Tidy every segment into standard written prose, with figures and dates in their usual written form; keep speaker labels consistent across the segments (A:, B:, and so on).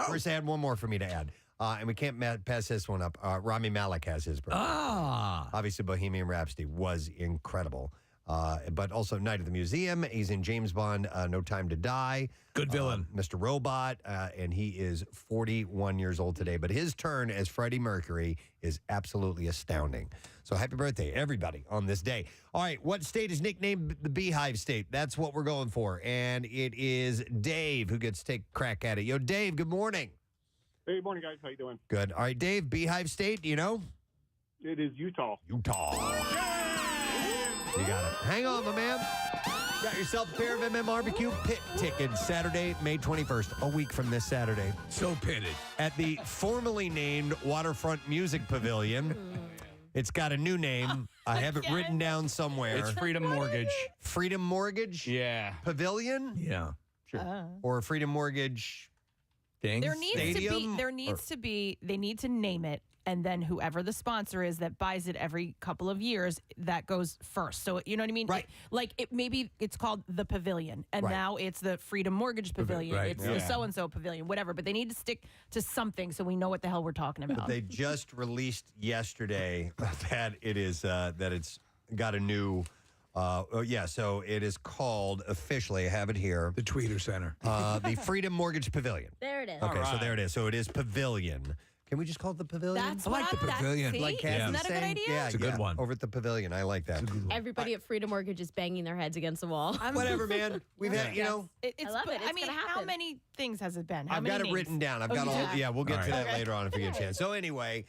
A: First, I had one more for me to add. And we can't pass this one up. Rami Malek has his birthday. Obviously, Bohemian Rhapsody was incredible. But also Night at the Museum. He's in James Bond, No Time to Die.
B: Good villain.
A: Mr. Robot. And he is 41 years old today. But his turn as Freddie Mercury is absolutely astounding. So happy birthday, everybody, on this day. All right, what state is nicknamed the Beehive State? That's what we're going for. And it is Dave who gets to take a crack at it. Yo, Dave, good morning.
C: Hey, good morning, guys. How you doing?
A: Good. All right, Dave, Beehive State, do you know?
C: It is Utah.
A: You got it. Hang on, my man. Got yourself a pair of MM Pit tickets Saturday, May 21st, a week from this Saturday.
B: So pitted.
A: At the formerly named Waterfront Music Pavilion. It's got a new name. I have it written down somewhere.
B: It's Freedom Mortgage.
A: Freedom Mortgage?
B: Yeah.
A: Pavilion?
B: Yeah.
A: Sure. Or Freedom Mortgage
B: Thing?
A: They
D: need to name it, and then whoever the sponsor is that buys it every couple of years, that goes first. So you know what I mean?
A: Right.
D: Maybe it's called the Pavilion, and now it's the Freedom Mortgage Pavilion.
B: Right.
D: It's the so-and-so Pavilion, whatever. But they need to stick to something so we know what the hell we're talking about.
A: But they just released yesterday that it's got a new... so it is called officially, I have it here.
B: The Tweeter Center.
A: The Freedom Mortgage Pavilion.
E: There it is.
A: Okay, so there it is. So it is Pavilion. Can we just call it the Pavilion?
D: That's
B: I like the Pavilion.
D: See?
A: Like Kathy's
D: Isn't that a good
A: saying?
D: idea?
A: Yeah,
B: It's a good one.
A: Over at the Pavilion. I like that.
E: Everybody at Freedom Mortgage is banging their heads against the wall.
A: Whatever, man. We've had,
E: Yes.
D: I
E: love it. It's
D: mean,
E: gonna
D: how
E: happen.
D: many things has it been? How
A: I've
D: many
A: got it
D: names?
A: written down. I've
D: Oh,
A: got
D: you
A: all.
D: do?
A: Yeah, we'll get to
B: All
A: that later on if we get a chance. So anyway,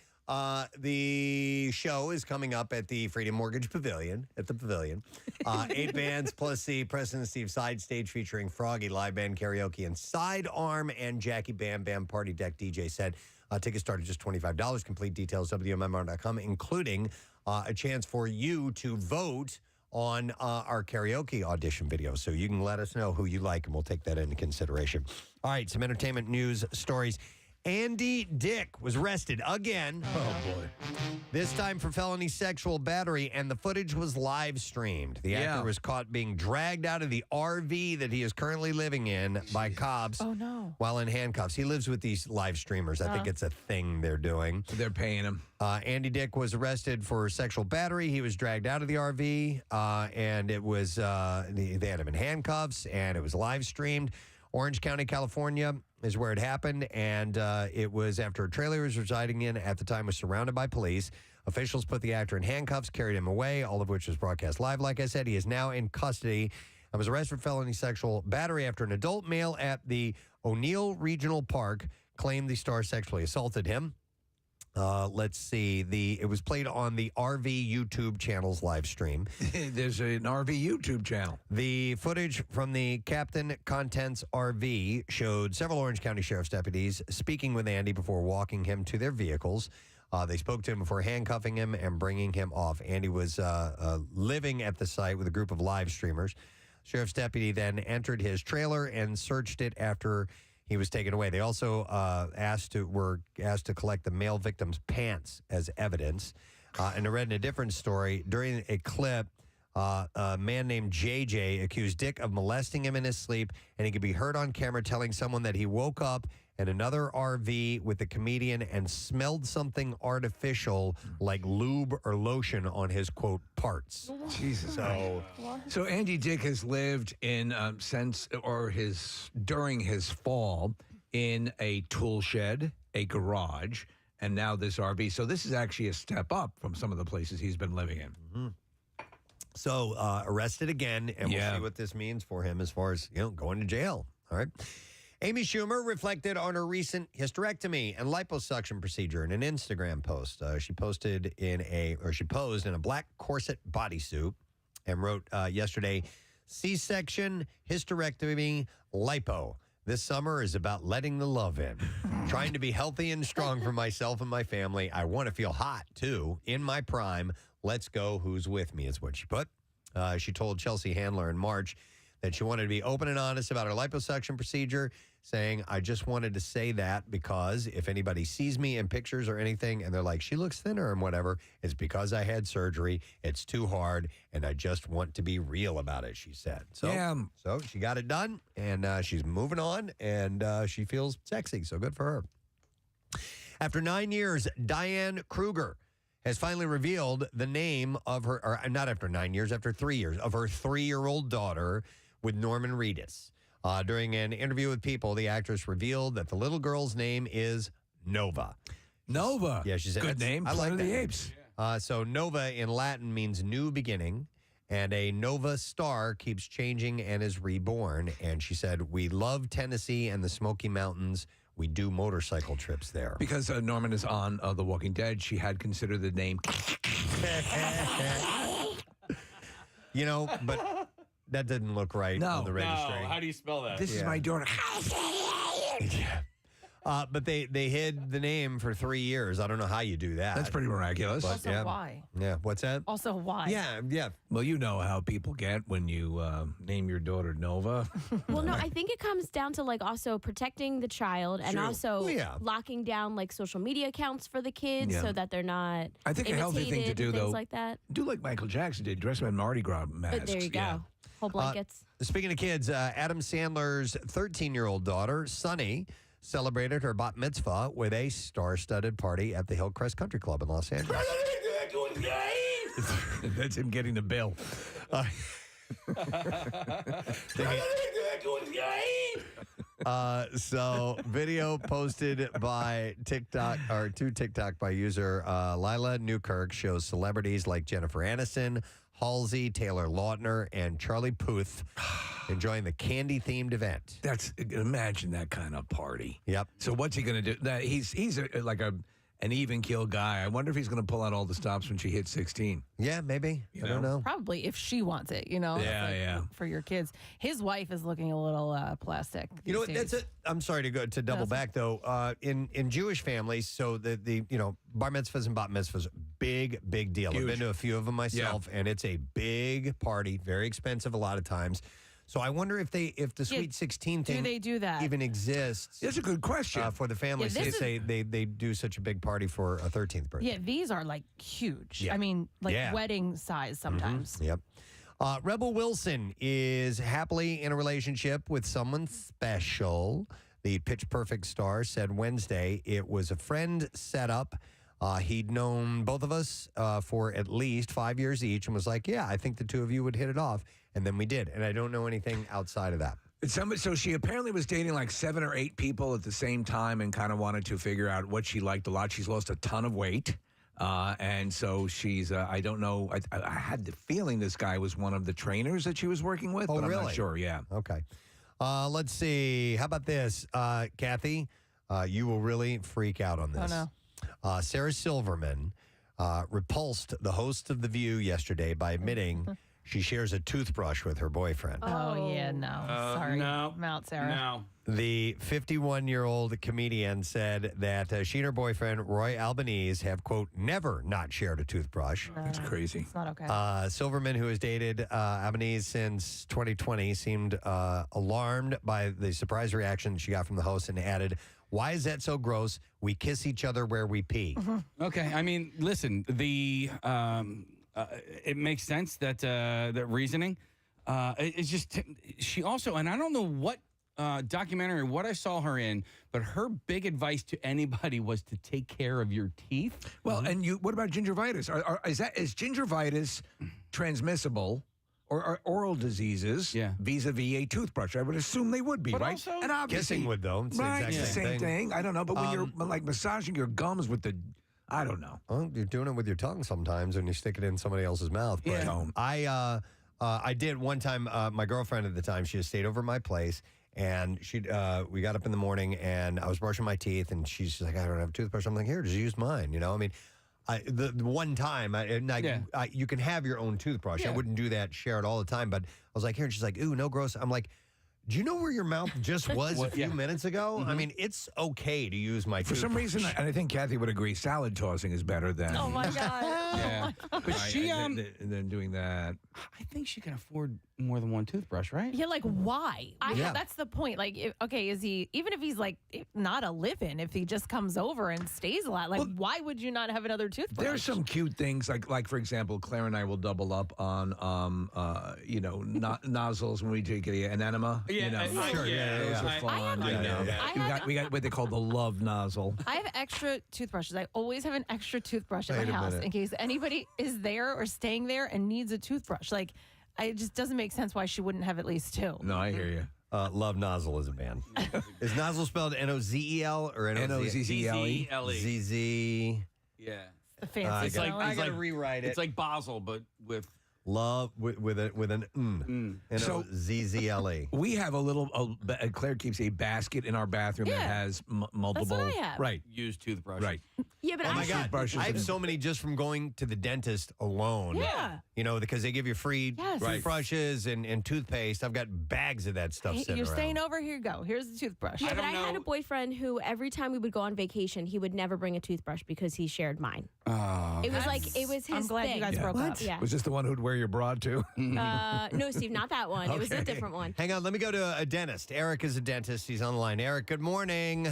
A: the show is coming up at the Freedom Mortgage Pavilion, at the Pavilion. 8 bands plus the Preston and Steve side stage featuring Froggy, live band karaoke, and Sidearm and Jackie Bam Bam Party Deck DJ set. Tickets start at just $25. Complete details, WMMR.com, including a chance for you to vote on our karaoke audition video. So you can let us know who you like, and we'll take that into consideration. All right, some entertainment news stories. Andy Dick was arrested again.
B: Oh, boy.
A: This time for felony sexual battery, and the footage was live streamed. The actor was caught being dragged out of the RV that he is currently living in by cops while in handcuffs. He lives with these live streamers. I think it's a thing they're doing.
B: They're paying him.
A: Andy Dick was arrested for sexual battery. He was dragged out of the RV, and it was they had him in handcuffs, and it was live streamed. Orange County, California is where it happened, and it was after a trailer he was residing in at the time was surrounded by police. Officials put the actor in handcuffs, carried him away, all of which was broadcast live. Like I said, he is now in custody. I was arrested for felony sexual battery after an adult male at the O'Neill Regional Park claimed the star sexually assaulted him. Let's see. It was played on the RV YouTube channel's live stream.
B: There's an RV YouTube channel.
A: The footage from the Captain Contents RV showed several Orange County Sheriff's deputies speaking with Andy before walking him to their vehicles. They spoke to him before handcuffing him and bringing him off. Andy was living at the site with a group of live streamers. Sheriff's deputy then entered his trailer and searched it after he was taken away. They also were asked to collect the male victim's pants as evidence. And I read in a different story, during a clip, a man named JJ accused Dick of molesting him in his sleep, and he could be heard on camera telling someone that he woke up in another RV with the comedian and smelled something artificial like lube or lotion on his, quote, parts.
B: Jesus. So Andy Dick has lived in during his fall in a tool shed, a garage, and now this RV. So this is actually a step up from some of the places he's been living in.
A: Mm-hmm. So arrested again, and we'll see what this means for him as far as going to jail. All right. Amy Schumer reflected on her recent hysterectomy and liposuction procedure in an Instagram post. She posed in a black corset bodysuit and wrote yesterday, C-section, hysterectomy, lipo. This summer is about letting the love in. Trying to be healthy and strong for myself and my family. I want to feel hot, too, in my prime. Let's go. Who's with me is what she put. She told Chelsea Handler in March that she wanted to be open and honest about her liposuction procedure, saying, I just wanted to say that because if anybody sees me in pictures or anything and they're like, she looks thinner and whatever, it's because I had surgery. It's too hard, and I just want to be real about it, she said. So she got it done, and she's moving on, and she feels sexy, so good for her. After 9 years, Diane Kruger has finally revealed the name of her, or not after 9 years, after 3 years, of her 3-year-old daughter with Norman Reedus. During an interview with People, the actress revealed that the little girl's name is Nova.
B: Nova.
A: Yeah, she said,
B: good name.
A: I like
B: Planet of the
A: that.
B: Apes.
A: So Nova in Latin means new beginning, and a Nova star keeps changing and is reborn. And she said, we love Tennessee and the Smoky Mountains. We do motorcycle trips there.
B: Because Norman is on The Walking Dead, she had considered the name.
A: You know, but that didn't look right on the registry.
F: No, how do you spell that?
B: This is my daughter.
A: Yeah. But they hid the name for 3 years. I don't know how you do that.
B: That's pretty miraculous.
A: But,
D: Also, why?
A: Yeah, what's that?
D: Also, why?
A: Yeah.
B: Well, you know how people get when you name your daughter Nova.
E: Well, no, I think it comes down to like also protecting the child and
A: True.
E: also
A: Well, yeah.
E: locking down like social media accounts for the kids
B: Yeah.
E: so that they're not
B: I think a healthy thing to
E: imitated
B: do,
E: and things
B: though,
E: like that.
B: do like Michael Jackson did, dress them in Mardi Gras masks.
E: But there you go.
B: Yeah.
E: Whole blankets.
A: Speaking of kids, Adam Sandler's 13-year-old daughter, Sunny, celebrated her bat mitzvah with a star-studded party at the Hillcrest Country Club in Los Angeles.
B: That's him getting the bill.
A: So video posted by TikTok or to TikTok by user Lila Newkirk shows celebrities like Jennifer Aniston, Halsey, Taylor Lautner, and Charlie Puth enjoying the candy-themed event.
B: Imagine that kind of party.
A: Yep.
B: So what's he going to do? He's like an even keel guy. I wonder if he's going to pull out all the stops when she hits 16.
A: Yeah, maybe. I don't know.
D: Probably if she wants it, you know.
B: Yeah,
D: like,
B: yeah.
D: For your kids. His wife is looking a little plastic.
A: You know what?
D: these
A: That's
D: days.
A: it. I'm sorry to double back though. In Jewish families, so the bar mitzvahs and bat mitzvahs, big deal.
B: Huge.
A: I've been to a few of them myself, and it's a big party, very expensive a lot of times. So I wonder if the Sweet 16 thing
D: they do that?
A: even exists.
B: That's a good question.
A: For the families.
D: Yeah,
A: They
D: this
A: say they do such a big party for a 13th birthday.
D: Yeah, these are like huge.
A: Yeah.
D: I mean, like
A: Yeah.
D: wedding size sometimes.
A: Yep. Rebel Wilson is happily in a relationship with someone special. The Pitch Perfect star said Wednesday it was a friend setup. He'd known both of us for at least 5 years each and was like, yeah, I think the two of you would hit it off. And then we did. And I don't know anything outside of that.
B: So she apparently was dating like 7 or 8 people at the same time and kind of wanted to figure out what she liked a lot. She's lost a ton of weight. And so she's, I don't know, I had the feeling this guy was one of the trainers that she was working with, but I'm
A: really?
B: not sure, yeah.
A: Okay. Let's see. How about this? Kathy, you will really freak out on this.
D: Oh,
A: no. Sarah Silverman repulsed the host of The View yesterday by admitting she shares a toothbrush with her boyfriend.
D: Oh, yeah, no. Sorry.
F: No.
D: I'm out, Sarah.
F: No.
A: The 51-year-old comedian said that she and her boyfriend, Roy Albanese, have, quote, never not shared a toothbrush.
B: That's crazy.
D: It's not okay.
A: Silverman, who has dated Albanese since 2020, seemed alarmed by the surprise reaction she got from the host and added, why is that so gross? We kiss each other where we pee.
F: Okay. I mean, listen, it makes sense that that reasoning. It's just she also, and I don't know what documentary or what I saw her in, but her big advice to anybody was to take care of your teeth.
B: Well, and what about gingivitis? Is gingivitis transmissible? Or are oral diseases vis-a-vis a toothbrush? I would assume they would be,
F: But
B: right?
F: also-
B: and obviously,
A: Kissing would, though. It's the
B: right,
A: exact
B: it's the
A: same
B: same
A: thing.
B: thing. I don't know, but when you're like massaging your gums with the, I don't know.
A: Well, you're doing it with your tongue sometimes when you stick it in somebody else's mouth. But
B: Yeah.
A: I did one time. My girlfriend at the time, she had stayed over at my place, and we got up in the morning, and I was brushing my teeth, and she's like, I don't have a toothbrush. I'm like, here, just use mine. You know, I mean, the one time, you can have your own toothbrush. I wouldn't do that, share it all the time. But I was like, here, and she's like, ooh, no gross. I'm like, Do you know where your mouth just was a few
F: Yeah.
A: minutes ago? I mean, it's okay to use my
B: For some
A: toothbrush.
B: reason, and I think Kathy would agree, salad tossing is better than.
D: Oh my God.
F: Yeah. But she,
B: than doing that.
F: I think she can afford more than one toothbrush, right?
D: Yeah, like why?
A: Yeah.
D: That's the point. Like, okay, is he even if he's like not a live-in, if he just comes over and stays a lot, like why would you not have another toothbrush?
B: There's some cute things like for example, Claire and I will double up on nozzles when we take an enema.
A: Sure, yeah.
B: Those are fun.
E: I
B: you know.
E: have-
B: We got what they call the love nozzle.
D: I have extra toothbrushes. I always have an extra toothbrush at
A: Wait
D: my
A: a
D: house
A: minute.
D: in case anybody is there or staying there and needs a toothbrush. Like, it just doesn't make sense why she wouldn't have at least two.
B: No, I hear you.
A: Love nozzle is a band. Is nozzle spelled Nozel or
B: Nozzle?
A: ZZ?
F: Yeah.
D: The fancy
A: I
D: spelling.
A: gotta rewrite it.
F: It's like Basel, but with
A: Love with an
B: So-
A: Nozzle.
B: We have Claire keeps a basket in our bathroom that
D: Yeah.
B: has multiple.
D: That's what I have.
B: Right,
F: used toothbrush.
B: right.
E: Yeah, but
A: Oh
E: I
A: my God!
B: Toothbrushes
A: I have
B: and-
A: so many just from going to the dentist alone.
D: Yeah.
A: You know, because they give you free
D: Yes. Right.
A: toothbrushes and toothpaste. I've got bags of that stuff
D: Hey,
A: sitting
D: you're
A: around.
D: staying over, here you go. Here's the toothbrush.
E: Yeah, but
F: don't
E: I had
F: know.
E: a boyfriend who every time we would go on vacation, he would never bring a toothbrush because he shared mine.
F: Oh.
E: It was it was his
D: I'm glad
E: thing.
D: you guys broke up.
E: Yeah.
B: Was this the one who'd wear your bra too?
E: No, Steve, not that one. It was a
B: Okay.
E: different one.
A: Hang on, let me go to a dentist. Eric is a dentist. He's on the line. Eric, good morning.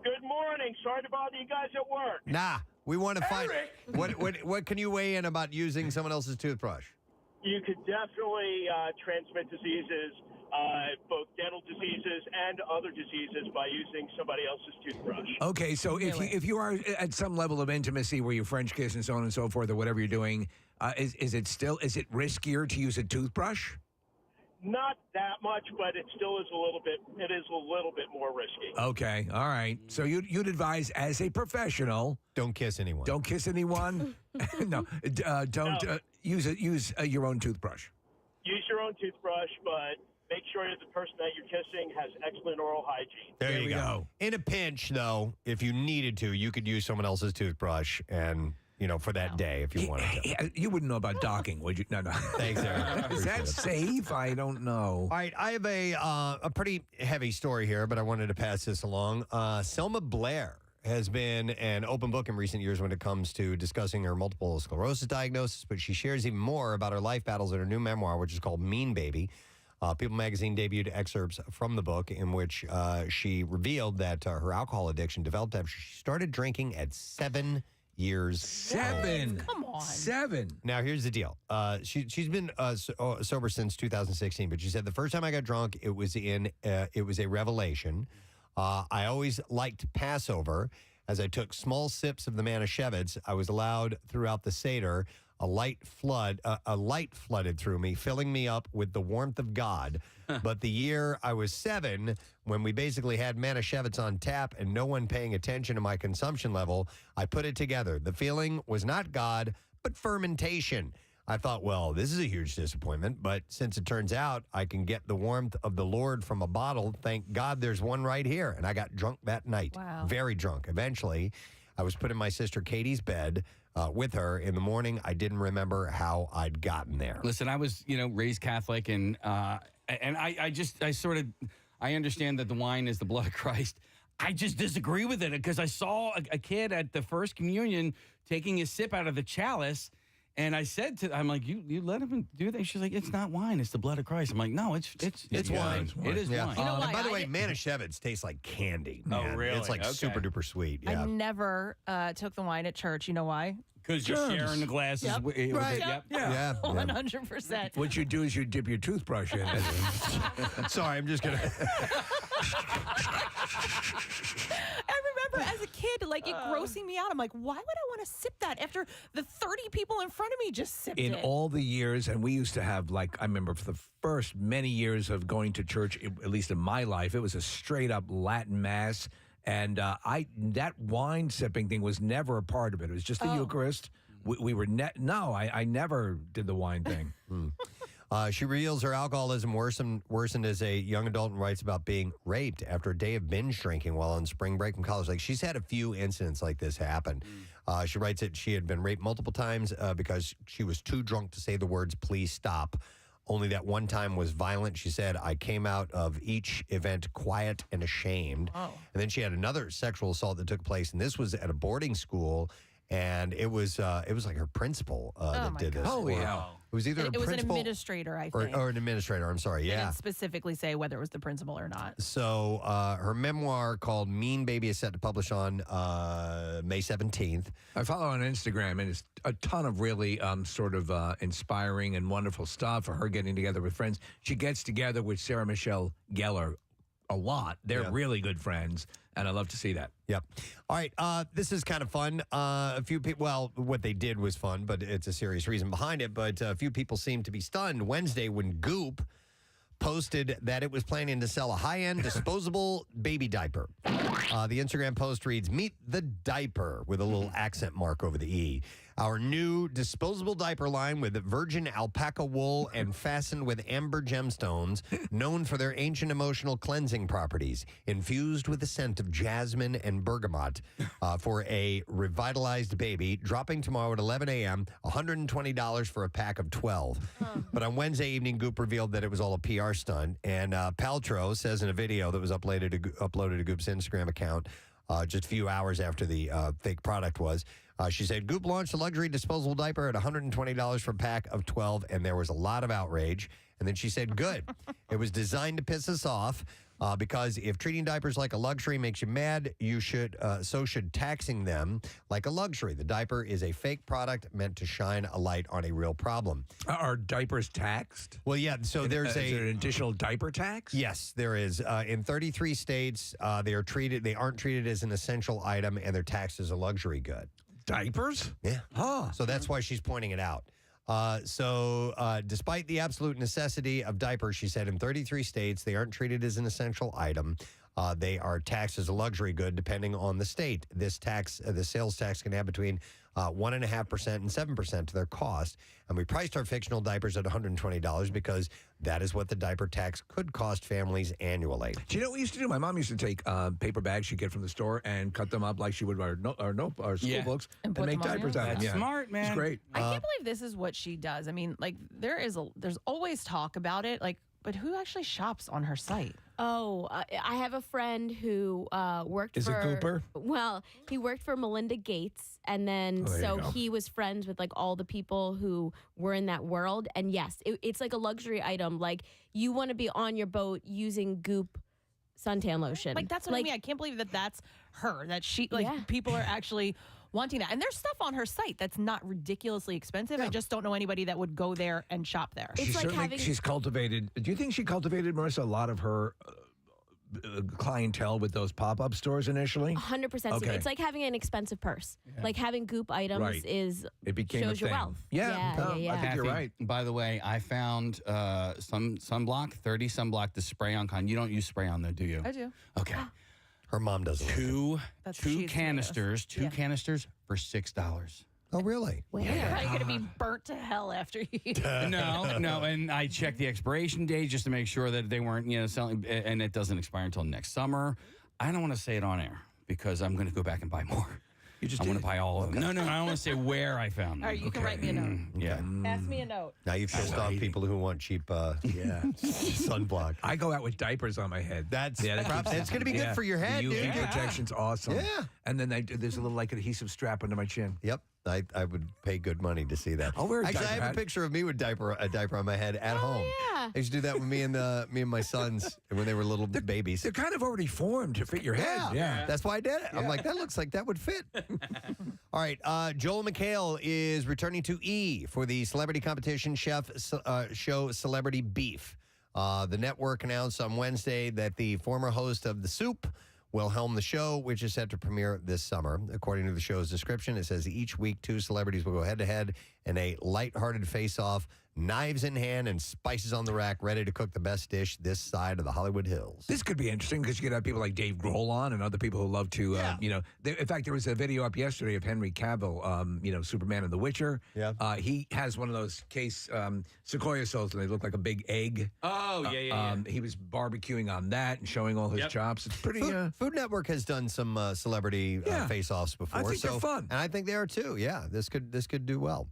C: Good morning. Sorry to bother you guys at work.
A: Nah, we want to find what can you weigh in about using someone else's toothbrush?
C: You could definitely transmit diseases, both dental diseases and other diseases, by using somebody else's toothbrush.
B: Okay, so if you are at some level of intimacy where you French kiss and so on and so forth, or whatever you're doing, is it riskier to use a toothbrush?
C: Not that much, but it still is a little bit. It is a little bit more risky.
B: Okay, all right. So you'd advise as a professional,
A: Don't kiss anyone.
B: don't kiss anyone. No, don't
C: No.
B: use your own toothbrush.
C: Use your own toothbrush, but make sure that the person that you're kissing has excellent oral hygiene.
A: There
B: There
A: you
B: we
A: go.
B: go.
A: In a pinch, though, if you needed to, you could use someone else's toothbrush and, for that day if you wanted to.
B: You wouldn't know about docking, would you? No.
A: Thanks, Eric.
B: Is that safe? I don't know.
A: All right, I have a pretty heavy story here, but I wanted to pass this along. Selma Blair has been an open book in recent years when it comes to discussing her multiple sclerosis diagnosis, but she shares even more about her life battles in her new memoir, which is called Mean Baby. People magazine debuted excerpts from the book in which she revealed that her alcohol addiction developed after she started drinking at 7 years
B: Seven.
D: Come on.
B: 7.
A: Now, here's the deal. She's been sober since 2016, but she said the first time I got drunk, it was a revelation. I always liked Passover. As I took small sips of the Manischewitz, I was allowed throughout the Seder. A light flooded through me, filling me up with the warmth of God. But the year I was 7, when we basically had Manischewitz on tap and no one paying attention to my consumption level, I put it together. The feeling was not God, but fermentation. I thought, well, this is a huge disappointment, but since it turns out I can get the warmth of the Lord from a bottle, thank God there's one right here. And I got drunk that night.
D: Wow.
A: Very drunk. Eventually, I was put in my sister Katie's bed with her. In the morning, I didn't remember how I'd gotten there.
F: Listen, I was, raised Catholic, and I understand that the wine is the blood of Christ. I just disagree with it because I saw a kid at the first communion taking a sip out of the chalice. And I said I'm like, you let him do that? She's like, it's not wine, it's the blood of Christ. I'm like, no, it's wine.
B: it's wine.
F: It is wine.
D: You know
A: And
D: why
A: by the
D: I
A: way,
D: did-
A: Manischewitz tastes like candy. Man.
F: really?
A: It's like
F: Okay.
A: super duper sweet.
D: I
A: Yeah.
D: never took the wine at church. You know why?
F: Because you're
B: Germs.
F: sharing the glasses.
D: Yep.
F: With,
A: Right.
F: Yep.
A: Yeah.
D: 100%.
B: What you do is you dip your toothbrush in it.
A: Sorry, I'm just going to.
D: I remember as a kid, like it grossing me out. I'm like, why would I want to sip that after the 30 people in front of me just sipped
B: In
D: it?
B: all the years, and we used to have, I remember for the first many years of going to church, at least in my life, it was a straight up Latin mass. And that wine sipping thing was never a part of it. It was just the Eucharist. We were I never did the wine thing.
A: She reveals her alcoholism worsened as a young adult and writes about being raped after a day of binge drinking while on spring break from college. Like, she's had a few incidents like this happen. She writes that she had been raped multiple times because she was too drunk to say the words, "Please stop." Only that one time was violent. She said, I came out of each event quiet and ashamed.
D: Oh.
A: And then she had another sexual assault that took place, and this was at a boarding school. And it was like her principal that
D: my
A: did this.
D: God.
B: Holy
A: Or-
B: hell.
A: It was either
D: It
A: a
D: was an
A: principal
D: administrator, I
A: or,
D: think.
A: or an administrator. I'm sorry.
D: They
A: Yeah.
D: didn't specifically say whether it was the principal or not.
A: So her memoir called Mean Baby is set to publish on May 17th.
B: I follow her on Instagram, and it's a ton of really sort of inspiring and wonderful stuff for her getting together with friends. She gets together with Sarah Michelle Gellar a lot. They're
A: Yeah.
B: really good friends, and I love to see that.
A: Yep. All right. This is kind of fun. A few people, well, what they did was fun, but it's a serious reason behind it. But a few people seemed to be stunned Wednesday when Goop posted that it was planning to sell a high-end disposable baby diaper. The Instagram post reads, "Meet the diaper," with a little accent mark over the E. Our new disposable diaper line with virgin alpaca wool and fastened with amber gemstones, known for their ancient emotional cleansing properties, infused with the scent of jasmine and bergamot for a revitalized baby, dropping tomorrow at 11 a.m., $120 for a pack of 12. But on Wednesday evening, Goop revealed that it was all a PR stunt, and Paltrow says in a video that was uploaded to Goop's Instagram account just a few hours after the fake product was, she said, Goop launched a luxury disposable diaper at $120 for a pack of 12, and there was a lot of outrage. And then she said, good. It was designed to piss us off because if treating diapers like a luxury makes you mad, so should taxing them like a luxury. The diaper is a fake product meant to shine a light on a real problem.
B: Are diapers taxed?
A: Well, yeah, so there's
B: Is there an additional diaper tax?
A: Yes, there is. In 33 states, they aren't treated as an essential item, and they're taxed as a luxury good.
B: Diapers?
A: Yeah.
B: Huh.
A: So that's why she's pointing it out. Despite the absolute necessity of diapers, she said in 33 states, they aren't treated as an essential item. They are taxed as a luxury good depending on the state. This tax, the sales tax can have between 1.5% and 7% to their cost. And we priced our fictional diapers at $120 because that is what the diaper tax could cost families annually.
B: Do you know what we used to do? My mom used to take paper bags she'd get from the store and cut them up like she would our school
F: Yeah.
B: books
D: And
B: and
D: put
B: make
D: them on
B: diapers
D: there?
B: out of them.
F: That's
B: Yeah.
F: smart, man.
B: It's great.
D: I can't believe this is what she does. I mean, like there's always talk about it, but who actually shops on her site?
E: Oh, I have a friend who worked
B: Is it
E: for.
B: Gooper?
E: Well, he worked for Melinda Gates, and then
B: Oh, there you
E: so
B: go.
E: he was friends with like all the people who were in that world. And yes, it's like a luxury item. Like you want to be on your boat using Goop suntan lotion.
D: Like that's what I mean. I can't believe that that's her. That she
E: Yeah.
D: people are actually wanting that. And there's stuff on her site that's not ridiculously expensive. I just don't know anybody that would go there and shop there.
E: It's like having-
B: She's cultivated. Do you think she cultivated, Marissa, a lot of her clientele with those pop-up stores initially?
E: 100%.
B: Okay.
E: It's like having an expensive purse. Like having Goop items
B: Right.
E: is
B: It became
E: shows
B: a
E: your
B: thing.
E: wealth.
B: Yeah, no,
E: yeah.
B: I think you're
F: Kathy,
B: right.
F: By the way, I found some sunblock, 30 sunblock, the spray-on kind. You don't use spray-on though, do you?
D: I do.
F: Okay.
A: Her mom doesn't. like it.
D: That's what
F: Two
D: she's
F: canisters,
D: doing. Yeah.
F: canisters for $6.
A: Oh, really?
E: Where?
D: You're probably going to be burnt to hell after you.
F: No, and I checked the expiration date just to make sure that they weren't, selling, and it doesn't expire until next summer. I don't want to say it on air because I'm going to go back and buy more.
B: You just
F: I want
B: did.
F: to buy all of them. No, I don't want to say where I found them.
D: All right, you can write me a note.
F: Yeah.
D: Ask me a note.
A: Now you've pissed off people who want cheap sunblock.
B: I go out with diapers on my head.
A: That's
B: that keeps-
A: it's going to be good
B: Yeah.
A: for your head,
B: The UV
A: dude.
B: protection's awesome.
A: Yeah.
B: And then there's a little like adhesive strap under my chin.
A: Yep. I would pay good money to see that.
B: I'll wear a
A: Actually, I
B: diaper
A: have
B: hat.
A: a picture of me with a diaper on my head at home.
E: yeah.
A: I used to do that with me and my sons when they were little babies.
B: They're kind of already formed to fit your head. Yeah.
A: That's why I did it. I'm like, that looks like that would fit. All right. Joel McHale is returning to E! for the celebrity competition chef show Celebrity Beef. The network announced on Wednesday that the former host of The Soup will helm the show, which is set to premiere this summer. According to the show's description, it says each week 2 celebrities will go head-to-head in a lighthearted face-off, knives in hand and spices on the rack, ready to cook the best dish this side of the Hollywood Hills.
B: This could be interesting because you could have people like Dave Grohl on and other people who love to, in fact, there was a video up yesterday of Henry Cavill, Superman and The Witcher.
A: Yeah.
B: He has one of those case Sequoia souls and they look like a big egg.
F: Oh, yeah.
B: He was barbecuing on that and showing all his chops. It's pretty.
A: Food Network has done some celebrity face-offs before.
B: I think they're fun.
A: And I think they are too. Yeah, this could do well.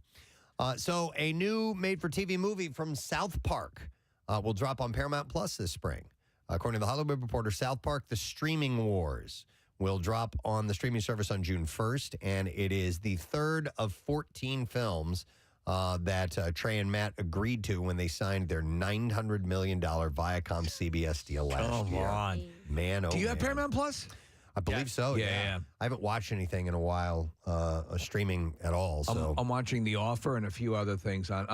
A: So a new made-for-TV movie from South Park will drop on Paramount Plus this spring. According to the Hollywood Reporter, South Park: The Streaming Wars will drop on the streaming service on June 1st, and it is the third of 14 films that Trey and Matt agreed to when they signed their $900 million Viacom CBS deal last year.
B: Come on.
A: Man, oh
B: Do you have
A: man.
B: Paramount Plus?
A: I believe so.
B: Yeah.
A: I haven't watched anything in a while, streaming at all. So
B: I'm watching The Offer and a few other things on,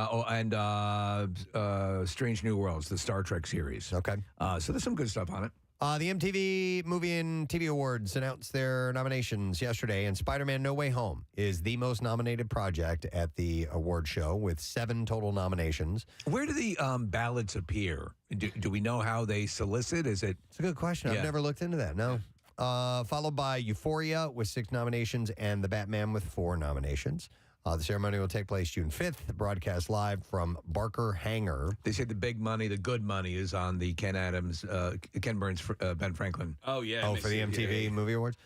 B: Strange New Worlds, the Star Trek series.
A: okay.
B: So there's some good stuff on it.
A: The MTV Movie and TV Awards announced their nominations yesterday, and Spider-Man: No Way Home is the most nominated project at the award show with 7 total nominations.
B: Where do the ballots appear? Do we know how they solicit? Is it?
A: It's a good question.
B: Yeah.
A: I've never looked into that. No. Followed by Euphoria with 6 nominations and The Batman with 4 nominations. The ceremony will take place June 5th, broadcast live from Barker Hangar.
B: They say the big money, the good money, is on the Ken Adams, Ken Burns, Ben Franklin.
F: Oh, yeah.
A: Oh, for the MTV Movie Awards?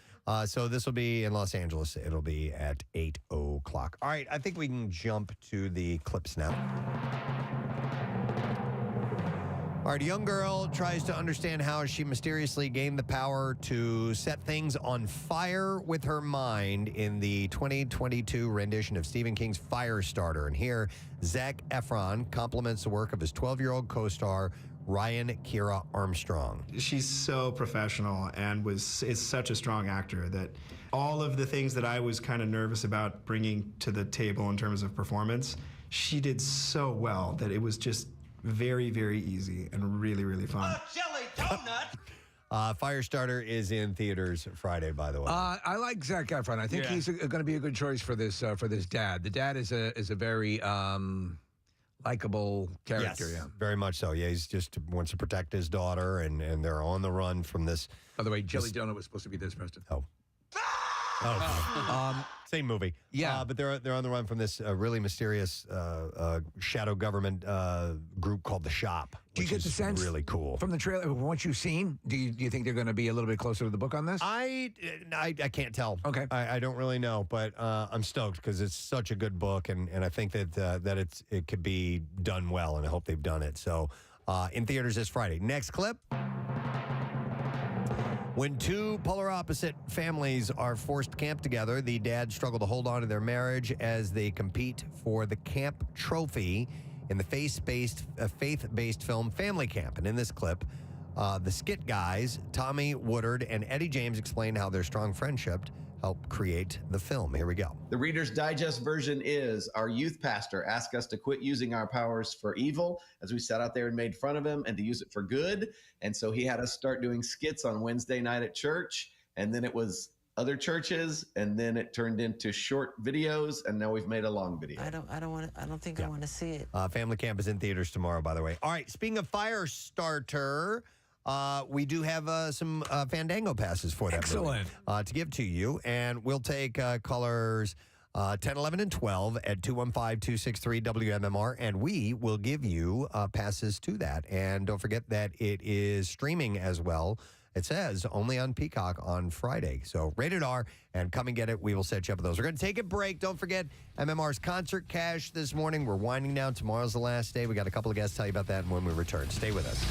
A: So this will be in Los Angeles. It'll be at 8 o'clock. All right, I think we can jump to the clips now. All right, a young girl tries to understand how she mysteriously gained the power to set things on fire with her mind in the 2022 rendition of Stephen King's Firestarter. And here, Zac Efron compliments the work of his 12-year-old co-star, Ryan Kira Armstrong.
G: She's so professional and is such a strong actor that all of the things that I was kind of nervous about bringing to the table in terms of performance, she did so well that it was just very, very easy and really, really fun.
H: Jelly donut.
A: Firestarter is in theaters Friday, by the way.
B: I like Zac Efron. I think he's going to be a good choice for this dad. The dad is a very likable character.
A: Yes,
B: Yeah.
A: very much so. Yeah, he's just wants to protect his daughter, and they're on the run from this.
B: By the way, Jelly Donut was supposed to be this, Preston.
A: Same movie.
B: Yeah.
A: But they're on the run from this really mysterious shadow government group called The Shop.
B: Do you
A: which
B: get
A: is
B: the sense
A: really cool
B: from the trailer, from what you've seen? Do you think they're going to be a little bit closer to the book on this?
A: I can't tell.
B: Okay.
A: I don't really know, but I'm stoked because it's such a good book, and I think that it could be done well, and I hope they've done it. So in theaters this Friday. Next clip. When 2 polar opposite families are forced to camp together, the dads struggle to hold on to their marriage as they compete for the camp trophy in the faith-based film Family Camp. And in this clip, the skit guys, Tommy Woodard and Eddie James, explain how their strong friendship helped create the film. Here we go.
I: The Reader's Digest version is our youth pastor asked us to quit using our powers for evil as we sat out there and made fun of him and to use it for good. And so he had us start doing skits on Wednesday night at church. And then it was other churches. And then it turned into short videos. And now we've made a long video.
J: I don't think I want to see it.
A: Family Camp is in theaters tomorrow, by the way. All right, speaking of Firestarter, we do have some Fandango passes for that
B: Excellent.
A: movie, to give to you. And we'll take callers 10, 11, and 12 at 215-263-WMMR, and we will give you passes to that. And don't forget that it is streaming as well. It says only on Peacock on Friday. So rated R, and come and get it. We will set you up with those. We're going to take a break. Don't forget MMR's Concert Cash this morning. We're winding down. Tomorrow's the last day. We got a couple of guests to tell you about that when we return. Stay with us.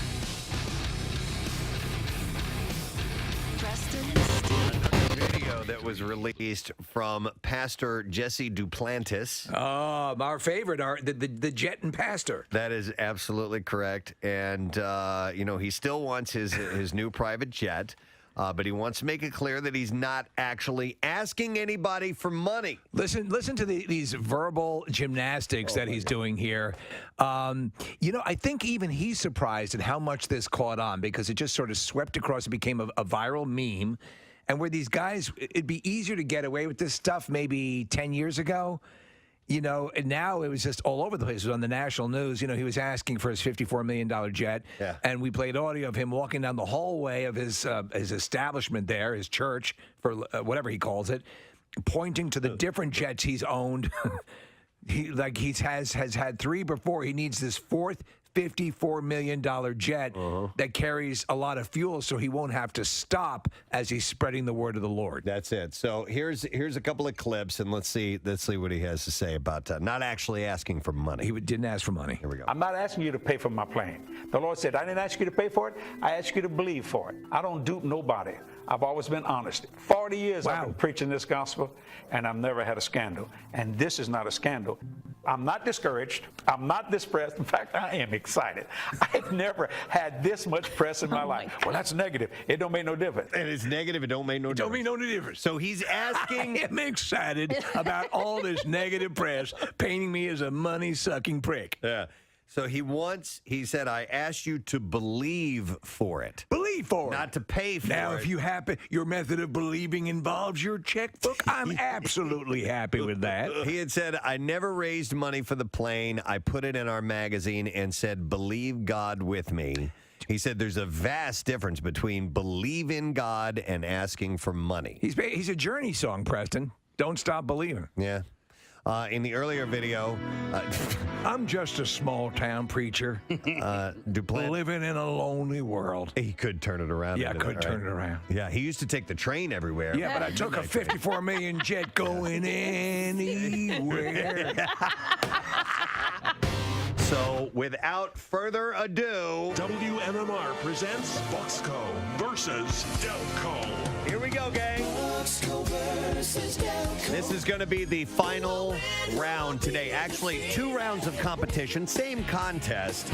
K: Preston and Steve.
A: Video that was released from Pastor Jesse Duplantis.
B: Our favorite, the jet and pastor.
A: That is absolutely correct. And, he still wants his new private jet, but he wants to make it clear that he's not actually asking anybody for money.
B: Listen to these verbal gymnastics that he's doing here. I think even he's surprised at how much this caught on because it just sort of swept across. It became a viral meme. And where these guys, it'd be easier to get away with this stuff maybe 10 years ago. And now it was just all over the place. It was on the national news. He was asking for his $54 million jet.
A: Yeah.
B: And we played audio of him walking down the hallway of his establishment there, his church, for whatever he calls it, pointing to the different jets he's owned. He has had 3 before. He needs this 4th $54 million jet that carries a lot of fuel, so he won't have to stop as he's spreading the word of the Lord.
A: That's it. So here's a couple of clips, and let's see what he has to say about not actually asking for money.
B: He didn't ask for money.
A: Here we go.
H: I'm not asking you to pay for my plane. The Lord said, I didn't ask you to pay for it. I asked you to believe for it. I don't dupe nobody. I've always been honest. 40 years I've been preaching this gospel, and I've never had a scandal. And this is not a scandal. I'm not discouraged. I'm not distressed. In fact, I am excited. I've never had this much press in my life. Well, that's negative. It don't make no difference.
A: And it's negative. It don't make no difference.
B: Don't make no difference.
A: So he's asking.
B: I am excited about all this negative press painting me as a money-sucking prick.
A: Yeah. So he said, I asked you to believe for it.
B: Believe for it.
A: Not to pay for it.
B: Now, if you happen, your method of believing involves your checkbook, I'm absolutely happy with that.
A: He had said, I never raised money for the plane. I put it in our magazine and said, believe God with me. He said there's a vast difference between believe in God and asking for money.
B: He's a Journey song, Preston. Don't stop believing.
A: Yeah. In the earlier video,
B: I'm just a small town preacher living in a lonely world.
A: He could turn it around.
B: Yeah, could turn it around.
A: Yeah, he used to take the train everywhere.
B: Yeah, but I took a 54 million jet going anywhere.
A: So, without further ado,
L: WMMR presents Bucksco versus Delco.
A: Here we go, gang. This is going to be the final round today. Actually, 2 rounds of competition, same contest,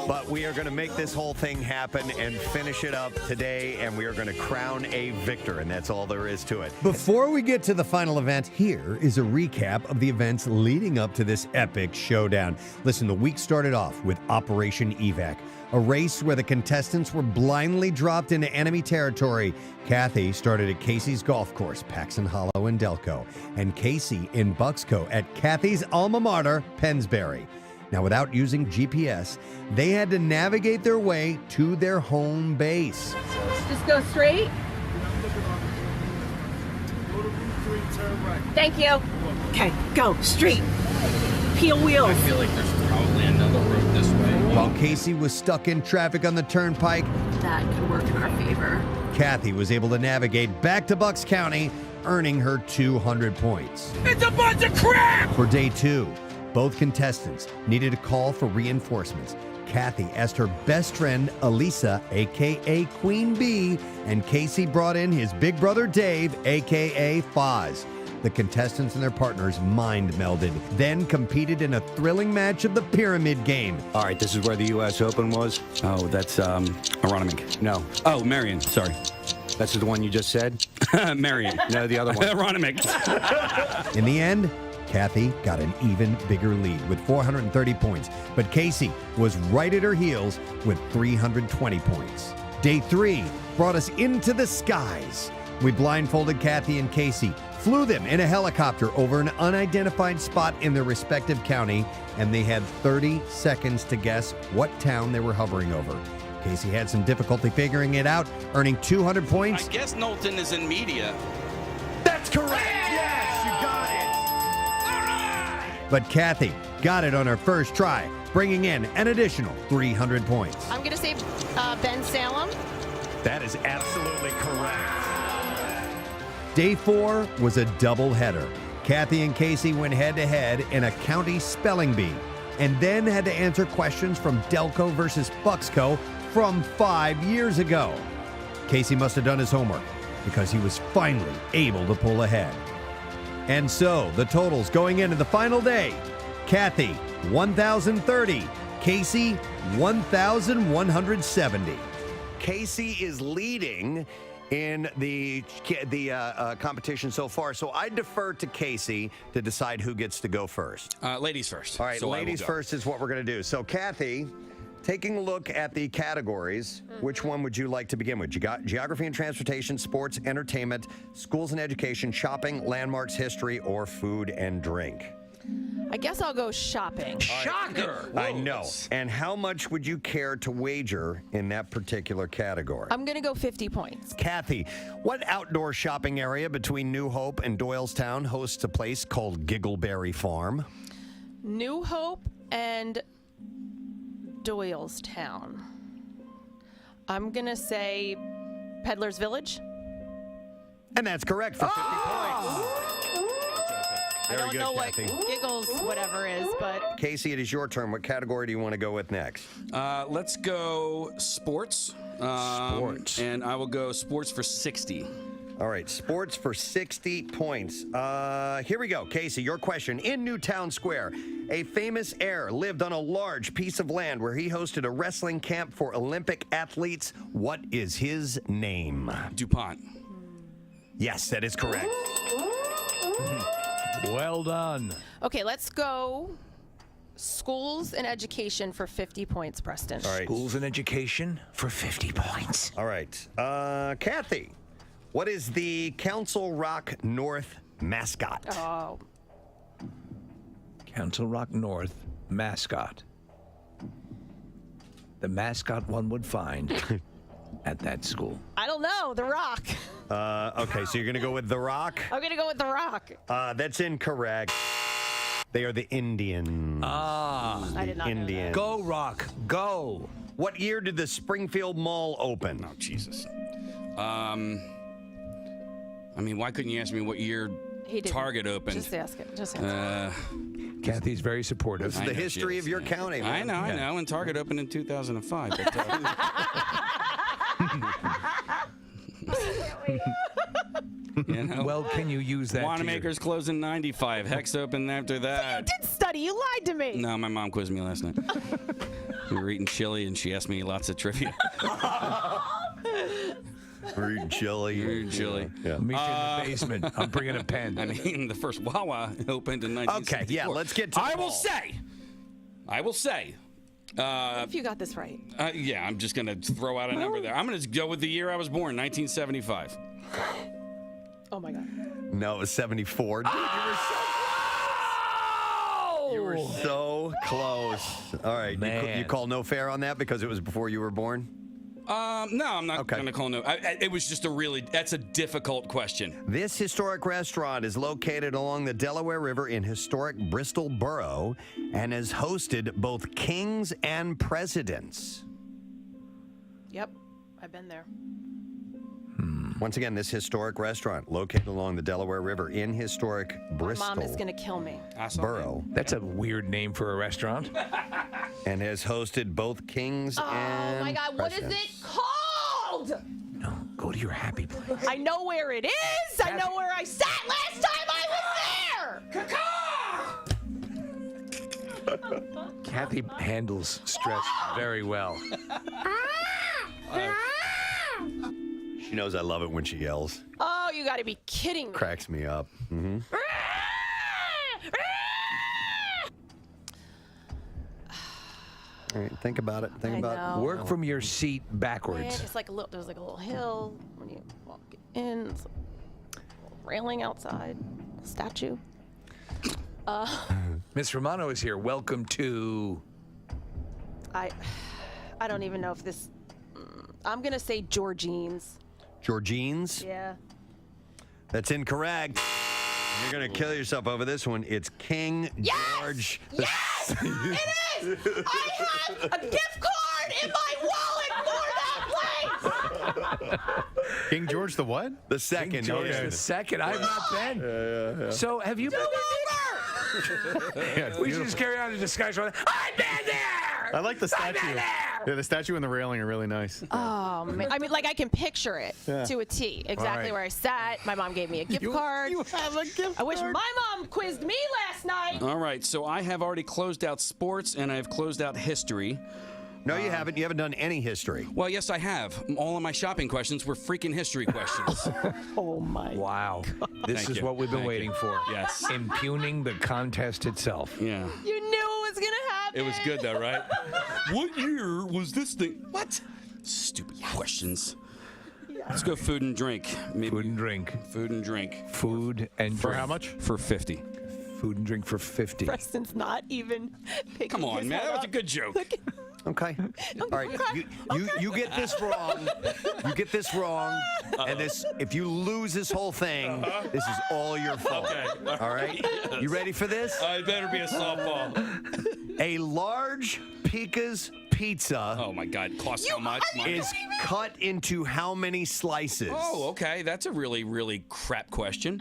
A: but we are going to make this whole thing happen and finish it up today, and we are going to crown a victor, and that's all there is to it. Before we get to the final event, here is a recap of the events leading up to this epic showdown. Listen, the week started off with Operation Evac, a race where the contestants were blindly dropped into enemy territory. Kathy started at Casey's golf course, Paxton Hollow in Delco, and Casey in Bucksco at Kathy's alma mater, Pennsbury. Now, without using GPS, they had to navigate their way to their home base.
M: Just go straight. Thank you. Okay, go straight. Peel wheels.
F: I feel like there's probably another road this way.
A: While Casey was stuck in traffic on the turnpike,
M: That could work in our favor.
A: Kathy was able to navigate back to Bucks County, earning her 200 points.
M: It's a bunch of crap!
A: For day 2, both contestants needed a call for reinforcements. Kathy asked her best friend, Elisa, a.k.a. Queen Bee, and Casey brought in his big brother, Dave, a.k.a. Foz. The contestants and their partners mind melded, then competed in a thrilling match of the Pyramid Game.
N: All right, this is where the U.S. Open was?
F: Oh, that's Aronimink.
N: No.
F: Oh, Marion. Sorry.
N: That's the one you just said?
F: Marion.
N: No, the other one.
F: Aronimink.
A: In the end, Kathy got an even bigger lead with 430 points, but Casey was right at her heels with 320 points. Day 3 brought us into the skies. We blindfolded Kathy and Casey, flew them in a helicopter over an unidentified spot in their respective county, and they had 30 seconds to guess what town they were hovering over. Casey had some difficulty figuring it out, earning 200 points.
F: I guess Knowlton is in media.
A: That's correct! Yes, you got it! But Kathy got it on her first try, bringing in an additional 300 points.
M: I'm going to say Ben Salem.
A: That is absolutely correct. Day 4 was a doubleheader. Kathy and Casey went head-to-head in a county spelling bee, and then had to answer questions from Delco versus Bucksco from 5 years ago. Casey must have done his homework, because he was finally able to pull ahead. And so, the totals going into the final day: Kathy, 1,030. Casey, 1,170. Casey is leading in the competition so far. So I defer to Casey to decide who gets to go first.
F: Ladies first.
A: All right,
F: So I will
A: ladies
F: go.
A: first is what we're going to do. So Kathy, taking a look at the categories, which one would you like to begin with? Geography and transportation, sports, entertainment, schools and education, shopping, landmarks, history, or food and drink?
D: I guess I'll go shopping.
A: Shocker! I know. And how much would you care to wager in that particular category?
D: I'm going to go 50 points.
A: Kathy, what outdoor shopping area between New Hope and Doylestown hosts a place called Giggleberry Farm?
D: New Hope and Doylestown. I'm going to say Peddler's Village.
A: And that's correct for 50 points.
D: I don't know what giggles whatever is, but
A: Casey, it is your turn. What category do you want to go with next?
F: Let's go sports.
A: Sports.
F: And I will go sports for 60.
A: All right, sports for 60 points. Here we go. Casey, your question. In Newtown Square, a famous heir lived on a large piece of land where he hosted a wrestling camp for Olympic athletes. What is his name?
F: DuPont.
A: Yes, that is correct.
B: Well done.
D: okay, let's go schools and education for 50 points, Preston.
A: All right.
B: Schools and education for 50 points.
A: All right. Kathy, what is the Council Rock North mascot?
D: Oh,
B: Council Rock North mascot. The mascot one would find at that school.
D: I don't know. The Rock.
A: Okay, so you're going to go with The Rock?
D: I'm going to go with The Rock.
A: That's incorrect. They are the Indians.
D: I did not know that.
B: Go, Rock. Go.
A: What year did the Springfield Mall open?
F: Oh, Jesus. I mean, why couldn't you ask me what year
D: He didn't.
F: Target opened?
D: Just ask it. Just ask it.
B: Kathy's very supportive.
A: This is the history of your county.
F: I
A: man.
F: know. And Target opened in 2005. But, you know,
B: Well, can you use that? to your-
F: Wanamaker's closed in 95. Hex opened after that.
D: You did study. You lied to me.
F: No, my mom quizzed me last night. We were eating chili, and she asked me lots of trivia.
A: Rude chili.
F: Yeah.
B: Meet you in the basement. I'm bringing a pen.
F: I mean, the first Wawa opened in 1964.
A: Okay, yeah, let's get to the
F: I
A: ball.
F: will say.
D: If you got this right.
F: Yeah, I'm just going to throw out a number there. I'm going to go with the year I was born, 1975.
D: Oh, my God.
A: No, it was 74. Dude, you were so close. All right,
B: Man.
A: you call no fair on that because it was before you were born?
F: No, I'm not going to call no. It was just that's a difficult question.
A: This historic restaurant is located along the Delaware River in historic Bristol Borough and has hosted both kings and presidents.
D: Yep. I've been there.
A: Once again, this historic restaurant located along the Delaware River in historic Bristol
D: My mom is going to kill me.
A: Borough
B: That's a weird name for a restaurant.
A: and has hosted both kings and
D: Oh, my God. What is
A: presidents.
D: it called?
B: No, go to your happy place.
D: I know where it is. I know where I sat last time I was there.
B: Kathy handles stress very well.
A: She knows I love it when she yells.
D: Oh, you got to be kidding me.
A: Cracks me up. Mm-hmm. All right, think about it. Think
D: I
A: about
D: know.
B: Work from your seat
D: Man,
B: backwards.
D: it's like there's like a little hill when you walk in. It's a little railing outside. Statue.
B: Miss Romano is here. Welcome to.
D: I don't even know if this. I'm gonna say Georgine's.
A: Georgine's.
D: Yeah.
A: That's incorrect. You're going to kill yourself over this one. It's King George.
D: Yes, it is. I have a gift card in my wallet for that place.
O: King George the what?
A: The second.
B: George
A: yeah.
B: the second. I've not been. So have you been there? We should just carry on the discussion. I've been there.
O: I like the statue. Yeah, the statue and the railing are really nice.
D: Oh man! I mean, like I can picture it to a T. Exactly
O: right.
D: where I sat. My mom gave me a gift card.
A: You have a gift
D: I wish my mom quizzed me last night.
F: All right, so I have already closed out sports and I've closed out history.
A: No, you haven't. You haven't done any history.
F: Well, yes, I have. All of my shopping questions were freaking history questions.
D: Oh my!
B: Wow. This
F: Thank
B: is
F: you.
B: what we've been
F: Thank
B: waiting
F: you.
B: for.
F: Yes.
B: Impugning the contest itself.
F: Yeah.
D: You knew it was gonna happen.
F: It was good though, right? What year was this thing? What? Stupid questions. Let's go food and drink. Maybe
B: Food and drink.
F: Food and drink.
B: Food and
O: For
B: drink.
O: how much?
F: For 50.
B: Food and drink for 50.
D: Preston's not even picking
F: Come on,
D: his
F: man.
D: head
F: That was
D: up.
F: a good joke.
A: Okay. All right. You get this wrong. You get this wrong. And this, if you lose this whole thing, this is all your fault.
F: Okay.
A: All right. You ready for this?
F: It better be a softball.
A: A large Pika's pizza
F: Oh my God! Costs how much?
A: is cut into how many slices?
F: Oh, okay. That's a really, really crap question.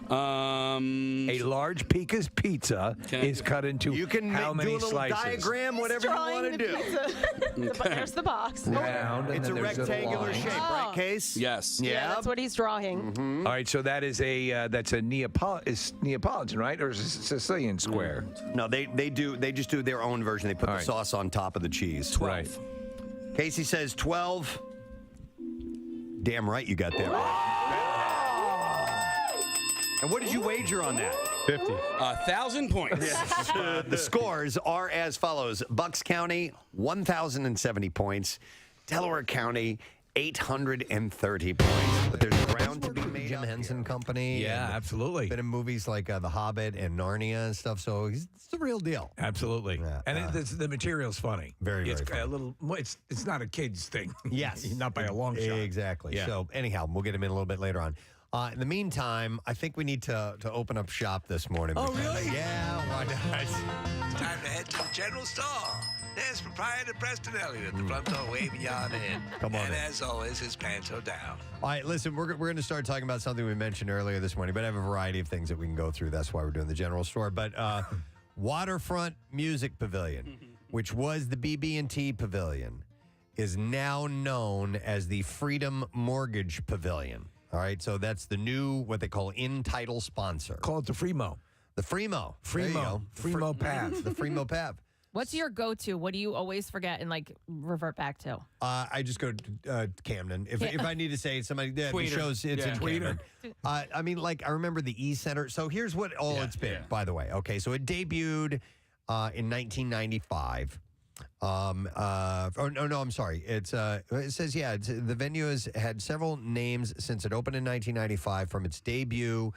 B: A large Pika's pizza is cut into
A: You can
B: how
A: do
B: many
A: a little
B: slices?
A: diagram, whatever you want to do.
D: There's the box.
B: Round, and
A: It's a
B: then there's
A: rectangular
B: line.
A: shape, right, Case?
F: Yes.
D: Yeah, that's what he's drawing.
B: All right, so that is that's a Neapolitan, right, or is it Sicilian square?
A: No, they just do their own version. They put the sauce on top of the cheese.
F: 12.
B: Right.
A: Casey says 12. Damn right you got that right. And what did you wager on that?
O: 50.
F: 1,000 points.
A: The scores are as follows. Bucks County, 1,070 points. Delaware County, 830 points. But there's ground to be made. Jim Henson Company.
B: Yeah, absolutely.
A: Been in movies like The Hobbit and Narnia and stuff, so it's the real deal.
B: Absolutely.
A: Yeah,
B: And the material's funny.
A: Very,
B: it's
A: very
B: a little. It's not a kid's thing.
A: Yes.
B: not by a long shot.
A: Exactly.
B: Yeah.
A: So anyhow, we'll get him in a little bit later on. In the meantime, I think we need to open up shop this morning.
B: Oh,
A: because-
B: really?
A: Yeah, why not?
B: It's time to head to the general store. There's proprietor Preston Elliott at the front door waving you on in.
A: Come on
B: And
A: in.
B: as always, his pants are down.
A: All right, listen, we're going to start talking about something we mentioned earlier this morning, but I have a variety of things that we can go through. That's why we're doing the general store. But Waterfront Music Pavilion, which was the BB&T Pavilion, is now known as the Freedom Mortgage Pavilion. All right, so that's the new, what they call in-title sponsor.
B: Call it the Freemo.
A: The Freemo. There you
B: Freemo.
A: go.
B: Freemo Pav.
A: The Freemo Pav.
D: What's your go-to? What do you always forget and like revert back to?
A: I just go to Camden. If I need to say somebody that
F: Tweeter.
A: shows it's
F: Yeah.
A: in Camden. I mean, like, I remember the E-Center. So here's what it's been, by the way. Okay, so it debuted in 1995. I'm sorry. It says, the venue has had several names since it opened in 1995. From its debut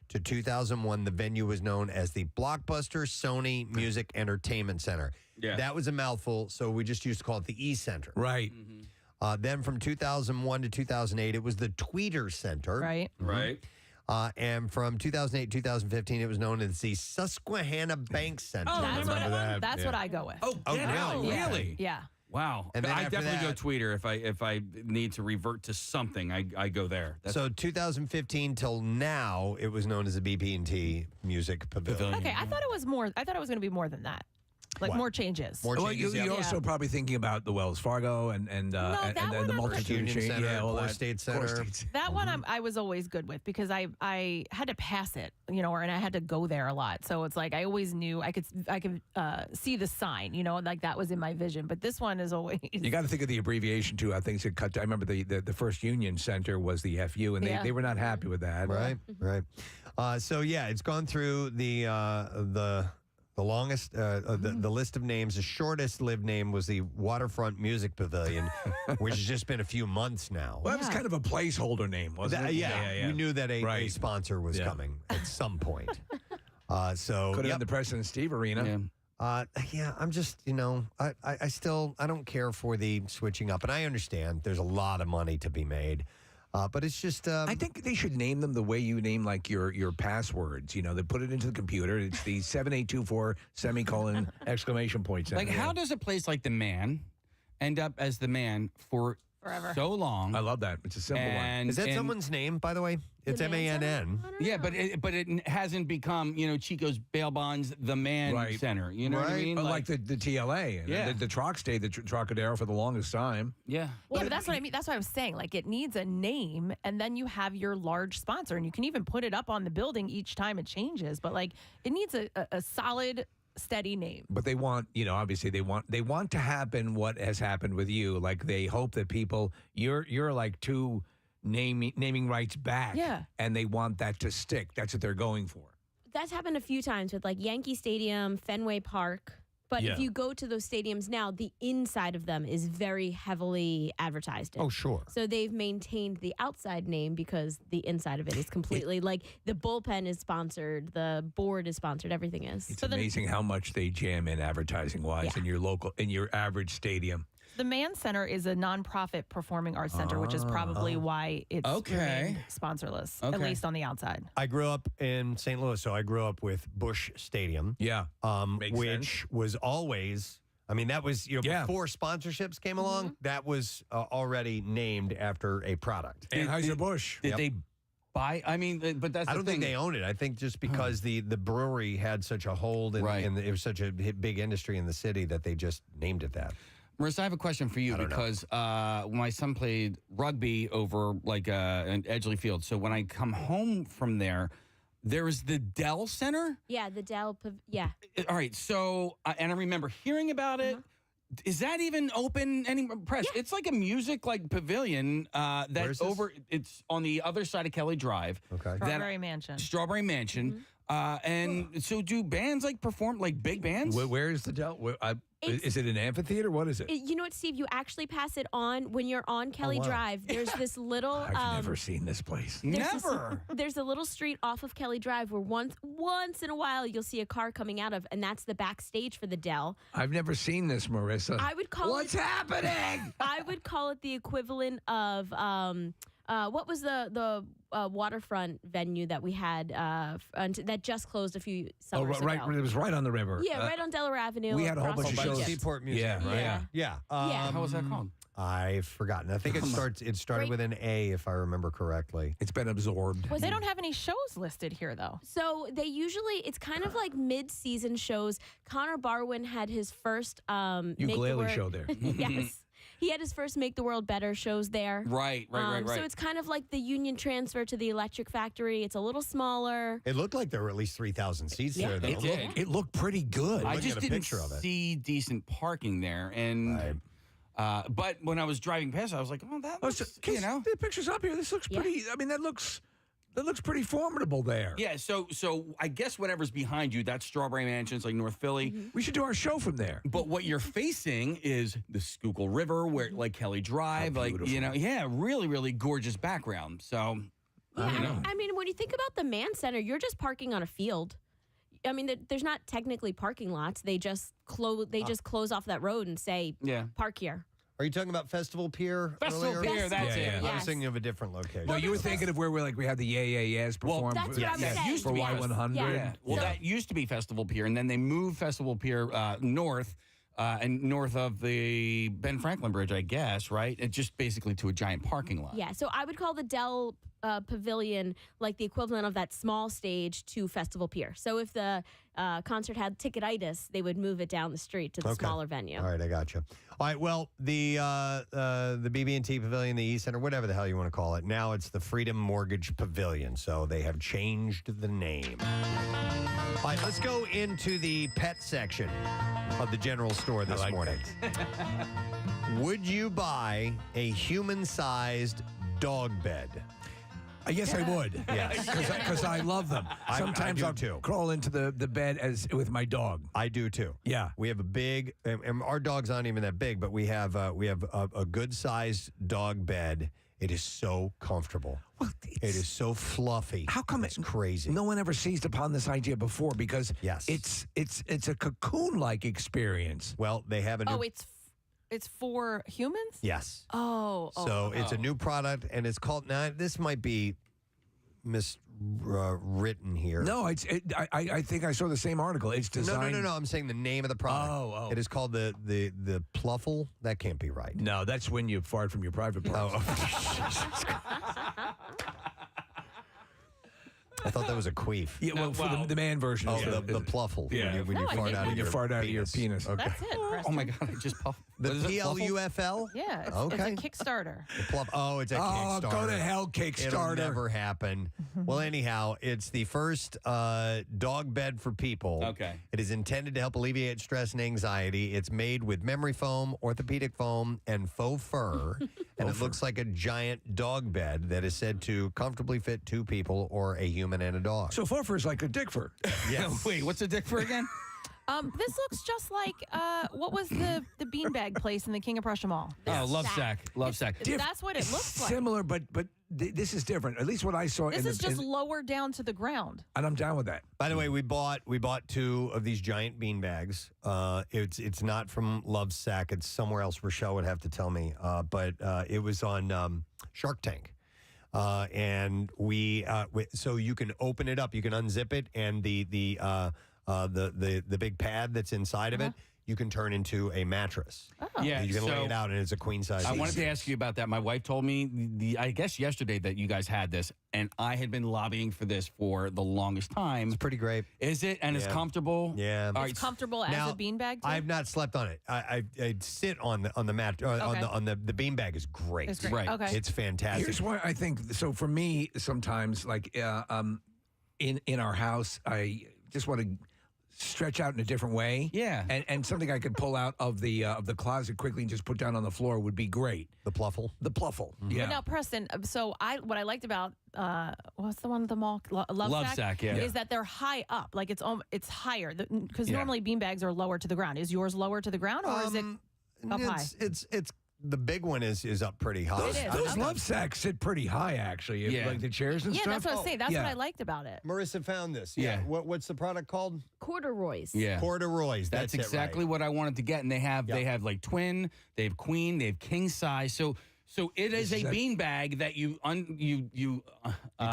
A: to 2001, the venue was known as the Blockbuster Sony Music Entertainment Center.
F: Yeah.
A: That was a mouthful, so we just used to call it the E-Center.
B: Right.
A: Then from 2001 to 2008, it was the Tweeter Center.
D: Right.
F: Right.
A: And from 2008 to 2015, it was known as the Susquehanna Bank Center.
D: That's what I go with.
B: Oh,
F: Really?
D: Yeah.
F: Wow.
A: And then
F: I
A: after
F: definitely
A: that-
F: go Tweeter if I need to revert to something. I go there.
A: So 2015 till now, it was known as the BP&T Music Pavilion.
D: Okay, I thought it was more. I thought it was going to be more than that. Like
A: What?
D: more changes.
A: More
B: Well,
A: changes,
B: you're
A: yeah.
B: also probably thinking about the Wells Fargo and then the multitude
A: Union
B: of change.
A: Center,
B: all
A: Core
B: that.
A: State
B: Core
A: Center.
B: States.
D: That one I was always good with because I had to pass it, and I had to go there a lot. So it's like I always knew I could see the sign, like that was in my vision. But this one is always
B: You got to think of the abbreviation too. I think it cut. I remember the first Union Center was the FU, and they were not happy with that.
A: Right. So yeah, it's gone through the longest, the list of names. The shortest lived name was the Waterfront Music Pavilion, which has just been a few months now.
B: Well, that was kind of a placeholder name, wasn't it?
A: Yeah, we knew that a sponsor was coming at some point. So
B: Could have been the Preston and Steve Arena.
A: I'm just, I still, I don't care for the switching up. And I understand there's a lot of money to be made. But it's just...
B: I think they should name them the way you name, like, your passwords. They put it into the computer. It's the 7824 semicolon exclamation point.
F: Like, how does a place like the Man end up as the Man for
D: forever
F: so long?
B: I love that. It's a simple one.
A: Is that someone's name, by the way? It's M-A-N-N.
F: Yeah, but it hasn't become, Chico's Bail Bonds, the Man Center. You know what I mean?
B: Like the TLA.
F: Yeah.
B: The Troc stayed the Trocadero for the longest time.
F: Yeah.
D: Well, but that's what I mean. That's what I was saying. Like, it needs a name, and then you have your large sponsor, and you can even put it up on the building each time it changes. But like, it needs a solid, steady name.
B: But they want, obviously they want to happen what has happened with you. Like, they hope that people you're like two naming rights back.
E: Yeah.
B: And they want that to stick. That's what they're going for.
E: That's happened a few times with like Yankee Stadium, Fenway Park. But
B: Yeah.
E: if you go to those stadiums now, the inside of them is very heavily advertised in.
A: Oh, sure.
E: So they've maintained the outside name because the inside of it is completely like the bullpen is sponsored, the board is sponsored, everything is.
B: It's amazing how much they jam in advertising wise in your average stadium.
D: The Mann Center is a nonprofit performing arts center, which is probably why it's remained sponsorless, at least on the outside.
A: I grew up in St. Louis, so I grew up with Busch Stadium.
B: Yeah.
A: Which was always I mean, that was, before sponsorships came along, that was already named after a product.
B: Anheuser-Busch.
F: Did they buy? I mean, but that's
A: I
F: the
A: don't
F: thing.
A: think they own it. I think just because the brewery had such a hold and it was such a big industry in the city that they just named it that.
F: Marissa, I have a question for you because my son played rugby over in Edgeley Field. So when I come home from there is the Dell Center.
E: Yeah, the Dell. Yeah.
F: All right. So, and I remember hearing about it. Is that even open anymore? Press. Yeah. It's like a music pavilion that's over. It's on the other side of Kelly Drive.
A: Okay.
D: Strawberry Mansion.
F: Strawberry Mansion. And so do bands perform big bands?
B: Where is the Dell? Is it an amphitheater? What is it?
E: You know what, Steve? You actually pass it on when you're on Kelly Drive. There's this little.
B: I've never seen this place.
E: There's a little street off of Kelly Drive where once in a while you'll see a car coming out of, and that's the backstage for the Dell.
B: I've never seen this, Marissa.
E: I would call
B: What's happening?
E: I would call it the equivalent of what was the waterfront venue that we had that just closed a few summers ago?
B: It was right on the river.
E: Yeah, right on Delaware Avenue.
B: We had a whole bunch of shows.
A: Seaport Museum, right? Yeah.
F: How was that called?
A: I've forgotten. I think it started with an A, if I remember correctly.
B: It's been absorbed.
D: They don't have any shows listed here, though.
E: So they usually, it's kind of like mid-season shows. Connor Barwin had his first
B: ukulele show there.
E: Yes. He had his first Make the World Better shows there.
F: Right.
E: So it's kind of like the Union transfer to the Electric Factory. It's a little smaller.
A: It looked like there were at least 3,000 seats there, though.
B: It looked pretty good.
F: I just didn't see decent parking there. And but when I was driving past, I was like, oh, that looks,
B: the picture's up here. This looks pretty, I mean, that looks pretty formidable there.
F: Yeah, so I guess whatever's behind you, that's Strawberry Mansion, it's like North Philly.
B: We should do our show from there.
F: But what you're facing is the Schuylkill River, where Kelly Drive, really, really gorgeous background. So,
E: I mean, when you think about the Mann Center, you're just parking on a field. I mean, there's not technically parking lots. They just close off that road and say, park here.
A: Are you talking about Festival Pier?
F: Festival
A: earlier?
F: Pier, that's it.
A: I was thinking of a different location.
B: No, you were thinking of where we had the Yeah perform
E: that's what I'm saying.
B: for Y100.
F: Yeah. Well, that used to be Festival Pier, and then they moved Festival Pier north, and north of the Ben Franklin Bridge, I guess, right? It's just basically to a giant parking lot.
E: Yeah, so I would call the Dell Pavilion like the equivalent of that small stage to Festival Pier. So if the concert had ticketitis, they would move it down the street to the smaller venue.
A: All right, I got you. All right, well, the BB&T Pavilion, the E-Center, whatever the hell you want to call it, now it's the Freedom Mortgage Pavilion, so they have changed the name. All right, let's go into the pet section of the general store this morning. Would you buy a human-sized dog bed?
B: Yes, I would.
A: Yes.
B: Because I love them. Sometimes I'll crawl into the bed with my dog.
A: I do too.
B: Yeah.
A: We have a big, and our dogs aren't even that big, but we have a good sized dog bed. It is so comfortable. Well, it is so fluffy.
B: How come
A: it's crazy?
B: No one ever seized upon this idea before because it's a cocoon-like experience.
A: Well, they have a new.
D: Oh, it's for humans?
A: Yes.
D: So
A: it's a new product, and it's called. Now, this might be miswritten here.
B: No, I think I saw the same article. It's designed.
A: No. I'm saying the name of the product.
B: Oh.
A: It is called the Pluffle. That can't be right.
B: No, that's when you fart from your private parts.
A: I thought that was a queef.
B: Yeah, well, for the man version.
A: Oh, the Pluffle.
B: Yeah.
A: When you fart out of your
B: penis.
A: Okay.
D: that's it, Preston.
F: Oh my God, I just puffed.
A: The PLUFL?
D: Yeah, it's
A: Okay.
D: a Kickstarter.
A: The it's a Kickstarter.
B: Oh, go to hell, Kickstarter.
A: It'll never happen. Well, anyhow, it's the first dog bed for people.
F: Okay.
A: It is intended to help alleviate stress and anxiety. It's made with memory foam, orthopedic foam, and faux fur. And it looks like a giant dog bed that is said to comfortably fit two people or a human and a dog.
B: So fur is like a dick fur.
A: Yes.
F: Wait, what's a dick fur again?
D: This looks just like what was the beanbag place in the King of Prussia Mall?
F: Love sack.
D: That's what it looks like.
B: Similar, but this is different. At least what I saw.
D: This is just lower down to the ground.
B: And I'm down with that.
A: By the way, we bought two of these giant bean bags. It's not from Lovesac. It's somewhere else. Rochelle would have to tell me. But it was on Shark Tank. And so you can open it up, you can unzip it, and the big pad that's inside of it, you can turn into a mattress.
D: Oh.
F: Yeah,
A: You can lay
F: so
A: it out, and it's a queen size.
F: I wanted to ask you about that. My wife told me, I guess yesterday, that you guys had this, and I had been lobbying for this for the longest time.
A: It's pretty great.
F: Is it? And it's
A: Yeah.
F: comfortable?
A: Yeah.
F: All
D: It's
F: right.
D: comfortable as
A: Now,
D: a beanbag. too?
A: I've not slept on it. I sit on the mat on the beanbag is great.
D: It's great.
F: Right.
D: Okay.
A: It's fantastic.
B: Here's why I think so. For me, sometimes like in our house, I just want to stretch out in a different way.
F: Yeah.
B: And something I could pull out of the closet quickly and just put down on the floor would be great.
A: The pluffle.
B: The pluffle.
A: Mm-hmm.
B: Yeah.
D: But now, Preston, so what I liked about what's the one at the mall? Love
F: Sack, yeah.
D: Is that they're high up, like it's higher because
F: Yeah.
D: normally beanbags are lower to the ground. Is yours lower to the ground or is it up high?
A: It's the big one is up pretty high.
B: Those,
D: It is.
B: those
D: Okay.
B: love sacks sit pretty high, actually.
F: Yeah.
B: Like the chairs and
D: Yeah,
B: stuff.
D: that's what I was saying. That's
B: yeah.
D: what I liked about it.
A: Marissa found this.
F: Yeah.
A: What's the product called?
E: Corduroys.
F: Yeah.
A: Corduroys.
F: That's
A: it,
F: exactly
A: right.
F: what I wanted to get. And they have like twin, they have queen, they have king size. So it is a beanbag that you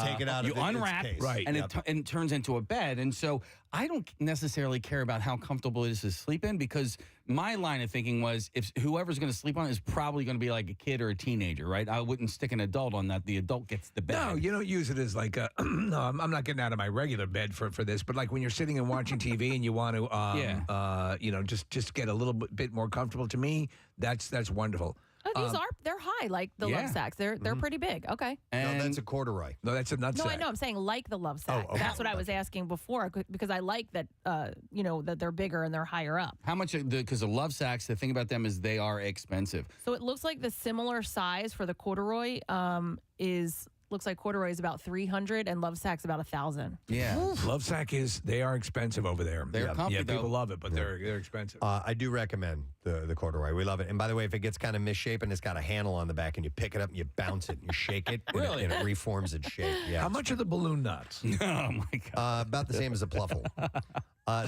A: take it out
F: you
A: of its
F: unwrap,
A: case.
B: Right.
F: and
A: Yep.
F: it turns into a bed. And so I don't necessarily care about how comfortable it is to sleep in, because my line of thinking was, if whoever's going to sleep on it is probably going to be like a kid or a teenager, right? I wouldn't stick an adult on that. The adult gets the bed.
B: No, you don't use it as like a. No, I'm not getting out of my regular bed for this, but like when you're sitting and watching TV and you want to, just get a little bit more comfortable. To me, that's wonderful.
D: Oh, these they're high, like the
F: Yeah.
D: love sacks. They're pretty big. Okay.
F: And
A: No, that's a corduroy.
B: No, that's a nut
D: No,
B: sack.
D: I know. I'm saying like the love sack.
A: okay.
D: That's what I was asking before because I like that. That they're bigger and they're higher up.
F: how much? Because the love sacks, the thing about them is they are expensive.
D: So it looks like the similar size for the corduroy looks like corduroy is about $300 and love sack's about $1,000.
F: Yeah.
B: Love sack they are expensive over there.
F: They're comfy,
B: yeah,
F: though.
B: people love it, but they're expensive.
A: I do recommend the corduroy. We love it. And by the way, if it gets kind of misshapen, it's got a handle on the back, and you pick it up and you bounce it and you shake it,
F: Really?
A: and it reforms its shape. Yeah.
B: How much are the balloon nuts?
F: Oh my God.
A: About the same as a pluffle.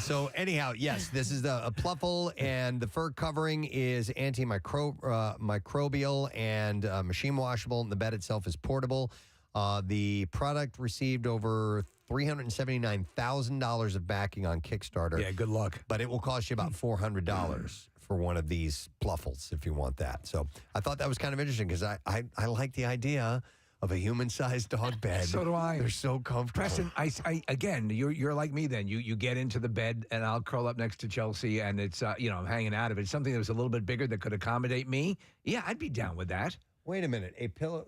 A: So anyhow, yes, this is a pluffle, and the fur covering is antimicrobial and machine washable, and the bed itself is portable. The product received over $379,000 of backing on Kickstarter.
B: Yeah, good luck.
A: But it will cost you about $400 for one of these pluffles if you want that. So I thought that was kind of interesting because I like the idea of a human-sized dog bed.
B: So do I.
A: They're so comfortable.
B: Preston, I again, you're like me then. You get into the bed and I'll curl up next to Chelsea and it's I'm hanging out of it. Something that was a little bit bigger that could accommodate me. Yeah, I'd be down with that.
A: Wait a minute. A pillow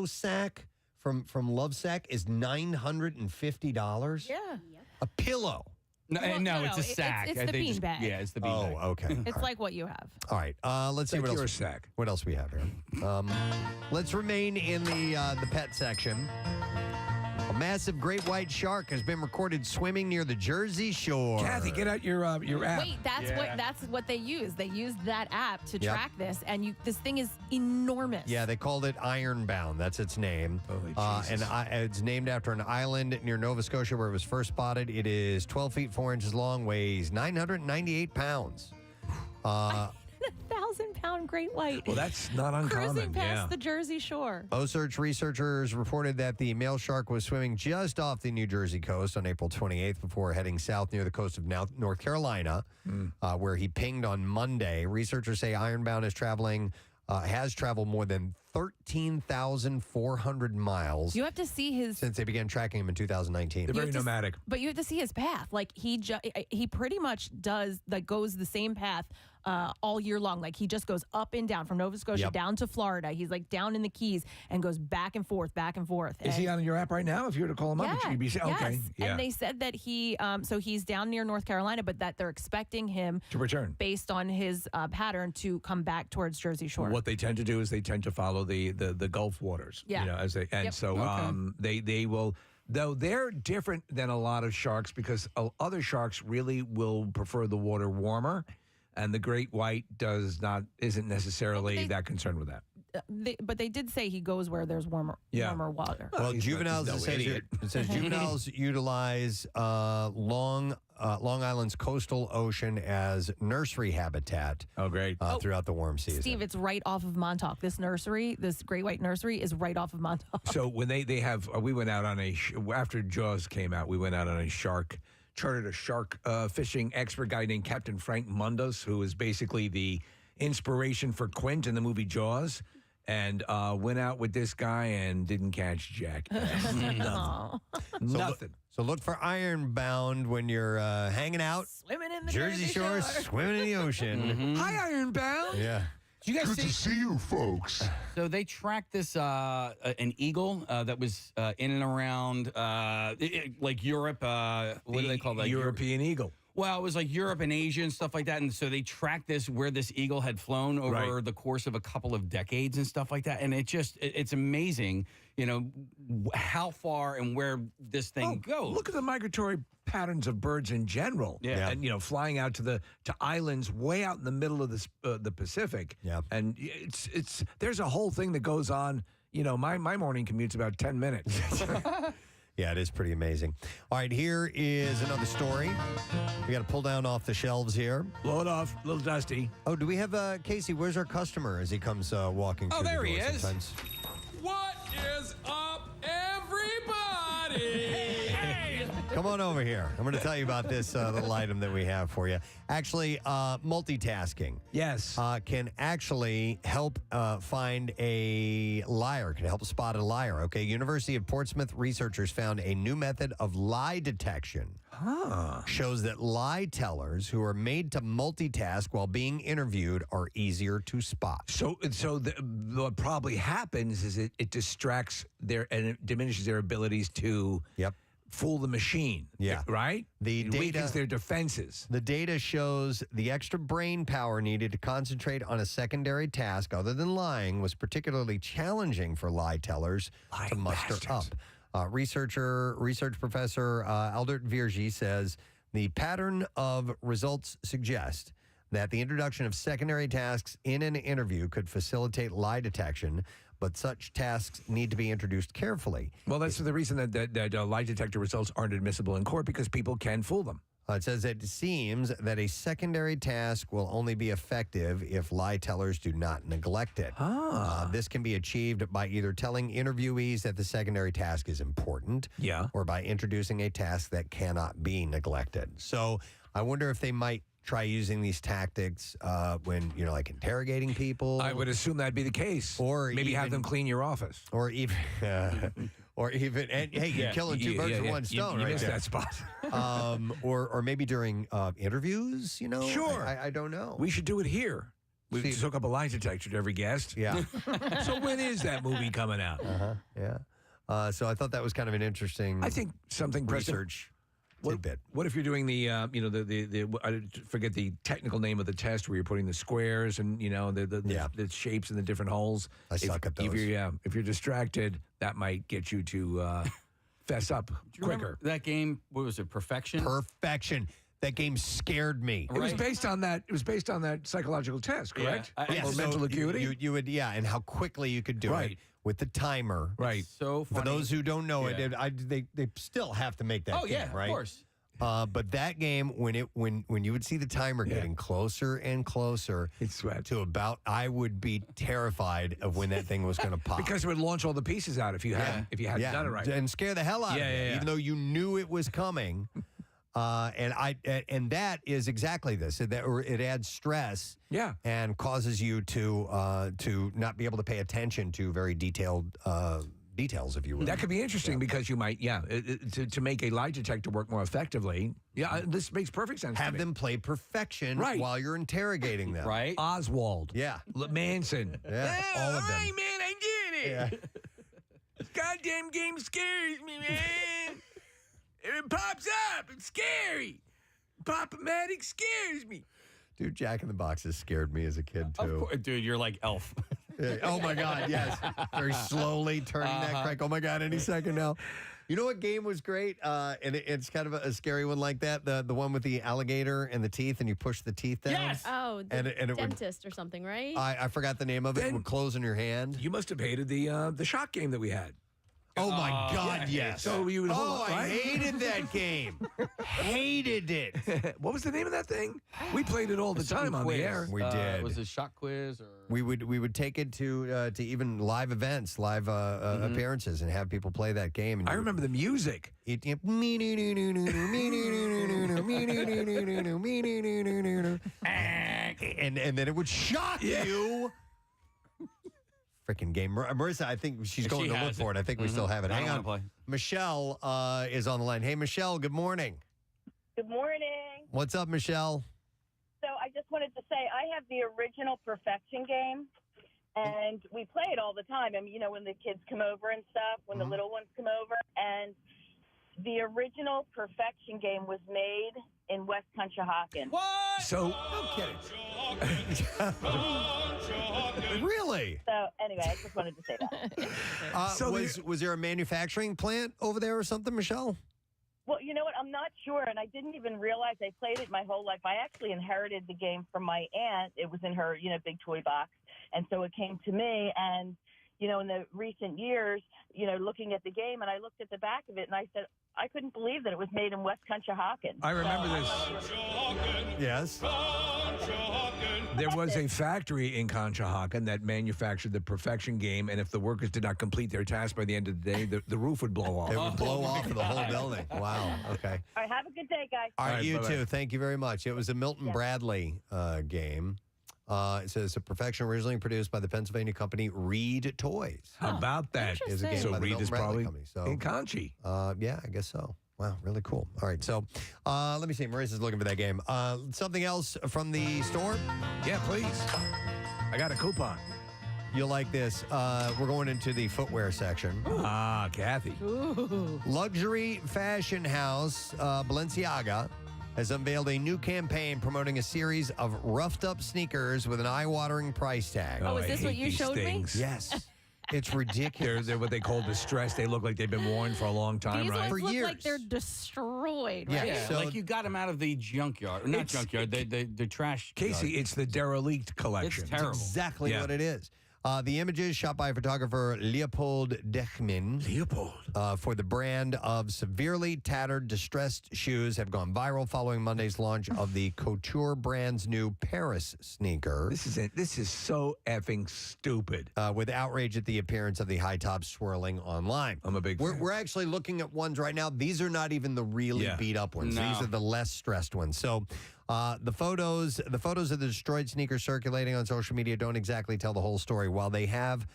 A: sack from Lovesack is $950?
D: Yeah.
A: A pillow.
F: No,
D: Well,
F: no,
D: no,
F: it's a
D: it's-
F: sack.
D: it's the
F: They just-
D: beanbag.
F: Yeah, it's the beanbag.
A: Oh, okay.
D: It's like what you have.
A: All right. Let's see
B: Like
A: what
B: your
A: else.
B: sack.
A: What else we have here? Let's remain in the pet section. A massive great white shark has been recorded swimming near the Jersey Shore.
B: Kathy, get out your app.
D: Wait, that's what they use. They use that app to
A: Yep.
D: track this, and this thing is enormous.
A: Yeah, they called it Ironbound. That's its name. And it's named after an island near Nova Scotia where it was first spotted. It is 12 feet 4 inches long, weighs 998 pounds.
D: 1,000-pound great white.
B: Well, that's not uncommon.
D: Cruising past
B: Yeah.
D: the Jersey Shore.
A: Osage researchers reported that the male shark was swimming just off the New Jersey coast on April 28th before heading south near the coast of North Carolina, where he pinged on Monday. Researchers say Ironbound has traveled more than 13,400 miles
D: You have to see his.
A: since they began tracking him in 2019.
B: They're very
D: have to s-
B: nomadic.
D: But you have to see his path. Like he pretty much goes the same path all year long. Like he just goes up and down from Nova Scotia
A: Yep.
D: down to Florida. He's like down in the Keys and goes back and forth, back and forth.
B: Is he on your app right now? If you were to call him up,
D: Yeah,
B: you'd be okay.
D: yes.
B: Yeah.
D: And they said that so he's down near North Carolina, but that they're expecting him
B: to return.
D: based on his pattern to come back towards Jersey Shore.
B: What they tend to do is they tend to follow the Gulf waters.
D: Yeah.
B: As they
D: Yep.
B: so
F: Okay.
B: they will. Though they're different than a lot of sharks because other sharks really will prefer the water warmer, and the great white isn't necessarily that concerned with that.
D: But they did say he goes where there's warmer water.
A: Well,
B: He's
A: juveniles,
B: no
A: it says,
B: idiot.
A: juveniles utilize Long Island's coastal ocean as nursery habitat.
B: Oh, great.
A: Throughout the warm season.
D: Steve, it's right off of Montauk. This great white nursery is right off of Montauk.
B: So when they have, we went out on after Jaws came out, we went out on a shark chartered a shark fishing expert guy named Captain Frank Mundus, who is basically the inspiration for Quint in the movie Jaws, and went out with this guy and didn't catch jack. Nothing.
A: So look for Ironbound when you're hanging out.
D: Swimming in the
A: Jersey Shore, swimming in the ocean.
B: Hi, Ironbound.
A: Yeah.
F: Did you guys
L: Good to see you, folks.
F: So they tracked this an eagle that was in and around like Europe. What do they call that?
B: European eagle.
F: Well, it was like Europe and Asia and stuff like that. And so they tracked this where this eagle had flown over the course of a couple of decades and stuff like that. And it's amazing, how far and where this thing goes.
B: Look at the migratory patterns of birds in general.
F: Yeah.
B: And, flying out to islands way out in the middle of the Pacific.
A: Yeah.
B: And there's a whole thing that goes on. My morning commute's about 10 minutes.
A: Yeah, it is pretty amazing. All right, here is another story. We got to pull down off the shelves here.
B: Blow it off, a little dusty.
A: Oh, do we have Casey? Where's our customer as he comes walking through
F: there
A: the
F: he
A: door
F: is.
A: sometimes?
P: What is up, everybody?
A: Come on over here. I'm going to tell you about this little item that we have for you. Actually, multitasking.
B: Yes.
A: Can actually help find a liar, can help spot a liar. Okay, University of Portsmouth researchers found a new method of lie detection. Shows that lie tellers who are made to multitask while being interviewed are easier to spot.
B: So what probably happens is it distracts and it diminishes their abilities to fool the machine.
A: Yeah.
B: Right?
A: It
B: weakens their defenses.
A: The data shows the extra brain power needed to concentrate on a secondary task other than lying was particularly challenging for lie tellers to muster up. Research professor Aldert Virgi says the pattern of results suggest that the introduction of secondary tasks in an interview could facilitate lie detection, but such tasks need to be introduced carefully.
B: Well, that's the reason that lie detector results aren't admissible in court, because people can fool them.
A: It says it seems that a secondary task will only be effective if lie tellers do not neglect it. This can be achieved by either telling interviewees that the secondary task is important, or by introducing a task that cannot be neglected. So I wonder if they might try using these tactics when, like interrogating people.
B: I would assume that'd be the case.
A: Or
B: maybe have them clean your office.
A: Or even... and hey, you're killing two birds with one stone,
B: you
A: right
B: missed
A: there.
B: that spot.
A: or maybe during interviews,
B: Sure.
A: I don't know.
B: We should do it here. We just hook up a lie detector to every guest.
A: Yeah.
B: So when is that movie coming out?
A: Yeah. So I thought that was kind of an interesting.
B: I think something
A: research.
B: What if you're doing the I forget the technical name of the test where you're putting the squares and the shapes in the different holes.
A: I suck at those.
B: If you're distracted, that might get you to fess up quicker.
F: That game, what was it? Perfection.
A: That game scared me.
B: It was based on that. It was based on that psychological test, correct? Or mental acuity.
A: You would, and how quickly you could do it with the timer.
B: Right.
F: So funny.
A: For those who don't know it, they still have to make that game, right?
F: Of course.
A: But that game, when you would see the timer getting closer and closer to about, I would be terrified of when that thing was going to pop.
B: Because it would launch all the pieces out if you hadn't done it right.
A: And scare the hell out of you, even though you knew it was coming. And that is exactly this. It adds stress, and causes you to not be able to pay attention to very detailed details, if you will.
B: That could be interesting because you might, to make a lie detector work more effectively. Yeah, this makes perfect sense.
A: Have them play perfection while you're interrogating them.
F: Right.
B: Oswald.
A: Yeah.
B: Manson.
A: Yeah. All of them.
B: All right, man, I get it.
A: Yeah.
B: This goddamn game scares me, man. It pops up. It's scary. Pop-O-Matic scares me.
A: Dude, Jack in the Boxes scared me as a kid, too.
F: Of course, dude, you're like Elf.
A: Oh, my God, yes. Very slowly turning that crank. Oh, my God, any second now. You know what game was great? And it's kind of a scary one like that. The one with the alligator and the teeth, and you push the teeth down.
F: Yes.
E: Oh, the
A: and
E: dentist or something, right?
A: I forgot the name of it. It would close in your hand.
B: You must have hated the shot game that we had.
A: Oh, my God, yes.
B: So you would hold
A: I hated that game. Hated it.
B: What was the name of that thing? We played it all the time on the air.
A: We did.
F: Was it shot quiz? Or?
A: We would take it to even live events, live appearances, and have people play that game. And
B: I remember the music.
A: and then it would shock you. Freaking game. Marissa, I think she's going to look for it. I think we still have it. Hang on.
F: Play.
A: Michelle is on the line. Hey, Michelle, good morning.
Q: Good morning.
A: What's up, Michelle?
Q: So I just wanted to say I have the original Perfection game, and we play it all the time. I mean, you know, when the kids come over and stuff, when the little ones come over. And the original Perfection game was made in West Conshohocken.
F: What?
B: So,
A: no kidding. Really?
Q: So anyway, I just wanted to say that.
A: Was there a manufacturing plant over there or something, Michelle?
Q: Well, you know what? I'm not sure, and I didn't even realize I played it my whole life. I actually inherited the game from my aunt. It was in her, you know, big toy box, and so it came to me. And you know, in the recent years, you know, looking at the game, and I looked at the back of it, and I said, I couldn't believe that it was made in West Conshohocken.
B: I remember this.
A: Yes.
B: There was a factory in Conshohocken that manufactured the Perfection game, and if the workers did not complete their task by the end of the day, the roof would blow off.
A: It would blow off of the whole building. Wow. Okay.
Q: All right, have a good day, guys.
A: All right, you
B: bye-bye.
A: too. Thank you very much. It was a Milton Bradley game. It says a Perfection originally produced by the Pennsylvania company Reed Toys.
B: How about that?
A: Is a game
B: So
A: by the
B: Reed
A: Milton
B: is
A: Bradley
B: probably
A: company. So,
B: in Conchi.
A: yeah, I guess so. Wow, really cool. All right, so let me see. Marissa's looking for that game. Something else from the store?
B: Yeah, please. I got a coupon.
A: You'll like this. We're going into the footwear section.
B: Ah, Kathy.
D: Ooh.
A: Luxury fashion house Balenciaga has unveiled a new campaign promoting a series of roughed-up sneakers with an eye-watering price tag.
D: Oh, is this
B: I
D: what
B: hate
D: you
B: these
D: showed
B: things.
D: me?
A: Yes. It's ridiculous.
B: They're what they call distressed. They look like they've been worn for a long time,
D: These
B: right?
D: ones
A: For
D: look
A: years.
D: like they're destroyed,
A: Yeah,
D: right?
F: Yeah,
A: so-
F: like you got them out of the junkyard. Not junkyard, the trash.
B: Casey,
F: yard.
B: it's the derelict collection.
F: It's terrible.
A: Exactly
B: Yeah.
A: what it is. The images shot by photographer Leopold Dechmin for the brand of severely tattered, distressed shoes have gone viral following Monday's launch of the couture brand's new Paris sneaker.
B: This is it. This is so effing stupid.
A: With outrage at the appearance of the high top swirling online.
B: I'm a big fan.
A: We're actually looking at ones right now. These are not even the really beat up ones.
F: No.
A: These are the less stressed ones. So the photos of the destroyed sneakers circulating on social media don't exactly tell the whole story. While they have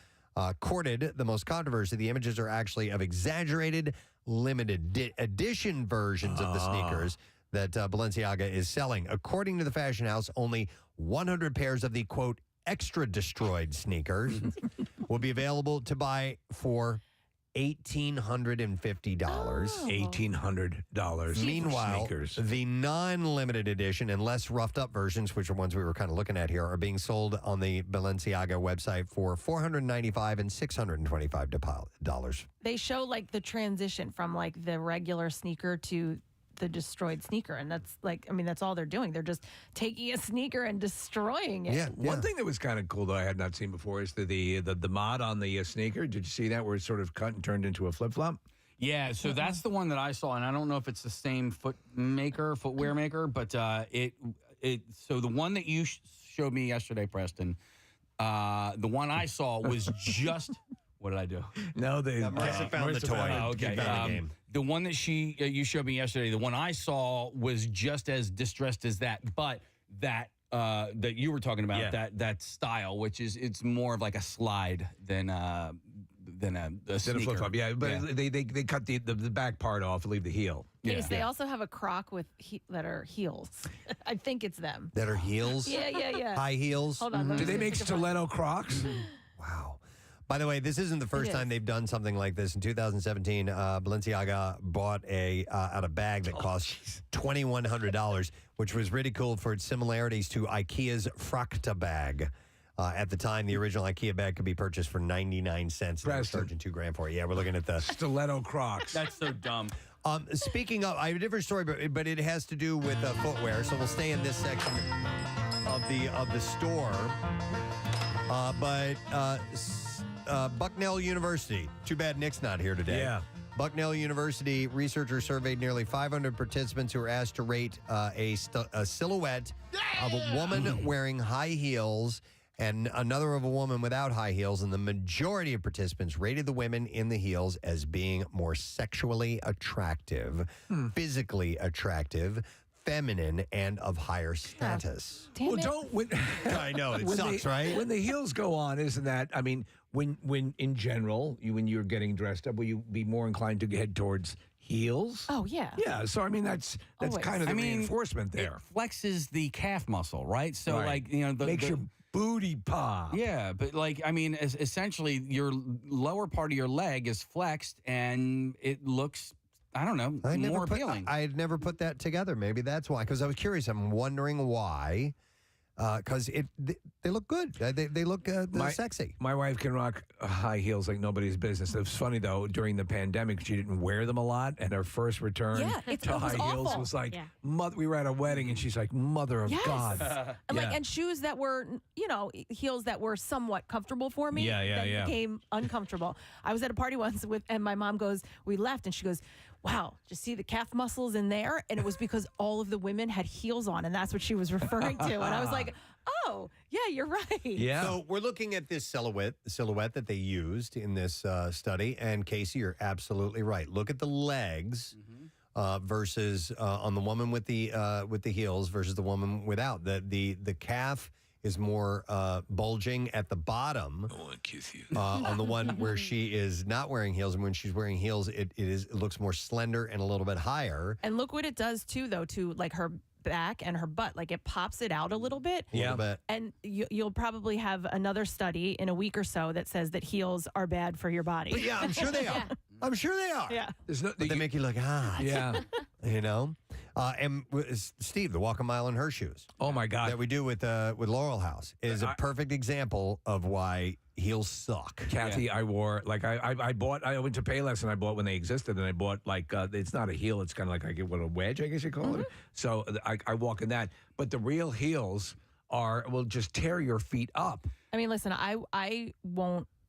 A: courted the most controversy, the images are actually of exaggerated, limited edition versions of the sneakers that Balenciaga is selling. According to the fashion house, only 100 pairs of the, quote, extra destroyed sneakers will be available to buy for $1,850.
B: $1,800.
A: Meanwhile,
B: sneakers.
A: the non-limited edition and less roughed-up versions, which are ones we were kind of looking at here, are being sold on the Balenciaga website for $495 and $625.
D: They show like the transition from like the regular sneaker to the destroyed sneaker, and that's like, I mean, that's all they're doing. They're just taking a sneaker and destroying it.
B: One thing that was kind of cool, though, I had not seen before is the mod on the sneaker. Did you see that where it's sort of cut and turned into a flip-flop?
F: Yeah, so that's the one that I saw, and I don't know if it's the same footwear maker, but so the one that you showed me yesterday, Preston, the one I saw was just. What did I do?
B: No,
A: Marissa found the toy.
F: Okay.
A: Found the game.
F: The one that you showed me yesterday, the one I saw was just as distressed as that, but that you were talking about, that style, which is it's more of like a slide than a sneaker.
B: flip-flop, yeah. But they cut the back part off and leave the heel.
D: Yes, they also have a croc with that are heels. I think it's them.
A: That are heels?
D: Yeah.
A: High heels?
D: Hold on.
B: Do they make stiletto Crocs?
A: Wow. By the way, this isn't the first time they've done something like this. In 2017, Balenciaga bought a bag that cost $2,100, which was ridiculed for its similarities to IKEA's Frakta bag. At the time, the original IKEA bag could be purchased for 99 cents. They were charging $2,000 for it. Yeah, we're looking at the
B: stiletto Crocs.
F: That's so dumb.
A: Speaking of, I have a different story, but it has to do with footwear. So we'll stay in this section of the store. Bucknell University. Too bad Nick's not here today.
B: Yeah.
A: Bucknell University researchers surveyed nearly 500 participants who were asked to rate a silhouette of a woman wearing high heels and another of a woman without high heels. And the majority of participants rated the women in the heels as being more sexually attractive, physically attractive. feminine and of higher status.
D: Damn it.
A: I know, it
B: when
A: sucks,
B: the,
A: right?
B: When the heels go on, isn't that? I mean, when in general, when you're getting dressed up, will you be more inclined to head towards heels?
D: Oh, yeah.
B: Yeah. So I mean, that's
D: Always.
B: kind of the reinforcement there.
F: It flexes the calf muscle, right? So
B: Right.
F: like
B: Makes your booty pop.
F: Yeah, but like I mean, essentially your lower part of your leg is flexed, and it looks. I don't know, more appealing.
A: I had never put that together. Maybe that's why. Because I was curious. I'm wondering why. Because they look good. They look sexy.
B: My wife can rock high heels like nobody's business. It's funny though. During the pandemic, she didn't wear them a lot, and her first return to high heels was like, we were at a wedding, and she's like, "Mother of God!"
D: And and shoes that were, heels that were somewhat comfortable for me.
B: Yeah.
D: Became uncomfortable. I was at a party once and my mom goes, we left, and she goes, wow, did you see the calf muscles in there? And it was because all of the women had heels on, and that's what she was referring to. And I was like, oh, yeah, you're right.
A: Yeah. So we're looking at this silhouette that they used in this study. And Casey, you're absolutely right. Look at the legs versus on the woman with the heels versus the woman without. The calf is more bulging at the bottom.
B: I want to kiss you.
A: On the one where she is not wearing heels, and when she's wearing heels, it looks more slender and a little bit higher.
D: And look what it does too, though, to like her back and her butt. Like it pops it out a little bit.
A: Yeah.
D: And you'll probably have another study in a week or so that says that heels are bad for your body.
A: But yeah, I'm sure they are. I'm sure they are.
D: Yeah.
A: But they make you look hot.
B: Yeah.
A: And Steve, the walk a mile in her shoes.
B: Oh my God.
A: That we do with Laurel House is a perfect example of why heels suck.
B: Kathy, I wore I went to Payless and I bought when they existed, and I bought it's not a heel, it's kind of like a wedge, I guess you call it. So I walk in that, but the real heels will just tear your feet up.
D: I mean, listen,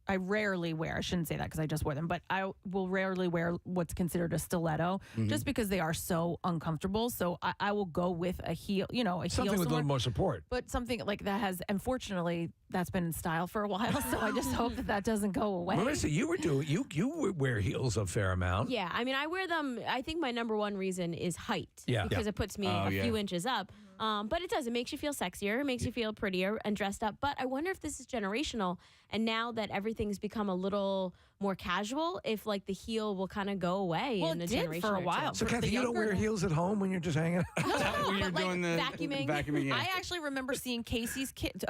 D: I rarely wear, I shouldn't say that because I just wore them, but I will rarely wear what's considered a stiletto just because they are so uncomfortable. So I will go with a heel, a
B: Something
D: heel
B: with a little more support.
D: But something like that unfortunately, that's been in style for a while. So I just hope that doesn't go away.
B: Marissa, you wear heels a fair amount.
E: Yeah, I mean, I wear them. I think my number one reason is height.
B: Yeah.
E: Because it puts me a few inches up. But it does. It makes you feel sexier. It makes you feel prettier and dressed up. But I wonder if this is generational. And now that everything's become a little more casual, if like the heel will kind of go away in a generation
D: for a
E: or two.
D: while.
B: So, Kathy, you don't wear heels at home when you're just hanging out?
F: when you're
D: but,
F: doing the
E: vacuuming.
F: yeah.
D: I actually remember seeing Casey's kid,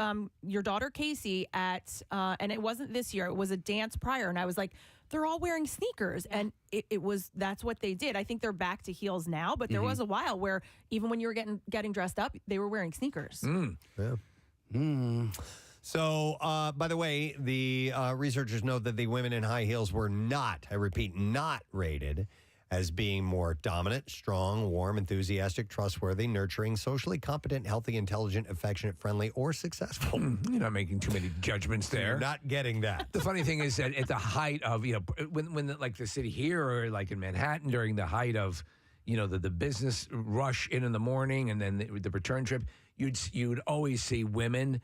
D: your daughter Casey at, and it wasn't this year. It was a dance prior, and I was like, they're all wearing sneakers, and that's what they did. I think they're back to heels now, but there was a while where even when you were getting dressed up, they were wearing sneakers.
A: So, by the way, the researchers know that the women in high heels were not, I repeat, not rated as being more dominant, strong, warm, enthusiastic, trustworthy, nurturing, socially competent, healthy, intelligent, affectionate, friendly, or successful.
B: You're not making too many judgments there.
A: You're not getting that.
B: The funny thing is that at the height of, when like the city here or like in Manhattan during the height of, the business rush in the morning and then the return trip, you'd always see women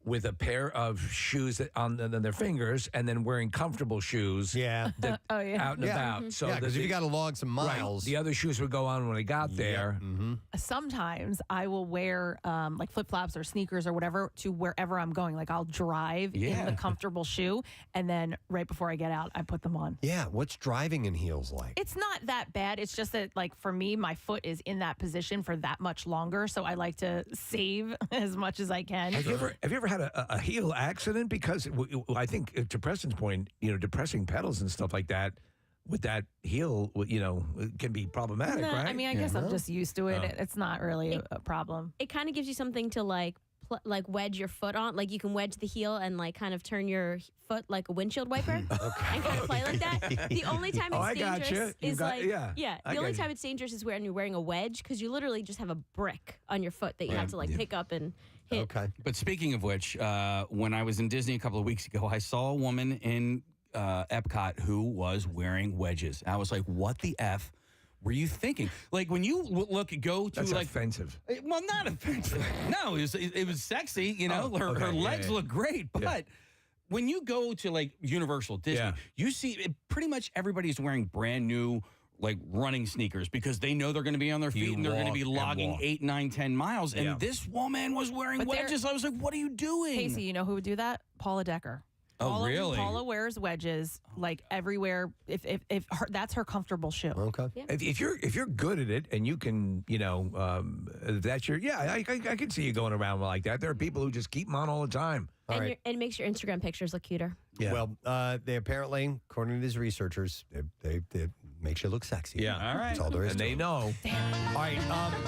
B: with a pair of shoes on their fingers and then wearing comfortable shoes.
A: Yeah.
B: Out and about. So
A: because if you got to log some miles.
B: Right, the other shoes would go on when I got there.
D: Sometimes I will wear like flip-flops or sneakers or whatever to wherever I'm going. Like I'll drive in the comfortable shoe, and then right before I get out, I put them on.
A: Yeah. What's driving in heels like?
D: It's not that bad. It's just that, like, for me, my foot is in that position for that much longer, so I like to save as much as I can.
B: Have you ever had a heel accident? Because I think, to Preston's point, depressing pedals and stuff like that with that heel, can be problematic, right?
D: I mean, I guess I'm just used to it. It's not really a problem.
E: It kind of gives you something to like wedge your foot on. Like you can wedge the heel and like kind of turn your foot like a windshield wiper and kind of play like that. The only time it's dangerous is the only time it's dangerous is when you're wearing a wedge, because you literally just have a brick on your foot that you have to like pick up and hit.
A: Okay.
F: But speaking of which, when I was in Disney a couple of weeks ago, I saw a woman in Epcot who was wearing wedges. I was like, what the F were you thinking? Like when you go to
B: That's
F: like
B: offensive.
F: Well, not offensive. No, it was sexy. Her legs look great, but when you go to like Universal Disney, you see pretty much everybody's wearing brand new like running sneakers because they know they're going to be on their feet and they're going to be logging 8, 9, 10 miles. And this woman was wearing wedges. I was like, what are you doing?
D: Casey, you know who would do that? Paula Decker.
F: Oh, really?
D: Paula wears wedges like everywhere. If that's her comfortable shoe.
A: Okay.
D: Yeah.
B: If you're good at it and you can, that's your I can see you going around like that. There are people who just keep them on all the time.
E: And it makes your Instagram pictures look cuter.
A: Yeah. Well, they apparently, according to these researchers, they makes you look sexy.
B: Yeah.
F: All right.
A: That's all there is.
B: And
A: to
B: they
A: it.
B: know.
A: All right.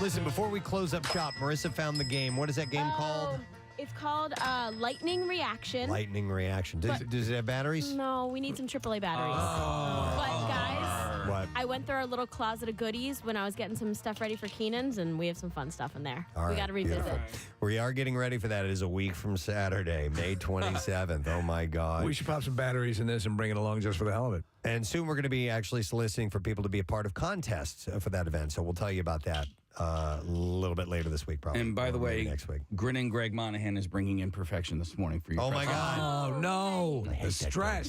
A: Listen, before we close up shop, Marissa found the game. What is that game called?
E: It's called Lightning Reaction.
A: Lightning Reaction. Does it have batteries?
E: No, we need some AAA batteries. But guys,
A: What?
E: I went through our little closet of goodies when I was getting some stuff ready for Keenan's, and we have some fun stuff in there.
A: All
E: we
A: right,
E: got to revisit.
A: beautiful. We are getting ready for that. It is a week from Saturday, May 27th. Oh, my God.
B: We should pop some batteries in this and bring it along just for the hell of it.
A: And soon we're going to be actually soliciting for people to be a part of contests for that event. So we'll tell you about that a little bit later this week, probably.
F: And by the way,
A: next week.
F: Grinning Greg Monahan is bringing in perfection this morning for you.
A: Oh, my God.
B: Oh, no.
A: I hate
B: The
A: that
B: stress.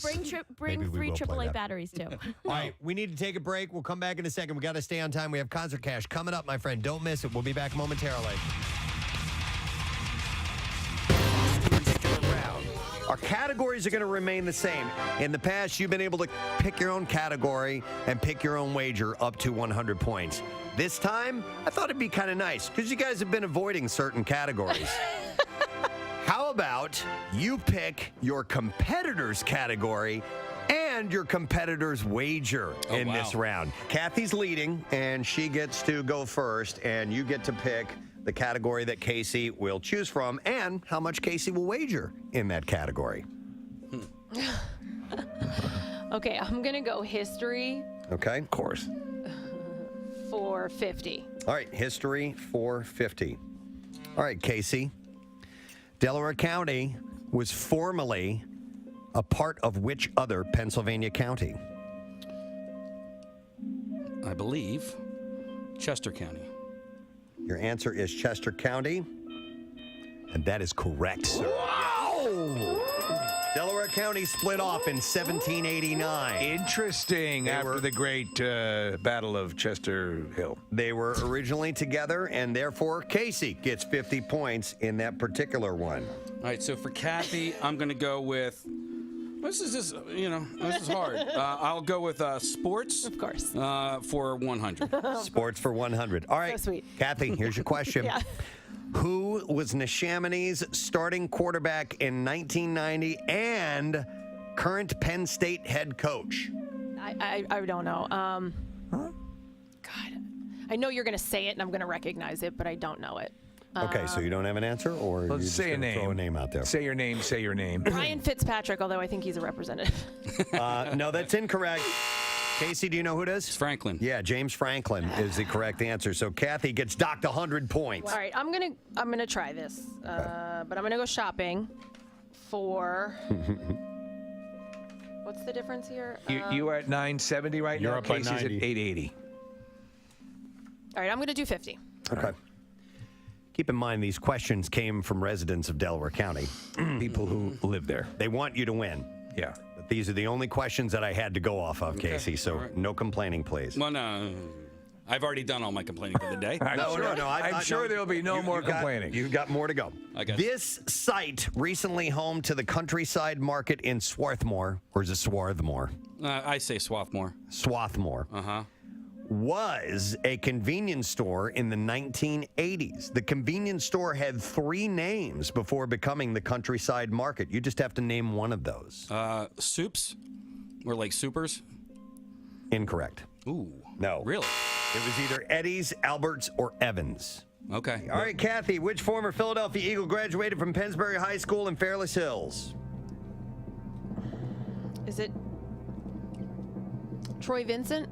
E: Bring
A: Maybe we
E: 3
A: will play
E: AAA
A: that.
E: batteries, too.
A: All right, we need to take a break. We'll come back in a second. We got to stay on time. We have Concert Cash coming up, my friend. Don't miss it. We'll be back momentarily. Our categories are going to remain the same. In the past, you've been able to pick your own category and pick your own wager up to 100 points. This time, I thought it'd be kind of nice because you guys have been avoiding certain categories. How about you pick your competitor's category and your competitor's wager in this round? Kathy's leading, and she gets to go first, and you get to pick the category that Casey will choose from and how much Casey will wager in that category.
D: Okay, I'm going to go history.
A: Okay, of course.
D: For 50.
A: All right, history for 50. All right, Casey. Delaware County was formerly a part of which other Pennsylvania county?
F: I believe Chester County.
A: Your answer is Chester County, and that is correct, sir. Wow! Delaware County split off in 1789.
B: Interesting. After the great Battle of Chester Hill.
A: They were originally together, and therefore Casey gets 50 points in that particular one.
F: All right, so for Kathy, I'm going to go with. This is hard. I'll go with sports.
D: Of course.
F: For 100.
A: Sports for 100. All right,
D: So sweet.
A: Kathy, here's your question.
D: Yeah.
A: Who was Neshamini's starting quarterback in 1990 and current Penn State head coach?
D: I don't know. God, I know you're going to say it, and I'm going to recognize it, but I don't know it.
A: Okay, so you don't have an answer, or you're just
B: say a
A: gonna
B: name.
A: throw a name out there?
B: Say your name. Say your name.
D: Ryan Fitzpatrick, although I think he's a representative.
A: No, that's incorrect. Casey, do you know who it is?
F: It's Franklin.
A: Yeah, James Franklin is the correct answer. So Kathy gets docked 100 points.
D: All right, I'm gonna try this, but I'm gonna go shopping for. What's the difference here?
B: You are at 970 right
O: You're
B: now.
O: up by
B: Casey's at
O: 90.
B: 880.
D: All right, I'm gonna do 50.
A: Okay. Keep in mind, these questions came from residents of Delaware County.
B: People who live there.
A: They want you to win.
B: Yeah.
A: But these are the only questions that I had to go off of, Casey. So no complaining, please.
F: Well, no. I've already done all my complaining for the day.
B: I'm sure there'll be no more complaining.
A: You've got more to go.
F: I got
A: This site, recently home to the Countryside Market in Swarthmore, or is it Swarthmore?
F: I say Swarthmore.
A: Swarthmore.
F: Uh-huh.
A: Was a convenience store in the 1980s. The convenience store had 3 names before becoming the Countryside Market. You just have to name one of those.
F: Soups? Or like supers?
A: Incorrect.
F: Ooh.
A: No.
F: Really?
A: It was either Eddie's, Albert's, or Evans.
F: Okay.
A: All right, Kathy, which former Philadelphia Eagle graduated from Pennsbury High School in Fairless Hills?
D: Is it Troy Vincent?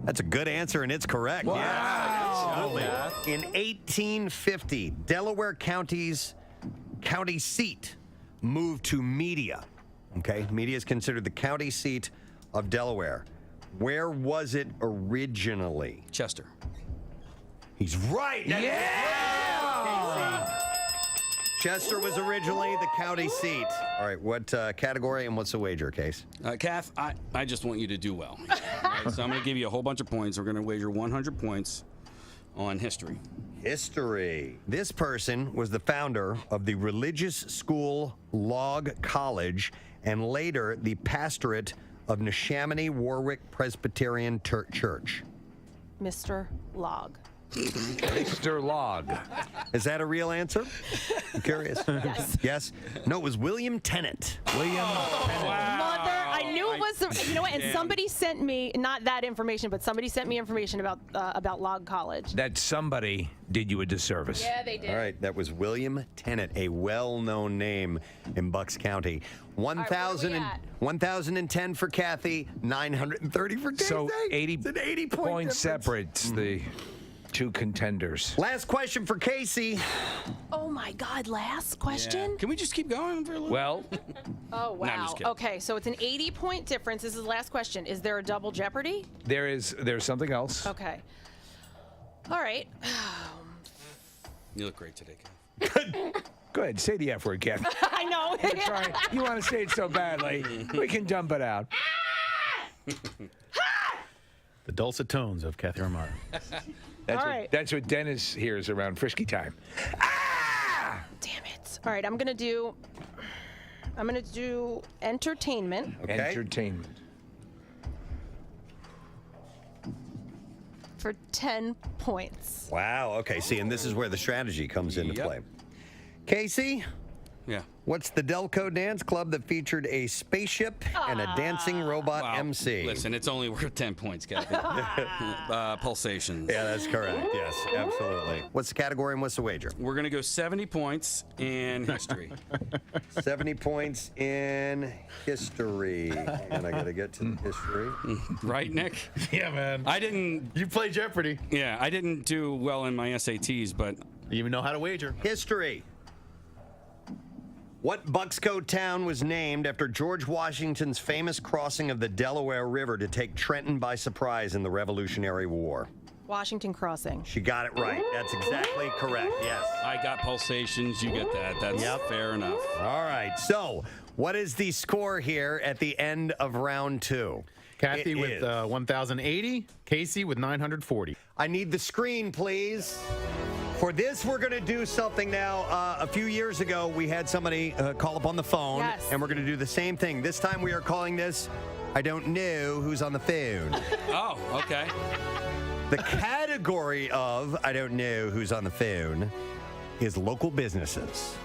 A: That's a good answer, and it's correct.
B: Wow.
A: Yeah. In 1850, Delaware County's county seat moved to Media. Okay, Media is considered the county seat of Delaware. Where was it originally?
F: Chester.
A: He's right.
B: Yeah!
A: Chester was originally the county seat. All right, what category and what's the wager, Case?
F: Kath, I just want you to do well. Right, so I'm going to give you a whole bunch of points. We're going to wager 100 points on history.
A: History. This person was the founder of the religious school Log College and later the pastorate of Neshaminy Warwick Presbyterian Church.
D: Mr. Log.
B: Mr. Log.
A: Is that a real answer? I'm curious.
D: Yes.
A: Yes? No, it was William Tennant.
B: William Tennant.
D: Mother, I knew it was. You know what? And somebody sent me not that information, but somebody sent me information about Log College.
B: That somebody did you a disservice.
D: Yeah, they did.
A: All right, that was William Tennant, a well-known name in Bucks County. 1,010 for Kathy, 930 for Casey.
B: So 80,
A: it's an 80
B: points separates the two contenders.
A: Last question for Casey.
D: Oh my God! Last question.
F: Yeah. Can we just keep going for a little?
B: Well.
D: Oh wow.
F: No, I'm just kidding.
D: Okay, so it's an 80-point difference. This is the last question. Is there a double jeopardy?
B: There's something else.
D: Okay. All right.
F: You look great today, Kath.
B: Go ahead, say the F word, Kath.
D: I know.
B: You want to say it so badly. We can dump it out.
O: The dulcet tones of Kathy Romano.
B: That's what Dennis hears around frisky time.
D: Damn it. All right, I'm gonna do entertainment.
A: Okay.
B: Entertainment.
D: For 10 points.
A: Wow, okay, see, and this is where the strategy comes into play. Casey?
F: Yeah.
A: What's the Delco Dance Club that featured a spaceship and a dancing robot MC?
F: Listen, it's only worth 10 points, Kathy. Pulsations.
A: Yeah, that's correct. Yes, absolutely. What's the category and what's the wager?
F: We're going to go 70 points in history.
A: 70 points in history. And I got to get to the history.
F: Right, Nick?
O: Yeah, man. You play Jeopardy.
F: Yeah, I didn't do well in my SATs, but...
O: You even know how to wager.
A: History. What Bucksco town was named after George Washington's famous crossing of the Delaware River to take Trenton by surprise in the Revolutionary War?
D: Washington Crossing.
A: She got it right. That's exactly correct. Yes.
F: I got pulsations. You get that. That's fair enough.
A: All right. So, what is the score here at the end of round 2?
O: Kathy with 1,080. Casey with 940.
A: I need the screen, please. For this, we're going to do something now. A few years ago, we had somebody call up on the phone, and we're going to do the same thing. This time, we are calling this, I don't know who's on the phone.
F: Oh, okay.
A: The category of I don't know who's on the phone is local businesses.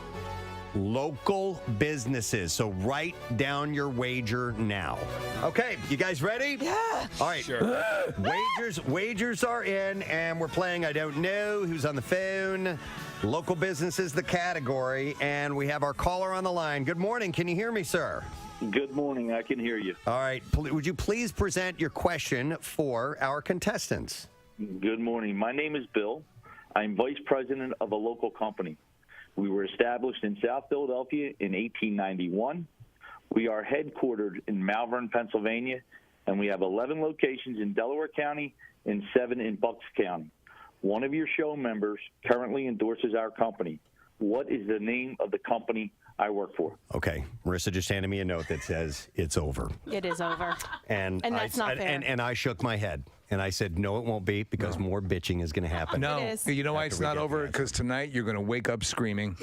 A: Local businesses. So write down your wager now. Okay, you guys ready?
D: Yeah.
A: All right.
F: Sure.
A: Wagers are in, and we're playing I don't know who's on the phone. Local businesses, the category, and we have our caller on the line. Good morning. Can you hear me, sir?
R: Good morning. I can hear you.
A: All right. Would you please present your question for our contestants?
R: Good morning. My name is Bill. I'm vice president of a local company. We were established in South Philadelphia in 1891. We are headquartered in Malvern, Pennsylvania, and we have 11 locations in Delaware County and 7 in Bucks County. One of your show members currently endorses our company. What is the name of the company I work for?
A: Okay. Marissa just handed me a note that says it's over.
D: It is over.
A: And
D: that's not fair.
A: And I shook my head. And I said, no, it won't be because more bitching is going to happen.
B: No,
D: It is.
B: you know why it's not over? Because tonight you're going to wake up screaming,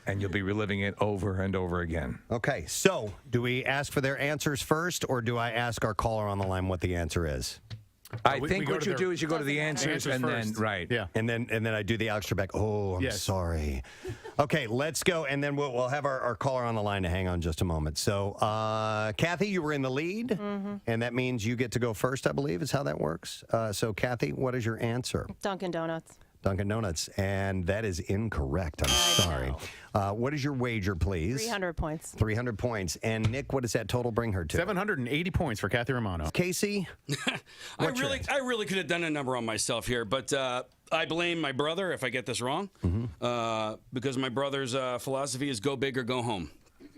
B: and you'll be reliving it over and over again.
A: Okay, so do we ask for their answers first, or do I ask our caller on the line what the answer is?
B: I think what you do is you go to the answers and then
O: right. Yeah.
A: And then I do the Alex Trebek. Oh, I'm sorry. Okay, let's go, and then we'll have our caller on the line to hang on just a moment. So, Kathy, you were in the lead, and that means you get to go first, I believe, is how that works. So, Kathy, what is your answer?
D: Dunkin' Donuts.
A: Dunkin' Donuts, and that is incorrect. I'm sorry. What is your wager, please?
D: 300 points.
A: 300 points. And Nick, what does that total bring her to?
O: 780 points for Kathy Romano.
A: Casey?
F: I really could have done a number on myself here, but I blame my brother if I get this wrong, because my brother's philosophy is go big or go home.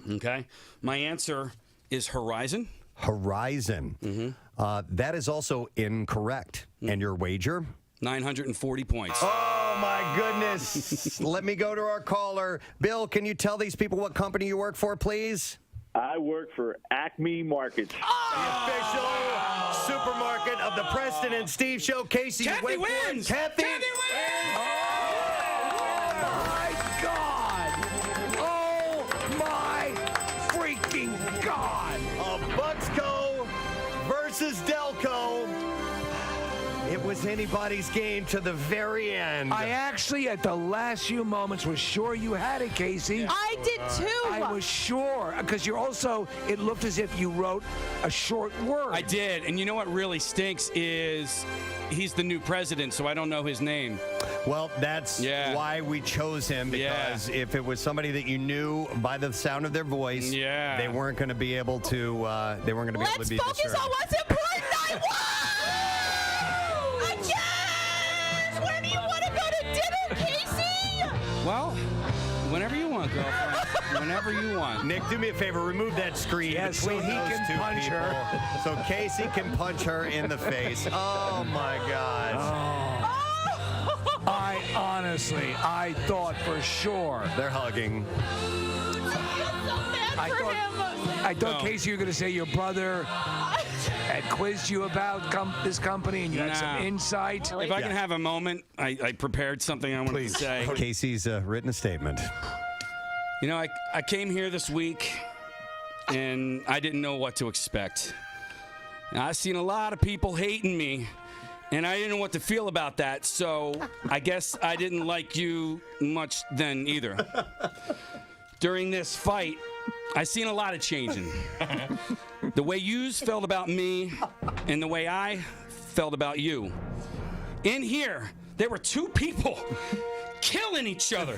F: Okay? My answer is Horizon.
A: Horizon. That is also incorrect. And your wager?
F: 940 points.
A: Oh, my goodness. Let me go to our caller. Bill, can you tell these people what company you work for, please?
R: I work for Acme Markets.
A: The official supermarket of the Preston and Steve Show. Casey,
F: Kathy
A: wait for it.
F: wins.
A: Kathy
F: Kathy wins.
B: My God! Oh my freaking God!
A: Of Bucksco versus Delco. It was anybody's game to the very end.
B: I actually, at the last few moments, was sure you had it, Casey.
D: I did too.
B: I was sure, because you're also, it looked as if you wrote a short word.
F: I did. And you know what really stinks is he's the new president, so I don't know his name.
A: Well, that's why we chose him, because if it was somebody that you knew by the sound of their voice, they weren't going to be able to. They weren't going to be able to be
D: Let's focus on what's important. I won! Again! Where do you want to go to dinner, Casey?
F: Well, whenever you want, girlfriend. Whenever you want.
A: Nick, do me a favor. Remove that screen between
B: so he
A: those
B: can
A: two
B: punch
A: people.
B: her.
A: So Casey can punch her in the face. Oh, my God.
B: I honestly, I thought for sure.
A: They're hugging.
B: I thought, Casey, you were going to say your brother had quizzed you about this company and you had some insight.
F: If I can have a moment, I prepared something I wanted to say.
A: Casey's written a statement.
F: You know, I came here this week, and I didn't know what to expect. Now, I've seen a lot of people hating me, and I didn't know what to feel about that, so I guess I didn't like you much then either. During this fight, I seen a lot of changing. The way yous felt about me and the way I felt about you. In here, there were two people killing each other.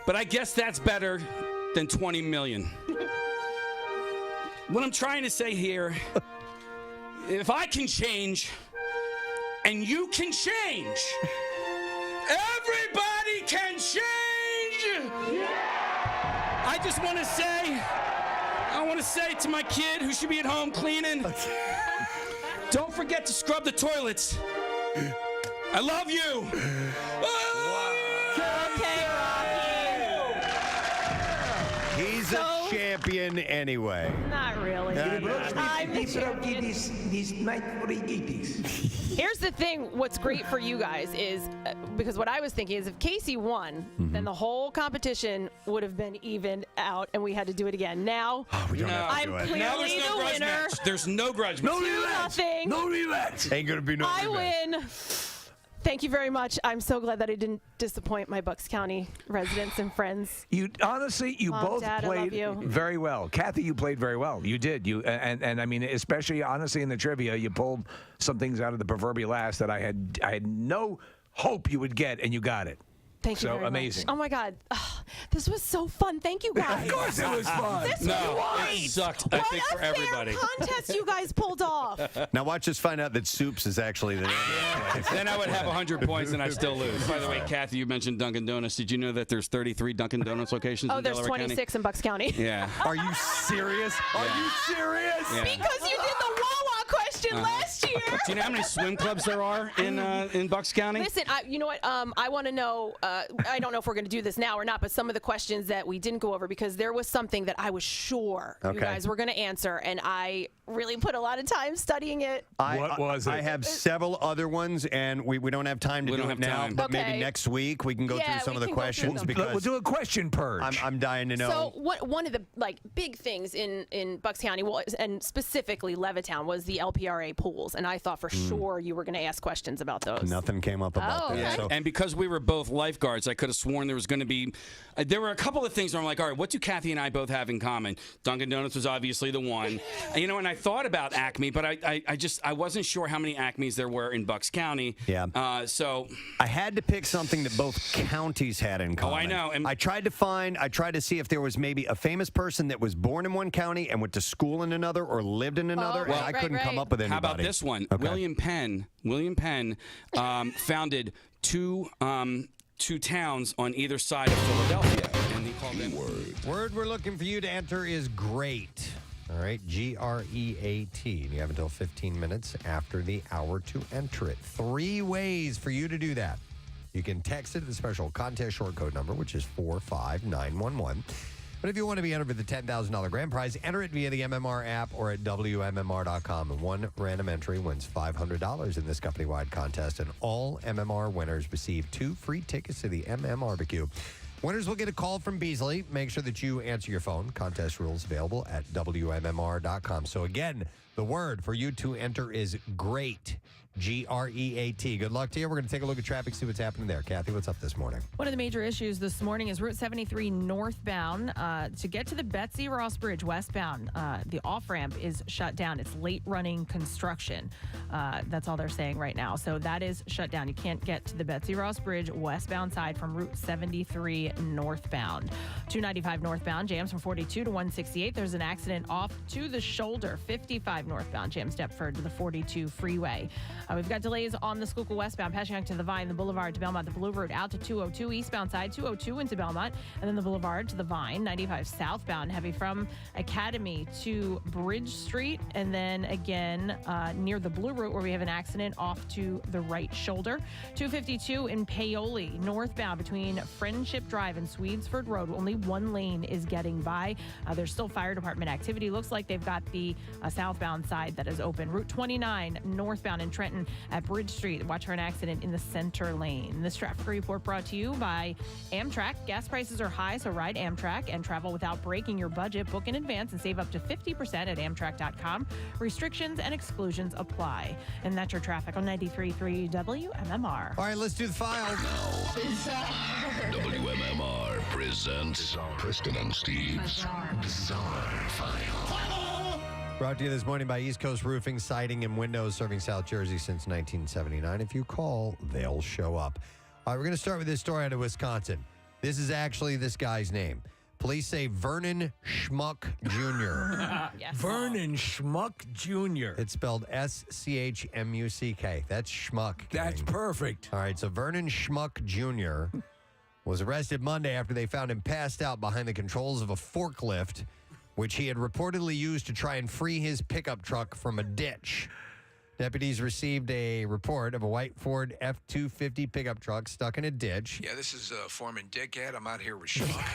F: But I guess that's better than 20 million. What I'm trying to say here, if I can change and you can change, everybody can change. I just want to say to my kid who should be at home cleaning, don't forget to scrub the toilets. I love you.
A: He's a champion anyway.
D: Not really. Here's the thing. What's great for you guys is, because what I was thinking is if Casey won, then the whole competition would have been even out and we had to do it again. Now, I'm clearly
F: now there's no
D: the
F: grudge
D: winner.
F: match. There's no grudge match.
D: 2-0.
B: No rematch.
A: Ain't going to be no
D: I
A: rematch.
D: win. Thank you very much. I'm so glad that I didn't disappoint my Bucks County residents and friends.
B: You honestly, you
D: Mom,
B: both
D: Dad, I love
B: played
D: you.
B: very well. Kathy, you played very well. You did. You and I mean, especially honestly in the trivia, you pulled some things out of the proverbial ass that I had no hope you would get, and you got it.
D: Thank you
B: so
D: very
B: amazing.
D: much. Oh my God, this was so fun. Thank you guys.
B: Of course it was fun.
D: This
F: No,
D: was
F: it
D: great.
F: sucked, I think, for
D: What a fair
F: everybody.
D: contest you guys pulled off.
A: Now watch us find out that Soups is actually the name of the place.
F: Then I would have 100 points and I still lose. By the way, Kathy, you mentioned Dunkin' Donuts. Did you know that there's 33 Dunkin' Donuts locations
D: Oh,
F: in
D: there's
F: Delaware
D: 26 in Bucks County.
F: County? Yeah.
A: Are you serious? Are you serious?
F: Yeah.
D: Because you did the Wawa question last year.
F: Do you know how many swim clubs there are in Bucks County?
D: Listen, you know what? I want to know. I don't know if we're going to do this now or not, but some of the questions that we didn't go over, because there was something that I was sure you guys were going to answer, and I really put a lot of time studying it.
B: What was it?
A: I have several other ones, and we don't have time to do it now.
F: time.
A: But
D: Okay.
A: maybe next week we can go through some of the questions because
B: We'll do a question purge.
A: I'm dying to know.
D: So one of the big things in Bucks County, and specifically Levittown, was the LPRA pools, and I thought for sure you were going to ask questions about those.
A: Nothing came up about that. So
F: And because we were both lifeguards, I could have sworn there was going to be. There were a couple of things where I'm like, all right, what do Kathy and I both have in common? Dunkin' Donuts was obviously the one. And I thought about Acme, but I wasn't sure how many Acmes there were in Bucks County.
A: Yeah.
F: So
A: I had to pick something that both counties had in common.
F: I know. And
A: I tried to see if there was maybe a famous person that was born in one county and went to school in another or lived in another, and I couldn't come up with anybody.
F: How about this one?
A: Okay.
F: William Penn founded two towns on either side of Philadelphia, and he called them.
A: Word we're looking for you to enter is great. All right, GREAT. You have until 15 minutes after the hour to enter it. 3 ways for you to do that. You can text it to the special contest short code number, which is 45911. But if you want to be entered for the $10,000 grand prize, enter it via the MMR app or at WMMR.com. And one random entry wins $500 in this company-wide contest. And all MMR winners receive 2 free tickets to the MM Barbecue. Winners will get a call from Beasley. Make sure that you answer your phone. Contest rules available at WMMR.com. So again, the word for you to enter is GREAT. GREAT. Good luck to you. We're going to take a look at traffic, see what's happening there. Kathy, what's up this morning?
D: One of the major issues this morning is Route 73 northbound. To get to the Betsy Ross Bridge westbound, the off-ramp is shut down. It's late running construction. That's all they're saying right now. So that is shut down. You can't get to the Betsy Ross Bridge westbound side from Route 73 northbound. 295 northbound jams from 42 to 168. There's an accident off to the shoulder. 55 northbound jams Deptford to the 42 freeway. We've got delays on the Schuylkill westbound, Passyunk to the Vine, the Boulevard to Belmont, the Blue Route out to 202 eastbound side, 202 into Belmont, and then the Boulevard to the Vine, 95 southbound, heavy from Academy to Bridge Street, and then again near the Blue Route where we have an accident off to the right shoulder. 252 in Paoli, northbound between Friendship Drive and Swedesford Road. Only one lane is getting by. There's still fire department activity. Looks like they've got the southbound side that is open. Route 29 northbound in Trenton at Bridge Street. Watch for an accident in the center lane. This traffic report brought to you by Amtrak. Gas prices are high, so ride Amtrak and travel without breaking your budget. Book in advance and save up to 50% at Amtrak.com. Restrictions and exclusions apply. And that's your traffic on 93.3 WMMR.
A: All right, let's do the file.
L: WMMR presents Preston and Steve's Bizarre File.
A: Brought to you this morning by East Coast Roofing, Siding, and Windows, serving South Jersey since 1979. If you call, they'll show up. All right, we're going to start with this story out of Wisconsin. This is actually this guy's name. Police say Vernon Schmuck Jr.
D: Yes.
B: Vernon Schmuck Jr.
A: It's spelled S-C-H-M-U-C-K. That's Schmuck.
B: That's perfect.
A: All right, so Vernon Schmuck Jr. was arrested Monday after they found him passed out behind the controls of a forklift, which he had reportedly used to try and free his pickup truck from a ditch. Deputies received a report of a white Ford F-250 pickup truck stuck in a ditch.
B: Yeah, this is Foreman Dickhead. I'm out here with Schmuck.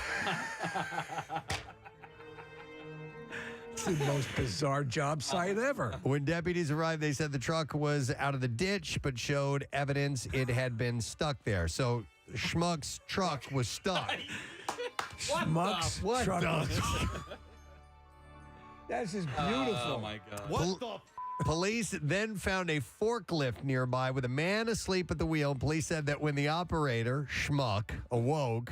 B: It's the most bizarre job site ever.
A: When deputies arrived, they said the truck was out of the ditch, but showed evidence it had been stuck there. So Schmuck's truck was stuck.
B: Schmuck's truck was That's just beautiful.
F: Oh, my God.
A: Police then found a forklift nearby with a man asleep at the wheel. Police said that when the operator, Schmuck, awoke,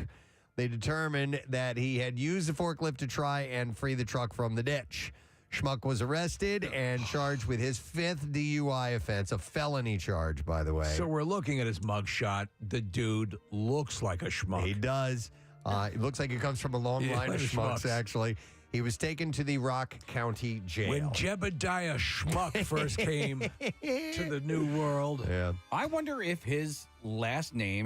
A: they determined that he had used the forklift to try and free the truck from the ditch. Schmuck was arrested and charged with his 5th DUI offense, a felony charge, by the way.
B: So we're looking at his mugshot. The dude looks like a schmuck.
A: He does. It looks like he comes from a long line of schmucks, actually. He was taken to the Rock County Jail.
B: When Jebediah Schmuck first came to the New World.
A: Yeah.
F: I wonder if his last name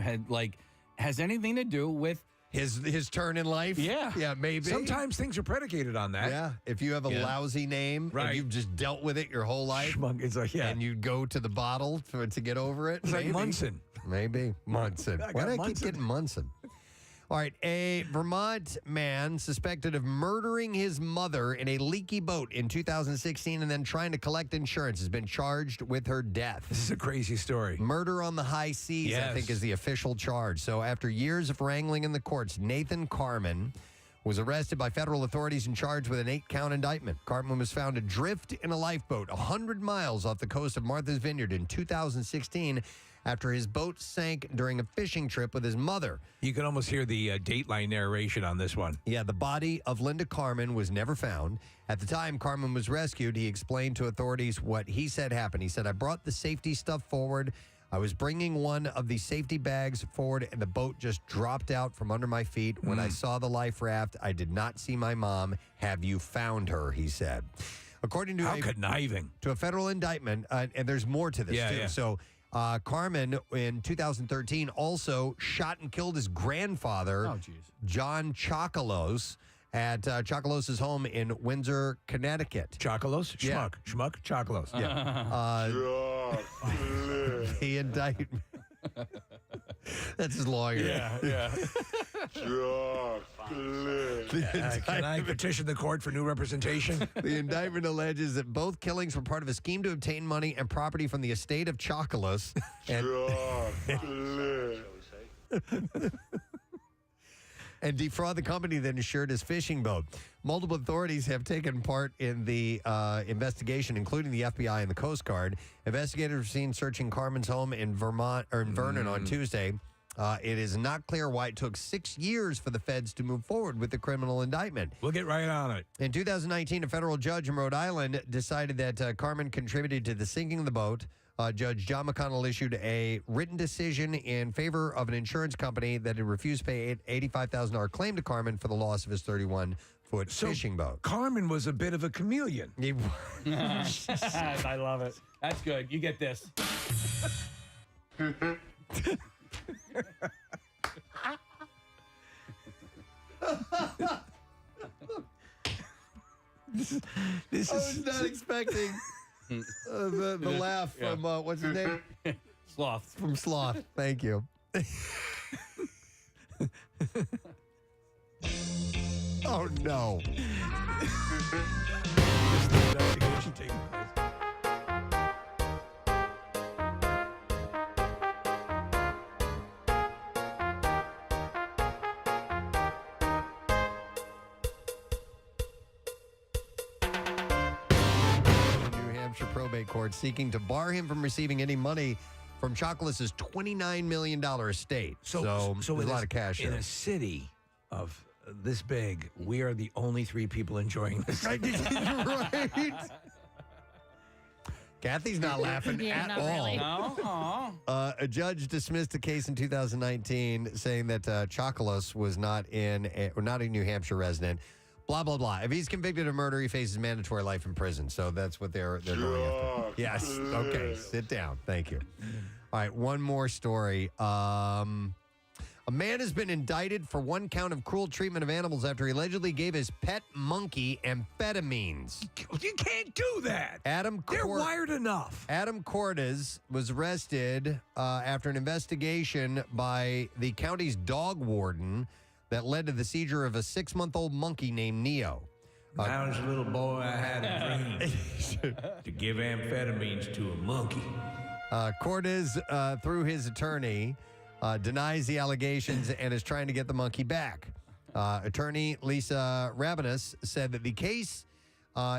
F: has anything to do with
A: his turn in life.
F: Yeah.
A: Yeah, maybe.
B: Sometimes things are predicated on that.
A: Yeah. If you have a lousy name and you've just dealt with it your whole life.
B: Schmuck, it's like, yeah.
A: And you go to the bottle to get over it.
B: It's like Munson.
A: Maybe. Munson. Why do I keep getting Munson? All right, a Vermont man suspected of murdering his mother in a leaky boat in 2016 and then trying to collect insurance has been charged with her death.
B: This is a crazy story.
A: Murder on the high seas, I think, is the official charge. So after years of wrangling in the courts, Nathan Carman was arrested by federal authorities and charged with an 8-count indictment. Carman was found adrift in a lifeboat 100 miles off the coast of Martha's Vineyard in 2016 after his boat sank during a fishing trip with his mother.
B: You can almost hear the Dateline narration on this one.
A: Yeah, the body of Linda Carman was never found. At the time Carman was rescued, he explained to authorities what he said happened. He said, "I brought the safety stuff forward. I was bringing one of the safety bags forward, and the boat just dropped out from under my feet. When I saw the life raft, I did not see my mom. Have you found her?" he said. According to
B: How conniving.
A: To a federal indictment, and there's more to this, too.
B: Yeah.
A: So Carman, in 2013, also shot and killed his grandfather, John Chocolos, at Chocolos's home in Windsor, Connecticut.
B: Chocolos?
A: Yeah.
B: Schmuck? Chocolos.
A: Yeah. The indictment. That's his lawyer.
F: Yeah.
B: Can I petition the court for new representation?
A: The indictment alleges that both killings were part of a scheme to obtain money and property from the estate of Chocolus. And defraud the company that insured his fishing boat. Multiple authorities have taken part in the investigation, including the FBI and the Coast Guard. Investigators were seen searching Carmen's home in Vernon on Tuesday. It is not clear why it took 6 years for the feds to move forward with the criminal indictment.
B: We'll get right on it.
A: In 2019, a federal judge in Rhode Island decided that Carmen contributed to the sinking of the boat. Judge John McConnell issued a written decision in favor of an insurance company that had refused to pay an $85,000 claim to Carmen for the loss of his 31-foot fishing boat.
B: Carmen was a bit of a chameleon.
F: I love it. That's good. You get this.
A: I was not expecting the laugh from, what's his name?
F: Sloth.
A: From Sloth. Thank you. Oh, no. Probate court seeking to bar him from receiving any money from Chocolus's $29 million estate. So there's a lot of cash
B: in
A: there.
B: a city of this big, we are the only three people enjoying this.
A: Right? Kathy's not laughing at
D: not
A: all.
D: really.
F: No.
A: A judge dismissed a case in 2019 saying that Chocolus was not a New Hampshire resident. Blah, blah, blah. If he's convicted of murder, he faces mandatory life in prison. So that's what they're going after. Yes. Okay. Sit down. Thank you. All right. One more story. A man has been indicted for one count of cruel treatment of animals after he allegedly gave his pet monkey amphetamines.
B: You can't do that. They're wired enough.
A: Adam Cordes was arrested after an investigation by the county's dog warden that led to the seizure of a 6-month-old monkey named Neo.
B: When I was a little boy, I had a dream to give amphetamines to a monkey.
A: Cordes, through his attorney, denies the allegations and is trying to get the monkey back. Attorney Lisa Rabanus said that the case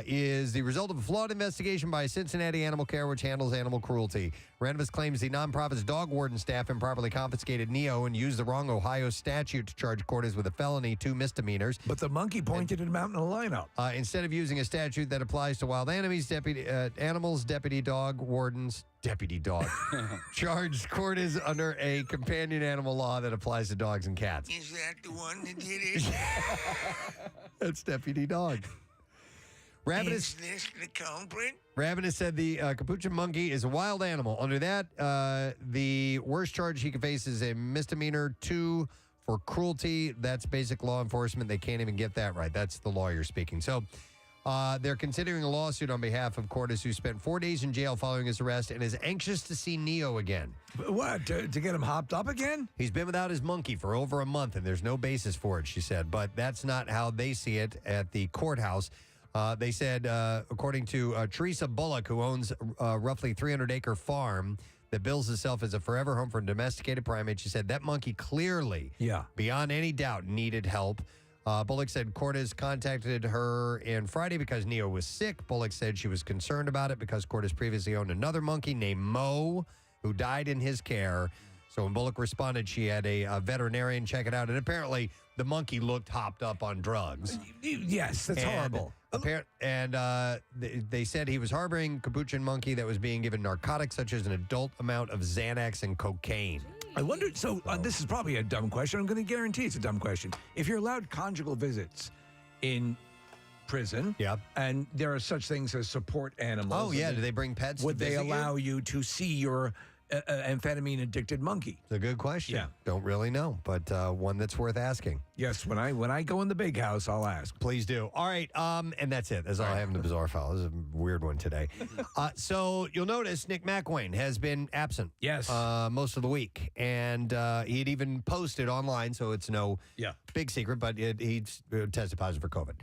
A: is the result of a flawed investigation by Cincinnati Animal Care, which handles animal cruelty. Rabanus claims the nonprofit's dog warden staff improperly confiscated Neo and used the wrong Ohio statute to charge Cordes with a felony, 2 misdemeanors.
B: But the monkey pointed him out in a lineup.
A: Instead of using a statute that applies to wild animals, deputy dog wardens, charged Cordes under a companion animal law that applies to dogs and cats.
B: Is that the one that did it?
A: That's deputy dog.
B: Is this the culprit?
A: Rabanus said the capuchin monkey is a wild animal. Under that, the worst charge he could face is a misdemeanor, 2 for cruelty. That's basic law enforcement. They can't even get that right. That's the lawyer speaking. So they're considering a lawsuit on behalf of Cordes, who spent 4 days in jail following his arrest and is anxious to see Neo again.
B: What, to get him hopped up again?
A: He's been without his monkey for over a month, and there's no basis for it, she said. But that's not how they see it at the courthouse. They said, according to Teresa Bullock, who owns a roughly 300-acre farm that bills itself as a forever home for domesticated primates, she said that monkey clearly, beyond any doubt, needed help. Bullock said Cordes contacted her on Friday because Neo was sick. Bullock said she was concerned about it because Cordes previously owned another monkey named Mo, who died in his care. So when Bullock responded, she had a veterinarian check it out. And apparently the monkey looked hopped up on drugs.
B: Yes, that's horrible.
A: They said he was harboring capuchin monkey that was being given narcotics such as an adult amount of Xanax and cocaine.
B: I wonder, this is probably a dumb question. I'm going to guarantee it's a dumb question. If you're allowed conjugal visits in prison, and there are such things as support animals.
A: Oh, yeah. Do they bring pets
B: Would
A: to
B: they
A: visit
B: allow you to see your amphetamine addicted monkey?
A: It's a good question.
B: Yeah.
A: Don't really know, but one that's worth asking.
B: Yes, when I go in the big house, I'll ask.
A: Please do. All right, and that's it. That's all I have in the bizarre file. This is a weird one today. So you'll notice Nick McElwain has been absent.
B: Yes.
A: Most of the week, and he had even posted online, so it's no big secret, but he tested positive for COVID.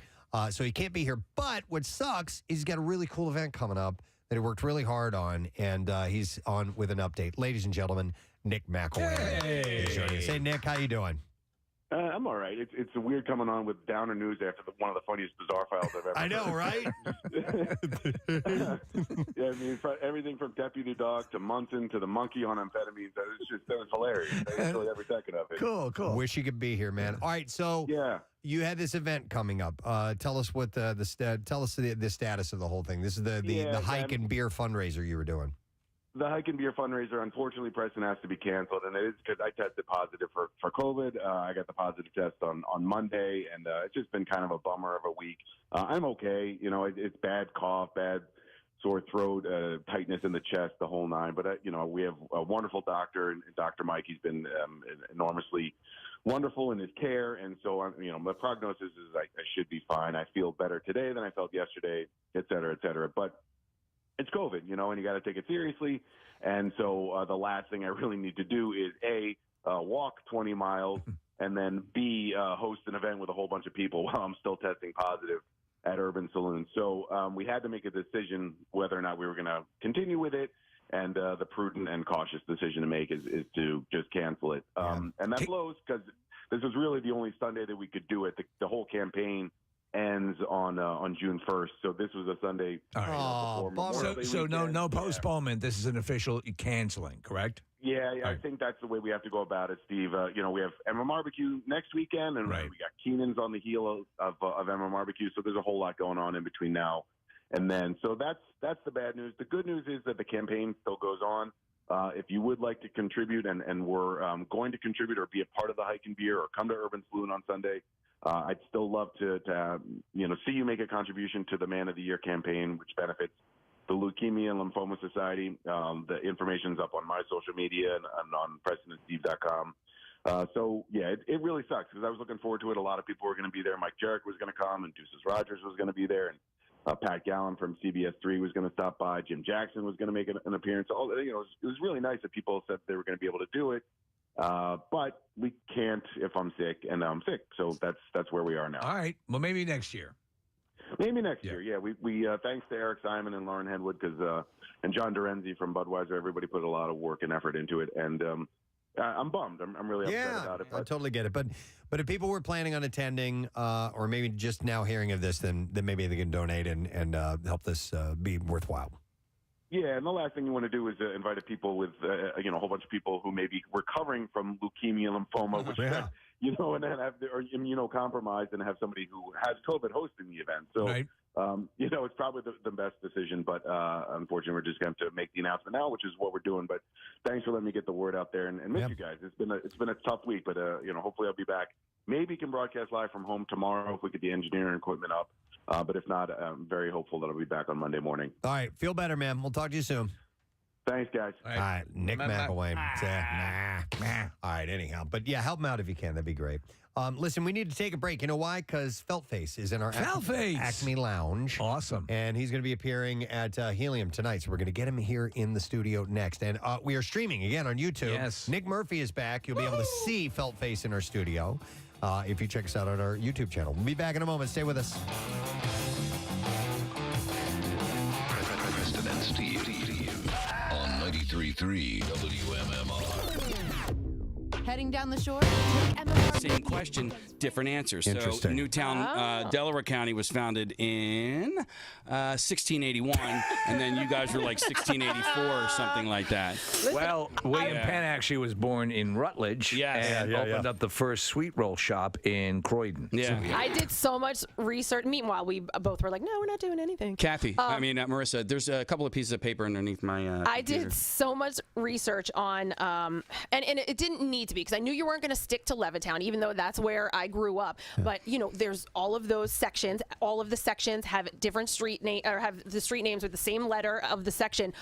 A: So he can't be here. But what sucks is he's got a really cool event coming up that he worked really hard on, and he's on with an update. Ladies and gentlemen, Nick McElwain. Hey, Nick, how you doing?
S: I'm all right. It's weird coming on with downer news after one of the funniest bizarre files I've ever
A: I know,
S: right? Yeah, I mean, everything from deputy dog to Munson to the monkey on amphetamines. That was hilarious. I enjoyed every second of it.
A: Cool. Wish you could be here, man. All right, so you had this event coming up. Tell us what the status of the whole thing. This is the hike and beer fundraiser you were doing.
S: The hike and beer fundraiser, unfortunately, Preston, has to be canceled, and it is because I tested positive for COVID. I got the positive test on Monday, and it's just been kind of a bummer of a week. I'm okay. You know, it's bad cough, bad sore throat, tightness in the chest, the whole nine. But, we have a wonderful doctor, and Dr. Mike. He's been enormously wonderful in his care, and so, my prognosis is I should be fine. I feel better today than I felt yesterday, et cetera, et cetera. But it's COVID, and you got to take it seriously. And so the last thing I really need to do is A, walk 20 miles, and then B, host an event with a whole bunch of people while I'm still testing positive at Urban Saloon. So we had to make a decision whether or not we were going to continue with it. And the prudent and cautious decision to make is to just cancel it. And that blows because this was really the only Sunday that we could do it. The whole campaign ends on June 1st, so this was a Sunday. Before Memorial Day
B: so
S: weekend.
B: no postponement. This is an official canceling, correct?
S: Yeah, I think that's the way we have to go about it, Steve. We have Emma Barbecue next weekend, and we got Keenan's on the heel of Emma Barbecue, so there's a whole lot going on in between now and then. So that's the bad news. The good news is that the campaign still goes on. If you would like to contribute, and we're going to contribute or be a part of the hike and beer or come to Urban Saloon on Sunday, I'd still love to see you make a contribution to the Man of the Year campaign, which benefits the Leukemia and Lymphoma Society. The information's up on my social media and on PrestonandSteve.com. It really sucks because I was looking forward to it. A lot of people were going to be there. Mike Jarek was going to come, and Deuces Rogers was going to be there, and Pat Gallen from CBS 3 was going to stop by. Jim Jackson was going to make an appearance. It was really nice that people said they were going to be able to do it. But we can't if I'm sick, and I'm sick. So that's where we are now.
B: All right. Well, maybe next year.
S: Maybe next year. Yeah. We thanks to Eric Simon and Lauren Henwood and John Dorenzi from Budweiser. Everybody put a lot of work and effort into it, and I'm bummed. I'm really upset about it.
A: I totally get it. But if people were planning on attending, or maybe just now hearing of this, then maybe they can donate and help this be worthwhile.
S: Yeah, and the last thing you want to do is invite people with, a whole bunch of people who may be recovering from leukemia, lymphoma, which and then are immunocompromised, and have somebody who has COVID hosting the event. So, it's probably the best decision. But unfortunately, we're just going to make the announcement now, which is what we're doing. But thanks for letting me get the word out there and miss you guys. It's been a tough week, but hopefully I'll be back. Maybe can broadcast live from home tomorrow if we get the engineering equipment up. But if not, I'm very hopeful that I'll be back on Monday morning.
A: All right. Feel better, man. We'll talk to you soon.
S: Thanks, guys.
A: All right. Nick McElwain. All right. Anyhow. But, help him out if you can. That'd be great. Listen, we need to take a break. You know why? Because Feltface is in our Acme Lounge.
B: Awesome.
A: And he's going to be appearing at Helium tonight. So we're going to get him here in the studio next. And we are streaming again on YouTube.
B: Yes.
A: Nick Murphy is back. You'll be able to see Feltface in our studio if you check us out on our YouTube channel. We'll be back in a moment. Stay with us.
L: Preston and Steve on 93.3 WMMR.
T: Heading down the shore, take MMR.
F: Same question, different answers. So
A: Interesting.
F: Newtown, Delaware County was founded in 1681, and then you guys were like 1684 or something like that.
B: Well, William Penn actually was born in Rutledge and opened up the first sweet roll shop in Croydon.
F: Yeah.
D: I did so much research. Meanwhile, we both were like, no, we're not doing anything.
F: Kathy, Marissa, there's a couple of pieces of paper underneath my
D: I did so much research on, and it didn't need to be, because I knew you weren't going to stick to Levittown, even though that's where I grew up. But, there's all of those sections. All of the sections have different street name, or have the street names with the same letter of the section.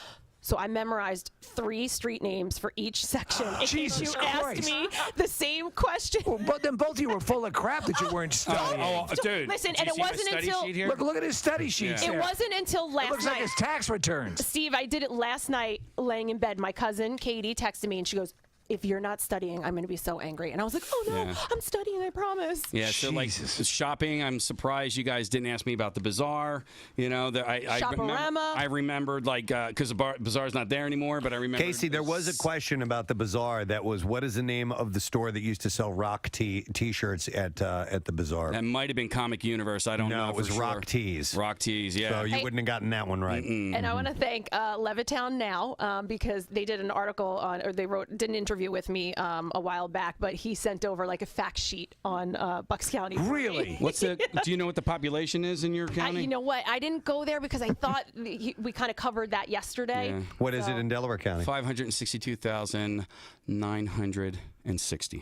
D: So I memorized 3 street names for each section. In
B: Jesus
D: case you
B: Christ.
D: asked me the same question.
B: Well, but then both of you were full of crap that you weren't studying.
F: Dude.
D: Listen,
F: did
D: and
F: you
D: it
F: see my
D: wasn't
F: study
D: until
F: sheet here?
B: Look at his study sheets.
D: it
B: there.
D: wasn't until
B: It
D: last
B: looks
D: night.
B: like his tax returns.
D: Steve, I did it last night laying in bed. My cousin Katie texted me and she goes, if you're not studying, I'm going to be so angry. And I was like, oh no,
F: Yeah.
D: I'm studying, I promise.
F: Yeah, so like shopping, I'm surprised you guys didn't ask me about the bazaar. You know, I remembered like because the bazaar's not there anymore, but I remember.
A: Casey, there was a question about the bazaar that was, what is the name of the store that used to sell rock T-shirts at the bazaar?
F: That might have been Comic Universe. I don't know.
A: No, it was
F: for
A: Rock
F: sure.
A: Tees.
F: Rock Tees, yeah.
A: So you wouldn't have gotten that one right.
D: And I want to thank Levittown Now because they did an article on, or they did an interview with me a while back, but he sent over like a fact sheet on Bucks County.
F: Really? Do you know what the population is in your county?
D: You know what? I didn't go there because I thought we kind of covered that yesterday.
F: Yeah.
A: What is it in Delaware County?
F: 562,960.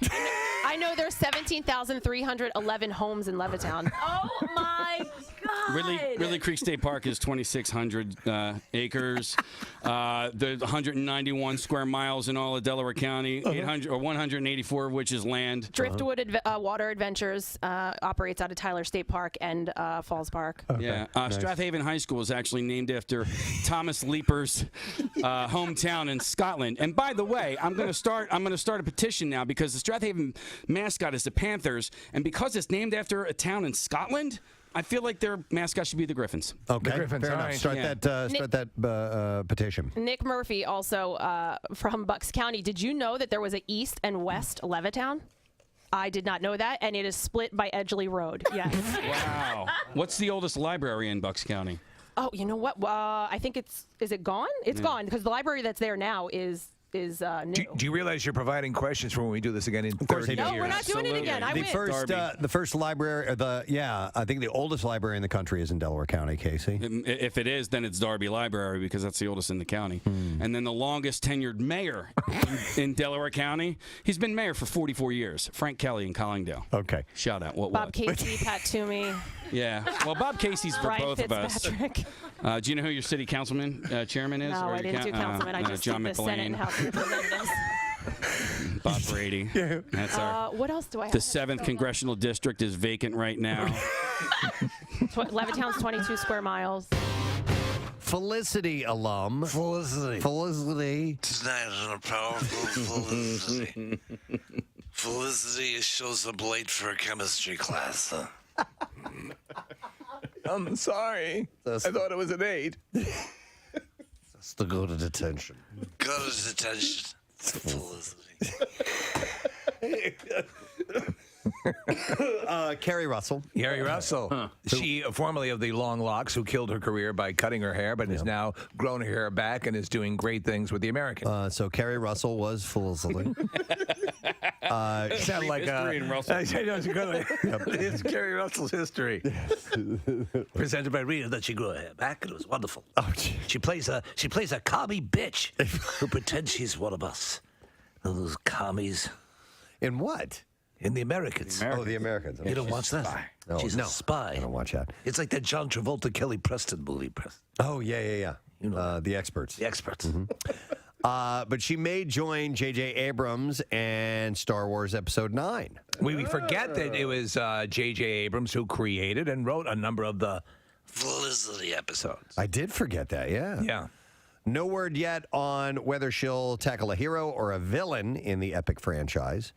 D: I know there's 17,311 homes in Levittown. Oh my God!
F: Ridley Creek State Park is 2,600 acres. There's 191 square miles in all of Delaware County, 184 of which is land.
D: Driftwood Water Adventures operates out of Tyler State Park and Falls Park.
F: Okay. Yeah, Strathaven High School is actually named after Thomas Leaper's hometown in Scotland. And by the way, I'm going to start a petition now because the Strathaven mascot is the Panthers, and because it's named after a town in Scotland, I feel like their mascot should be the Griffins.
A: Okay,
B: the Griffins,
A: fair enough.
B: right.
A: Start that petition.
D: Nick Murphy, also from Bucks County. Did you know that there was an East and West Levittown? I did not know that, and it is split by Edgeley Road. Yes.
F: Wow. What's the oldest library in Bucks County?
D: Oh, you know what? I think is it gone? It's gone because the library that's there now is new.
B: Do you realize you're providing questions for when we do this again in 30 years?
D: No, we're not doing it again. I win.
A: The first library, I think the oldest library in the country is in Delaware County, Casey.
F: If it is, then it's Darby Library because that's the oldest in the county. And then the longest tenured mayor in Delaware County, he's been mayor for 44 years, Frank Kelly in Collingdale.
A: Okay.
F: Shout out.
D: Bob Casey, Pat Toomey.
F: Yeah. Well, Bob Casey's for
D: Brian
F: both
D: Fitzpatrick.
F: of us. Do you know who your city councilman chairman is?
D: No, I didn't do councilman. I just
F: John
D: did the Senate and House of Representatives.
F: Bob Brady. That's
D: what else do I have?
F: The 7th congressional district is vacant right now.
D: Levittown's 22 square miles.
A: Felicity alum. Felicity.
U: Tonight on a powerful Felicity. Felicity shows up late for a chemistry class.
B: I'm sorry. I thought it was an 8.
A: That's to go to detention.
U: Go to detention. Felicity.
A: Carrie Russell.
B: Carrie Russell.
A: Huh.
B: She, formerly of the long locks, who killed her career by cutting her hair, but has now grown her hair back and is doing great things with the American.
A: So Carrie Russell was Felicity.
B: Sound like it's Carrie Russell's history.
U: Presented by Rita that she grew her hair back and it was wonderful. Oh, she plays a commie bitch who pretends she's one of us. Those commies.
A: In what?
U: In The Americans.
A: The Americans.
U: You don't watch that?
A: No,
U: She's a spy.
A: I don't watch that.
U: It's like that John Travolta, Kelly Preston movie.
A: Oh, yeah. You know, The Experts.
U: The Experts.
A: Mm-hmm. But she may join J.J. Abrams and Star Wars Episode 9.
B: We forget that it was J.J. Abrams who created and wrote a number of the
U: Felicity episodes.
A: I did forget that, yeah.
B: Yeah.
A: No word yet on whether she'll tackle a hero or a villain in the epic franchise.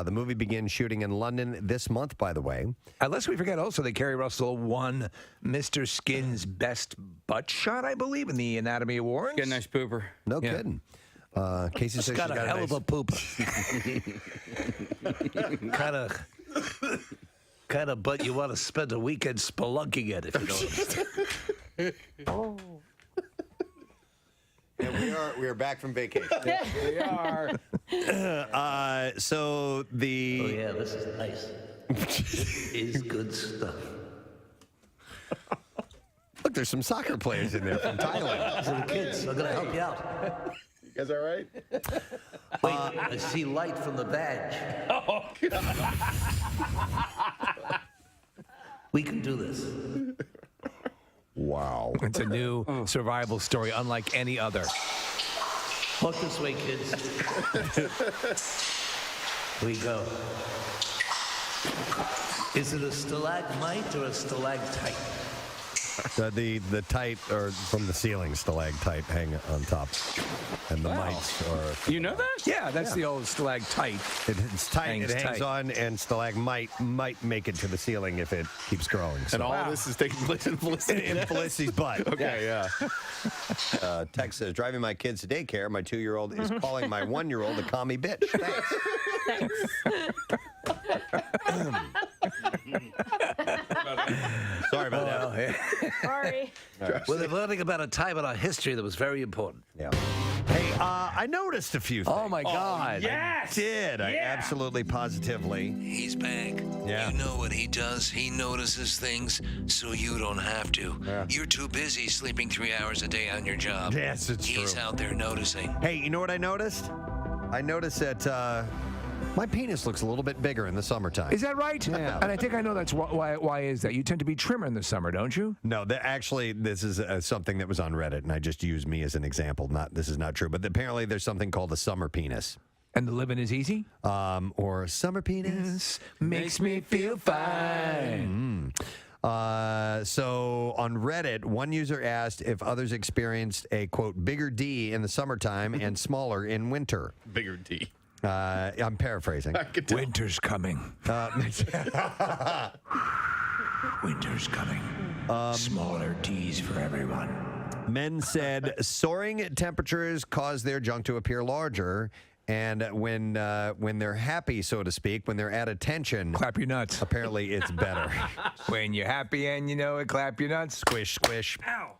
A: The movie begins shooting in London this month, by the way.
B: Unless we forget also that Carrie Russell won Mr. Skin's Best Butt Shot, I believe, in the Anatomy Awards.
F: Get a nice pooper.
A: No kidding. Casey says she's
U: got a hell of a pooper. kind of butt you want to spend a weekend spelunking at, if you know what I'm saying.
A: Yeah, we are back from vacation.
F: We are.
A: So the.
U: Oh yeah, this is nice. It's good stuff.
A: Look, there's some soccer players in there from Thailand.
U: These are the kids. I'm gonna help you out.
A: You guys all right?
U: Wait, I see light from the badge.
F: Oh, God.
U: We can do this.
A: Wow.
B: It's a new survival story unlike any other.
U: Walk this way, kids. We go. Is it a stalagmite or a stalactite?
A: The tight or from the ceiling stalactite hang on top, and the mites are.
F: You know that?
B: Yeah, that's the old stalactite.
A: It's tight. It hangs on, and stalagmite might make it to the ceiling if it keeps growing. So.
O: And all of this is taking place in Felicity.
A: In Felicity's butt.
O: Okay, yeah.
A: Text says, driving my kids to daycare, my 2-year-old is calling my 1-year-old a commie bitch. Thanks. Sorry about that.
E: Sorry.
A: Right.
U: Well, they're learning about a time in our history that was very important.
A: Yeah. Hey, I noticed a few things.
B: Oh, my God.
A: Yes! I did. I absolutely positively.
U: He's back.
A: Yeah.
U: You know what he does? He notices things so you don't have to.
A: Yeah.
U: You're too busy sleeping 3 hours a day on your job.
A: Yes, it's true.
U: He's out there noticing.
A: Hey, you know what I noticed? I noticed that my penis looks a little bit bigger in the summertime.
B: Is that right?
A: Yeah.
B: And I think I know that's why is that? You tend to be trimmer in the summer, don't you?
A: No, this is something that was on Reddit, and I just used me as an example. This is not true, but apparently there's something called a summer penis.
B: And the living is easy?
A: Or summer penis
B: makes me feel fine.
A: So on Reddit, one user asked if others experienced a, quote, bigger D in the summertime and smaller in winter.
O: Bigger D.
A: I'm paraphrasing.
B: Winter's coming. Winter's coming. Smaller D's for everyone.
A: Men said soaring temperatures cause their junk to appear larger. And when they're happy, so to speak, when they're at attention,
B: clap your nuts.
A: Apparently, it's better.
B: When you're happy and you know it, clap your nuts.
A: Squish, squish. Ow.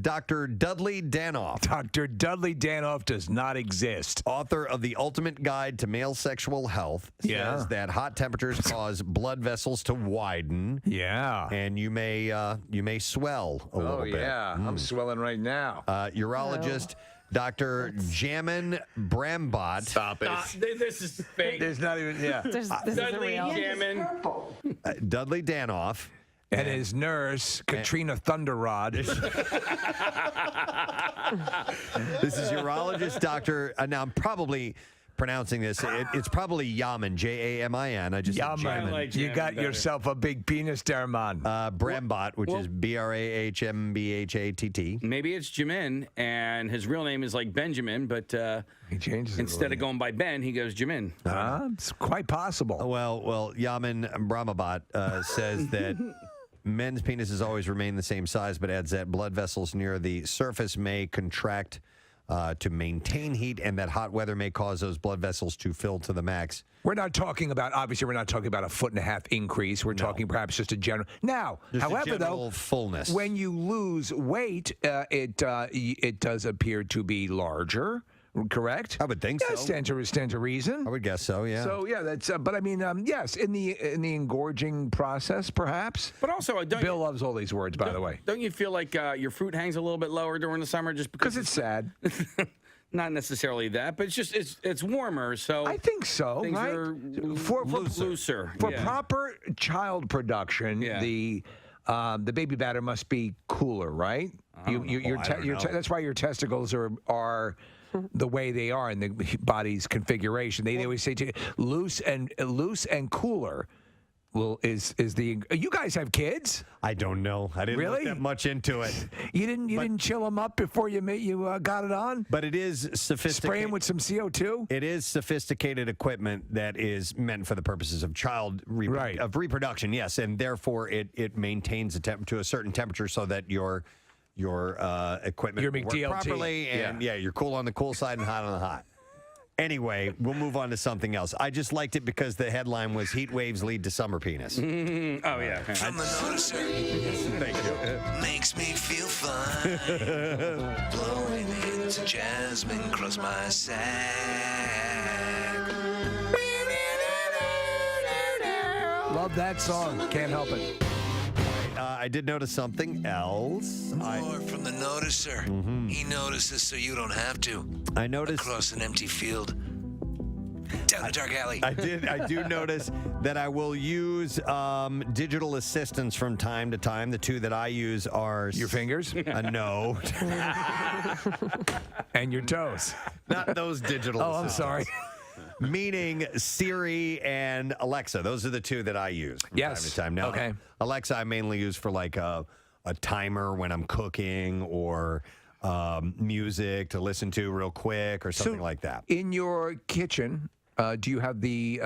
A: Dr. Dudley Danoff.
B: Dr. Dudley Danoff does not exist.
A: Author of The Ultimate Guide to Male Sexual Health says that hot temperatures cause blood vessels to widen.
B: Yeah.
A: And you may swell a little bit.
B: Oh, yeah. I'm swelling right now.
A: Urologist Dr. Jamin Brambot.
O: Stop it.
F: This is fake.
B: There's not even, yeah.
F: Dudley Jamin.
A: Dudley Danoff.
B: And his nurse, Katrina Thunderrod.
A: This is urologist Dr. Now, I'm probably pronouncing this. It's probably Yamin, Jamin. I just said
B: Yamin.
F: Like
B: you got
F: better.
B: yourself a big penis there, man.
A: Brambot, which is Brahmbhatt.
F: Maybe it's Jamin, and his real name is like Benjamin, but
B: he changes it
F: instead of going by Ben, he goes Jamin.
B: It's quite possible.
A: Well, Yamin Brahmbhatt says that men's penises always remain the same size, but adds that blood vessels near the surface may contract to maintain heat, and that hot weather may cause those blood vessels to fill to the max.
B: We're not talking about a 1.5-foot increase. We're talking perhaps just a general. Now, however, though,
A: fullness.
B: When you lose weight, it does appear to be larger. Correct?
A: I would think so.
B: Stands to reason.
A: I would guess so. Yeah.
B: So yeah, that's. But I mean, yes, in the engorging process, perhaps.
F: But also,
B: Bill loves all these words, by the way.
F: Don't you feel like your fruit hangs a little bit lower during the summer just because
B: it's sad?
F: Not necessarily that, but it's just it's warmer. So
B: I think so.
F: Things
B: right?
F: are looser.
B: For proper child production, the baby batter must be cooler, right? That's why your testicles are the way they are in the body's configuration. They always say to loose and cooler. Well, is the you guys have kids?
A: I don't know. I didn't look that much into it.
B: You didn't chill them up before you got it on.
A: But it is sophisticated.
B: Spray them with some CO2.
A: It is sophisticated equipment that is meant for the purposes of of reproduction. Yes, and therefore it maintains to a certain temperature so that your equipment
B: your
A: will work
B: DLT.
A: properly, and you're cool on the cool side and hot on the hot. Anyway, we'll move on to something else. I just liked it because the headline was "Heat Waves Lead to Summer Penis."
F: Oh yeah.
U: From the noticer.
A: Thank you.
U: Makes me feel fine. Blowing into jasmine across my sack.
B: Love that song. Can't help it.
A: I did notice something else.
U: More from the noticer. He notices so you don't have to.
A: I noticed
U: across an empty field. down the dark alley.
A: I do notice that I will use digital assistants from time to time. The two that I use are
B: Your fingers?
A: No.
B: And your toes.
A: Not those digital
B: I'm
A: assistants.
B: sorry.
A: Meaning Siri and Alexa. Those are the two that I use from time to time. Now,
B: Okay.
A: Alexa I mainly use for like a timer when I'm cooking or music to listen to real quick or something like that.
B: In your kitchen, do you have the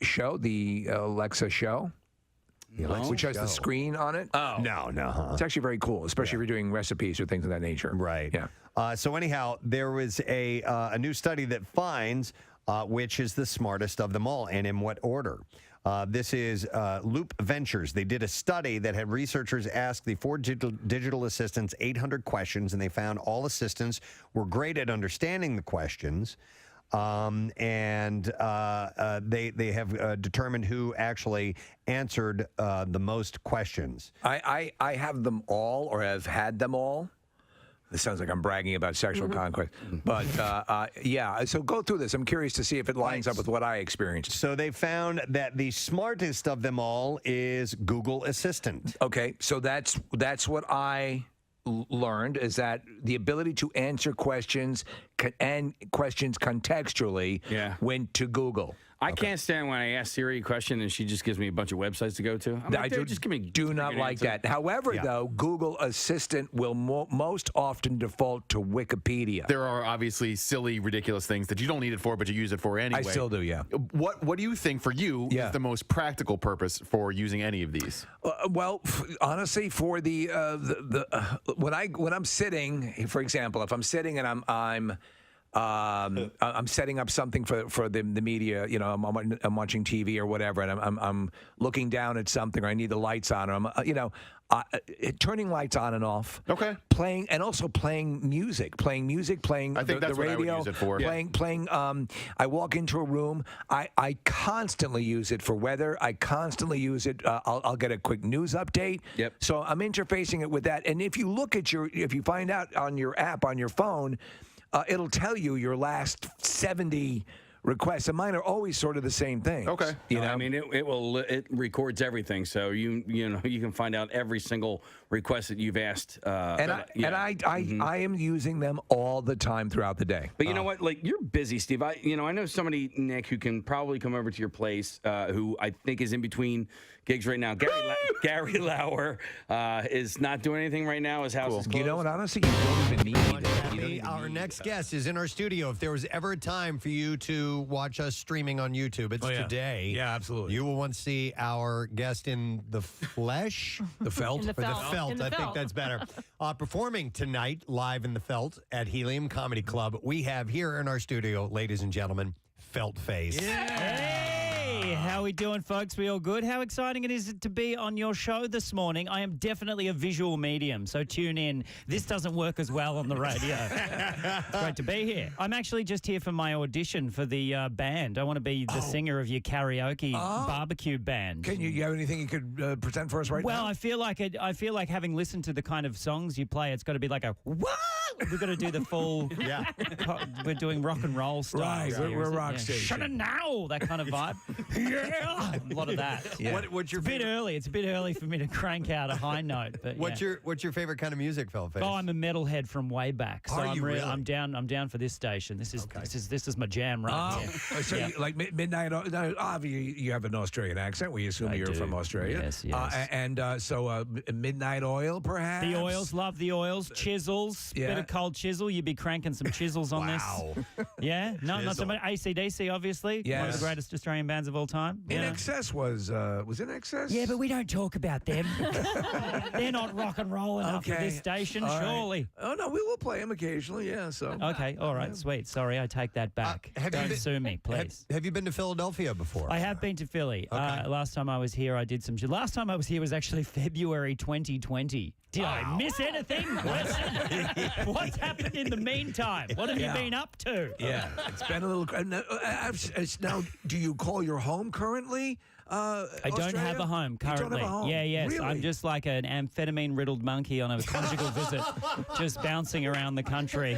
B: show, the Alexa show? Which has the screen on it?
A: Oh. No.
B: It's actually very cool, especially if you're doing recipes or things of that nature.
A: Right.
B: Yeah.
A: So anyhow, there was a new study that finds which is the smartest of them all and in what order. This is Loop Ventures. They did a study that had researchers ask the 4 digital assistants 800 questions, and they found all assistants were great at understanding the questions. And they have determined who actually answered the most questions.
B: I have them all, or have had them all. This sounds like I'm bragging about sexual conquest. But, yeah, so go through this. I'm curious to see if it lines up with what I experienced.
A: So they found that the smartest of them all is Google Assistant.
B: Okay, so that's what I learned, is that the ability to answer questions and questions contextually went to Google.
F: I can't stand when I ask Siri a question and she just gives me a bunch of websites to go to. I'm like,
B: I
F: just give me
B: do not like that. However, though, Google Assistant will most often default to Wikipedia.
O: There are obviously silly, ridiculous things that you don't need it for, but you use it for anyway.
B: I still do, yeah.
O: What do you think for you is the most practical purpose for using any of these?
B: Well, honestly, for the when I'm sitting, for example, if I'm sitting and I'm setting up something for the media. You know, I'm watching TV or whatever, and I'm looking down at something, or I need the lights on, or I'm turning lights on and off.
O: Okay.
B: Playing music, playing
O: I think that's
B: the radio.
O: What I would use it for.
B: Playing. I walk into a room. I constantly use it for weather. I constantly use it. I'll get a quick news update.
F: Yep.
B: So I'm interfacing it with that. And if you look at if you find out on your app on your phone. It'll tell you your last 70 requests, and mine are always sort of the same thing.
O: Okay,
B: you know,
F: I mean, it records everything, so you can find out every single request that you've asked.
B: I am using them all the time throughout the day.
F: But you know what? Like, you're busy, Steve. I know somebody, Nick, who can probably come over to your place, who I think is in between gigs right now. Gary Lauer is not doing anything right now. His house is closed.
B: You know what? Honestly, you don't even need it.
A: Our next guest is in our studio. If there was ever a time for you to watch us streaming on YouTube, it's today.
B: Yeah, absolutely.
A: You will want to see our guest in the flesh.
B: The felt?
D: In the felt. In the
A: I think
D: felt.
A: that's better. Performing tonight live in the Felt at Helium Comedy Club, we have here in our studio, ladies and gentlemen, Felt Face.
C: Hey, how we doing, folks? We all good? How exciting it is to be on your show this morning. I am definitely a visual medium, so tune in. This doesn't work as well on the radio. It's great to be here. I'm actually just here for my audition for the band. I want to be the singer of your karaoke barbecue band.
B: Can you have anything you could present for us right now?
C: Well, I feel like having listened to the kind of songs you play, it's got to be like a what? We've got to do the full.
A: Yeah,
C: we're doing rock and roll style.
B: Right, we're rock station.
C: Shut it now, that kind of vibe. Yeah, a lot of that.
A: Yeah. What's your
C: It's a bit early. It's a bit early for me to crank out a high note. But
A: what's your favorite kind of music, Felt Face?
C: Oh, I'm a metalhead from way back. So
A: Are you really?
C: I'm down for this station. This is my jam right here.
B: So
C: Yeah.
B: you, like Midnight, obviously you have an Australian accent. We assume
C: I
B: you're
C: do.
B: from Australia.
C: Yes.
B: So Midnight Oil, perhaps?
C: The oils, love the oils. Chisels,
B: Yeah.
C: bit of cold chisel. You'd be cranking some chisels on
A: Wow.
C: this. Yeah, no, not so much. AC/DC, obviously, one of
B: Yes.
C: the greatest Australian bands of all time.
B: In
C: Yeah.
B: Excess was In Excess?
C: Yeah, but we don't talk about them. They're not rock and roll enough for
B: Okay.
C: this station,
B: All right.
C: surely.
B: Oh no, we will play them occasionally. Yeah. So
C: Okay, all right, sweet. Sorry, I take that back. Don't sue me, please.
A: Have you been to Philadelphia before?
C: I have been to Philly. Last time I was here, I did some shit. Last time I was here was actually February 2020. Did I miss anything? What's happened in the meantime? What have you been up to?
B: yeah, it's been a little. Now, do you call your home currently?
C: I don't have a home
B: You don't have
C: currently.
B: a home?
C: Yeah, yes.
B: Really?
C: I'm just like an amphetamine-riddled monkey on a conjugal visit, just bouncing around the country.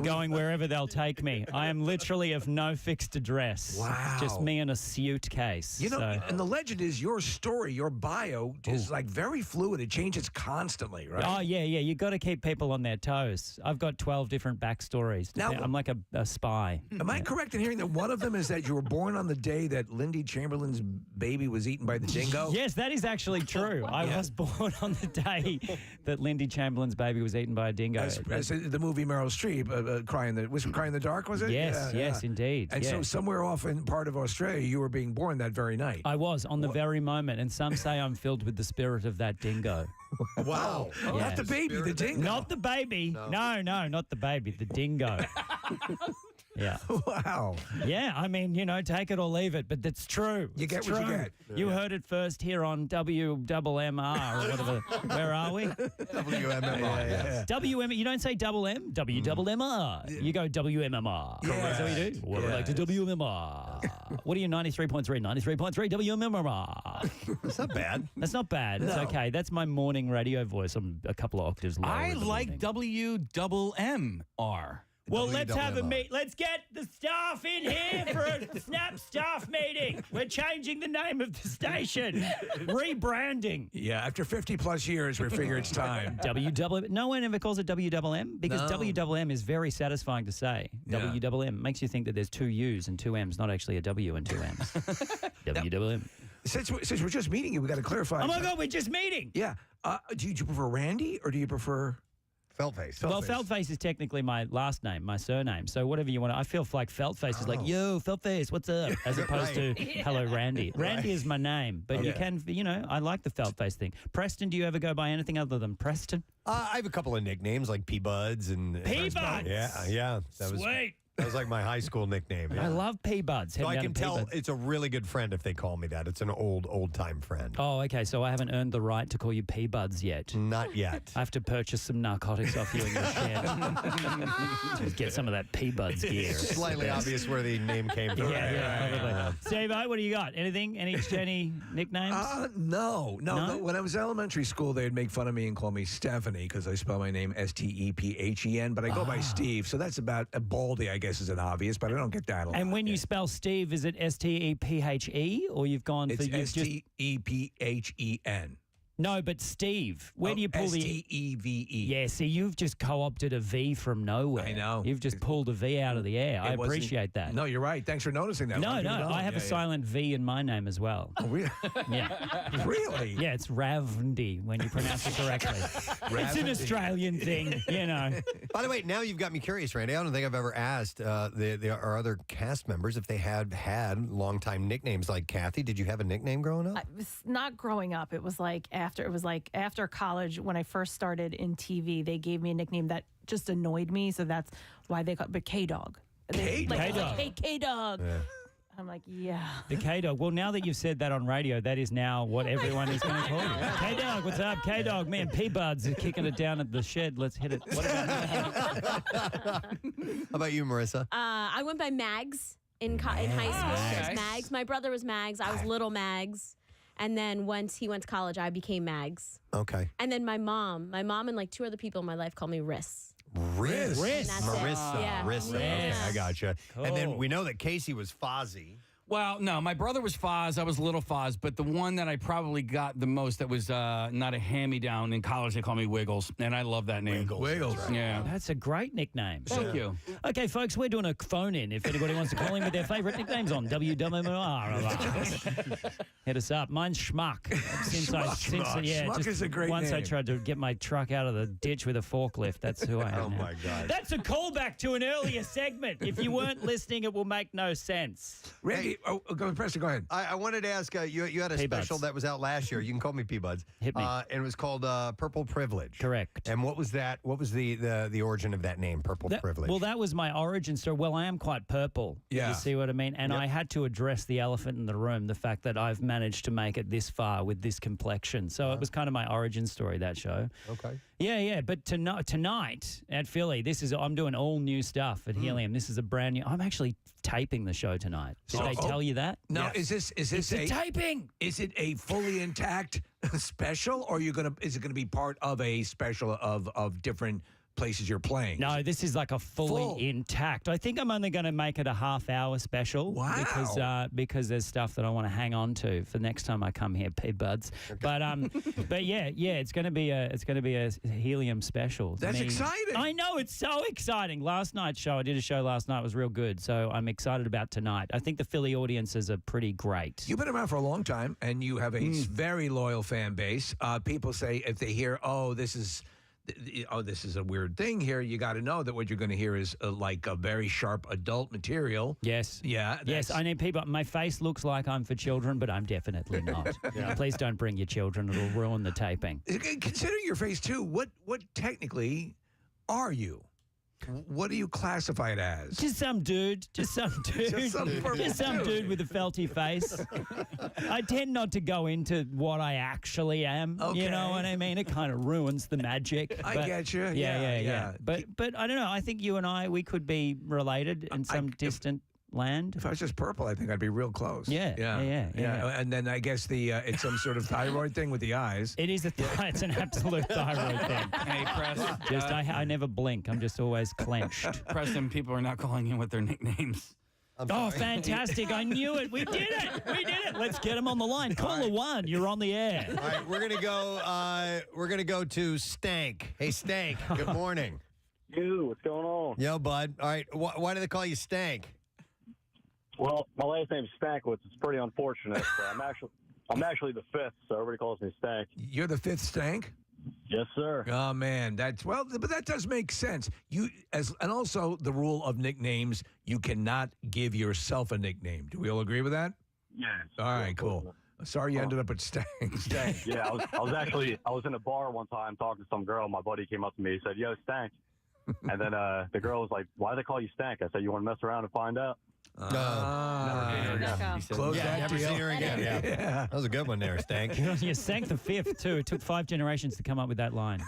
C: going wherever they'll take me. I am literally of no fixed address.
B: Wow.
C: It's just me in a suitcase.
B: You know, and the legend is your story, your bio is like very fluid. It changes constantly, right?
C: Oh, yeah. You got to keep people on their toes. I've got 12 different backstories.
B: Now,
C: I'm like a spy.
B: Am I correct in hearing that one of them is that you were born on the day that Lindy Chamberlain's baby was eaten by the dingo?
C: Yes, that is actually true. I was born on the day that Lindy Chamberlain's baby was eaten by a dingo.
B: As the movie Meryl Streep, Cry in the Dark, was it?
C: Yes, indeed.
B: And so somewhere off in part of Australia, you were being born that very night.
C: I was on the very moment, and some say I'm filled with the spirit of that dingo.
B: Wow.
C: Yes.
B: Not the baby, the dingo.
C: Not the baby. No, not the baby, the dingo. Yeah.
B: Wow.
C: Yeah, I mean, take it or leave it, but that's true.
B: You get
C: It's
B: what you
C: true.
B: get.
C: You heard it first here on WMMR or whatever. Where are we?
A: WMMR.
B: Yeah.
C: WM. You don't say double M. WMMR. You go WMMR.
B: Yeah.
C: That's what you do. Welcome back to WMMR. What are you? 93.3. 93.3 WMMR.
A: That's not bad.
C: That's not bad. It's okay. That's my morning radio voice. I'm a couple of octaves lower.
F: I
C: in the
F: like
C: morning.
F: WMMR.
C: Well, let's have a meet. Let's get the staff in here for a snap staff meeting. We're changing the name of the station. Rebranding.
B: Yeah, after 50 plus years, we figure it's time.
C: WWM. No one ever calls it WMM because
B: No.
C: WMM is very satisfying to say.
B: Yeah.
C: WMM makes you think that there's two U's and two M's, not actually a W and two M's. WMM.
B: Since we're just meeting you, we got to clarify.
C: Oh my God, we're just meeting.
B: Yeah. Do you prefer Randy or do you prefer
A: Feltface?
C: Well, Feltface is technically my last name, my surname. So whatever you want to, I feel like Feltface is like, yo, Feltface, what's up? As opposed to, hello, Randy. Randy is my name, but you can, I like the Feltface thing. Preston, do you ever go by anything other than Preston?
A: I have a couple of nicknames like P-Buds and...
C: P-Buds!
A: Yeah.
C: Sweet.
A: That was like my high school nickname.
C: I love P-Buds.
A: So I
C: Heading
A: can
C: down to
A: tell
C: P-Buds.
A: it's a really good friend if they call me that. It's an old-time friend.
C: Oh, okay. So I haven't earned the right to call you P-Buds yet.
A: Not yet.
C: I have to purchase some narcotics off you in your shed to get some of that P-Buds gear.
A: Slightly obvious where the name came from.
C: Yeah, probably. Steve-O, what do you got? Anything? Any nicknames?
B: No. When I was in elementary school, they'd make fun of me and call me Stephanie because I spell my name Stephen, but I go by Steve. So that's about Baldy, I guess, is an obvious, but I don't get that a lot.
C: And when you spell Steve, is it Stephe, or you've gone for
B: It's Stephen.
C: No, but Steve. Where do you pull the
B: Steve?
C: Yeah, see, you've just co-opted a V from nowhere.
B: I know.
C: You've just pulled a V out of the air. I appreciate that.
B: No, you're right. Thanks for noticing that.
C: No, I have a silent V in my name as well.
B: Oh, really?
C: Yeah.
B: Really?
C: Yeah, it's Ravndi when you pronounce it correctly. It's an Australian thing,
A: By the way, now you've got me curious, Randy. I don't think I've ever asked our other cast members if they had long-time nicknames like Kathy. Did you have a nickname growing up?
D: It was not growing up. It was like after college when I first started in TV, they gave me a nickname that just annoyed me. So that's why they called it K-Dog.
C: K-Dog.
D: Hey, K-Dog. Yeah. I'm like, yeah.
C: The K-Dog. Well, now that you've said that on radio, that is now what everyone is going to call you. K-Dog, what's up? K-Dog. Me and P-Buds are kicking it down at the shed. Let's hit it. What about
A: How about you, Marissa?
E: I went by Mags in high school.
F: Okay.
E: It was Mags. My brother was Mags. I was Little Mags. And then once he went to college, I became Mags.
A: Okay.
E: And then my mom and like two other people in my life call me Riss.
A: Riss.
E: Marissa.
A: Yeah. Rissa. Okay, I gotcha. And then we know that Casey was Fozzie.
F: Well, no, my brother was Foz. I was Little Foz. But the one that I probably got the most that was not a hand-me-down in college, they call me Wiggles. And I love that name.
B: Wiggles.
F: Right. Yeah.
C: That's a great nickname.
F: Thank you.
C: Okay, folks, we're doing a phone-in. If anybody wants to call in with their favourite nicknames on WMMR. Hit us up. Mine's Schmuck.
B: Schmuck is a great
C: once
B: name.
C: I tried to get my truck out of the ditch with a forklift. That's who I am
A: Oh,
C: now.
A: my God.
C: That's a callback to an earlier segment. If you weren't listening, it will make no sense.
B: Randy, Preston, go ahead.
A: I wanted to ask, you had a
C: P-Buds.
A: special that was out last year. You can call me P-Buds.
C: Hit me.
A: And it was called Purple Privilege.
C: Correct.
A: And what was that? What was the origin of that name, Purple Privilege?
C: Well, that was my origin story. Well, I am quite purple.
B: Yeah.
C: You see what I mean? And I had to address the elephant in the room, the fact that I've managed to make it this far with this complexion. So it was kind of my origin story, that show.
A: Okay.
C: Yeah. But tonight at Philly, I'm doing all new stuff at Helium. This is a brand new. I'm actually taping the show tonight. Did they tell you that?
B: No, is this
C: It's a taping.
B: Is it a fully intact special, or is it gonna be part of a special of different places you're playing.
C: No, this is like a fully intact. I think I'm only going to make it a half-hour special.
B: Wow.
C: Because there's stuff that I want to hang on to for next time I come here, P-Buds. But yeah, it's going to be a helium special.
B: That's exciting.
C: I know, it's so exciting. Last night's show, I did a show last night, it was real good. So I'm excited about tonight. I think the Philly audiences are pretty great.
B: You've been around for a long time, and you have a very loyal fan base. People say if they hear, this is a weird thing here, you got to know that what you're going to hear is like a very sharp adult material.
C: Yes.
B: Yeah.
C: Yes, I need people. My face looks like I'm for children, but I'm definitely not. Please don't bring your children. It'll ruin the taping.
B: Considering your face, too, what technically are you? What do you classify it as?
C: Just some dude. Just some dude.
B: Just some
C: dude with a felty face. I tend not to go into what I actually am.
B: Okay.
C: You know what I mean? It kind of ruins the magic.
B: I get you.
C: Yeah. But I don't know. I think you and we could be related in some distant land.
B: If I was just purple, I think I'd be real close.
C: Yeah.
B: And then I guess it's some sort of thyroid thing with the eyes.
C: It is it's an absolute thyroid thing.
F: Hey, Preston.
C: Just I never blink. I'm just always clenched.
F: Preston, people are not calling in with their nicknames.
C: Oh, fantastic. I knew it. We did it. Let's get him on the line. Caller 1, you're on the air.
A: All right, we're gonna go to Stank. Hey, Stank. Good morning.
G: Dude, what's going on?
A: Yo, bud. All right, why do they call you Stank?
G: Well, my last name's Stankwitz. It's pretty unfortunate. I'm actually the fifth, so everybody calls me Stank.
B: You're the fifth Stank?
G: Yes, sir.
B: Oh man, but that does make sense. And also the rule of nicknames, you cannot give yourself a nickname. Do we all agree with that?
G: Yes.
B: All right, cool. Sorry you ended up at Stank.
G: Yeah, I was in a bar one time talking to some girl. My buddy came up to me. He said, "Yo, Stank," and then the girl was like, "Why do they call you Stank?" I said, "You want to mess around and find out."
A: Never see her again. Yeah. That was a good one there, Stank.
C: You sank the fifth, too. It took 5 generations to come up with that line.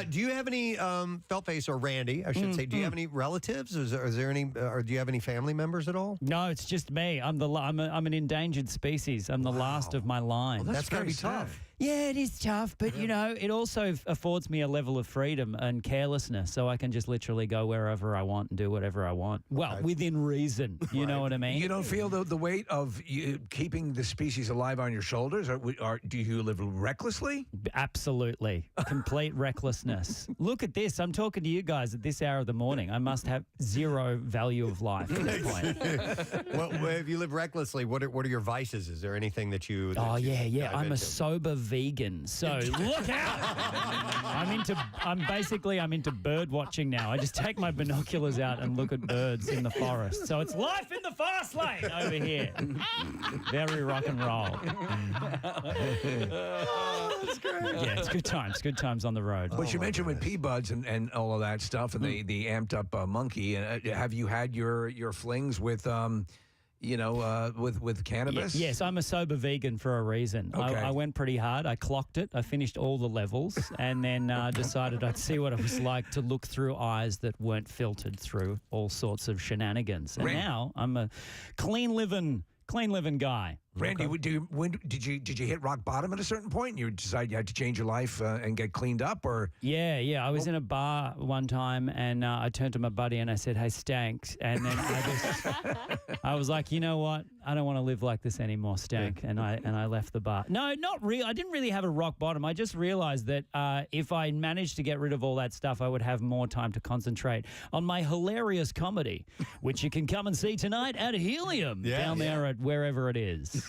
A: Do you have any, Feltface or Randy, I should say, do you have any relatives? Is there any, or do you have any family members at all?
C: No, it's just me. I'm an endangered species. I'm the last of my line.
A: Well, that's got to be tough.
C: Yeah, it is tough, but it also affords me a level of freedom and carelessness, so I can just literally go wherever I want and do whatever I want. Well, within reason, you know what I mean?
B: You don't feel the weight of keeping the species alive on your shoulders, or do you live recklessly?
C: Absolutely, complete recklessness. Look at this. I'm talking to you guys at this hour of the morning. I must have zero value of life at this point.
A: Well, if you live recklessly, what are your vices? Is there anything that you?
C: I'm a sober vegan, so look out. I'm into bird watching now. I just take my binoculars out and look at birds in the forest. So it's life in the fast lane over here. Very rock and roll.
B: That's great.
C: Yeah, it's good times. Good times on the road.
B: But you mentioned with P-Buds and all of that stuff and the amped up monkey. Have you had your flings with with cannabis?
C: Yes, I'm a sober vegan for a reason.
B: Okay.
C: I went pretty hard. I clocked it. I finished all the levels and then decided I'd see what it was like to look through eyes that weren't filtered through all sorts of shenanigans. And now I'm a clean living guy.
B: Randy, did you hit rock bottom at a certain point and you decided you had to change your life and get cleaned up? Or
C: Yeah. I was in a bar one time and I turned to my buddy and I said, "Hey, Stank." And then I was like, you know what? I don't want to live like this anymore, Stank. And I left the bar. No, not real. I didn't really have a rock bottom. I just realized that if I managed to get rid of all that stuff, I would have more time to concentrate on my hilarious comedy, which you can come and see tonight at Helium down there at wherever it is.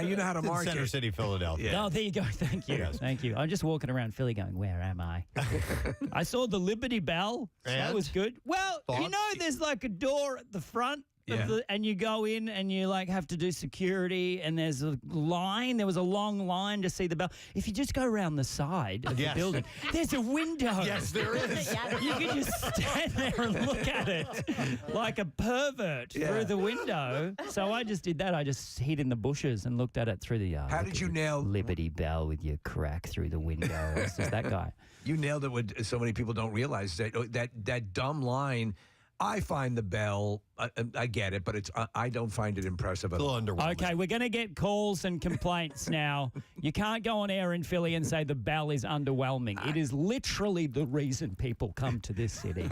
B: You know how to market.
A: Center City, Philadelphia.
C: Oh, there you go. Thank you.
A: Yes.
C: Thank you. I'm just walking around Philly going, where am I? I saw the Liberty Bell. So that was good. Well, you know, there's like a door at the front. And you go in and you have to do security and there's a line. There was a long line to see the bell. If you just go around the side of the building, there's a window.
A: Yes, there is.
C: You can just stand there and look at it like a pervert through the window. So I just did that. I just hid in the bushes and looked at it through the yard.
B: How did you nail
C: Liberty Bell with your crack through the window? It's just that guy.
B: You nailed it. What so many people don't realize that dumb line. I find the bell. I get it, but I don't find it impressive at all.
C: Okay, we're going to get calls and complaints now. You can't go on air in Philly and say the bell is underwhelming. It is literally the reason people come to this city.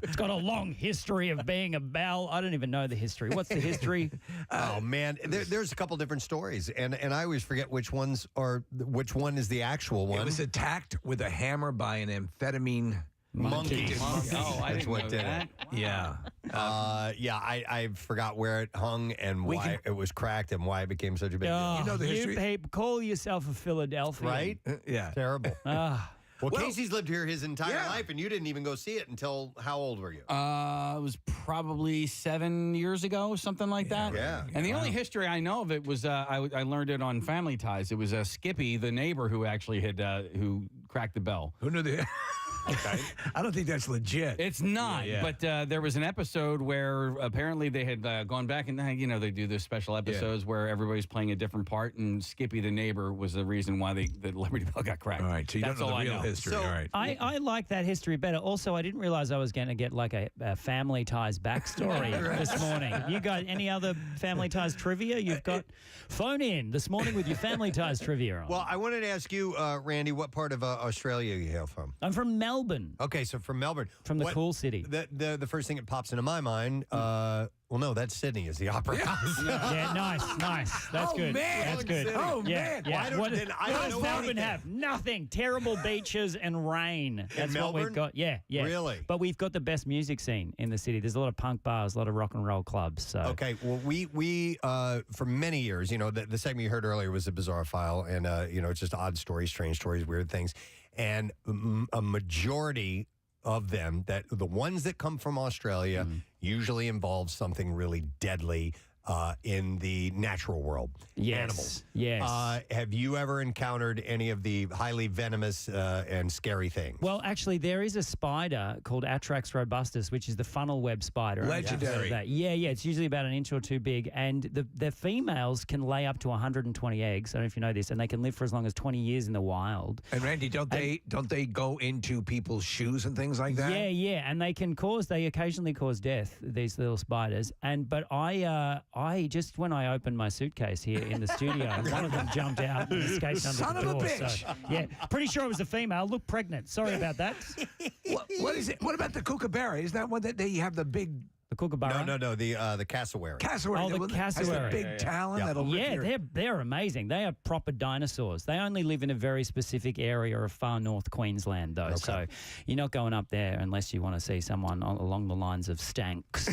C: It's got a long history of being a bell. I don't even know the history. What's the history?
A: Oh man, there's a couple different stories, and I always forget which one is the actual one.
B: It was attacked with a hammer by an amphetamine monkey.
F: Oh, I
A: That's
F: didn't
A: what
F: know
A: did
F: that.
A: it.
B: Yeah.
A: I forgot where it hung and why it was cracked and why it became such a big deal.
C: Oh,
B: You know the history?
C: You people call yourself a Philadelphian.
A: Right?
B: Yeah.
A: Terrible.
C: Ah.
A: Well, Casey's lived here his entire life, and you didn't even go see it until how old were you?
F: It was probably 7 years ago, something like that.
A: Yeah.
F: And the only history I know of it was I learned it on Family Ties. It was Skippy, the neighbor, who actually had who cracked the bell.
B: Who knew the? Okay. I don't think that's legit.
F: It's not, but there was an episode where apparently they had gone back and, they do those special episodes where everybody's playing a different part, and Skippy the neighbor was the reason why the Liberty Bell got cracked.
B: All right, so you
F: That's
B: don't know
F: all
B: the real
F: I know.
B: history.
A: So-
B: all right.
C: I like that history better. Also, I didn't realize I was going to get like a Family Ties backstory this morning. You got any other Family Ties trivia? You've got phone in this morning with your Family Ties trivia on.
A: Well, I wanted to ask you, Randy, what part of Australia you hail from?
C: I'm from Melbourne.
A: Okay, so from Melbourne.
C: From the cool city.
A: The first thing that pops into my mind, well, no, that's Sydney is the opera house.
C: Yeah, nice. That's good.
B: Man.
C: That's good.
B: Oh,
C: yeah,
B: man.
C: Yeah.
A: Why don't-
C: What
A: then I
C: what
A: don't
C: does
A: know
C: Melbourne
A: anything.
C: have? Nothing. Terrible beaches and rain. That's what
A: Melbourne?
C: we've got. Yeah.
A: Really?
C: But we've got the best music scene in the city. There's a lot of punk bars, a lot of rock and roll clubs. So
A: Okay, well, we for many years, the segment you heard earlier was a bizarre file, and it's just odd stories, strange stories, weird things, and a majority of them, that the ones that come from Australia, usually involve something really deadly in the natural world.
C: Yes.
A: Animals.
C: Yes.
A: Have you ever encountered any of the highly venomous and scary things?
C: Well, actually, there is a spider called Atrax robustus, which is the funnel web spider.
B: Legendary.
C: Yeah. It's usually about an inch or two big, and the females can lay up to 120 eggs. I don't know if you know this, and they can live for as long as 20 years in the wild.
B: And Randy, don't they go into people's shoes and things like that?
C: Yeah, and they occasionally cause death, these little spiders. But I just, when I opened my suitcase here in the studio, one of them jumped out and escaped under
B: Son
C: the
B: of a
C: door.
B: bitch.
C: So, yeah, pretty sure it was a female. Looked pregnant. Sorry about that.
B: What is it? What about the kookaburra? Is that one that they have the big?
C: The kookaburra?
A: No, the cassowary.
B: Cassowary.
C: Oh, the
B: Has the
C: cassowary.
B: big talon that'll rip your...
C: they're amazing. They are proper dinosaurs. They only live in a very specific area of far north Queensland, though.
A: Okay.
C: So you're not going up there unless you want to see someone along the lines of stanks.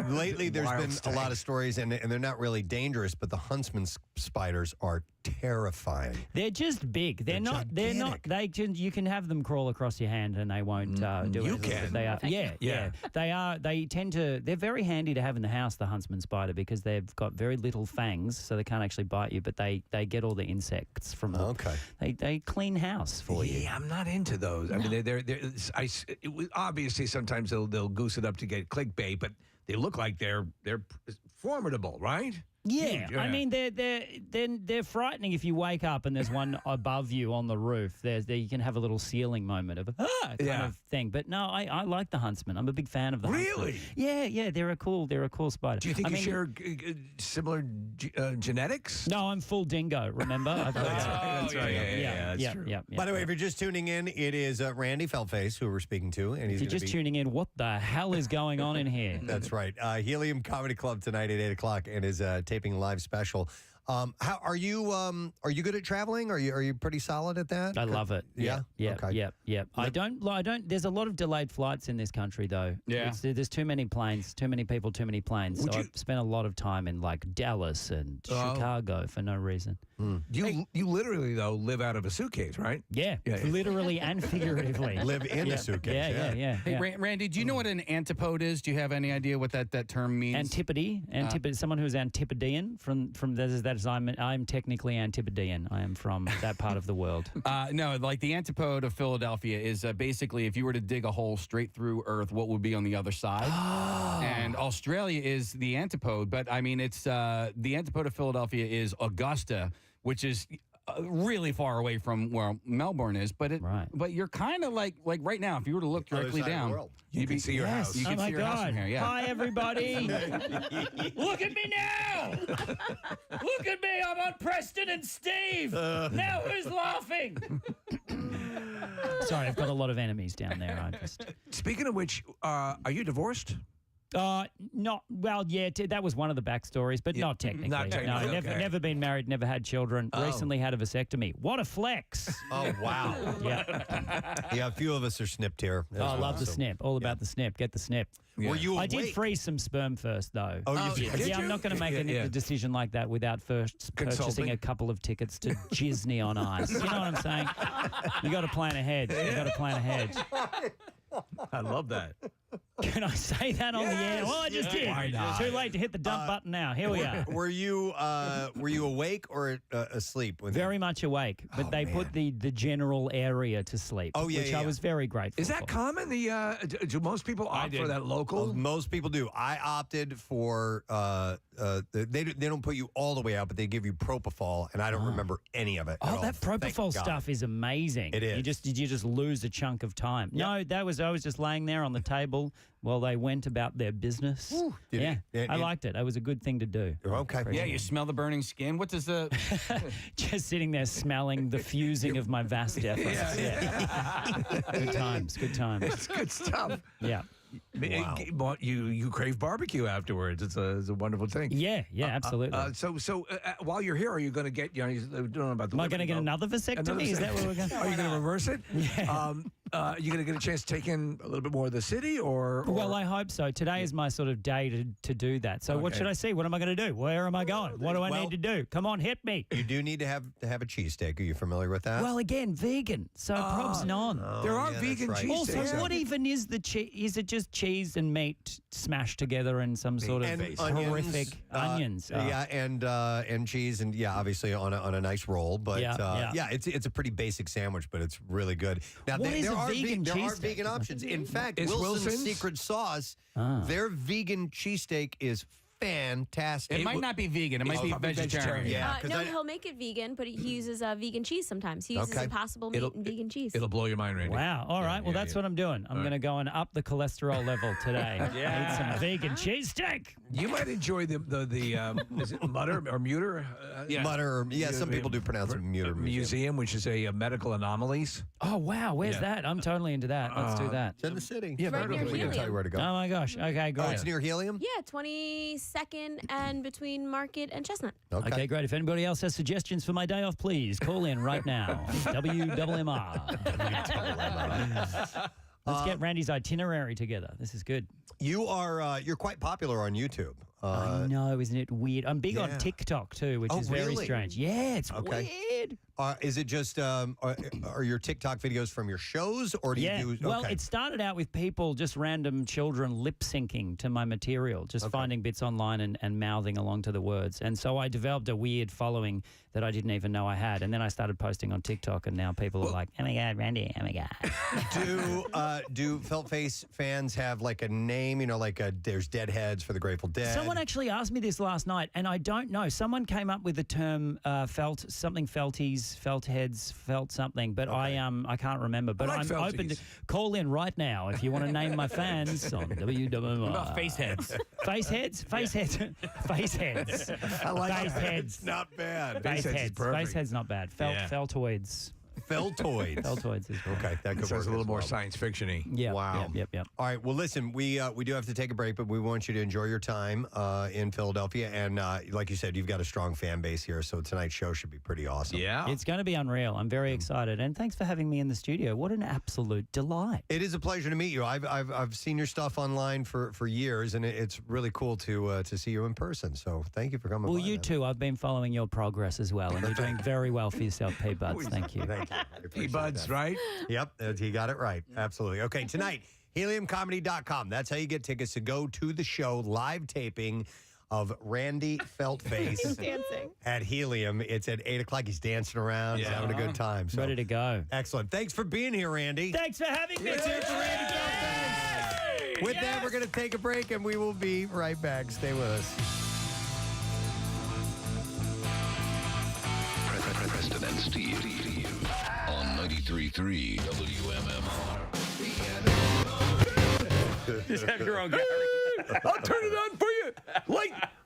A: Lately, there's
B: Wild
A: been
B: stank.
A: a lot of stories, and they're not really dangerous, but the huntsman spiders are terrifying.
C: They're just big. They're not.
A: gigantic.
C: You can have them crawl across your hand, and they won't do anything.
B: You can.
C: They are. Yeah. They are. They tend to. They're very handy to have in the house. The huntsman spider, because they've got very little fangs, so they can't actually bite you. But they get all the insects from.
A: Okay.
C: They clean house for you.
B: Yeah, I'm not into those. I mean, obviously sometimes they'll goose it up to get clickbait, but they look like they're formidable, right?
C: Yeah,
B: Huge,
C: I mean they're frightening if you wake up and there's one above you on the roof. There you can have a little ceiling moment of kind of thing. But no, I like the huntsman. I'm a big fan of the huntsman.
B: Really?
C: Yeah, they're a cool spider.
B: Do you think you share similar genetics?
C: No, I'm full dingo. Remember?
B: That's right. Yeah, that's true.
C: Yeah.
A: By the way, if you're just tuning in, it is Randy Feldface who we're speaking to, and he's
C: If you're just tuning in, what the hell is going on in here?
A: That's right. Helium Comedy Club tonight at 8:00 and is taping a live special. How are you? Are you good at traveling? Are you pretty solid at that?
C: I love it.
A: Yeah.
C: Yeah. I don't. There's a lot of delayed flights in this country, though.
F: Yeah.
C: There's too many planes, too many people, too many planes. So I've spent a lot of time in like Dallas and Chicago for no reason.
B: You literally though live out of a suitcase, right?
C: Yeah, literally and figuratively.
A: Live in a suitcase.
C: Yeah.
F: Hey, Randy, do you know what an antipode is? Do you have any idea what that term means?
C: Antipode. Someone who's Antipodean from that is I'm technically Antipodean. I am from that part of the world.
F: No, like the antipode of Philadelphia is basically if you were to dig a hole straight through Earth, what would be on the other side? And Australia is the antipode, but I mean, it's the antipode of Philadelphia is Augusta, which is really far away from where Melbourne is, but but you're kind of like right now, if you were to look directly down,
B: you can see your house.
F: You can see your house from here. Yeah.
C: Hi, everybody. Look at me now. Look at me. I'm on Preston and Steve. Now who's laughing? Sorry, I've got a lot of enemies down there.
B: Speaking of which, are you divorced?
C: Not well. Yeah, that was one of the backstories, but not technically.
B: Not technically.
C: No,
B: Okay.
C: never been married, never had children. Recently had a vasectomy. What a flex!
A: Oh, wow.
C: Yeah,
A: a few of us are snipped here.
C: Oh, I love the snip. All about the snip. Get the snip.
A: Were you
C: I did
A: awake?
C: freeze some sperm first, though.
A: Oh, you did?
C: Yeah, I'm not going to make a decision like that without first purchasing a couple of tickets to Disney on Ice. You know what I'm saying? You got to plan ahead. You got to plan ahead.
B: I love that.
C: Can I say that on the air? Well, I just did.
B: Why not?
C: Too late to hit the dump button now. Here we are.
A: Were you awake or asleep?
C: Very much awake, but they put the general area to sleep.
A: Oh, yeah,
C: which
A: yeah,
C: I was very grateful.
B: Is that
C: for.
B: common? Do most people opt for that local?
A: Well, most people do. I opted for they don't put you all the way out, but they give you propofol, and I don't remember any of it.
C: Oh, that propofol stuff is amazing.
A: It is.
C: You just lose a chunk of time.
A: Yep.
C: No, I was just laying there on the table while they went about their business.
A: Did it?
C: I liked it. It was a good thing to do.
A: Okay.
F: Yeah, you smell the burning skin. What does the...
C: Just sitting there smelling the fusing of my vas deferens. Yeah. Good times. Good times.
B: It's good stuff.
C: Yeah.
B: Wow. You crave barbecue afterwards. It's a wonderful thing.
C: Yeah, absolutely.
B: So while you're here, are you going to get? You don't know about the.
C: Am I going to get another vasectomy? Is that what we're going to?
B: Are you going to reverse it?
C: Yeah.
B: You going to get a chance to take in a little bit more of the city, or?
C: Well, I hope so. Today is my sort of day to do that. So what should I see? What am I going to do? Where am I going? What do I need to do? Come on, hit me.
A: You do need to have a cheesesteak. Are you familiar with that?
C: Well, again, vegan. So probs none.
B: There are vegan cheesesteaks.
C: Also, what even is the cheese? Is it just cheese and meat smashed together in some sort of horrific onions?
A: And cheese, and obviously on a nice roll. But it's a pretty basic sandwich, but it's really good. Now there are vegan options. In fact, Wilson's secret sauce, their vegan cheesesteak is fantastic.
F: It might not be vegan. It might be vegetarian.
A: Yeah.
E: No, he'll make it vegan, but he uses vegan cheese sometimes. He uses impossible meat and vegan cheese.
B: It'll blow your mind, Randy.
C: Wow. All right. Well, that's what I'm doing. I'm going to go and up the cholesterol level today. Eat some vegan cheesesteak.
B: You might enjoy the is it Mutter or Muter?
A: Mutter. Yeah, some people do pronounce it Muter.
B: Museum, which is a medical anomalies.
C: Oh, wow. Where's that? I'm totally into that. Let's do that.
A: It's in the city.
B: Yeah,
E: right near
A: we can tell you where to go.
C: Oh, my gosh. Okay, great.
A: Oh, it's near Helium?
E: Yeah, 22nd and between Market and Chestnut.
C: Okay, great. If anybody else has suggestions for my day off, please call in right now. WMMR. Let's get Randy's itinerary together. This is good.
A: You're quite popular on YouTube.
C: I know, isn't it weird? I'm big on TikTok too, which is very strange. Yeah, it's weird.
A: Is it just are your TikTok videos from your shows, or do you do? Okay.
C: Well, it started out with people, just random children lip syncing to my material, just finding bits online and mouthing along to the words. And so I developed a weird following that I didn't even know I had. And then I started posting on TikTok, and now people are like, "Oh my God, Randy! Oh my God!"
A: Do Felt Face fans have like a name? You know, like there's Deadheads for the Grateful Dead.
C: Someone actually asked me this last night, and I don't know. Someone came up with the term felties, felt heads, felt something, but I can't remember. But I'm open to call in right now if you want to name my fans on WMMR.
F: What about face heads?
C: Face heads? Face heads. Face heads.
A: I like
C: face heads.
A: It's not bad.
C: Face heads. Face heads not bad. Feltoids.
A: Feltoids.
C: Feltoids is
A: okay. That could
B: sounds
A: work
B: a little more science fiction-y.
C: Yeah.
A: Wow.
C: Yep.
A: All right. Well, listen, we do have to take a break, but we want you to enjoy your time in Philadelphia. And like you said, you've got a strong fan base here, so tonight's show should be pretty awesome.
B: Yeah.
C: It's going to be unreal. I'm very excited. And thanks for having me in the studio. What an absolute delight.
A: It is a pleasure to meet you. I've seen your stuff online for years, and it's really cool to see you in person. So thank you for coming by.
C: Well, you too. I've been following your progress as well, and you're doing very well for yourself, P-Buds. Thank you.
A: Thank you.
B: P-Buds, right?
A: Yep, he got it right. Absolutely. Okay, tonight, heliumcomedy.com. That's how you get tickets to go to the show, live taping of Randy Feltface
D: dancing
A: at Helium. It's at 8 o'clock. He's dancing around. He's having a good time. So.
C: Ready to go.
A: Excellent. Thanks for being here, Randy.
C: Thanks for having me.
A: Let's hear it for Randy Feltface. With that, we're going to take a break, and we will be right back. Stay with us.
L: Preston and Steve on 93.3 WMMR.
F: Just have your own Gary.
B: I'll turn it on for you.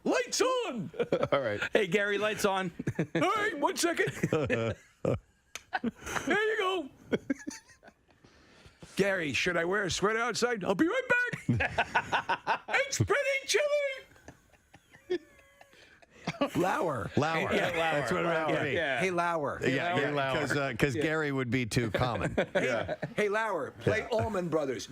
B: Lights on.
O: All right.
F: Hey, Gary, lights on.
B: All right, 1 second. There you go. Gary, should I wear a sweater outside? I'll be right back. It's pretty chilly. Lauer.
A: Lauer.
B: Yeah, Lauer.
A: That's what it would be.
F: Yeah.
B: Hey, Lauer.
A: Yeah, because Gary would be too common.
B: Hey, Lauer, play Allman Brothers.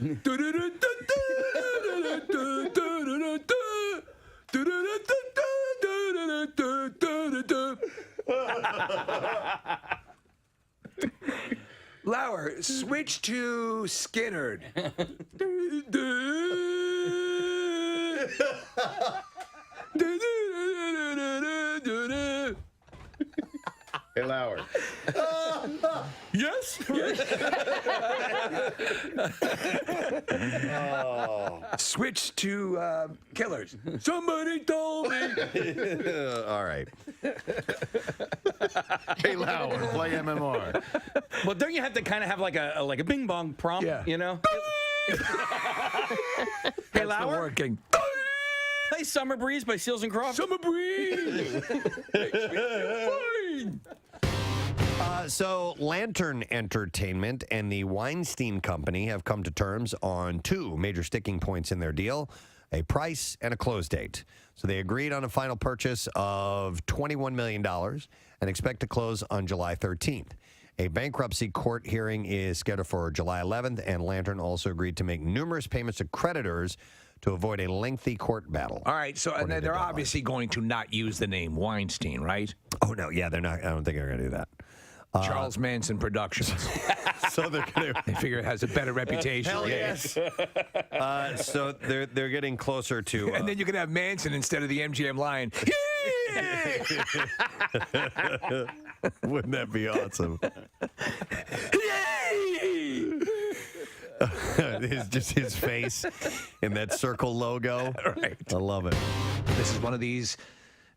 B: Lauer, switch to Skinnerd.
O: Hey, Lauer.
B: Yes? Switch to Killers. Somebody told me.
A: All right.
O: Hey, Lauer, play MMR.
F: Well, don't you have to kind of have like a bing bong prompt?
B: Yeah.
F: You know. Hey, Lauer,
B: Working.
F: play "Summer Breeze" by Seals and Croft.
B: Summer breeze. Makes me feel fine.
A: So Lantern Entertainment and the Weinstein Company have come to terms on two major sticking points in their deal, a price and a close date. So they agreed on a final purchase of $21 million and expect to close on July 13th. A bankruptcy court hearing is scheduled for July 11th, and Lantern also agreed to make numerous payments to creditors to avoid a lengthy court battle.
B: All right, so and then they're obviously going to not use the name Weinstein, right?
A: Oh, no, yeah, they're not. I don't think they're going to do that.
B: Charles Manson Productions.
A: So they're going to.
B: They figure it has a better reputation.
A: Hell yes. So they're getting closer to.
B: And then you can have Manson instead of the MGM Lion.
A: Wouldn't that be awesome? His face in that circle logo.
B: Right.
A: I love it.
B: This is one of these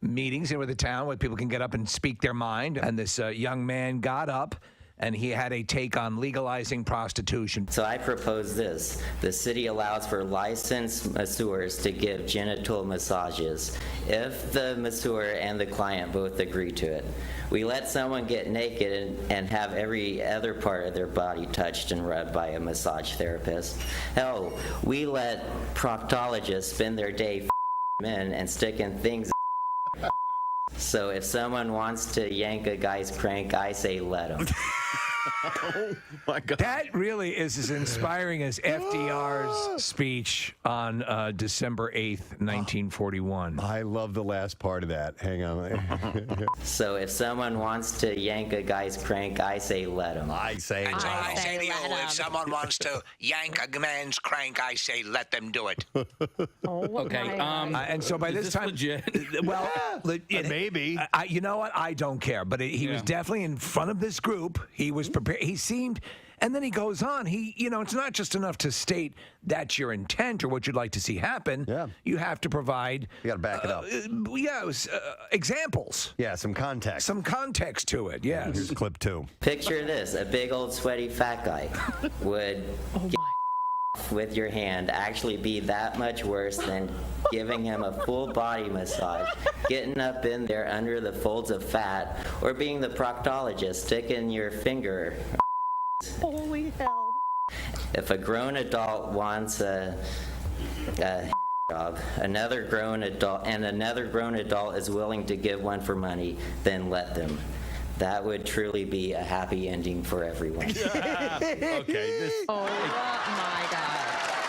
B: meetings in with the town where people can get up and speak their mind. And this young man got up and he had a take on legalizing prostitution.
I: So I propose this. The city allows for licensed masseurs to give genital massages if the masseur and the client both agree to it. We let someone get naked and have every other part of their body touched and rubbed by a massage therapist. Hell, we let proctologists spend their day men and sticking things. So if someone wants to yank a guy's crank, I say let him.
O: Oh, my God.
B: That really is as inspiring as FDR's speech on December 8th, 1941.
A: I love the last part of that. Hang on.
I: So if someone wants to yank a guy's crank, I say let him.
A: I say
U: And so I say to you, if someone wants to yank a man's crank, I say let them do it.
F: Okay.
B: And so by this time,
F: legit?
B: well,
A: maybe.
B: You know what? I don't care. But he was definitely in front of this group. He was prepared. He seemed, and then he goes on. It's not just enough to state that's your intent or what you'd like to see happen.
A: Yeah.
B: You have to provide.
A: You got to back it up.
B: Examples.
A: Yeah, some context.
B: Some context to it. Yes.
A: Here's clip 2.
I: Picture this: a big old sweaty fat guy would get with your hand actually be that much worse than giving him a full body massage, getting up in there under the folds of fat, or being the proctologist sticking your finger.
E: Holy hell.
I: If a grown adult wants a job, another grown adult is willing to give one for money, then let them. That would truly be a happy ending for everyone.
F: Okay.
D: Oh my God.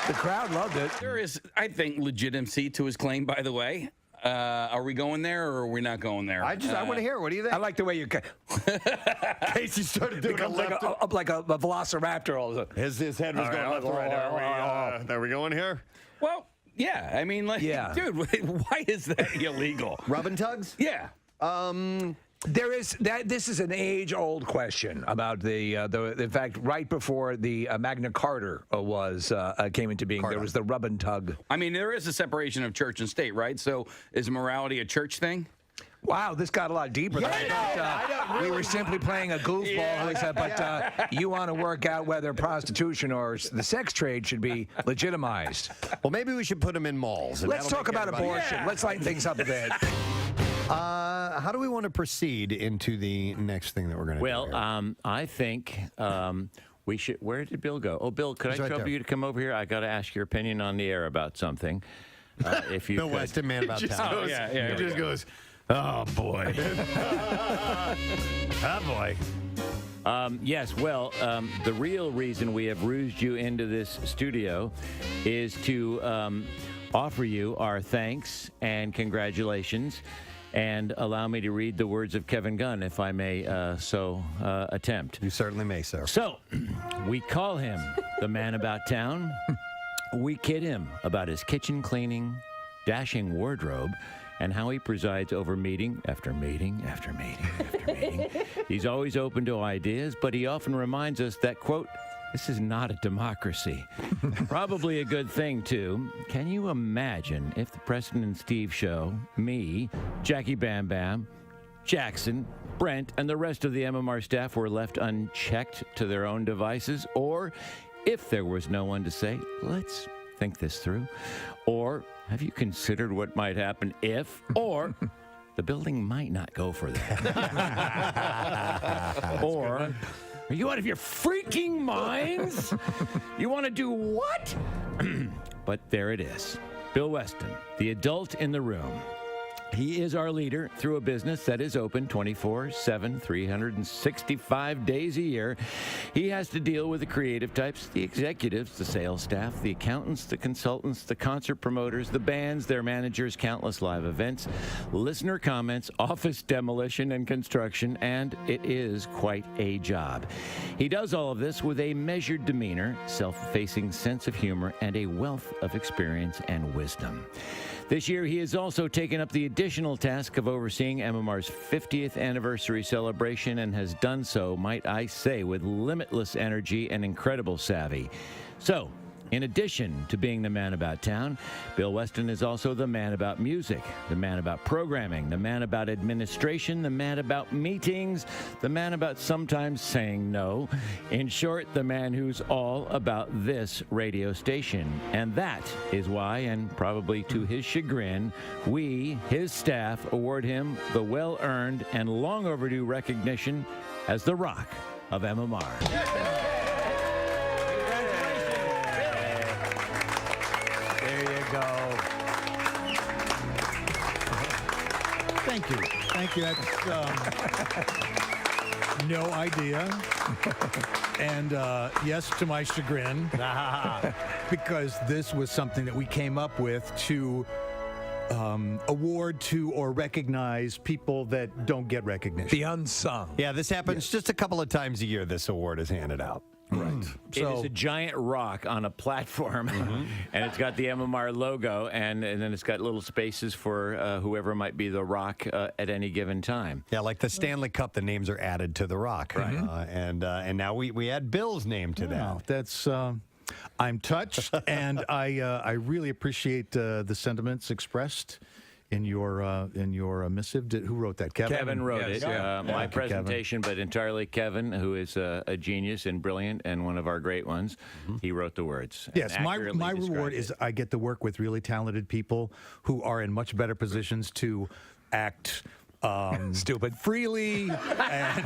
B: The crowd loved it.
F: There is, I think, legitimacy to his claim, by the way. Are we going there or are we not going there?
A: I want to hear. What do you think?
B: I like the way you.
A: Casey started doing
B: up like a velociraptor all of a sudden.
A: His head was going left and right. Are we going here?
F: Well, yeah. I mean, like, dude, why is that illegal?
A: Rubbing tugs?
F: Yeah.
B: There is that. This is an age-old question about the in fact, right before the Magna Carta came into being, there was the rub and tug.
F: I mean, there is a separation of church and state, right? So is morality a church thing?
B: Wow, this got a lot deeper. We were simply playing a goofball, but you want to work out whether prostitution or the sex trade should be legitimized.
A: Well, maybe we should put them in malls.
B: Let's talk about abortion.
A: Yeah.
B: Let's lighten things up a bit.
A: How do we want to proceed into the next thing that we're going to do?
J: Well, I think we should. Where did Bill go? Oh, Bill, could I trouble you to come over here? I got to ask your opinion on the air about something. If you
A: Bill Weston, man about town.
J: He
O: just goes, oh, boy.
A: Oh, boy.
J: Yes, well, the real reason we have rused you into this studio is to offer you our thanks and congratulations, and allow me to read the words of Kevin Gunn, if I may so attempt.
A: You certainly may, sir.
J: So, we call him the man about town. We kid him about his kitchen cleaning, dashing wardrobe, and how he presides over meeting after meeting after meeting after meeting. He's always open to ideas, but he often reminds us that, quote, this is not a democracy. Probably a good thing, too. Can you imagine if the Preston and Steve show, me, Jackie Bam Bam, Jackson, Brent, and the rest of the MMR staff were left unchecked to their own devices? Or if there was no one to say, let's think this through? Or have you considered what might happen if, or the building might not go for that? Or are you out of your freaking minds? You want to do what? But there it is. Bill Weston, the adult in the room. He is our leader through a business that is open 24/7, 365 days a year. He has to deal with the creative types, the executives, the sales staff, the accountants, the consultants, the concert promoters, the bands, their managers, countless live events, listener comments, office demolition and construction, and it is quite a job. He does all of this with a measured demeanor, self-effacing sense of humor, and a wealth of experience and wisdom. This year, he has also taken up the additional task of overseeing MMR's 50th anniversary celebration and has done so, might I say, with limitless energy and incredible savvy. So, in addition to being the man about town, Bill Weston is also the man about music, the man about programming, the man about administration, the man about meetings, the man about sometimes saying no. In short, the man who's all about this radio station. And that is why, and probably to his chagrin, we, his staff, award him the well-earned and long overdue recognition as the Rock of MMR.
V: Go. Thank you. Thank you. That's no idea. And yes, to my chagrin, because this was something that we came up with to award to or recognize people that don't get recognition.
B: The unsung.
A: Yeah, this happens just a couple of times a year. This award is handed out.
V: Right.
J: It is a giant rock on a platform, and it's got the MMR logo, and then it's got little spaces for whoever might be the rock at any given time.
A: Yeah, like the Stanley Cup, the names are added to the rock. Right. And now we add Bill's name to that.
V: That's... I'm touched, and I really appreciate the sentiments expressed in your missive. Who wrote that? Kevin.
J: Kevin wrote it. My
V: Thank you,
J: presentation, but entirely Kevin, who is a genius and brilliant and one of our great ones. He wrote the words.
V: Yes,
J: and
V: my
J: accurately
V: reward
J: described
V: is I get to work with really talented people who are in much better positions to act
B: stupid
V: freely and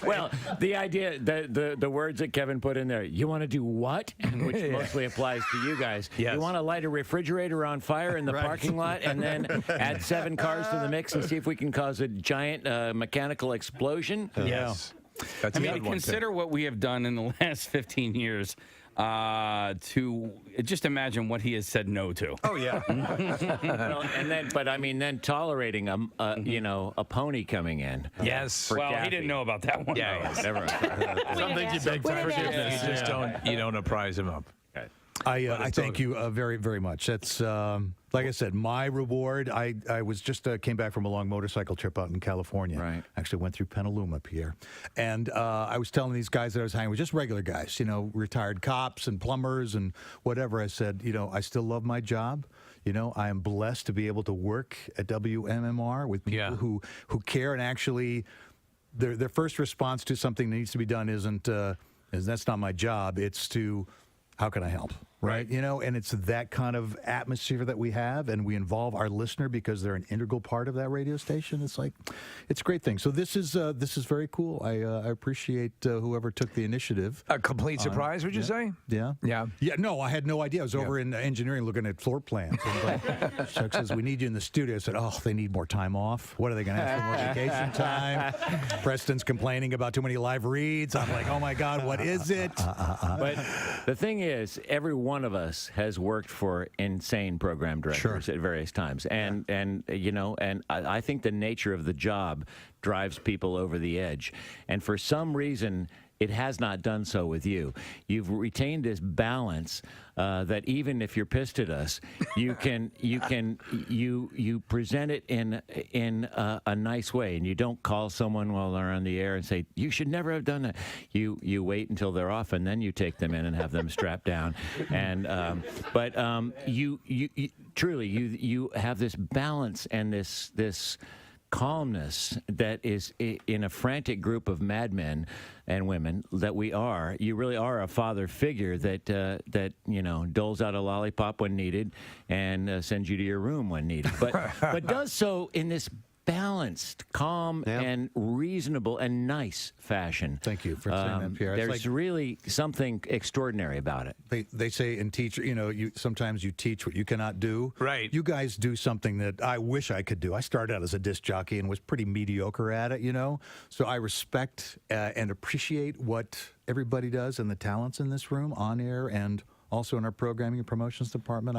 J: well, the idea, the words that Kevin put in there, you want to do what? Which mostly applies to you guys.
B: Yes.
J: You want to light a refrigerator on fire in the parking lot and then add 7 cars to the mix and see if we can cause a giant mechanical explosion?
B: Yes. That's
F: I mean, consider what we have done in the last 15 years. To just imagine what he has said no to.
A: Oh yeah.
J: Well, and then, but I mean, then tolerating a pony coming in.
B: Yes.
J: for
F: Well,
J: Daffy.
F: he didn't know about that one.
J: Yeah,
F: though.
J: never mind.
O: Some things you beg for forgiveness.
B: You just don't apprise him of.
V: I thank you very, very much. That's like I said, my reward. I was just came back from a long motorcycle trip out in California.
J: Right.
V: Actually went through Petaluma, Pierre, and I was telling these guys that I was hanging with, just regular guys, retired cops and plumbers and whatever. I said, I still love my job. You know, I am blessed to be able to work at WMMR with people who care and actually their first response to something that needs to be done isn't that's not my job. It's to how can I help? Right. You know, and it's that kind of atmosphere that we have, and we involve our listener because they're an integral part of that radio station. It's like, it's a great thing. So this is very cool. I appreciate whoever took the initiative.
B: A complete surprise, would you say?
V: Yeah.
B: Yeah.
V: Yeah. No, I had no idea. I was over in engineering looking at floor plans. And Chuck says, we need you in the studio. I said, oh, they need more time off. What are they going to ask for, more vacation time? Preston's complaining about too many live reads. I'm like, oh my God, what is it?
J: But the thing is, every one of us has worked for insane program directors at various times, and you know, and I think the nature of the job drives people over the edge, and for some reason it has not done so with you. You've retained this balance that even if you're pissed at us, you present it in a nice way, and you don't call someone while they're on the air and say you should never have done that. You wait until they're off, and then you take them in and have them strapped down. And you truly have this balance and this calmness that is in a frantic group of madmen and women that we are. You really are a father figure that you know, doles out a lollipop when needed and sends you to your room when needed, but does so in this balanced, calm, and reasonable and nice fashion.
V: Thank you for saying that, Pierre.
J: There's really something extraordinary about it.
V: They say in teacher, you know, sometimes you teach what you cannot do.
B: Right.
V: You guys do something that I wish I could do. I started out as a disc jockey and was pretty mediocre at it, you know. So I respect and appreciate what everybody does and the talents in this room, on air and also in our programming and promotions department.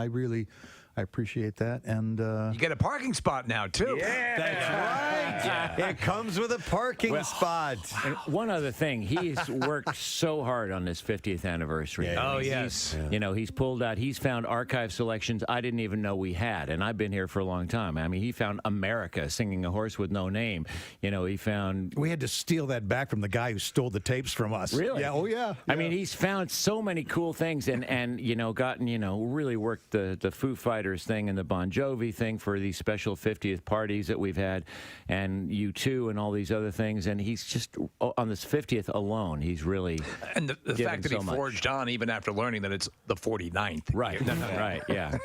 V: I appreciate that. And
B: you get a parking spot now, too.
V: Yeah. That's right.
A: It comes with a parking spot.
J: And one other thing, he's worked so hard on this 50th anniversary.
B: Yeah. Oh, yes.
J: You know, he's pulled out, he's found archive selections I didn't even know we had, and I've been here for a long time. I mean, he found America singing A Horse with No Name. You know, he found...
V: We had to steal that back from the guy who stole the tapes from us.
J: Really?
V: Yeah, oh, yeah.
J: I mean, he's found so many cool things and you know, gotten, you know, really worked the Foo Fighters thing and the Bon Jovi thing for these special 50th parties that we've had, and U2 and all these other things, and he's just on this 50th alone, he's really
B: and the fact that he forged on even after learning that it's the 49th.
J: Right. Right. Yeah.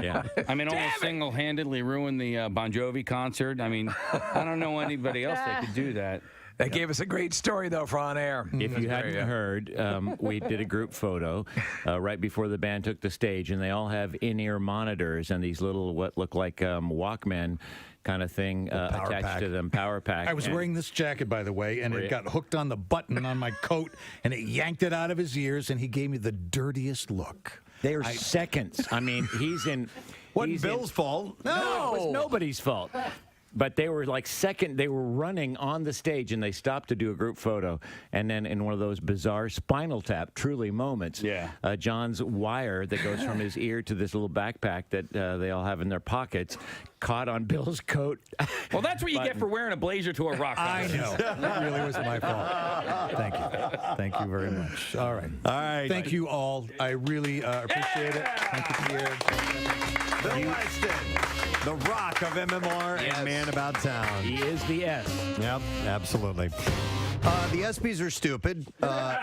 J: Yeah.
F: I mean, almost single-handedly ruined the Bon Jovi concert. I mean, I don't know anybody else that could do that.
B: That gave us a great story, though, for on air.
J: If you hadn't heard, we did a group photo right before the band took the stage, and they all have in-ear monitors and these little, what look like Walkman kind of thing attached to them, power pack.
V: I was wearing this jacket, by the way, and it got hooked on the button on my coat, and it yanked it out of his ears, and he gave me the dirtiest look.
J: They're seconds. I mean, he's in...
A: Wasn't Bill's fault.
J: No, it was nobody's fault. But they were like they were running on the stage, and they stopped to do a group photo. And then in one of those bizarre Spinal Tap, truly moments, John's wire that goes from his ear to this little backpack that they all have in their pockets caught on Bill's coat.
F: Well, that's what you get for wearing a blazer to a rock concert.
V: I know. That really was my fault. Thank you. Thank you very much. All right.
A: All right.
V: Thank you all. I really appreciate it. Thank you, Pierre.
A: Bill Weston, the rock of MMR and Man About Town.
J: He is the S.
A: Yep, absolutely. The ESPYs are stupid, but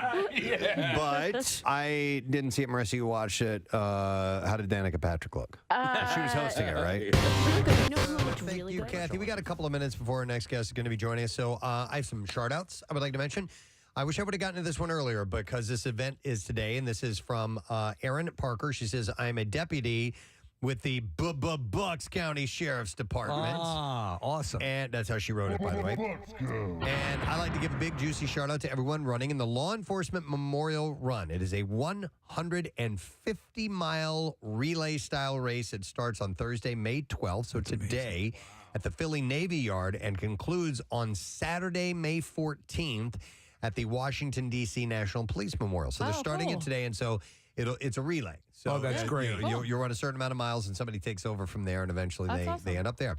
A: I didn't see it. Marissa, you watched it. How did Danica Patrick look? She was hosting it, right? Thank you, Kathy. We got a couple of minutes before our next guest is going to be joining us, so I have some shout-outs I would like to mention. I wish I would have gotten to this one earlier because this event is today, and this is from Erin Parker. She says, I'm a deputy with the Bucks County Sheriff's Department.
V: Ah, awesome.
A: And that's how she wrote it, by the way. And I'd like to give a big, juicy shout-out to everyone running in the Law Enforcement Memorial Run. It is a 150-mile relay-style race. It starts on Thursday, May 12th, so today, at the Philly Navy Yard, and concludes on Saturday, May 14th, at the Washington, D.C. National Police Memorial. So they're starting it today, and so it's a relay. So
V: that's great.
A: You run a certain amount of miles, and somebody takes over from there, and eventually they end up there.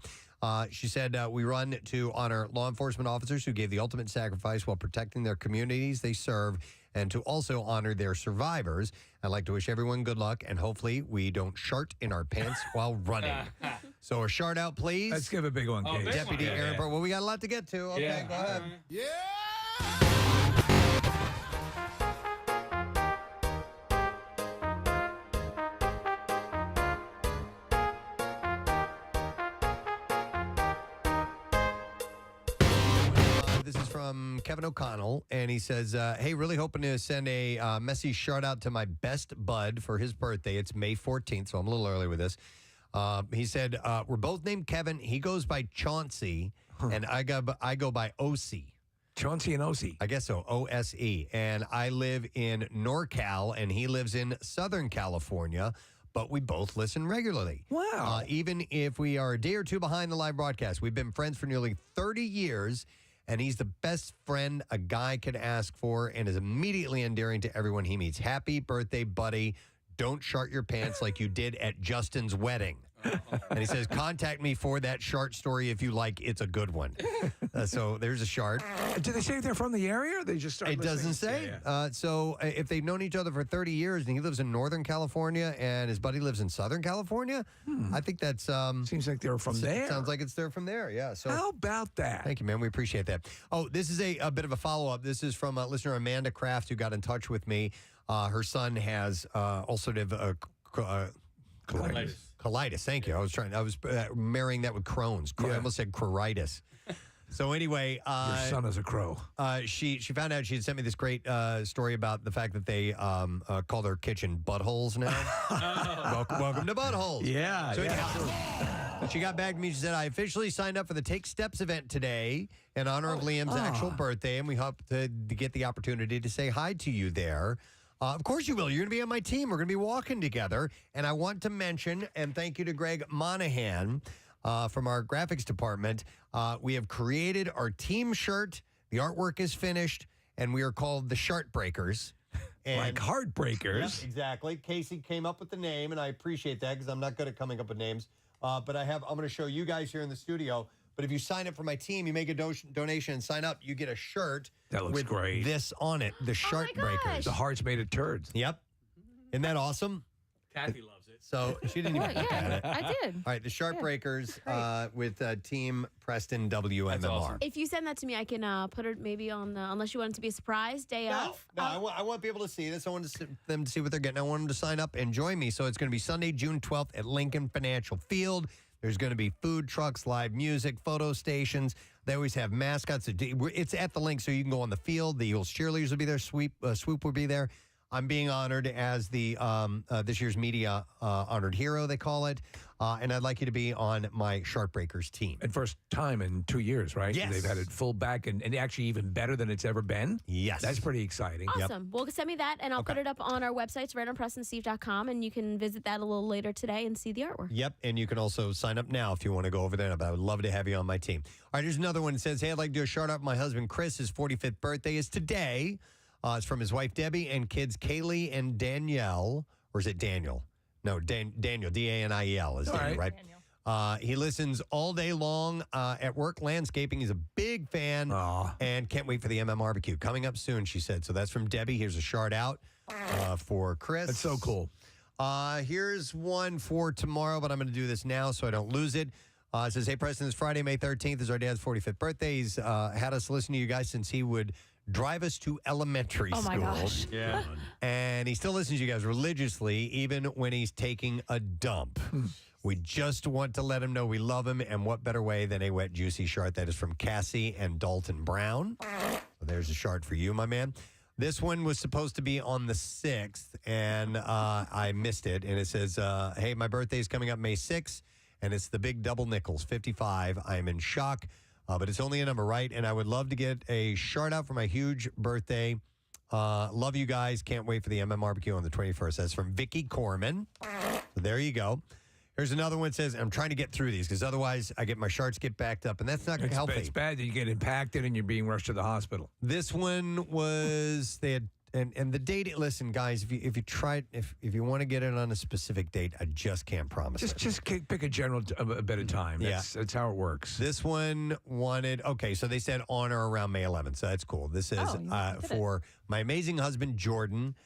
A: She said, we run to honor law enforcement officers who gave the ultimate sacrifice while protecting their communities they serve and to also honor their survivors. I'd like to wish everyone good luck, and hopefully we don't shart in our pants while running. So a shart out, please.
B: Let's give a big one, Case.
A: Deputy Aaron Burr. Well, we got a lot to get to. Okay, go ahead. This is from Kevin O'Connell, and he says, hey, really hoping to send a messy shout out to my best bud for his birthday. It's May 14th, so I'm a little early with this. He said, we're both named Kevin. He goes by Chauncey, and I go by OC.
B: Chauncey and OC.
A: I guess so, OSE. And I live in NorCal, and he lives in Southern California, but we both listen regularly.
B: Wow.
A: Even if we are a day or two behind the live broadcast, we've been friends for nearly 30 years, and he's the best friend a guy could ask for and is immediately endearing to everyone he meets. Happy birthday, buddy. Don't shart your pants like you did at Justin's wedding. And he says, contact me for that shart story if you like. It's a good one. So there's a shart.
B: Do they say if they're from the area or they just start
A: It doesn't say. So if they've known each other for 30 years and he lives in Northern California and his buddy lives in Southern California, I think that's...
B: seems like they're from there.
A: Sounds like it's there from there, yeah. So
B: how about that?
A: Thank you, man. We appreciate that. Oh, this is a bit of a follow-up. This is from listener Amanda Kraft, who got in touch with me. Her son has ulcerative colitis. Thank you. I was marrying that with Crohn's. I almost said croritis. So anyway,
B: your son is a crow.
A: She found out she had sent me this great story about the fact that they call their kitchen buttholes now. Welcome to buttholes.
B: Yeah.
A: So anyhow, she got back to me. She said, I officially signed up for the Take Steps event today in honor of Liam's actual birthday, and we hope to get the opportunity to say hi to you there. Of course you will. You're going to be on my team. We're going to be walking together. And I want to mention, and thank you to Greg Monahan from our graphics department, we have created our team shirt. The artwork is finished, and we are called the Shart Breakers. And
B: like Heartbreakers.
A: Yep, exactly. Casey came up with the name, and I appreciate that because I'm not good at coming up with names. But I'm going to show you guys here in the studio. But if you sign up for my team, you make a donation and sign up, you get a shirt
B: that looks
A: with
B: great.
A: This on it, the Shart Breakers.
B: The heart's made of turds.
A: Yep. Isn't that awesome?
F: Kathy loves it.
A: So she didn't even look at it.
D: I did.
A: All right, the Shart Breakers with Team Preston WMMR.
F: Awesome.
E: If you send that to me, I can put it maybe on the, unless you want it to be a surprise day of.
A: No, I want people to see this. I want them to see what they're getting. I want them to sign up and join me. So it's going to be Sunday, June 12th at Lincoln Financial Field. There's going to be food trucks, live music, photo stations. They always have mascots. It's at the link, so you can go on the field. The Eagles cheerleaders will be there. Swoop will be there. I'm being honored as the this year's media honored hero, they call it. And I'd like you to be on my Shart Breakers team.
B: And first time in 2 years, right?
A: Yes.
B: They've had it full back and actually even better than it's ever been.
A: Yes.
B: That's pretty exciting.
E: Awesome. Well, send me that, and I'll put it up on our websites, right on PrestonSteve.com, and you can visit that a little later today and see the artwork.
A: Yep, and you can also sign up now if you want to go over there. But I would love to have you on my team. All right, here's another one that says, hey, I'd like to do a shout out for my husband, Chris. His 45th birthday is today. It's from his wife, Debbie, and kids, Kaylee and Danielle. Or is it Daniel? No, Daniel, D-A-N-I-E-L is Daniel, right? He listens all day long at work landscaping. He's a big fan and can't wait for the MM barbecue. Coming up soon, she said. So that's from Debbie. Here's a shout out for Chris.
B: That's so cool.
A: Here's one for tomorrow, but I'm going to do this now so I don't lose it. It says, hey, Preston, it's Friday, May 13th is our dad's 45th birthday. He's had us listen to you guys since he would drive us to elementary school.
D: Oh, my gosh.
F: Yeah.
A: And he still listens to you guys religiously, even when he's taking a dump. We just want to let him know we love him, and what better way than a wet, juicy shart. That is from Cassie and Dalton Brown. So there's a shart for you, my man. This one was supposed to be on the 6th, and I missed it. And it says, hey, my birthday is coming up May 6th, and it's the big double nickels, 55. I am in shock. But it's only a number, right? And I would love to get a shout out for my huge birthday. Love you guys. Can't wait for the MM barbecue on the 21st. That's from Vicky Corman. So there you go. Here's another one that says, I'm trying to get through these because otherwise my sharts get backed up, and that's not healthy.
B: It's bad that you get impacted and you're being rushed to the hospital.
A: This one was, they had And the date. Listen, guys, if you want to get it on a specific date, I just can't promise.
B: Just pick a general a bit of time. That's how it works.
A: This one wanted. Okay, so they said on or around May 11th. So that's cool. This is for my amazing husband Jordan.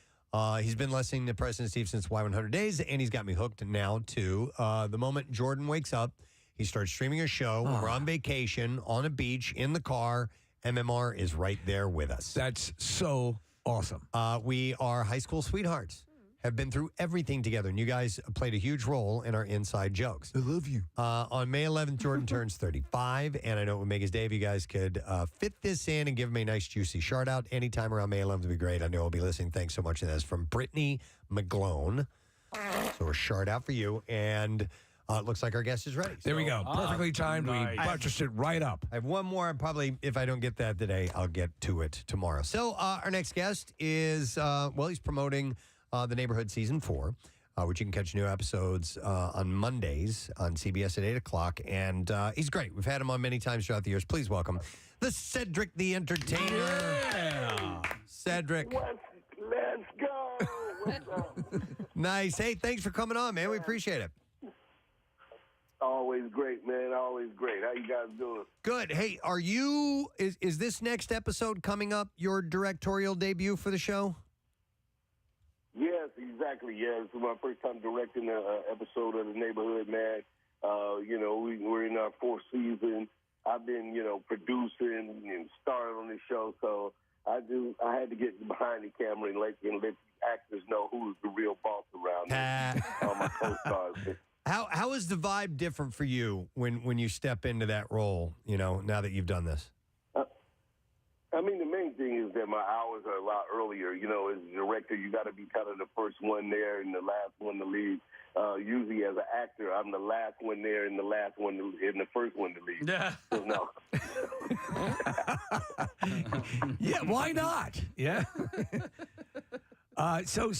A: He's been listening to Preston and Steve since Y100 Days, and he's got me hooked now too. The moment Jordan wakes up, he starts streaming a show. We're on vacation, on a beach, in the car. MMR is right there with us.
B: That's so awesome.
A: We are high school sweethearts. Have been through everything together, and you guys played a huge role in our inside jokes.
B: I love you.
A: On May 11th, Jordan turns 35, and I know it would make his day if you guys could fit this in and give him a nice, juicy shout out anytime around May 11th would be great. I know I'll be listening. Thanks so much. And that's from Brittany McGlone. So a shout out for you, and it looks like our guest is ready.
B: There we go. Perfectly timed.
A: Nice.
B: We buttressed it right up.
A: I have one more. Probably, if I don't get that today, I'll get to it tomorrow. So our next guest is, he's promoting The Neighborhood Season 4, which you can catch new episodes on Mondays on CBS at 8 o'clock. And he's great. We've had him on many times throughout the years. Please welcome the Cedric the Entertainer.
B: Yeah.
A: Cedric.
H: Let's go. What's up?
A: Nice. Hey, thanks for coming on, man. We appreciate it.
H: Always great, man. Always great. How you guys doing?
A: Good. Hey, is this next episode coming up your directorial debut for the show?
H: Yes, exactly. Yeah, this is my first time directing an episode of The Neighborhood, man. We're in our fourth season. I've been, producing and starring on this show, so I had to get behind the camera and let actors know who's the real boss around here. All my co-stars.
A: How is the vibe different for you when you step into that role, now that you've done this?
H: I mean, the main thing is that my hours are a lot earlier. As a director, you got to be kind of the first one there and the last one to leave. Usually as an actor, I'm the last one there and the last one and the first one to leave. Yeah. So, no.
B: Yeah, why not? Yeah. So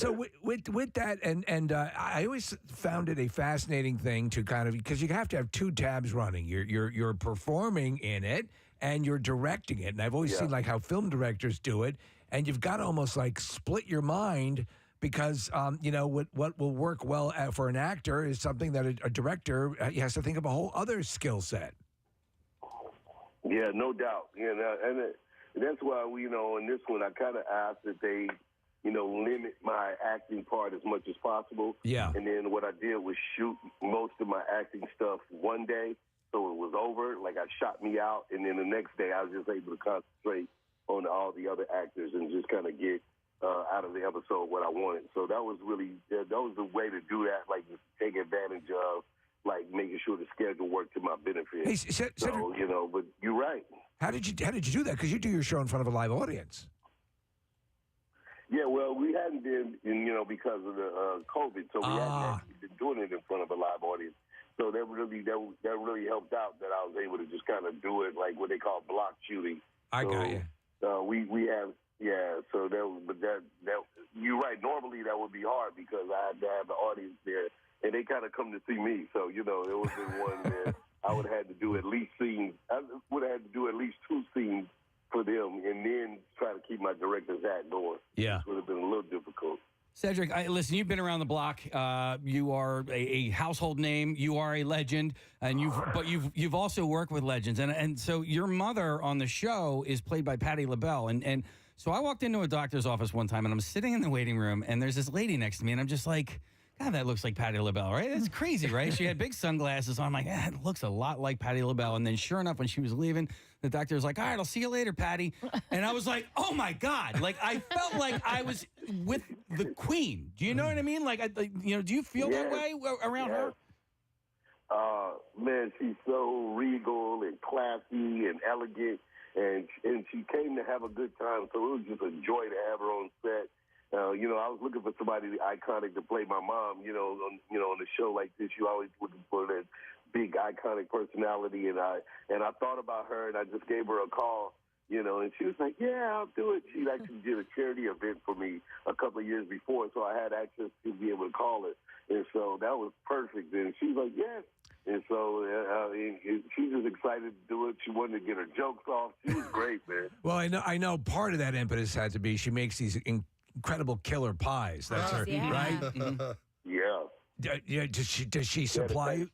B: with that, and I always found it a fascinating thing to kind of, because you have to have two tabs running. You're performing in it and you're directing it. And I've always seen like how film directors do it, and you've got to almost like split your mind, because what will work well for an actor is something that a director has to think of a whole other skill set.
H: Yeah, no doubt. And that's why in this one I kind of asked that they limit my acting part as much as possible.
B: Yeah.
H: And then what I did was shoot most of my acting stuff one day, so it was over. Like, I shot me out, and then the next day I was just able to concentrate on all the other actors and just kind of get out of the episode what I wanted. So that was the way to do that, like, just take advantage of, like, making sure the schedule worked to my benefit.
B: Hey, Cedric,
H: but you're right.
B: How did you do that? Because you do your show in front of a live audience.
H: Yeah, well, we hadn't been, because of the COVID, so we hadn't actually been doing it in front of a live audience. So that really helped out that I was able to just kind of do it like what they call block shooting.
B: I got you.
H: We have, so that you're right. Normally that would be hard because I had to have the audience there, and they kind of come to see me. So, it was the one that I would have had to do at least scenes. I would have had to do at least 2 scenes for them, and then try to keep my director's hat going.
B: Yeah.
H: It would have been a little difficult.
F: Cedric, listen, you've been around the block. You are a household name. You are a legend, and you've also worked with legends. And so your mother on the show is played by Patti LaBelle. And so I walked into a doctor's office one time, and I'm sitting in the waiting room, and there's this lady next to me, and I'm just like, God, that looks like Patti LaBelle, right? It's crazy, right? She had big sunglasses on. I'm like, it looks a lot like Patti LaBelle. And then sure enough, when she was leaving, the doctor was like, all right, I'll see you later, Patty. And I was like, oh, my God. Like, I felt like I was with the queen. Do you know what I mean? Like, do you feel that way around her?
H: Man, she's so regal and classy and elegant. And she came to have a good time. So it was just a joy to have her on set. I was looking for somebody iconic to play my mom. On the show like this, you always looking for that big iconic personality. And I thought about her, and I just gave her a call. And she was like, "Yeah, I'll do it." She actually did a charity event for me a couple of years before, so I had access to be able to call it. And so that was perfect. And she was like, "Yes." And so she's just excited to do it. She wanted to get her jokes off. She was great, man.
B: Well, I know part of that impetus had to be she makes these incredible killer pies. That's her, right?
H: Yeah.
B: Does she supply you?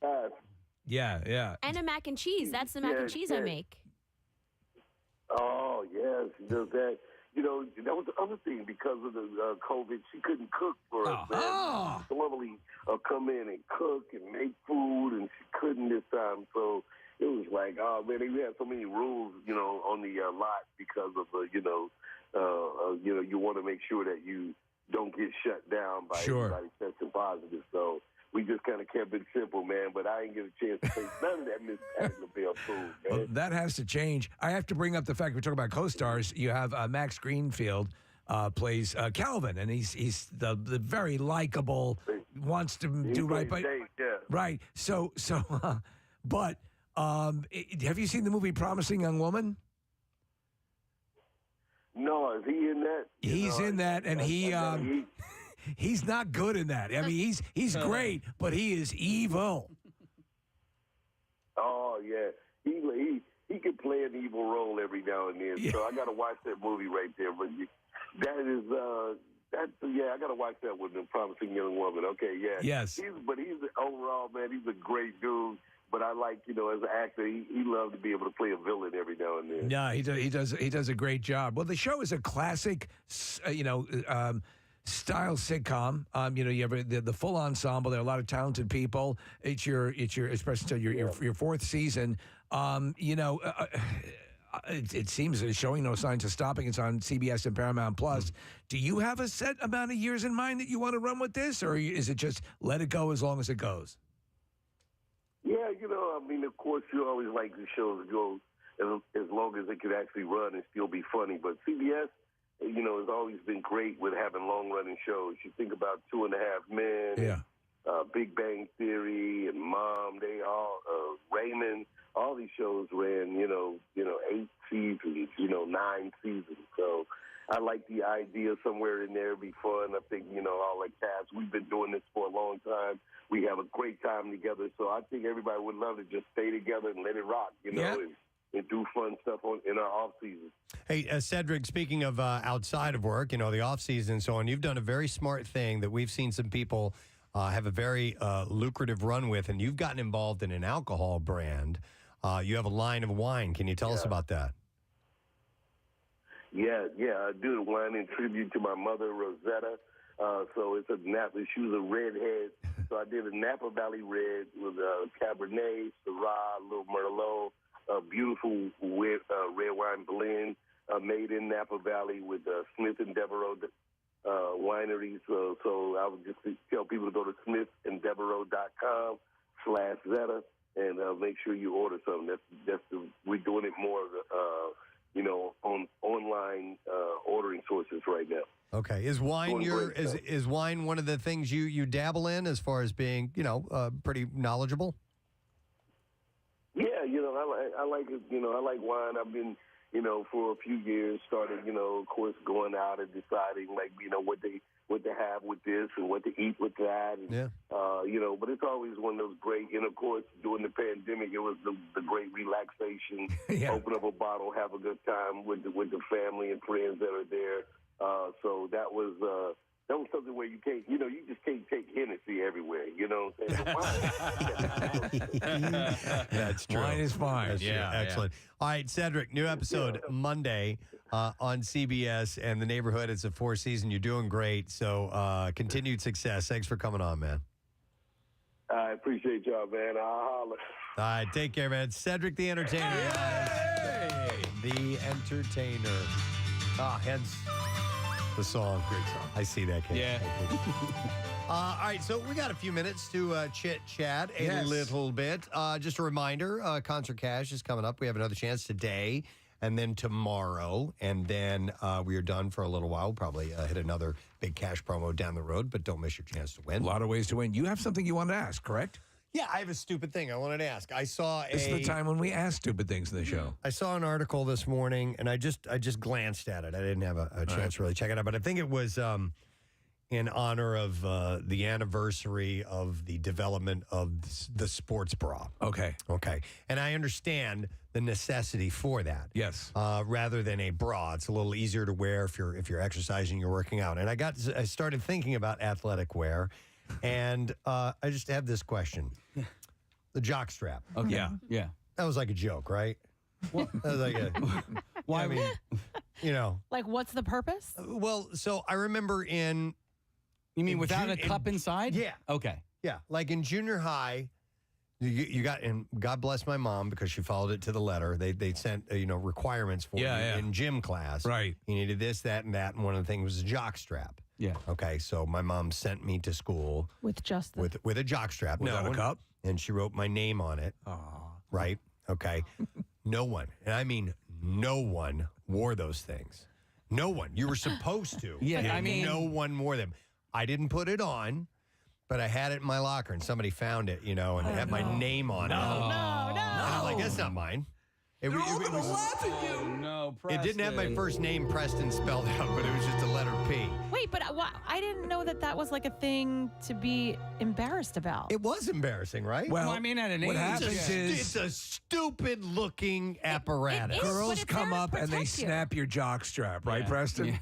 B: Yeah.
E: And a mac and cheese. That's the mac and cheese I make.
H: Oh, yes, she does that. You know, that was the other thing. Because of the COVID, she couldn't cook for us, man. She normally come in and cook and make food, and she couldn't this time. So it was like, oh, man, we had so many rules, you know, on the lot because of, you want to make sure that you don't get shut down by anybody testing positive. So we just kind of kept it simple, man. But I didn't get a chance to taste none of that Miss Patti LaBelle food, man.
B: Well, that has to change. I have to bring up the fact we're talking about co-stars. You have Max Greenfield plays Calvin, and he's the very likable, wants to do right by right. So, but have you seen the movie Promising Young Woman?
H: No, is he in that?
B: He's in that, and he's not good in that. I mean, he's great, but he is evil.
H: Oh yeah, he can play an evil role every now and then. Yeah. So I got to watch that movie right there. But I got to watch that with the Promising Young Woman. Okay, yeah.
B: Yes.
H: He's overall, man, he's a great dude. But I like, as an actor, he loves to be able to play a villain every now and then.
B: Yeah, he does a great job. Well, the show is a classic, style sitcom. You have the full ensemble. There are a lot of talented people. It's Preston, your fourth season. It seems it's showing no signs of stopping. It's on CBS and Paramount Plus. Do you have a set amount of years in mind that you want to run with this, or is it just let it go as long as it goes?
H: Yeah, of course, you always like the shows to go as long as it could actually run and still be funny. But CBS, has always been great with having long-running shows. You think about 2.5 Men, Big Bang Theory, and Mom. They all Raymond. All these shows ran, 8 seasons, 9 seasons. So I like the idea somewhere in there. It'd be fun. I think, all the cast, we've been doing this for a long time. We have a great time together. So I think everybody would love to just stay together and let it rock, and do fun stuff in our off season.
A: Hey, Cedric, speaking of outside of work, the off season and so on, you've done a very smart thing that we've seen some people have a very lucrative run with, and you've gotten involved in an alcohol brand. You have a line of wine. Can you tell us about that?
H: Yeah, I do the wine in tribute to my mother, Rosetta. So it's a Napa. She was a redhead. So I did a Napa Valley Red with Cabernet, Syrah, a little Merlot, a beautiful red wine blend made in Napa Valley with Smith and Devereaux wineries. So I would just tell people to go to smithanddevereaux.com/Zeta and make sure you order something. We're doing it more, on online ordering sources right now.
A: Okay, is wine is wine one of the things you dabble in as far as being pretty knowledgeable?
H: Yeah, I like it. I like wine. I've been for a few years started of course going out and deciding what to have with this and what to eat with that. And, but it's always one of those great, and of course, during the pandemic, it was the great relaxation, open up a bottle, have a good time with the family and friends that are there. So that was something where you can't, you just can't take Hennessy everywhere, what I'm saying?
A: That's true.
B: Wine is fine.
A: That's true. Excellent. All right, Cedric, new episode Monday on CBS and The Neighborhood. It's a 4th season. You're doing great. So continued success. Thanks for coming on, man.
H: I appreciate y'all, man. I'll holler.
A: All right, take care, man. Cedric the Entertainer. The Entertainer. Hence the song. Great song. I see that, kid.
F: Yeah.
A: All right, so we got a few minutes to chit-chat a little bit. Just a reminder, Concert Cash is coming up. We have another chance today and then tomorrow, and then we are done for a little while. We'll probably hit another big cash promo down the road, but don't miss your chance to win.
B: A lot of ways to win. You have something you want to ask, correct?
A: Yeah, I have a stupid thing I wanted to ask. This
B: is the time when we ask stupid things in the show.
A: I saw an article this morning, and I just glanced at it. I didn't have a chance to really check it out, but I think it was in honor of the anniversary of the development of the sports bra.
B: Okay.
A: Okay. And I understand the necessity for that.
B: Yes.
A: Rather than a bra, it's a little easier to wear if you're exercising, you're working out. And I started thinking about athletic wear, and I just have this question: the jock strap.
F: Okay. Yeah.
A: That was like a joke, right? That was like a.
F: Why?
A: I mean,
D: Like, what's the purpose?
A: Well, so I remember in.
F: You mean without a cup inside?
A: Yeah.
F: Okay.
A: Yeah, like in junior high, you got, and God bless my mom because she followed it to the letter. They sent requirements for you in gym class.
B: Right.
A: You needed this, that, and that, and one of the things was a jock strap.
F: Yeah.
A: Okay, so my mom sent me to school
D: With just the...
A: with a jock strap.
B: Without a cup?
A: And she wrote my name on it. Right. Okay. No one, and I mean no one, wore those things. No one. You were supposed to.
F: Yeah, I mean,
A: no one wore them. I didn't put it on, but I had it in my locker, and somebody found it, and it had my name on it.
D: No.
A: And I'm like, that's not mine. It was,
F: no,
A: it didn't have my first name, Preston, spelled out, but it was just a letter P.
D: Wait, but I didn't know that was like a thing to be embarrassed about.
A: It was embarrassing, right?
F: Well, I mean, at an
B: what
F: age,
B: happens is
A: It's a stupid-looking apparatus.
D: is, but
B: girls
D: it's
B: come
D: there to
B: up and they
D: protect you.
B: snap your jock strap, right, Preston?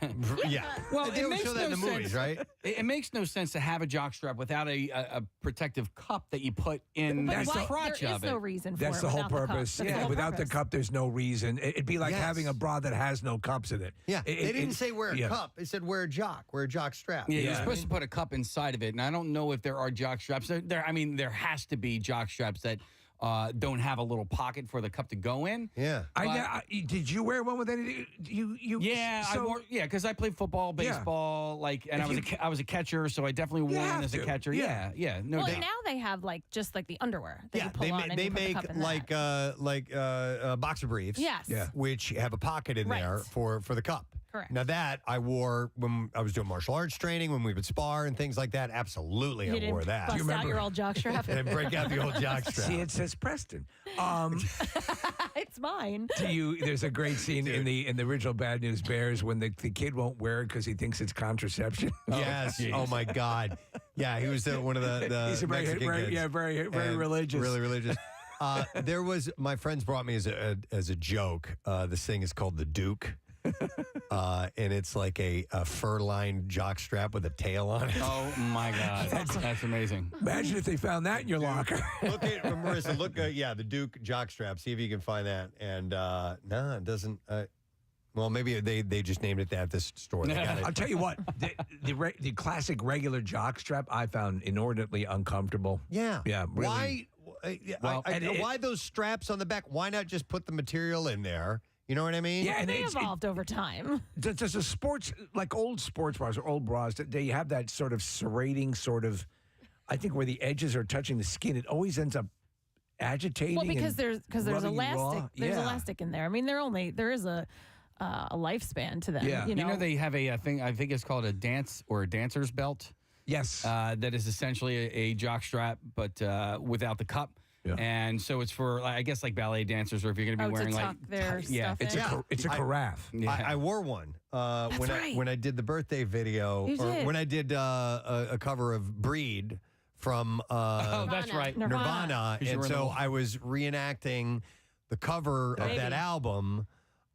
A: Yeah.
F: Well,
A: they
F: it
A: always
F: makes
A: show that in
F: no
A: the movies,
F: sense.
A: right?
F: It makes no sense to have a jock strap without a protective cup that you put in
D: But
F: the
D: why?
F: crotch
D: There
F: of
D: is
F: it.
D: no reason for
B: That's
D: it
B: the whole
D: without the cup.
B: purpose.
D: That's the
B: Yeah,
D: whole
B: without the
D: purpose.
B: cup, there's no reason. It'd be like
A: Yes.
B: having a bra that has no cups in it.
A: Yeah. They didn't say wear a
B: yeah.
A: cup. They said wear a jock strap.
F: Yeah, you're supposed to put a cup inside of it, and I don't know if there are jock straps. There has to be jock straps that don't have a little pocket for the cup to go in.
A: Yeah.
B: Did you wear one with any?
F: Yeah, because I played football, baseball, and I was a catcher, so I definitely wore one as a catcher. Yeah. No
D: Well,
F: doubt.
D: now they have just like the underwear that you pull on and
A: they
D: you put the
A: make
D: cup in that.
A: like boxer briefs.
D: Yes. Yeah.
A: Which have a pocket in there for the cup.
D: Correct.
A: Now that I wore when I was doing martial arts training, when we would spar and things like that. Absolutely,
D: You
A: I wore
D: didn't
A: that.
D: bust out your old jock strap.
A: And break out the old jock strap.
B: See, it says Preston.
D: It's mine.
B: There's a great scene in the original Bad News Bears when the kid won't wear it because he thinks it's contraception.
A: Yes. Oh my God. Yeah, he was one of the
B: He's a very,
A: Mexican
B: very,
A: kids.
B: yeah, very
A: And
B: religious.
A: Really religious. There was my friends brought me as a joke. This thing is called the Duke. And it's like a fur-lined jock strap with a tail on it.
F: Oh my God, that's amazing.
B: Imagine if they found that in your locker.
A: Look at Marissa. Look, the Duke jock strap. See if you can find that. And no, it doesn't. Well, maybe they just named it that at this store. They got it.
B: I'll tell you what, the classic regular jock strap I found inordinately uncomfortable.
A: Yeah.
B: Really.
A: Why those straps on the back? Why not just put the material in there? You know what I mean?
B: Yeah, and
D: They evolved over time.
B: Does a sports, like old sports bras or old bras, they have that sort of serrating sort of, I think where the edges are touching the skin, it always ends up agitating.
D: Well, because there's
B: rubbing you raw.
D: elastic. There's elastic in there. I mean, there is a lifespan to them.
B: Yeah.
D: You know,
F: they have a thing. I think it's called a dance or a dancer's belt.
B: Yes.
F: That is essentially a jock strap, but without the cup.
B: Yeah.
F: And so it's for, I guess, like ballet dancers, or if you're going to be wearing
D: to tuck their stuff in.
B: It's a carafe.
F: Yeah.
A: I wore one when I did the birthday video,
D: You
A: or
D: did.
A: when I did a cover of Breed from
F: that's right,
A: Nirvana.
F: You
A: And
F: were in
A: so
F: the-
A: I was reenacting the cover of that album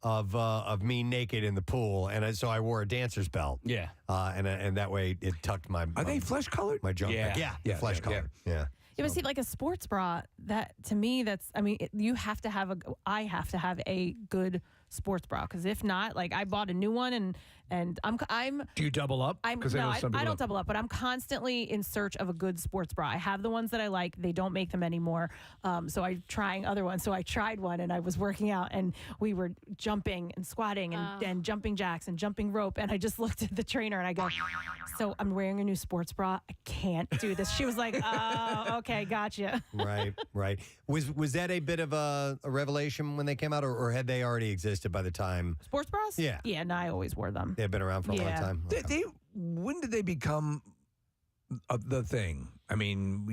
A: of me naked in the pool, and so I wore a dancer's belt.
F: Yeah.
A: And that way it tucked my.
B: Are they flesh colored?
A: My junk.
F: Yeah.
A: back.
B: Yeah,
A: flesh
B: yeah,
A: colored. Yeah.
D: Yeah, but see, like a sports bra, that to me, you have to have I have to have a good sports bra, because if not, like I bought a new one and I'm.
B: Do you double up?
D: I
B: know
D: don't double up, but I'm constantly in search of a good sports bra. I have the ones that I like. They don't make them anymore. So I'm trying other ones. So I tried one and I was working out and we were jumping and squatting and jumping jacks and jumping rope. And I just looked at the trainer and I go, so I'm wearing a new sports bra. I can't do this. She was like, oh, okay, gotcha.
A: Right. Was that a bit of a revelation when they came out, or had they already existed by the time?
D: Sports bras?
A: Yeah.
D: Yeah, no, I always wore them.
A: They've been around for a long time.
B: When did they become the thing? I mean,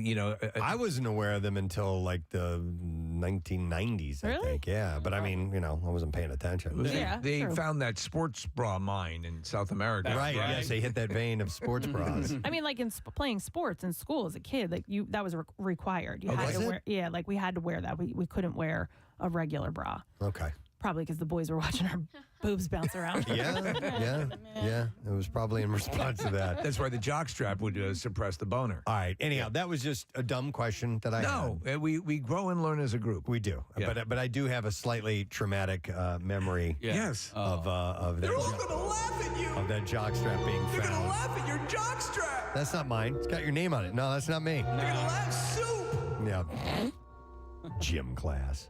A: I wasn't aware of them until like the 1990s, I think. Yeah, but I mean, I wasn't paying attention.
B: They found that sports bra mine in South America.
A: Right, yes, they hit that vein of sports bras.
D: I mean, like in playing sports in school as a kid, like that was required. You had to wear, like we had to wear that. We couldn't wear a regular bra.
A: Okay.
D: Probably because the boys were watching our boobs bounce around.
A: Yeah. It was probably in response to that.
B: That's why the jockstrap would suppress the boner.
A: All right. Anyhow, that was just a dumb question that I had.
B: We grow and learn as a group.
A: We do.
B: Yeah.
A: But I do have a slightly traumatic memory.
B: Yes.
A: Of that.
P: They're all going to laugh at you.
A: Of that jockstrap being
P: They're going to
A: found.
P: laugh at your jockstrap.
A: That's not mine. It's got your name on it. No, that's not me.
P: They're going to laugh soup.
A: Yeah. Gym class.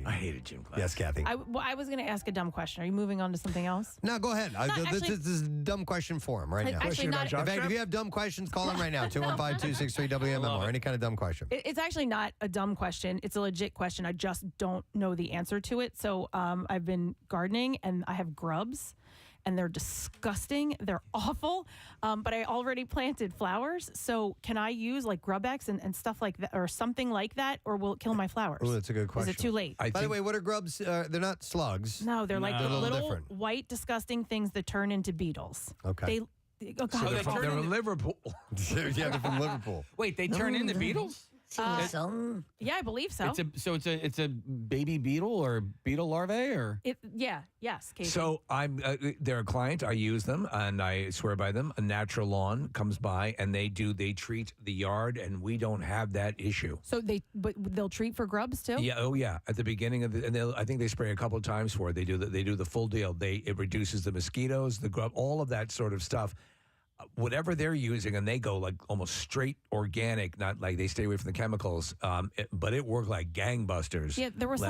B: I hated gym class.
A: Yes, Kathy.
D: I was going to ask a dumb question. Are you moving on to something else?
A: No, go ahead. This is a dumb question for him right now.
D: Actually,
A: In fact, if you have dumb questions, call him right now. 215-263-WMMR. Any kind of dumb question.
D: It's actually not a dumb question. It's a legit question. I just don't know the answer to it. So I've been gardening, and I have grubs, and they're disgusting. They're awful. But I already planted flowers. So can I use like Grub-X and stuff like that or something like that, or will it kill my flowers?
A: Oh, that's a good question.
D: Is it too late?
A: By the way, what are grubs? They're not slugs.
D: No, they're like
A: a little
D: little
A: different.
D: white, disgusing things that turn into beetles.
A: Okay.
D: Oh, God.
B: They're from Liverpool.
A: Yeah, they're from Liverpool.
F: Wait, they turn into beetles?
D: Yeah, I believe so.
F: It's a baby beetle or beetle larvae or
D: Yes, Casey.
B: So they're a client. I use them and I swear by them. A Natural Lawn comes by and they treat the yard, and we don't have that issue.
D: So but they'll treat for grubs too.
B: Yeah. Oh yeah. At the beginning of I think they spray a couple of times for it. They do the full deal. It reduces the mosquitoes, the grub, all of that sort of stuff. Whatever they're using, and they go like almost straight organic, not like they stay away from the chemicals. But it worked like gangbusters.
D: Yeah, there was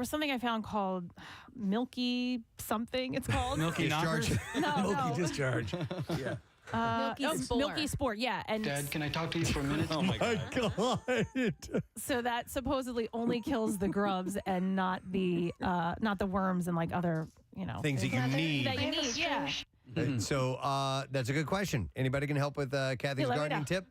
D: something I found called Milky something. It's called
F: Milky
A: Discharge.
B: Milky Discharge. Yeah.
E: Milky Sport.
D: Yeah, and
K: Dad, can I talk to you for a minute?
F: Oh my God.
D: so that supposedly only kills the grubs and not the worms and like other
A: things that you need.
D: That you need. Yeah.
A: So that's a good question. Anybody can help with Kathy's
D: let me
A: gardening
D: know.
A: tip?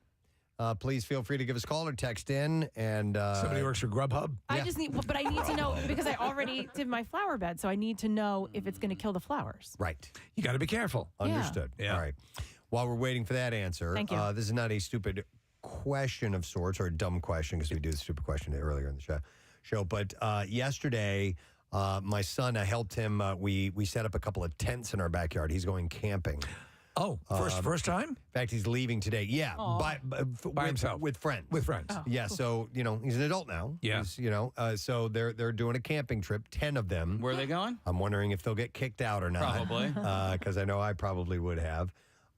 A: Please feel free to give us a call or text in. And
B: Somebody works for Grubhub.
D: I need to know because I already did my flower bed, so I need to know if it's going to kill the flowers.
A: Right.
B: You got to be careful.
A: Understood.
B: Yeah.
A: All right. While we're waiting for that answer,
D: Thank you.
A: This is not a stupid question of sorts or a dumb question because we do the stupid question earlier in the show. But yesterday, my son, I helped him. We set up a couple of tents in our backyard. He's going camping.
B: Oh, first time?
A: In fact, he's leaving today. Yeah,
B: by himself
A: with friends.
B: With friends.
D: Oh,
A: Yeah,
D: cool.
A: so he's an adult now.
B: Yeah.
A: So they're doing a camping trip. 10 of them.
F: Where are they going?
A: I'm wondering if they'll get kicked out or not.
F: Probably.
A: Because I know I probably would have.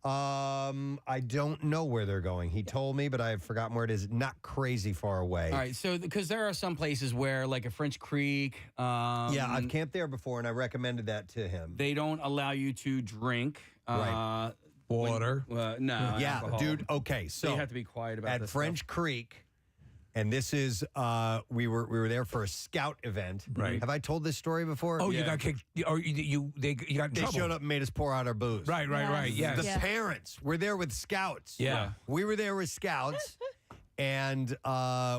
A: I don't know where they're going. He told me, but I've forgotten where it is. Not crazy far away.
F: All right, so because there are some places where, like a French Creek.
A: Yeah, I've camped there before, and I recommended that to him.
F: They don't allow you to drink.
B: Right. Water.
F: No.
A: Yeah,
F: alcohol.
A: dude. Okay, so
F: you have to be quiet about
A: at
F: this
A: French
F: stuff.
A: Creek. And this is we were there for a scout event.
B: Right.
A: Have I told this story before?
B: Oh, you got kicked. Or you got in
A: They
B: trouble.
A: showed up and made us pour out our booze.
B: Right. Yes.
A: The parents were there with scouts.
B: Yeah.
A: We were there with scouts, and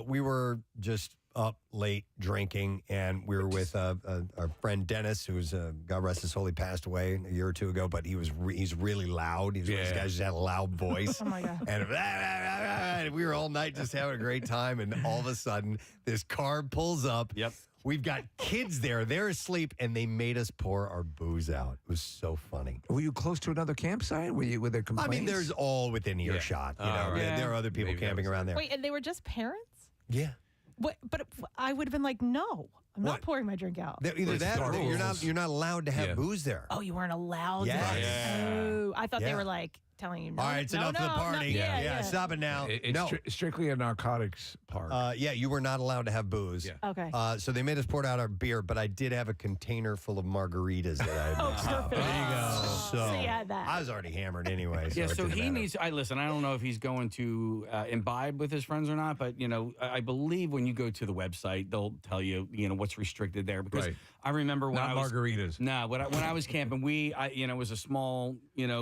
A: we were just up late drinking, and we were with our friend Dennis, who's God rest his soul, he passed away a year or two ago, but he's really loud. He's one of those guys who just had a loud voice.
D: Oh my God.
A: And we were all night just having a great time, and all of a sudden this car pulls up.
F: Yep.
A: We've got kids there. They're asleep, and they made us pour our booze out. It was so funny.
B: Were you close to another campsite? Were there complaints?
A: I mean, there's all within earshot. You know,
B: All right.
A: there are other people
B: Maybe that
A: camping
B: was
A: around there.
D: Wait, and they were just parents?
A: Yeah.
D: What? But I would have been like, no, I'm
A: What?
D: not pouring my drink out.
A: Either
B: It's
A: that or
B: dark rules.
A: you're not allowed to have
B: Yeah.
A: booze there.
D: Oh, you weren't allowed.
A: Yes.
D: To.
A: Yeah.
D: Oh, I thought
A: Yeah.
D: they were like telling you. No,
A: All right, it's
D: no,
A: enough
D: no,
A: of the party.
D: No, yeah.
A: Stop it now.
B: It's
A: no.
B: strictly a narcotics park.
A: Yeah, you were not allowed to have booze.
B: Yeah.
D: Okay.
A: So they made us pour out our beer, but I did have a container full of margaritas that I had
D: Oh,
A: mixed up.
D: perfect.
A: There you go.
D: So you had that.
A: I was already hammered anyway.
F: Yeah,
A: it
F: so
A: didn't
F: he
A: matter.
F: needs. I don't know if he's going to imbibe with his friends or not, but I believe when you go to the website, they'll tell you what's restricted there because
B: Right.
F: I remember when
B: Not
F: I was
B: margaritas.
F: No, when I was camping, it was a small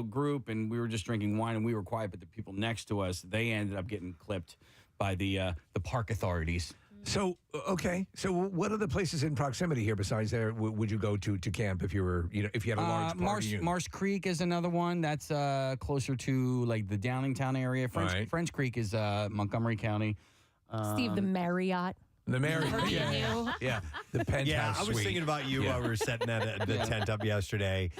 F: group, and we were just drinking wine, and we were quiet. But the people next to us, they ended up getting clipped by the park authorities.
B: So okay, so what other places in proximity here besides there would you go to camp if you were if you had a large party?
F: Marsh Creek is another one that's closer to like the Downingtown area. French Creek is Montgomery County.
D: Steve, the Marriott.
B: The Marriott, yeah, the penthouse.
A: Yeah, I was
B: suite.
A: thinking about you while we were setting the tent up yesterday,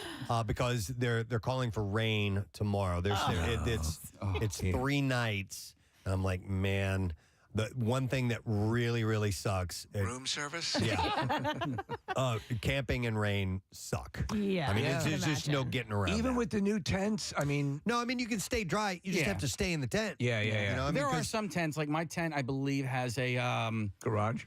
A: because they're calling for rain tomorrow. It's 3 nights. I'm like, man. The one thing that really, really sucks.
U: Room service?
A: Yeah. Camping and rain suck.
D: Yeah.
A: I mean, there's just no getting around.
B: Even with the new tents, I mean.
A: No, I mean, you can stay dry. You just have to stay in the tent.
B: Yeah.
A: You know,
F: There are some tents, like my tent, I believe, has a
B: garage.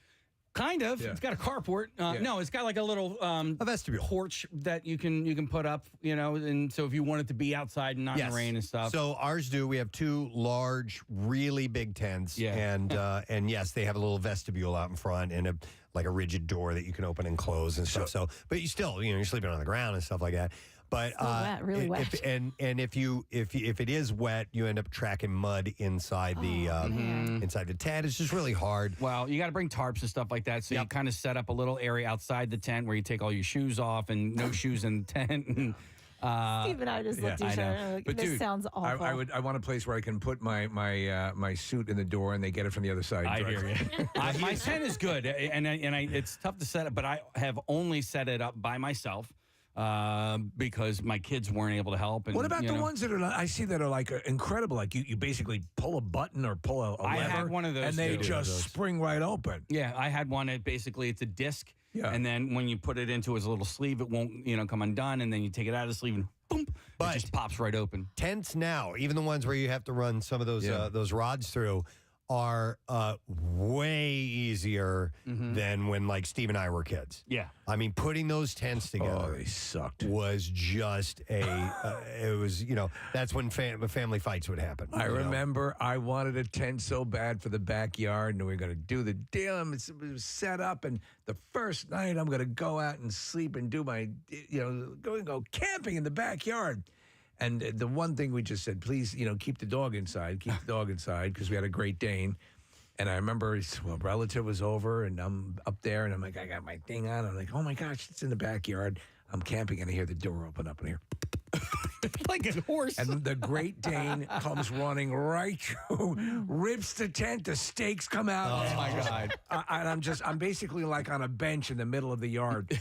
F: Kind of. Yeah. It's got a carport. No, it's got like a little
A: a vestibule
F: porch that you can put up, and so if you want it to be outside and not in the rain and stuff.
A: So ours do. We have 2 large, really big tents. Yeah. And yes, they have a little vestibule out in front and a rigid door that you can open and close and stuff. So but you still, you're sleeping on the ground and stuff like that. But
D: Still wet, really wet.
A: If it is wet, you end up tracking mud inside inside the tent. It's just really hard.
F: Well, you got to bring tarps and stuff like that. So you kind of set up a little area outside the tent where you take all your shoes off and no shoes in the tent. And,
D: Steve and I just looked at each other like,
B: But
D: this
B: dude,
D: sounds awful.
B: I want a place where I can put my suit in the door and they get it from the other side.
F: I hear you. My tent is good, and it's tough to set up, but I have only set it up by myself. Because my kids weren't able to help. And,
B: what about the ones that are? I see that are like incredible. Like you basically pull a button or pull a lever.
F: I had one of those,
B: and they just spring right open.
F: Yeah, I had one. It's a disc, and then when you put it into its little sleeve, it won't come undone, and then you take it out of the sleeve and boom, it just pops right open.
A: Tents now, even the ones where you have to run some of those rods through, are way easier than when like Steve and I were kids.
F: Yeah.
A: I mean, putting those tents together
B: they sucked.
A: Was just it was, that's when family fights would happen.
B: I remember I wanted a tent so bad for the backyard, and we were going to do the deal. And it was set up, and the first night I'm going to go out and sleep and do my, go camping in the backyard. And the one thing we just said, please, keep the dog inside. Keep the dog inside, because we had a Great Dane. And I remember a relative was over, and I'm up there, and I'm like, I got my thing on. I'm like, oh, my gosh, it's in the backyard. I'm camping, and I hear the door open up in here.
F: Like a horse.
B: And the Great Dane comes running right through, rips the tent, the stakes come out.
F: Oh, my God.
B: And I'm basically like on a bench in the middle of the yard.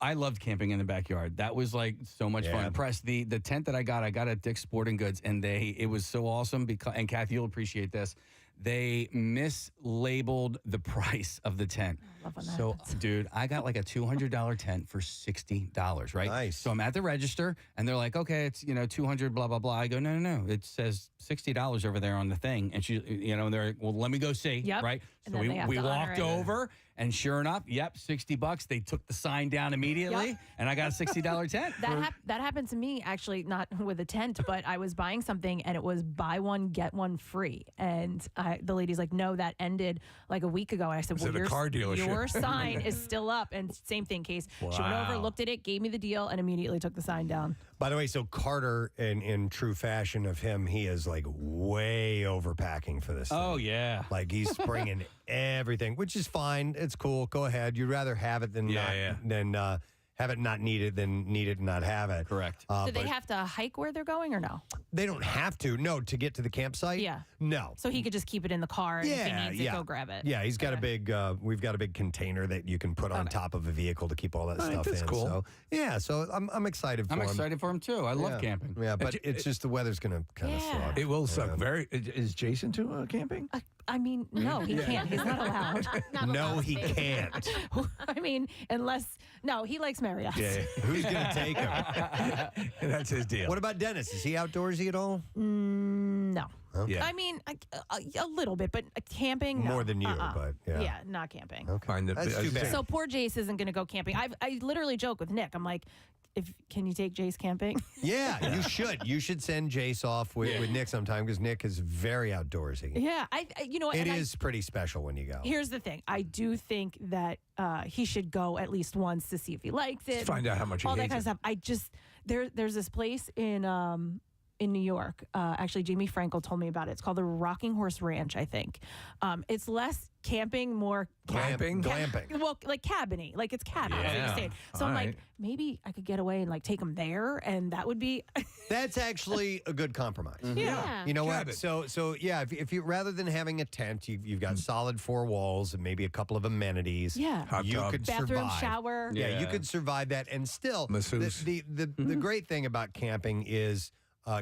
F: I loved camping in the backyard. That was like so much fun. Press, the tent that I got at Dick's Sporting Goods, and it was so awesome because, and Kathy, you'll appreciate this. They mislabeled the price of the tent. So, dude, I got like a $200 tent for $60, right?
A: Nice.
F: So I'm at the register, and they're like, okay, it's, $200, blah, blah, blah. I go, no. It says $60 over there on the thing. And she, and they're like, well, let me go see, right?
D: And
F: So
D: then
F: we walked over, and sure enough, $60. They took the sign down immediately, and I got a $60 tent.
D: That happened to me, actually, not with a tent, but I was buying something, and it was buy one, get one free. And the lady's like, no, that ended like a week ago. And I said, well,
B: a car dealership.
D: Your sign is still up. And same thing, Case.
A: Wow.
D: She went over, looked at it, gave me the deal, and immediately took the sign down.
A: By the way, so Carter, in true fashion of him, he is like way overpacking for this
F: Oh,
A: thing.
F: yeah.
A: Like he's bringing everything, which is fine. It's cool. Go ahead. You'd rather have it than have it not need it than need it and not have it.
F: Correct.
D: Do they have to hike where they're going or no?
A: They don't have to. No, to get to the campsite.
D: Yeah.
A: No.
D: So he could just keep it in the car, and if he needs it, go grab it.
A: Yeah, he's got a big. We've got a big container that you can put on top of a vehicle to keep all that stuff
B: that's
A: in.
B: cool.
A: So so I'm excited for him.
F: I'm excited for him, too. I love camping.
A: Yeah, but it's just the weather's going to kind of suck.
B: It will suck. Is Jason too camping?
D: I mean, no, he can't. He's not allowed.
A: No, he can't.
D: I mean, he likes Marriott.
A: Yeah. Who's going to take him?
B: That's his deal.
A: What about Dennis? Is he outdoorsy at all?
D: No.
A: Okay.
B: Yeah.
D: I mean, a little bit, but camping, no.
A: More than you, but yeah.
D: Yeah, not camping.
A: Okay. That's too bad.
D: So poor Jace isn't going to go camping. I literally joke with Nick. I'm like, can you take Jace camping?
A: Yeah, you should. You should send Jace off with Nick sometime because Nick is very outdoorsy.
D: Yeah, you know,
A: it is pretty special when you go.
D: Here's the thing: I do think that he should go at least once to see if he likes it.
B: Let's find out how much he
D: all that
B: hates
D: kind of stuff. I just there's this place in New York. Actually, Jamie Frankel told me about it. It's called the Rocking Horse Ranch, I think. It's less camping, more
B: glamping.
D: Well, like cabiny, like it's cabin.
B: Yeah.
D: That's what you're saying. So
B: All
D: I'm
B: right.
D: like, maybe I could get away and like take him there, and that would be.
A: That's actually a good compromise.
D: Yeah.
A: You know
B: Cabin.
A: what? So yeah, if you rather than having a tent, you've got solid 4 walls and maybe a couple of amenities.
D: Yeah.
B: Hot
A: you
B: tub.
A: could
D: Bathroom,
A: survive.
D: shower.
A: Yeah, you could survive that, and still
B: Masseuse.
A: the great thing about camping is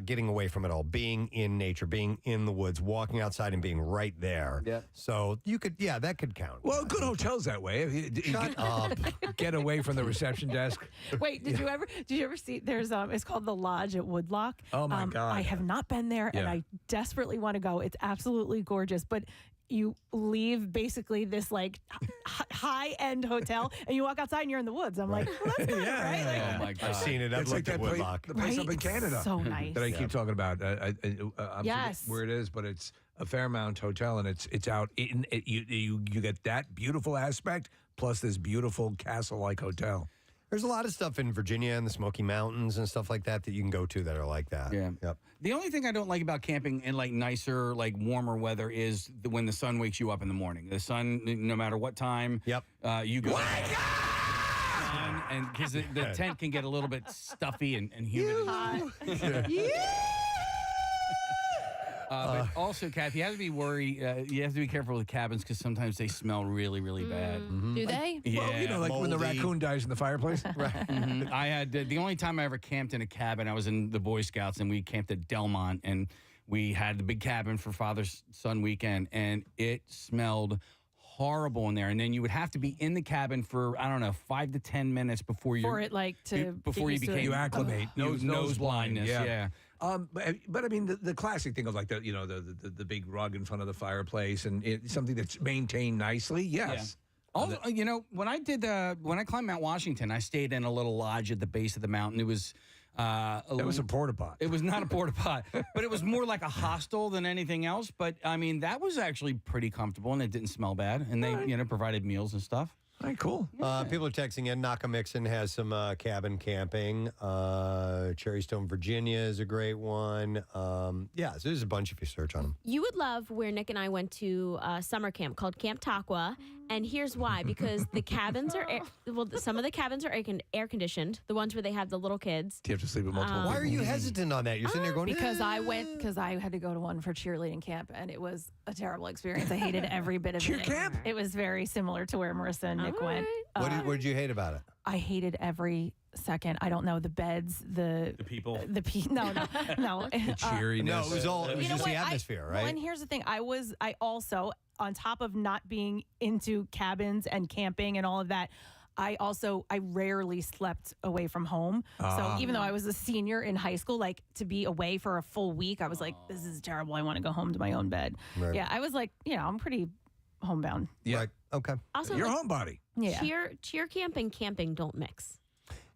A: getting away from it all, being in nature, being in the woods, walking outside and being right there.
F: Yeah.
A: So you could, that could count.
B: Well, good hotels that way.
A: Shut up.
B: Get away from the reception desk.
D: Wait, did you ever see? There's it's called the Lodge at Woodlock.
B: Oh my God!
D: I have not been there, and
B: Yeah.
D: I desperately want to go. It's absolutely gorgeous, but. You leave basically this like high-end hotel, and you walk outside and you're in the woods. I'm like, well, that's nice, right? Like,
F: Oh my God.
A: I've seen it. I've
B: It's like
A: looked at
B: that place,
A: Woodlock.
B: the place
D: Right?
B: up in
D: It's
B: Canada
D: so nice.
B: that I keep talking about. I'm
D: Yes.
B: forget where it is, but it's a Fairmount Hotel, and it's out. You get that beautiful aspect plus this beautiful castle-like hotel.
A: There's a lot of stuff in Virginia and the Smoky Mountains and stuff like that you can go to that are like that.
F: Yeah.
A: Yep.
F: The only thing I don't like about camping in like nicer, like warmer weather is when the sun wakes you up in the morning. The sun, no matter what time,
A: Yep.
F: You go. And because the tent can get a little bit stuffy and humid. But also, Kath, you have to be worried. You have to be careful with cabins because sometimes they smell really, really bad.
T: Do they?
F: Yeah,
B: Well, like when the
A: moldy.
B: raccoon dies in the fireplace.
F: Mhm. I had the only time I ever camped in a cabin. I was in the Boy Scouts, and we camped at Delmont, and we had the big cabin for Father's Son weekend, and it smelled horrible in there. And then you would have to be in the cabin for 5 to 10 minutes before you
D: For it like to
F: before
D: get
F: you
D: used to
F: became
D: it.
B: You acclimate.
F: nose blindness. Yeah.
B: But I mean, the classic thing of like the big rug in front of the fireplace and something that's maintained nicely. Yes.
F: Also, when I climbed Mount Washington, I stayed in a little lodge at the base of the mountain. It was
B: It was a porta pot.
F: It was not a porta pot, but it was more like a hostel than anything else. But I mean, that was actually pretty comfortable, and it didn't smell bad. And they, provided meals and stuff.
B: All right, cool.
A: People are texting in. Nakamixon has some cabin camping. Cherrystone, Virginia is a great one. So there's a bunch if you search on them.
E: You would love where Nick and I went to summer camp called Camp Taqua. And here's why. Because the cabins are, some of the cabins are air conditioned. The ones where they have the little kids.
B: Do you have to sleep with multiple
A: Why are you hesitant on that? You're sitting there going,
D: Because I had to go to one for cheerleading camp, and it was a terrible experience. I hated every bit of
B: Cheer
D: it.
B: camp?
D: It was very similar to where Marissa and Nick went.
A: What did you hate about it?
D: I hated every second. I don't know, the beds, the
F: people,
D: no.
B: The cheeriness.
A: No, it was
D: You know
A: just the
D: what?
A: atmosphere, right?
D: Well, and here's the thing. I also, on top of not being into cabins and camping and all of that, I rarely slept away from home. So even though I was a senior in high school, like to be away for a full week, I was like, this is terrible. I want to go home to my own bed.
A: Right.
D: Yeah, I was like, I'm pretty homebound.
B: Yeah.
A: Right. Okay.
E: Also,
B: You're a
E: like,
B: homebody.
D: Yeah.
E: Cheer camp and camping don't mix.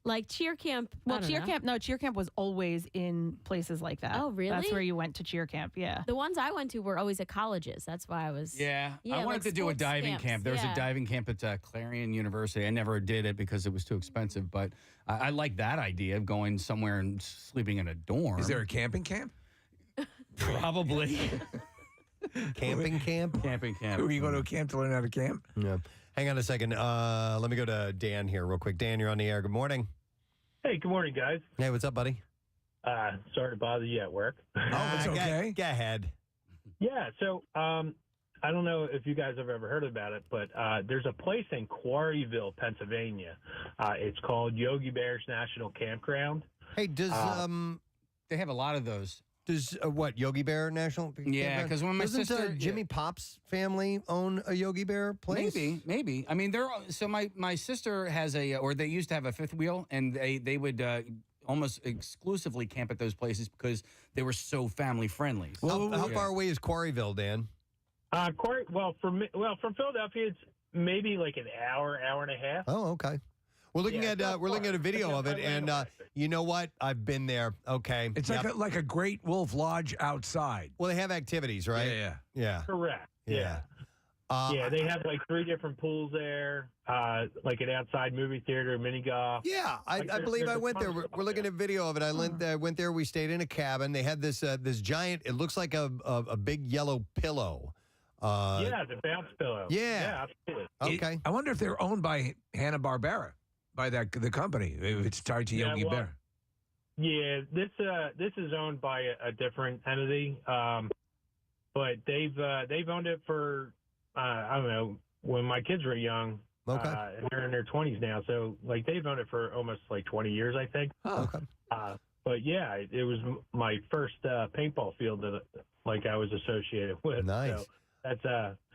E: Like cheer camp. I don't know.
D: Cheer camp was always in places like that.
E: Oh, really?
D: That's where you went to cheer camp. Yeah.
E: The ones I went to were always at colleges. That's why I was.
F: Yeah, I wanted
E: like
F: to do a
E: sports
F: diving
E: camps.
F: camp. There was
E: Yeah.
F: a diving camp at Clarion University. I never did it because it was too expensive, but I like that idea of going somewhere and sleeping in a dorm.
B: Is there a camping camp?
F: Probably.
A: Camping camp?
F: Camping camp.
B: Where you go to a camp to learn how to camp?
A: Yeah. Hang on a second. Let me go to Dan here real quick. Dan, you're on the air. Good morning.
K: Hey, good morning, guys.
A: Hey, what's up, buddy?
K: Sorry to bother you at work.
B: it's okay.
A: Go ahead.
K: Yeah, so I don't know if you guys have ever heard about it, but there's a place in Quarryville, Pennsylvania. It's called Yogi Bear's National Campground.
A: Hey, does
F: They have a lot of those.
A: does what Yogi Bear National?
F: Yeah,
A: Campground?
F: 'cause when my
A: Doesn't,
F: sister-
A: Jimmy Pop's family own a Yogi Bear place?
F: Maybe. I mean, my sister has or they used to have a fifth wheel, and they would almost exclusively camp at those places because they were so family friendly.
A: How far away is Quarryville, Dan?
K: From Philadelphia, it's maybe like an hour and a half.
A: Oh, okay. We're looking at a video of it, and you know what? I've been there. Okay,
B: It's like a Great Wolf Lodge outside.
A: Well, they have activities, right?
B: Yeah.
K: Correct.
A: Yeah.
K: Yeah, they have like 3 different pools there, like an outside movie theater, mini golf.
A: Yeah, I believe I went there. We're looking at video of it. I went there. We stayed in a cabin. They had this giant. It looks like a big yellow pillow.
K: Yeah, the bounce pillow.
A: Yeah.
K: Absolutely.
A: Okay.
B: I wonder if they're owned by Hanna-Barbera, by the company. If it's tied to Yogi Bear.
K: Yeah, this is owned by a different entity, but they've owned it for I don't know, when my kids were young.
A: Okay.
K: And they're in their 20s now, so like they've owned it for almost like 20 years, I think.
A: Oh, okay.
K: But yeah, it was my first paintball field that like I was associated with.
A: Nice.
K: So that's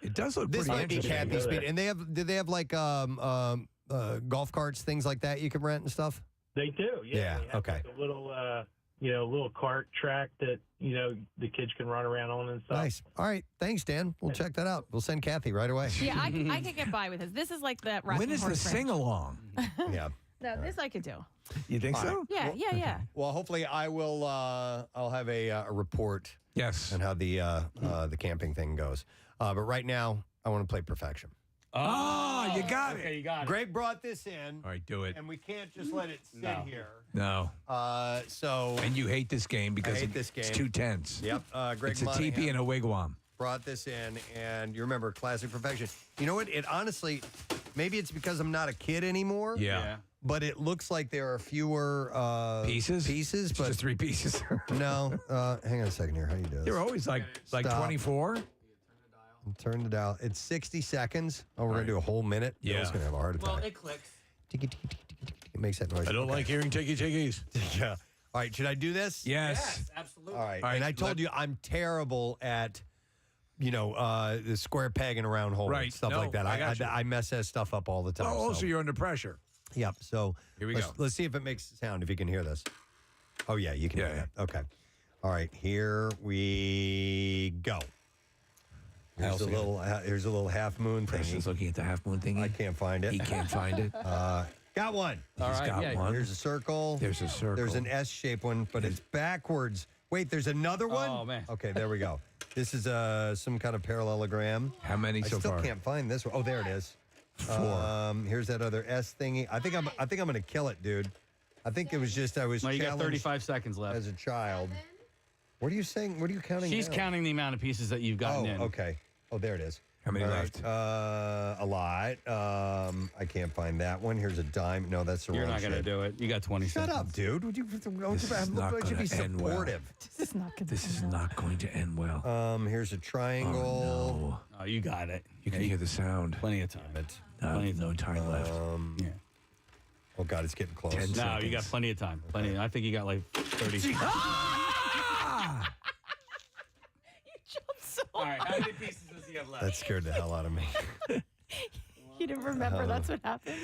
B: It does look
A: This
B: pretty
A: might be
B: interesting.
A: Kathy's speed. And did they have like golf carts, things like that you can rent and stuff?
K: They do. Yeah.
A: Yeah,
K: They have
A: okay.
K: like a little little cart track that the kids can run around on and stuff.
A: Nice. All right. Thanks, Dan. We'll check that out. We'll send Kathy right away.
D: Yeah, I could get by with this. This is like that.
B: When is the sing-along?
A: Yeah.
D: No, this I could do.
B: You think so?
D: Yeah.
A: Well, hopefully I will. I'll have a report.
B: Yes.
A: On how the camping thing goes. But right now, I want to play Perfection.
B: Oh, you got it.
F: Okay, you got it.
A: Greg brought this in.
B: All right, do it.
A: And we can't just let it sit here.
B: No.
A: And
B: you hate this game because it's too tense.
A: Yep. Greg
B: It's a
A: Monahan
B: teepee and a wigwam.
A: brought this in, and you remember Classic Perfection. You know what? It honestly, maybe it's because I'm not a kid anymore.
B: Yeah.
A: But it looks like there are fewer
B: Pieces,
A: but
B: just 3 pieces.
A: no. Hang on a second here. How do you do this?
B: They're always like
A: Stop.
B: 24.
A: Turn it out. It's 60 seconds. Oh, we're going to do a whole minute?
B: Yeah.
A: Bill's going to have a heart attack.
F: Well, it clicks.
A: It makes that noise.
B: I don't
A: Okay.
B: like hearing tickies.
A: Yeah. All right. Should I do this?
B: Yes.
F: Absolutely.
A: All right.
B: All right,
A: And I told you I'm terrible at, the square peg and a round hole
B: Right.
A: and stuff
B: No,
A: like that.
B: I got you.
A: I mess that stuff up all the time.
B: Oh,
A: so.
B: so you're under pressure.
A: Yep. So
B: Here we
A: let's,
B: go.
A: Let's see if it makes sound, if you can hear this. Oh, yeah, you can hear that. Okay. All right. Here we go. Here's a little half moon thing.
B: Preston's looking at the half moon thing.
A: I can't find it.
B: He can't find it.
A: Got one.
B: He's got one.
A: There's a circle.
B: There's a circle.
A: There's an S-shaped one, but it's backwards. Wait, there's another one?
F: Oh, man.
A: Okay, there we go. This is some kind of parallelogram.
B: How many
A: I
B: so
A: still
B: far?
A: can't find this one. Oh, there it is.
B: 4.
A: Here's that other S thingy. I think I'm gonna kill it, dude. I think it was just I was
F: No, you got
A: challenged
F: 35 seconds left.
A: as a child. What are you saying? What are you counting?
F: She's
A: now?
F: counting the amount of pieces that you've gotten in.
A: Okay. Oh, there it is.
B: How many
A: All
B: left?
A: right. A lot. I can't find that one. Here's a dime. No, that's the
F: You're
A: wrong
F: not going to
A: shit.
F: do it. You got 20
A: Shut
F: seconds.
A: up, dude. Would you
B: This is not
A: would you
B: gonna
A: be
B: end well.
A: supportive?
D: This is not good.
B: This is not going to end well.
A: Here's a triangle.
B: Oh, no.
F: Oh, you got it.
B: You can hear the sound.
F: Plenty of time.
B: No time left.
F: Yeah.
A: Oh God, it's getting close.
B: 10
F: No,
B: seconds.
F: you got plenty of time. Plenty. I think you got like 30.
B: Ah!
F: All right. How many pieces does he have left?
A: That scared the hell out of me.
D: You didn't remember. That's what happened.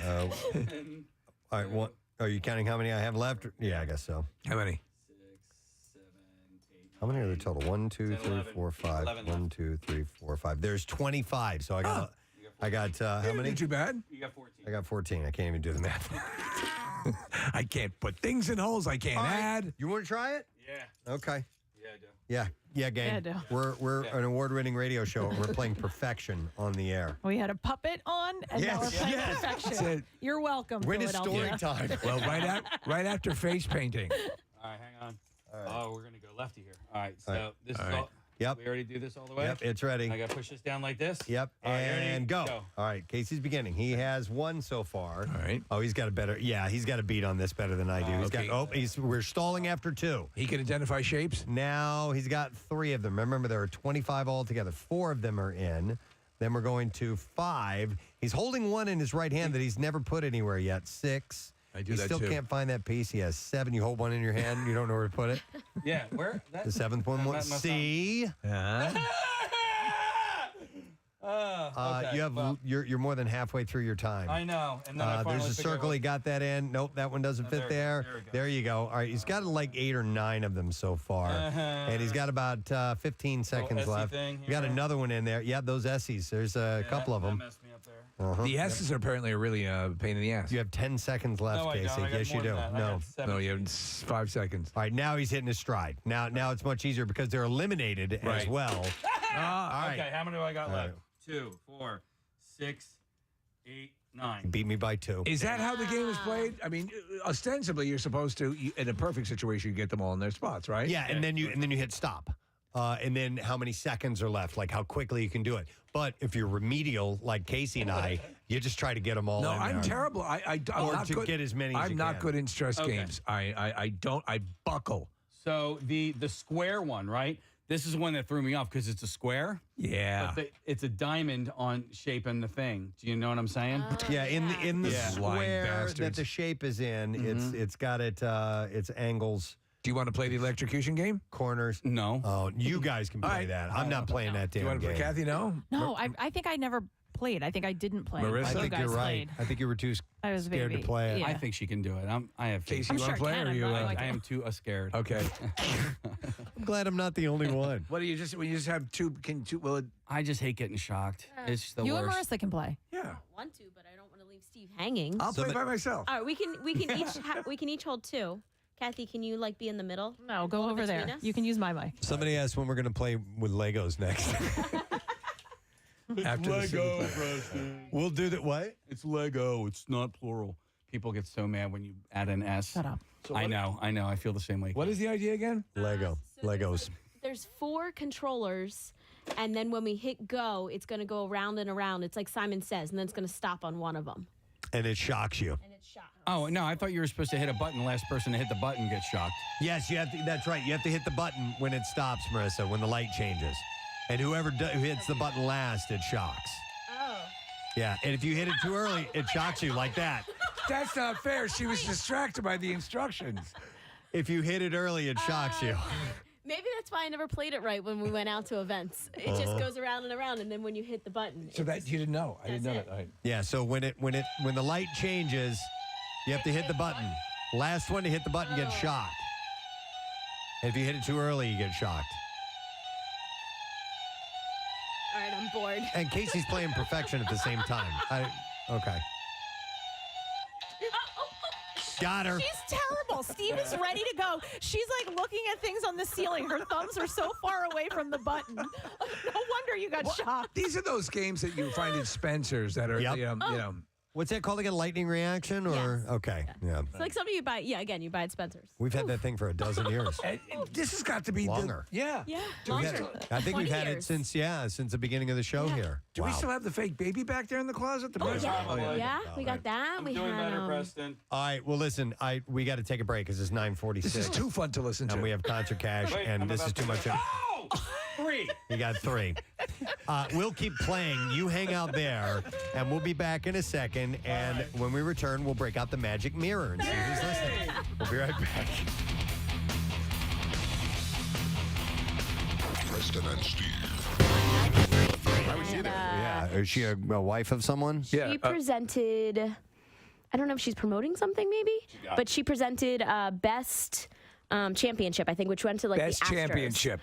A: All right. What? Are you counting how many I have left? Yeah, I guess so.
B: How many?
A: How many are there total? 1, 2, 3, 4, 5. 1, 2, 3, 4, 5. There's 25. So I got. I got how many?
B: Not too bad.
F: You got 14.
A: I got 14. I can't even do the math.
B: I can't put things in holes. I can't
A: All right.
B: add.
A: You want to try it?
F: Yeah.
A: Okay.
F: Yeah, I do.
A: Yeah, gang.
D: Yeah, I do.
A: We're an award-winning radio show. And we're playing Perfection on the air.
D: We had a puppet on, and now we're
A: Yes,
D: playing
A: yes.
D: Perfection.
B: That's it.
D: You're welcome.
A: When is
D: Philadelphia.
A: story time?
B: Well, right after face painting.
F: All right, hang on.
A: All right.
F: Oh, we're going to go lefty here. All right. So
A: All right.
F: this
B: All
F: is
B: right.
F: all.
A: Yep.
F: We already do this all the way?
A: Yep, it's ready.
F: I got to push this down like this?
A: Yep,
F: All right, you ready?
A: and go. All right, Casey's beginning. He has one so far.
B: All right.
A: Oh, he's got a better. Yeah, he's got a beat on this better than I do. He's
B: Okay.
A: got. Oh, we're stalling after 2.
B: He can identify shapes.
A: Now he's got 3 of them. Remember, there are 25 altogether. 4 of them are in. Then we're going to 5. He's holding one in his right hand that he's never put anywhere yet. 6.
B: I do
A: he
B: that
A: still
B: too.
A: can't find that piece. He has 7. You hold one in your hand. You don't know where to put it.
F: Yeah, where?
A: The 7th one.
F: That must
A: C.
F: Okay,
A: you have you're more than halfway through your time.
F: I know. And then I
A: there's
F: finally
A: a
F: figure out
A: circle. He got that in. Nope, that one doesn't fit there. There you go. All right, he's got like 8 or 9 of them so far, and he's got about 15 seconds left. You got another one in there. Yeah, those S's. There's a couple of them.
F: That messed me up there.
B: The S's are apparently a really pain in the ass.
A: You have 10 seconds left,
F: No, I
A: Casey.
F: don't. I got
A: Yes, you
F: more
A: do.
F: than that. I
A: No.
F: got
B: No, you have 5 seconds.
A: All right, now he's hitting his stride. Now it's much easier because they're eliminated as well. All right.
F: Okay, how many do I got left? 2, 4, 6, 8, 9.
A: Beat me by 2.
B: Is that how the game is played? I mean, ostensibly, you're supposed to, in a perfect situation, you get them all in their spots, right?
A: Yeah, and then you hit stop. And then how many seconds are left, like how quickly you can do it. But if you're remedial, like Casey and I, you just try to get them all in
B: I'm
A: there.
B: terrible. I'm
A: or
B: not
A: to
B: good.
A: get as many as
B: I'm
A: you
B: not
A: can.
B: good in stress games. I buckle.
F: So the square one, right? This is one that threw me off because it's a square.
B: Yeah.
F: But it's a diamond on shape in the thing. Do you know what I'm saying?
A: Yeah, in the
B: Lying
A: square that
B: bastards.
A: the shape is in, it's got its angles.
B: Do you want to play the electrocution game?
A: Corners.
F: No.
A: Oh, you guys can play that. I'm not playing that
B: Do
A: damn
B: you want to play
A: game.
B: Kathy? No?
D: No, I think I never played. I think I didn't play.
B: Marissa?
A: I
D: You
A: think
D: guys
A: you're right.
D: played.
A: I think you were too
D: I was
A: scared to
D: baby.
A: play it.
D: Yeah.
F: I think she can do it. I have faith.
B: Casey, you want to play? Or you,
F: I am too scared.
B: Okay.
A: I'm glad I'm not the only one.
B: What do you just when you just have two?
F: I just hate getting shocked. It's the
D: You
F: worst.
D: and Marissa can play.
B: Yeah.
E: Want to, but I don't want to leave Steve hanging.
B: I'll play by myself.
E: All right, we can each hold 2. Kathy, can you be in the middle?
D: No, go
E: Hold
D: over
E: between
D: there.
E: us?
D: You can use my mic.
A: Somebody asked when we're going to play with Legos next.
B: After the single player.
F: Preston.
A: We'll do that. What?
F: It's Lego. It's not plural. People get so mad when you add an S.
D: Shut up.
F: I know. I feel the same way.
B: What is the idea again?
A: Lego. Legos.
E: There's 4 controllers, and then when we hit go, it's going to go around and around. It's like Simon Says, and then it's going to stop on one of them.
A: And it shocks you.
E: And it's shot.
F: Oh, no. I thought you were supposed to hit a button. The last person to hit the button gets shocked.
A: Yes, you have to. That's right. You have to hit the button when it stops, Marissa, when the light changes. And whoever hits the button last, it shocks.
E: Oh.
A: Yeah, and if you hit it too early, it shocks you like that.
B: That's not fair. She was distracted by the instructions.
A: If you hit it early, it shocks you.
E: Maybe that's why I never played it right when we went out to events. It just goes around and around, and then when you hit the button.
B: So that you didn't know. I didn't know that. All right.
A: Yeah, so when the light changes, you have to hit the button. Last one to hit the button gets shocked. If you hit it too early, you get shocked.
E: All right, I'm bored.
A: And Casey's playing perfection at the same time. Okay. Got her.
D: She's terrible. Steve is ready to go. She's like looking at things on the ceiling. Her thumbs are so far away from the button. No wonder you got shocked.
B: These are those games that you find in Spencer's that are,
A: Yep.
B: you know.
A: What's that called again? Lightning reaction? Or
E: Yes.
A: Okay. Yeah.
E: It's like something you buy. Yeah, again, you buy at Spencer's.
A: We've had that thing for a dozen years.
B: This has got to be
A: Longer.
B: Yeah.
E: Yeah,
A: We've
E: longer.
A: had- I think we've
E: 20
A: had it
E: years.
A: since the beginning of the show here.
B: Do we still have the fake baby back there in the closet? The
E: Oh,
B: present?
E: yeah. Yeah, we got that.
F: I'm
E: we
F: doing
E: had,
F: better, Preston.
A: All right. Well, listen, we got to take a break because it's 9:46.
B: This is too fun to listen to.
A: And we have concert cash,
F: Wait,
A: and
F: I'm
A: this
F: about
A: is too
F: to-
A: much.
F: Oh! 3.
A: You got 3. We'll keep playing. You hang out there, and we'll be back in a second. And when we return, we'll break out the magic mirror and see who's listening. We'll be right back.
L: Preston and Steve.
O: Why was she there?
A: Yeah. Is she a wife of someone?
B: Yeah.
E: She presented, I don't know if she's promoting something maybe, but she presented Best Championship, I think, which went to like
B: Best
E: the Astros.
B: championship.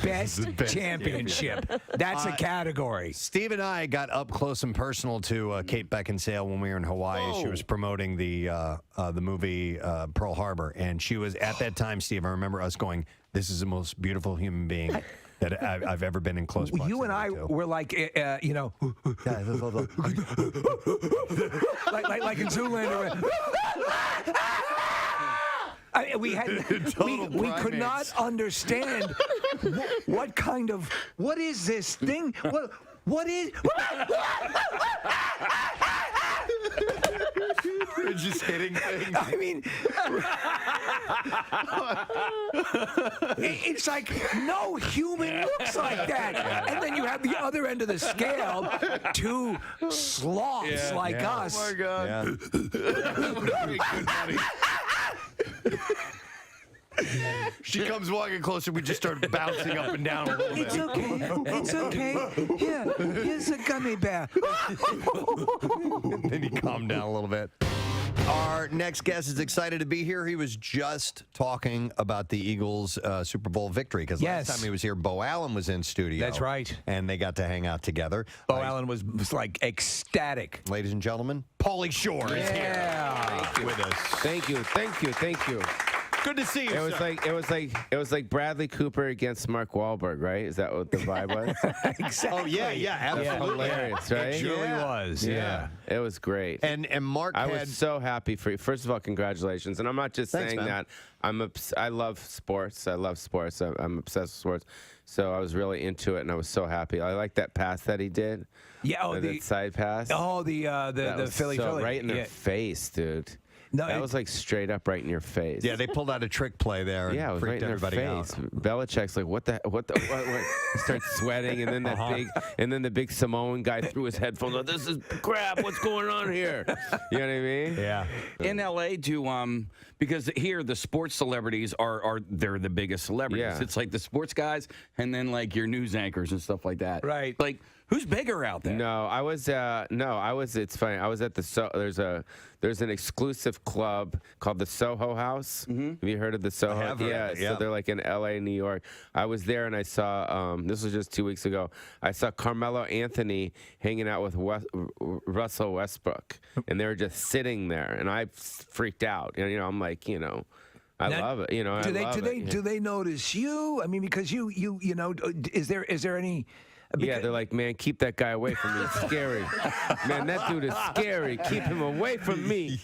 B: Best championship. That's a category.
A: Steve and I got up close and personal to Kate Beckinsale when we were in Hawaii. She was promoting the movie Pearl Harbor, and she was at that time, Steve. I remember us going, "This is the most beautiful human being that I've ever been in close proximity
B: You and I
A: to."
B: were like, like in Zoolander. We could not understand what is this thing? What is?
O: We're just hitting things.
B: I mean, it's like no human looks like that. And then you have the other end of the scale, 2 sloths like us.
O: Oh my God. She comes walking closer. We just start bouncing up and down a little bit.
U: It's okay. It's okay. Here, here's a gummy bear.
A: Then you calm down a little bit. Our next guest is excited to be here. He was just talking about the Eagles' Super Bowl victory because last time he was here, Bo Allen was in studio.
B: That's right.
A: And they got to hang out together.
B: Bo Allen was like ecstatic.
A: Ladies and gentlemen, Pauly Shore is here with us.
M: Thank you.
A: Good to see you.
M: It was like Bradley Cooper against Mark Wahlberg, right? Is that what the vibe was?
A: Exactly. Oh yeah, absolutely.
M: Hilarious, right?
B: It really was. Yeah.
M: It was great.
A: And Mark
M: I was so happy for you. First of all, congratulations. And I'm not just
A: Thanks,
M: saying
A: man.
M: that. I love sports. I'm obsessed with sports. So I was really into it, and I was so happy. I like that pass that he did.
B: Yeah,
M: that side pass.
B: Oh, the Philly.
M: Right in their face, dude. No, that was like straight up right in your face.
A: Yeah, they pulled out a trick play there. And
M: yeah, it was right
A: freaked
M: in their
A: everybody
M: face.
A: out.
M: Belichick's like, what? He starts sweating, and then the big Samoan guy threw his headphones on. This is crap. What's going on here? You know what I mean?
A: Yeah.
F: In LA, because here the sports celebrities they're the biggest celebrities.
M: Yeah.
F: It's like the sports guys, and then like your news anchors and stuff like that.
B: Right.
F: Like who's bigger out there?
M: No, I was. It's funny. I was at the there's an exclusive club called the Soho House.
F: Mm-hmm.
M: Have you heard of the Soho?
A: I have heard of it, yeah.
M: So they're like in LA, New York. I was there and I saw. This was just 2 weeks ago. I saw Carmelo Anthony hanging out with Russell Westbrook, and they were just sitting there, and I freaked out. And I'm like, I love it.
B: Do they notice you? I mean, because you is there any?
M: Yeah, they're like, man, keep that guy away from me. It's scary. Man, that dude is scary. Keep him away from me.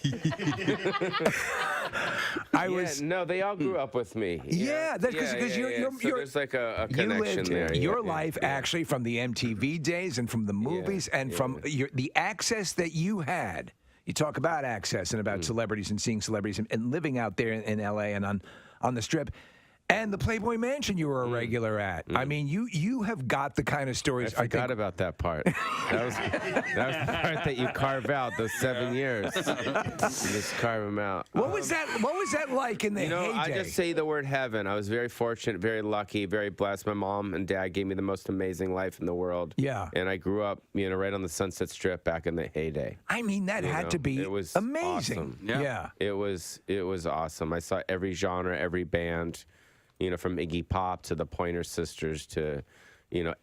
M: No, they all grew up with me.
B: Yeah, that's because you're
M: there's like a connection there.
B: Your life actually from the MTV days and from the movies and from the access that you had. You talk about access and about celebrities and seeing celebrities and living out there in LA and on the Strip. And the Playboy Mansion you were a regular at. I mean, you have got the kind of stories.
M: I forgot about that part. That was the part that you carve out those 7 years. You just carve them out.
B: What was that like in the heyday?
M: I just say the word heaven. I was very fortunate, very lucky, very blessed. My mom and dad gave me the most amazing life in the world.
B: Yeah.
M: And I grew up, right on the Sunset Strip back in the heyday.
B: I mean, that had to be amazing.
M: Awesome.
B: Yeah.
M: It was awesome. I saw every genre, every band. From Iggy Pop to the Pointer Sisters to,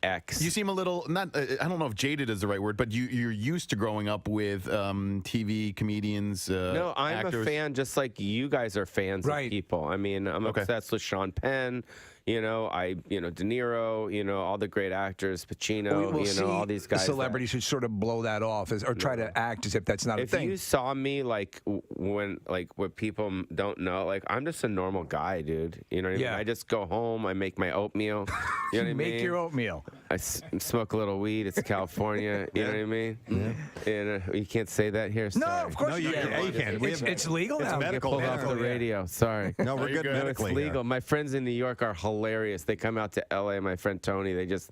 M: X.
O: You seem a little I don't know if jaded is the right word, but you're used to growing up with TV comedians.
M: No, I'm
O: actors.
M: a fan, just like you guys are fans of people. I mean, I'm obsessed with Sean Penn. De Niro. All the great actors, Pacino. All these guys.
B: Celebrities who sort of blow that off or try to act as if that's not a thing.
M: If you saw me what people don't know, I'm just a normal guy, dude. You know what I mean? I just go home, I make my oatmeal. You know what I mean?
B: Make your oatmeal.
M: I smoke a little weed. It's California. You know what I mean? Yeah. And you can't say that here.
B: No, of course you can. It's legal now.
M: It's medical. Get pulled off the radio. Sorry.
A: No, we're good medically.
M: It's legal. My friends in New York are hilarious. They come out to LA. My friend Tony. They just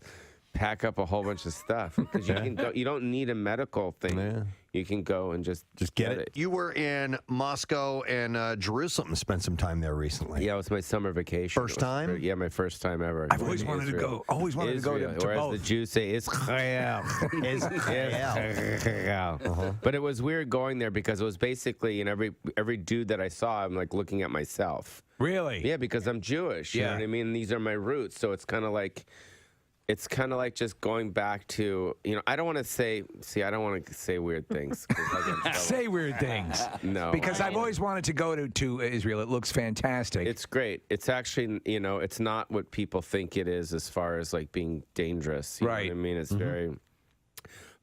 M: pack up a whole bunch of stuff because you can go. You don't need a medical thing. Yeah. You can go and just
A: get it. You were in Moscow and Jerusalem. Spent some time there recently.
M: Yeah, it was my summer vacation.
A: First time?
M: Yeah, my first time ever.
B: I've always wanted to go. Always wanted to go to
M: or
B: both.
M: as the Jews say, Israel. But it was weird going there because it was basically every dude that I saw, I'm like looking at myself.
B: Really?
M: Yeah, because I'm Jewish. You know what I mean? These are my roots, so it's kind of like. It's kind of like just going back to, I don't want to say, I don't want to say weird things.
B: Say weird things.
M: No.
B: Because I've always wanted to go to Israel. It looks fantastic.
M: It's great. It's actually, it's not what people think it is as far as being dangerous. You know what I mean? It's very,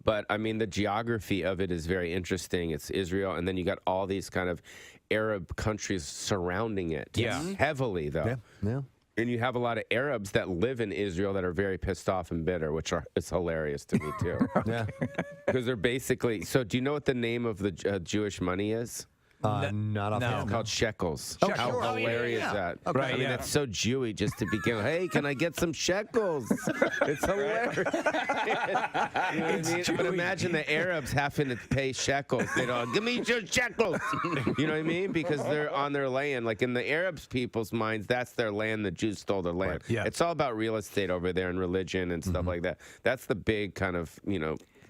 M: but I mean, the geography of it is very interesting. It's Israel, and then you got all these kind of Arab countries surrounding it.
B: Yeah.
M: Heavily, though.
A: Yeah.
M: And you have a lot of Arabs that live in Israel that are very pissed off and bitter, it's hilarious to me, too.
A: Yeah.
M: Because they're basically... So do you know what the name of the Jewish money is?
A: Not off.
M: It's called shekels.
A: Oh,
M: How
A: sure.
M: hilarious
A: Yeah.
M: that?
A: Okay.
M: I mean, that's so Jewy just to begin. Hey, can I get some shekels? It's hilarious. You know what I mean? But imagine the Arabs having to pay shekels. They don't give me your shekels. You know what I mean? Because they're on their land. Like in the Arabs people's minds, that's their land. The Jews stole their land.
B: Right. Yeah.
M: It's all about real estate over there and religion and stuff like that. That's the big kind of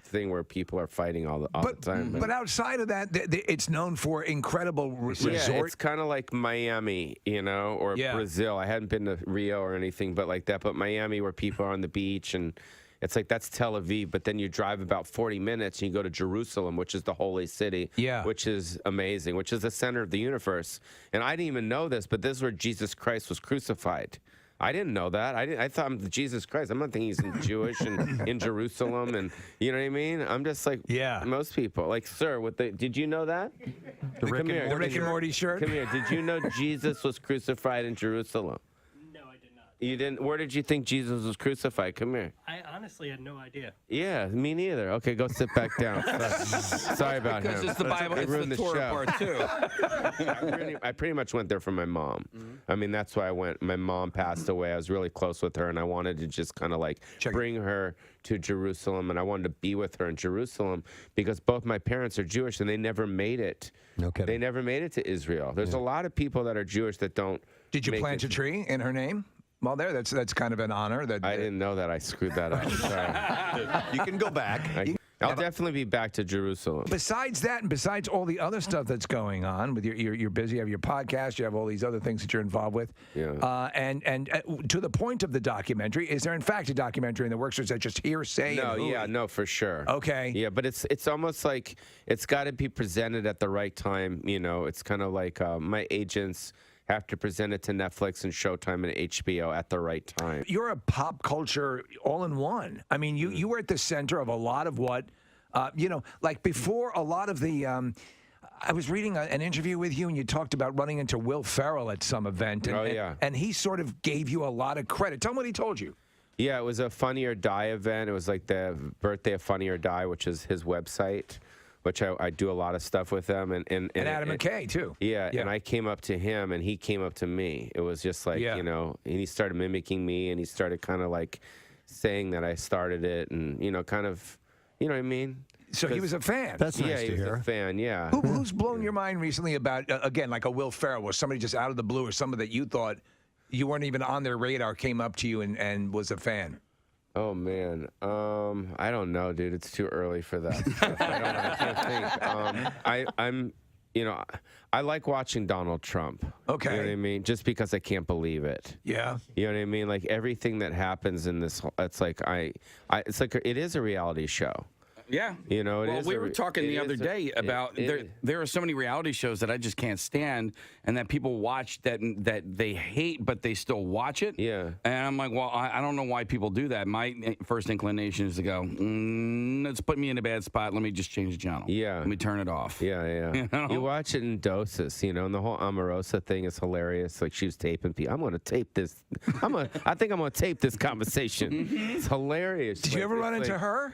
M: thing where people are fighting all the time.
B: But outside of that, it's known for incredible resort.
M: Yeah, it's kind of like Miami, or Brazil. I hadn't been to Rio or anything, but like that. But Miami, where people are on the beach, and it's like that's Tel Aviv. But then you drive about 40 minutes, and you go to Jerusalem, which is the holy city.
B: Yeah.
M: Which is amazing, which is the center of the universe. And I didn't even know this, but this is where Jesus Christ was crucified. I didn't know that. I thought I'm Jesus Christ. I'm not thinking he's Jewish and in Jerusalem, and you know what I mean. I'm just like most people. Like, sir, did you know that?
B: The Rick and Morty shirt.
M: Come here. Did you know Jesus was crucified in Jerusalem?
N: No, I did not.
M: You didn't. Where did you think Jesus was crucified? Come here.
N: I honestly had no idea.
M: Yeah, me neither. Okay, go sit back down. Sorry about
F: because
M: him.
F: it's the Bible.
M: It
F: It's
M: ruined
F: the
M: the
F: Torah
M: show.
F: part too.
M: I pretty much went there for my mom. I mean, that's why I went. My mom passed away. I was really close with her, and I wanted to just kind of like bring her to Jerusalem, and I wanted to be with her in Jerusalem because both my parents are Jewish, and they never made it.
A: No kidding.
M: They never made it to Israel. There's a lot of people that are Jewish that don't.
B: Did you plant a tree in her name? Well, that's kind of an honor.
M: I didn't know that. I screwed that up. Sorry.
A: You can go back.
M: I'll definitely be back to Jerusalem.
B: Besides that, and besides all the other stuff that's going on with you're busy. You have your podcast. You have all these other things that you're involved with.
M: Yeah.
B: And to the point of the documentary, is there in fact a documentary in the works, or is that just hearsay?
M: No, for sure.
B: Okay.
M: Yeah, but it's almost like it's got to be presented at the right time. It's kind of like my agents have to present it to Netflix and Showtime and HBO at the right time.
B: You're a pop culture all-in-one. I mean, you were at the center of a lot of what, like before a lot of the. I was reading an interview with you, and you talked about running into Will Ferrell at some event, and he sort of gave you a lot of credit. Tell me what he told you.
M: Yeah, it was a Funny or Die event. It was like the birthday of Funny or Die, which is his website, which I do a lot of stuff with them. And
B: Adam McKay, too.
M: Yeah, and I came up to him, and he came up to me. It was just like, and he started mimicking me, and he started kind of like saying that I started it, and, kind of, you know what I mean?
B: So he was a fan.
A: That's nice to
M: he was
A: hear.
M: a fan, yeah.
B: Who's blown your mind recently about, again, like a Will Ferrell, or somebody just out of the blue, or somebody that you thought you weren't even on their radar came up to you and was a fan?
M: Oh man, I don't know, dude. It's too early for that stuff. I can't think. I'm, I like watching Donald Trump.
B: Okay,
M: you know what I mean? Just because I can't believe it.
B: Yeah,
M: you know what I mean? Like everything that happens in this, it's like it's like it is a reality show.
F: Yeah.
M: Well,
F: we were talking the other day about there are so many reality shows that I just can't stand, and that people watch that they hate, but they still watch it.
M: Yeah.
F: And I'm like, well, I don't know why people do that. My first inclination is to go, let's put me in a bad spot. Let me just change the channel.
M: Yeah.
F: Let me turn it off.
M: Yeah. You watch it in doses, and the whole Omarosa thing is hilarious. Like she was taping people. I'm going to tape this. I think I'm going to tape this conversation. It's hilarious.
B: Did you ever run into her?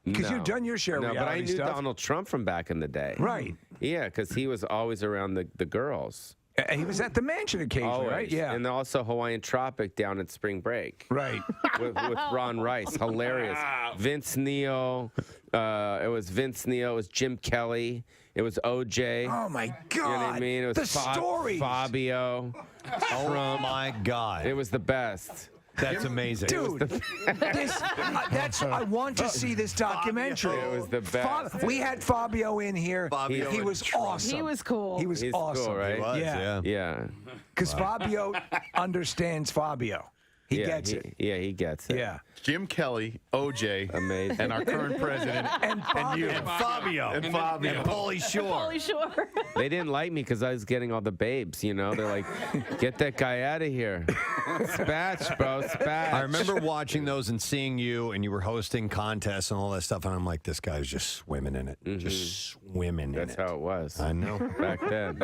B: Because you've done your share of reality
M: but I knew
B: stuff.
M: Donald Trump from back in the day.
B: Right.
M: Yeah, because he was always around the girls.
B: And he was at the mansion occasionally,
M: always.
B: right? Yeah.
M: And also Hawaiian Tropic down at Spring Break.
B: Right.
M: with Ron Rice. Hilarious. Vince Neil. It was Vince Neil. It was Jim Kelly. It was OJ.
B: Oh, my God.
M: You know what I mean? It was
B: the stories.
M: Fabio.
A: Oh, my God.
M: It was the best.
A: That's amazing.
B: Dude, I want to see this documentary.
M: It was the best.
B: We had Fabio in here. He was awesome.
D: He was cool.
B: He was awesome.
M: Cool, right?
A: He was,
M: Yeah.
B: Because Fabio understands Fabio. He gets it.
M: Yeah, he gets it.
B: Yeah.
O: Jim Kelly, OJ,
M: amazing,
O: and our current president,
B: and
O: you,
A: and Fabio,
O: and Fabio,
A: and Pauly Shore.
D: Pauly Shore.
M: They didn't like me because I was getting all the babes. They're like, "Get that guy out of here, spatch, bro, spatch."
A: I remember watching those and seeing you, and you were hosting contests and all that stuff, and I'm like, this guy's just swimming in it, just swimming in it.
M: That's how it was.
A: I know.
M: Back then.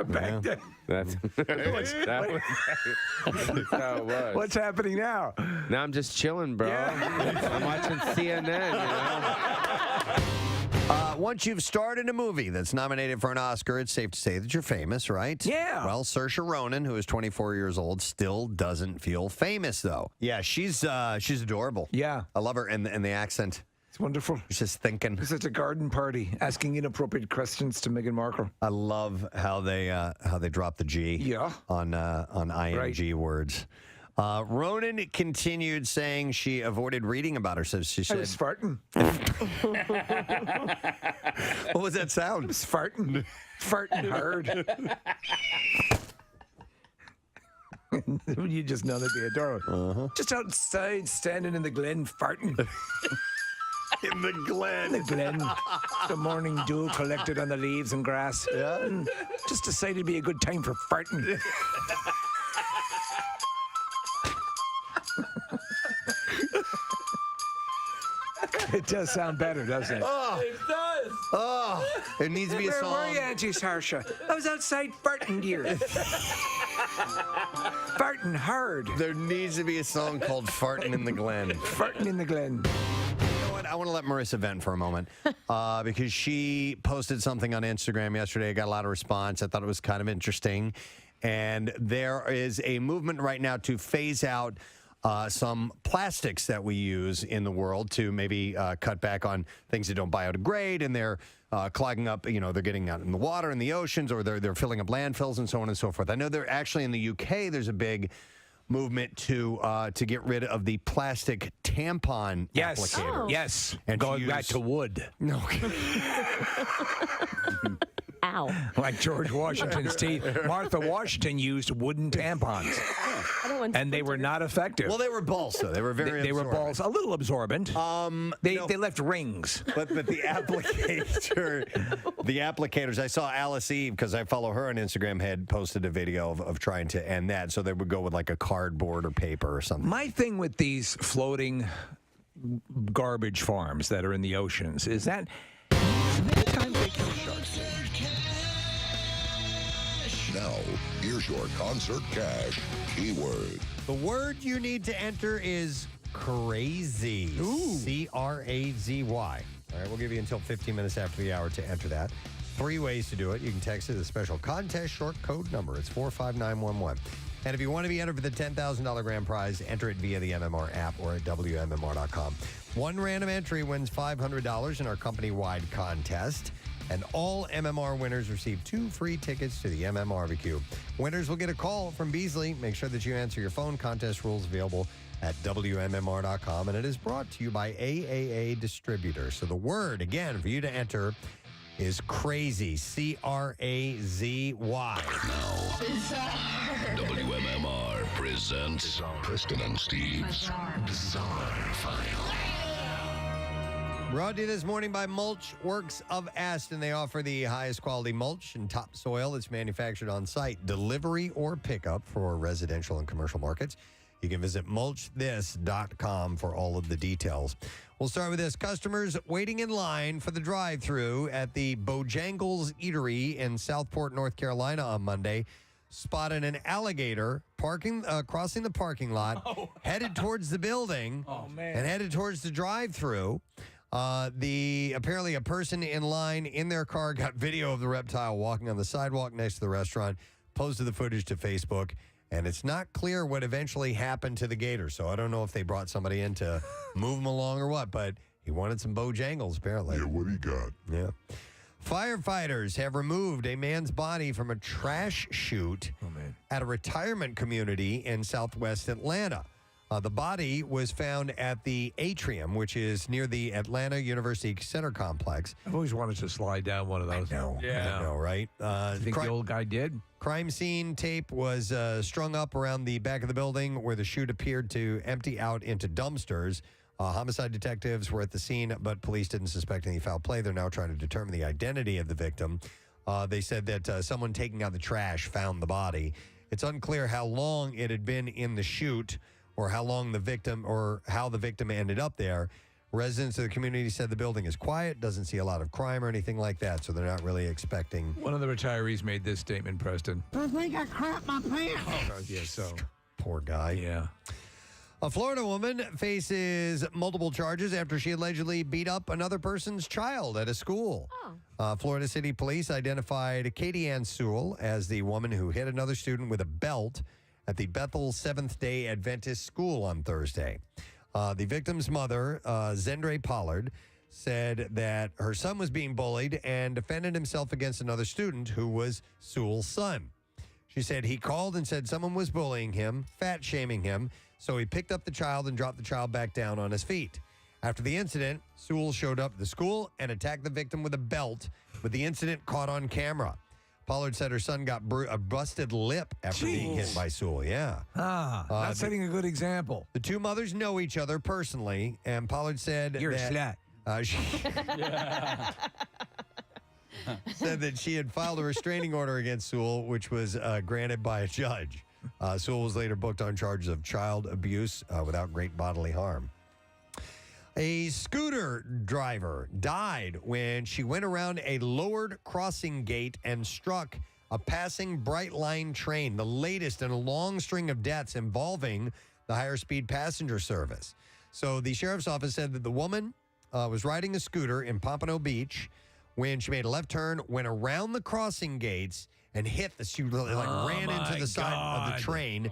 M: That's how it was.
B: What's happening now?
M: Now I'm just chilling, bro. I'm watching CNN.
A: Once you've starred in a movie that's nominated for an Oscar, it's safe to say that you're famous, right?
B: Yeah.
A: Well, Saoirse Ronan, who is 24 years old, still doesn't feel famous, though. Yeah, she's adorable.
B: Yeah.
A: I love her and the accent.
B: It's wonderful.
A: She's just thinking.
B: It's at a garden party, asking inappropriate questions to Meghan Markle.
A: I love how they drop the G on ing words. Ronan continued saying she avoided reading about her. So she said,
B: I was farting.
A: What was that sound?
B: I was farting. Farting hard. You just know that'd be adorable. Just outside, standing in the glen, farting.
A: In the glen.
B: The glen. The morning dew collected on the leaves and grass.
A: Yeah.
B: Just decided it'd be a good time for farting. It does sound better, doesn't it?
A: Oh,
N: It does.
A: oh, it needs to be a
B: Where
A: song.
B: were you, Auntie Saoirse? I was outside farting, dear. Farting hard.
A: There needs to be a song called "Farting in the Glen."
B: Farting in the glen.
A: You know what? I want to let Marissa vent for a moment because she posted something on Instagram yesterday. I got a lot of response. I thought it was kind of interesting. And there is a movement right now to phase out some plastics that we use in the world to maybe cut back on things that don't biodegrade, and they're clogging up, they're getting out in the water in the oceans, or they're filling up landfills and so on and so forth. I know they're actually in the UK, there's a big movement to get rid of the plastic tampon applicators.
B: Oh. Yes.
A: And
B: going back to wood.
A: No.
E: Ow.
B: Like George Washington's teeth. Martha Washington used wooden tampons. And they were not effective.
A: Well, they were balsa. They were very
B: They were
A: absorbent.
B: balls, a little absorbent. They left rings.
A: But the applicators, I saw Alice Eve, because I follow her on Instagram, had posted a video of trying to end that. So they would go with like a cardboard or paper or something.
B: My thing with these floating garbage farms that are in the oceans is that
L: Now, here's your concert cash keyword.
A: The word you need to enter is crazy. C-R-A-Z-Y. All right, we'll give you until 15 minutes after the hour to enter that. 3 ways to do it. You can text it to the special contest short code number. It's 45911. And if you want to be entered for the $10,000 grand prize, enter it via the MMR app or at WMMR.com. One random entry wins $500 in our company-wide contest. And all MMR winners receive 2 free tickets to the MMRBQ. Winners will get a call from Beasley. Make sure that you answer your phone. Contest rules available at WMMR.com. And it is brought to you by AAA Distributors. So the word, again, for you to enter is crazy. C-R-A-Z-Y.
L: WMMR presents Preston and Steve's Bizarre File.
A: Brought to you this morning by Mulch Works of Aston. They offer the highest quality mulch and topsoil that's manufactured on site, delivery or pickup for residential and commercial markets. You can visit mulchthis.com for all of the details. We'll start with this. Customers waiting in line for the drive-thru at the Bojangles Eatery in Southport, North Carolina on Monday spotted an alligator crossing the parking lot, headed towards the building, and headed towards the drive-thru. Apparently a person in line in their car got video of the reptile walking on the sidewalk next to the restaurant, posted the footage to Facebook, and it's not clear what eventually happened to the gator. So I don't know if they brought somebody in to move him along or what, but he wanted some Bojangles, apparently.
L: Yeah, what he got?
A: Yeah. Firefighters have removed a man's body from a trash chute at a retirement community in southwest Atlanta. The body was found at the Atrium, which is near the Atlanta University Center complex.
B: I've always wanted to slide down one of those.
A: I know, right?
B: You think the old guy did?
A: Crime scene tape was strung up around the back of the building where the chute appeared to empty out into dumpsters. Homicide detectives were at the scene, but police didn't suspect any foul play. They're now trying to determine the identity of the victim. They said that someone taking out the trash found the body. It's unclear how long it had been in the chute or how long the victim or how the victim ended up there. Residents of the community said the building is quiet, doesn't see a lot of crime or anything like that, so they're not really expecting.
B: One of the retirees made this statement, Preston.
P: I think I crapped my pants.
B: Oh, yeah, so.
A: Poor guy.
B: Yeah.
A: A Florida woman faces multiple charges after she allegedly beat up another person's child at a school. Florida City Police identified Katie Ann Sewell as the woman who hit another student with a belt at the Bethel Seventh-day Adventist School on Thursday. The victim's mother, Zendre Pollard, said that her son was being bullied and defended himself against another student who was Sewell's son. She said he called and said someone was bullying him, fat-shaming him, so he picked up the child and dropped the child back down on his feet. After the incident, Sewell showed up at the school and attacked the victim with a belt, with the incident caught on camera. Pollard said her son got a busted lip after being hit by Sewell. Yeah.
B: Not setting a good example.
A: The two mothers know each other personally, and Pollard said
B: You're
A: that...
B: a slut.
A: Said that she had filed a restraining order against Sewell, which was granted by a judge. Sewell was later booked on charges of child abuse without great bodily harm. A scooter driver died when she went around a lowered crossing gate and struck a passing Bright Line train, the latest in a long string of deaths involving the higher speed passenger service. So the sheriff's office said that the woman was riding a scooter in Pompano Beach when she made a left turn, went around the crossing gates, and hit she ran into the side of the train.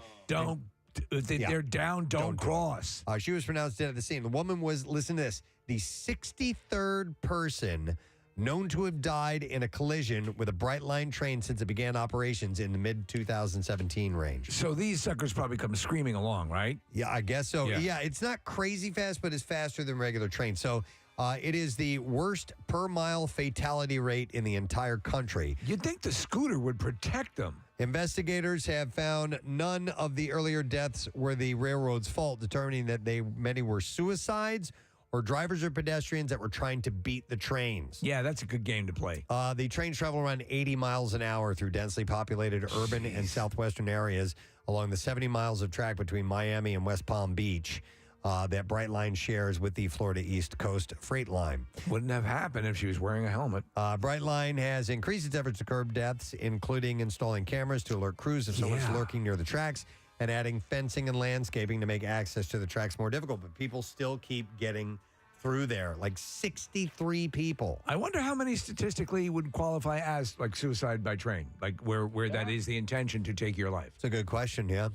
B: They're down, don't cross.
A: She was pronounced dead at the scene. The woman was, listen to this, the 63rd person known to have died in a collision with a Bright Line train since it began operations in the mid-2017 range.
B: So these suckers probably come screaming along, right?
A: Yeah, I guess so. Yeah, it's not crazy fast, but it's faster than regular trains. So it is the worst per-mile fatality rate in the entire country.
B: You'd think the scooter would protect them.
A: Investigators have found none of the earlier deaths were the railroad's fault, determining that many were suicides or drivers or pedestrians that were trying to beat the trains.
B: Yeah, that's a good game to play.
A: The trains travel around 80 miles an hour through densely populated urban and southwestern areas along the 70 miles of track between Miami and West Palm Beach that Bright Line shares with the Florida East Coast Freight Line.
B: Wouldn't have happened if she was wearing a helmet.
A: Bright Line has increased its efforts to curb deaths, including installing cameras to alert crews if someone's lurking near the tracks and adding fencing and landscaping to make access to the tracks more difficult. But people still keep getting through there, like 63 people.
B: I wonder how many statistically would qualify as like suicide by train, like where that is the intention to take your life.
A: It's a good question, yeah.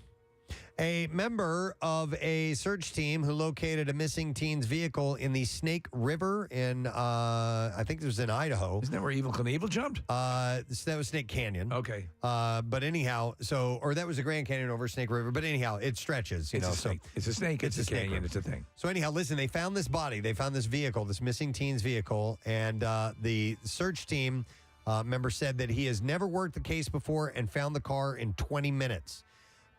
A: A member of a search team who located a missing teen's vehicle in the Snake River in, I think it was in Idaho.
B: Isn't that where Evel Knievel jumped?
A: That was Snake Canyon.
B: Okay.
A: But anyhow, or that was the Grand Canyon over Snake River. But anyhow, it stretches.
B: It's a snake. It's a snake. It's a canyon. It's a thing.
A: So anyhow, listen, they found this body. They found this vehicle, this missing teen's vehicle. And the search team member said that he has never worked the case before and found the car in 20 minutes.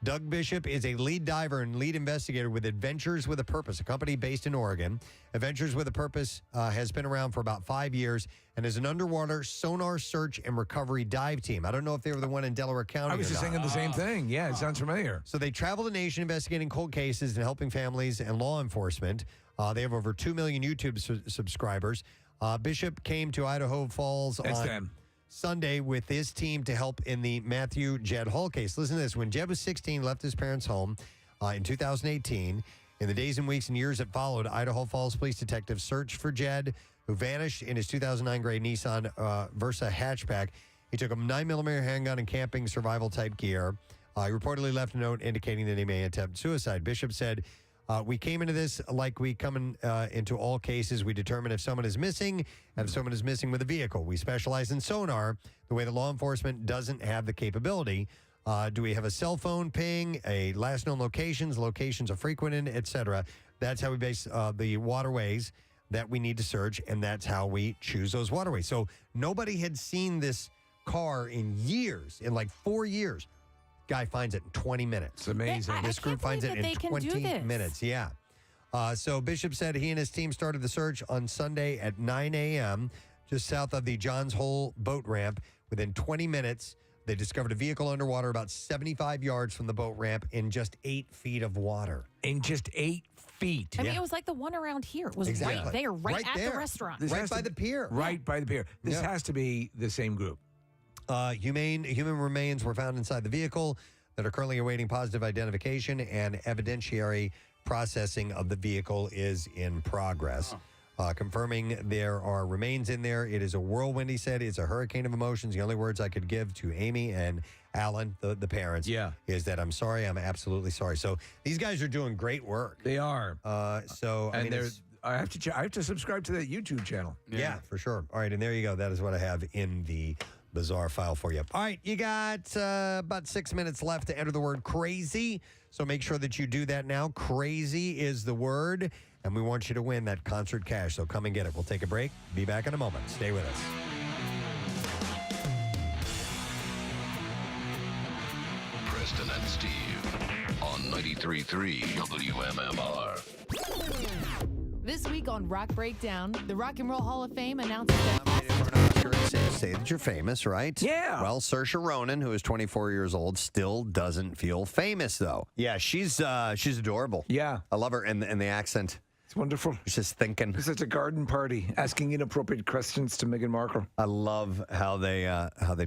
A: Doug Bishop is a lead diver and lead investigator with Adventures with a Purpose, a company based in Oregon. Adventures with a Purpose has been around for about 5 years and is an underwater sonar search and recovery dive team. I don't know if they were the one in Delaware County.
B: I was just thinking the same thing. Yeah, it sounds familiar.
A: So they travel the nation investigating cold cases and helping families and law enforcement. They have over 2 million YouTube subscribers. Bishop came to Idaho Falls on Sunday with his team to help in the Matthew Jed Hall case. Listen to this. When Jed was 16, left his parents' home in 2018. In the days and weeks and years that followed, Idaho Falls police detectives searched for Jed, who vanished in his 2009 gray Nissan Versa hatchback. He took a 9mm handgun and camping survival-type gear. He reportedly left a note indicating that he may attempt suicide. Bishop said, we came into this like we come into all cases. We determine if someone is missing and if someone is missing with a vehicle. We specialize in sonar the way that law enforcement doesn't have the capability. Do we have a cell phone ping, a last known locations are frequented, etc. That's how we base the waterways that we need to search, and that's how we choose those waterways. So nobody had seen this car in years, in like 4 years. Guy finds it in 20 minutes.
B: It's amazing.
A: This group finds it in 20 minutes. Yeah. So Bishop said he and his team started the search on Sunday at 9 a.m. just south of the Johns Hole boat ramp. Within 20 minutes, they discovered a vehicle underwater about 75 yards from the boat ramp in just 8 feet of water.
B: In just 8 feet.
D: I mean, it was like the one around here. It was right there, right at the restaurant.
A: Right by the pier.
B: Right by the pier. This has to be the same group.
A: Human remains were found inside the vehicle that are currently awaiting positive identification and evidentiary processing of the vehicle is in progress. Confirming there are remains in there. It is a whirlwind, he said. It's a hurricane of emotions. The only words I could give to Amy and Alan, the parents, is that I'm sorry. I'm absolutely sorry. So these guys are doing great work.
B: They are.
A: I
B: have to subscribe to that YouTube channel.
A: Yeah, for sure. All right, and there you go. That is what I have in the bizarre file for you. All right, you got about 6 minutes left to enter the word crazy. So make sure that you do that now. Crazy is the word, and we want you to win that concert cash. So come and get it. We'll take a break. Be back in a moment. Stay with us.
L: Preston and Steve on 93.3 WMMR.
T: This week on Rock Breakdown, the Rock and Roll Hall of Fame announces that
A: Say that you're famous, right?
B: Yeah.
A: Well, Saoirse Ronan, who is 24 years old, still doesn't feel famous, though. Yeah, she's adorable.
B: Yeah.
A: I love her, and the accent.
B: It's wonderful.
A: She's just thinking.
B: It's such a garden party, asking inappropriate questions to Meghan Markle.
A: I love how they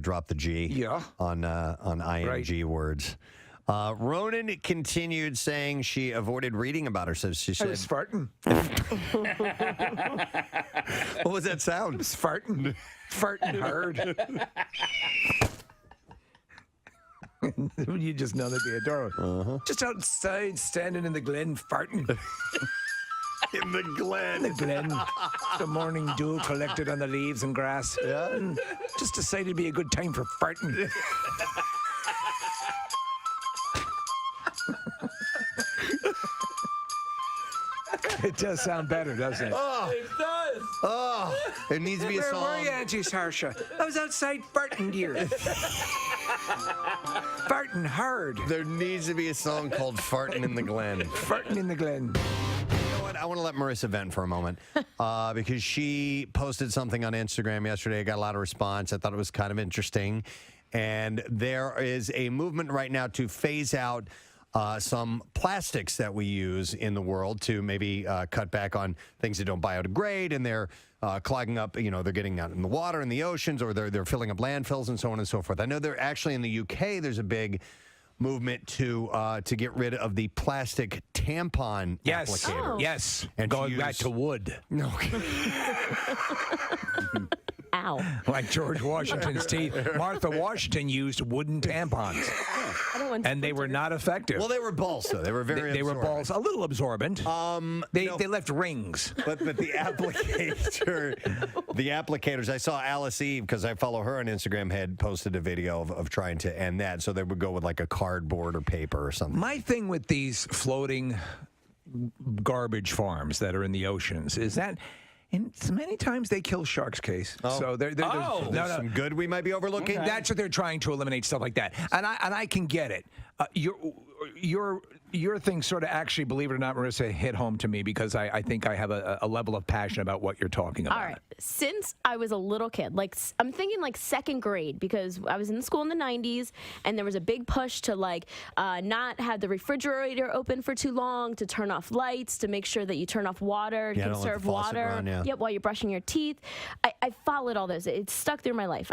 A: drop the G on ing words. Ronan continued saying she avoided reading about her. So she said,
B: I was farting.
A: What was that sound?
B: I was farting. Farting hard. You just know that'd be adorable. Just outside, standing in the glen, farting.
A: In the glen.
B: The glen. The morning dew collected on the leaves and grass. Yeah. Just decided it'd be a good time for farting. It does sound better, doesn't it?
A: Oh,
N: It does.
A: Oh, it needs to be a song.
B: Where were you, Auntie Saoirse? I was outside farting, dear. Farting hard.
A: There needs to be a song called Farting in the Glen.
B: Farting in the Glen.
A: You know what? I want to let Marissa vent for a moment because she posted something on Instagram yesterday. I got a lot of response. I thought it was kind of interesting. And there is a movement right now to phase out some plastics that we use in the world to maybe cut back on things that don't biodegrade, and they're clogging up, they're getting out in the water, in the oceans, or they're filling up landfills and so on and so forth. I know they're actually in the UK, there's a big movement to get rid of the plastic tampon applicator.
B: Yes.
A: And
B: going back to wood.
A: No.
E: Ow.
B: Like George Washington's teeth. Martha Washington used wooden tampons. And they were not effective.
A: Well, they were balls, though. They were very
B: They were balls, a little absorbent. They left rings.
A: But the applicators, I saw Alice Eve, because I follow her on Instagram, had posted a video of trying to end that. So they would go with like a cardboard or paper or something.
B: My thing with these floating garbage farms that are in the oceans is that many times they kill sharks, Case. So there's
A: some good we might be overlooking.
B: Okay. That's what they're trying to eliminate, stuff like that. And I can get it. Your thing sort of actually, believe it or not, Marissa, hit home to me because I think I have a level of passion about what you're talking about.
E: All right. Since I was a little kid, I'm thinking second grade, because I was in school in the 90s and there was a big push to not have the refrigerator open for too long, to turn off lights, to make sure that you turn off water, to conserve water.
A: Run,
E: while you're brushing your teeth. I followed all this. It's stuck through my life.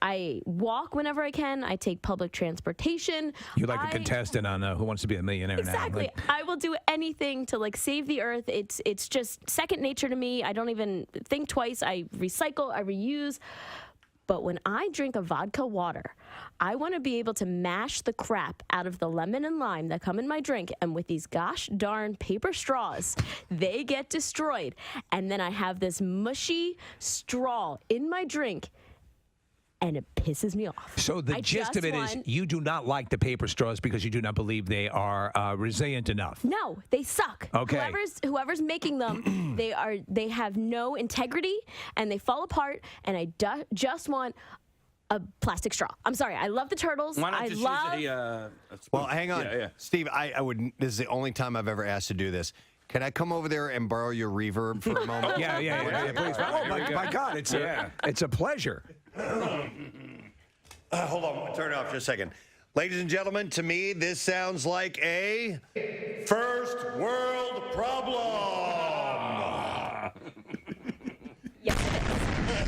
E: I walk whenever I can. I take public transportation.
B: You're like a contestant on Who Wants to Be a Millionaire
E: exactly.
B: now.
E: I will do anything to save the earth. It's just second nature to me. I don't even think twice. I recycle, I reuse. But when I drink a vodka water, I want to be able to mash the crap out of the lemon and lime that come in my drink. And with these gosh darn paper straws, they get destroyed. And then I have this mushy straw in my drink, and it pisses me off.
B: So the gist of it is you do not like the paper straws because you do not believe they are resilient enough.
E: No, they suck.
B: Okay.
E: Whoever's making them, they have no integrity and they fall apart, and I just want a plastic straw. I'm sorry. I love the turtles.
F: Why not just use a
A: Well, hang on.
F: Yeah.
A: Steve, I would. This is the only time I've ever asked to do this. Can I come over there and borrow your reverb for a moment?
B: Yeah, please. Oh, my God. It's a pleasure.
A: Hold on. Turn it off just a second. Ladies and gentlemen, to me, this sounds like a first world problem.
E: Yes, it is.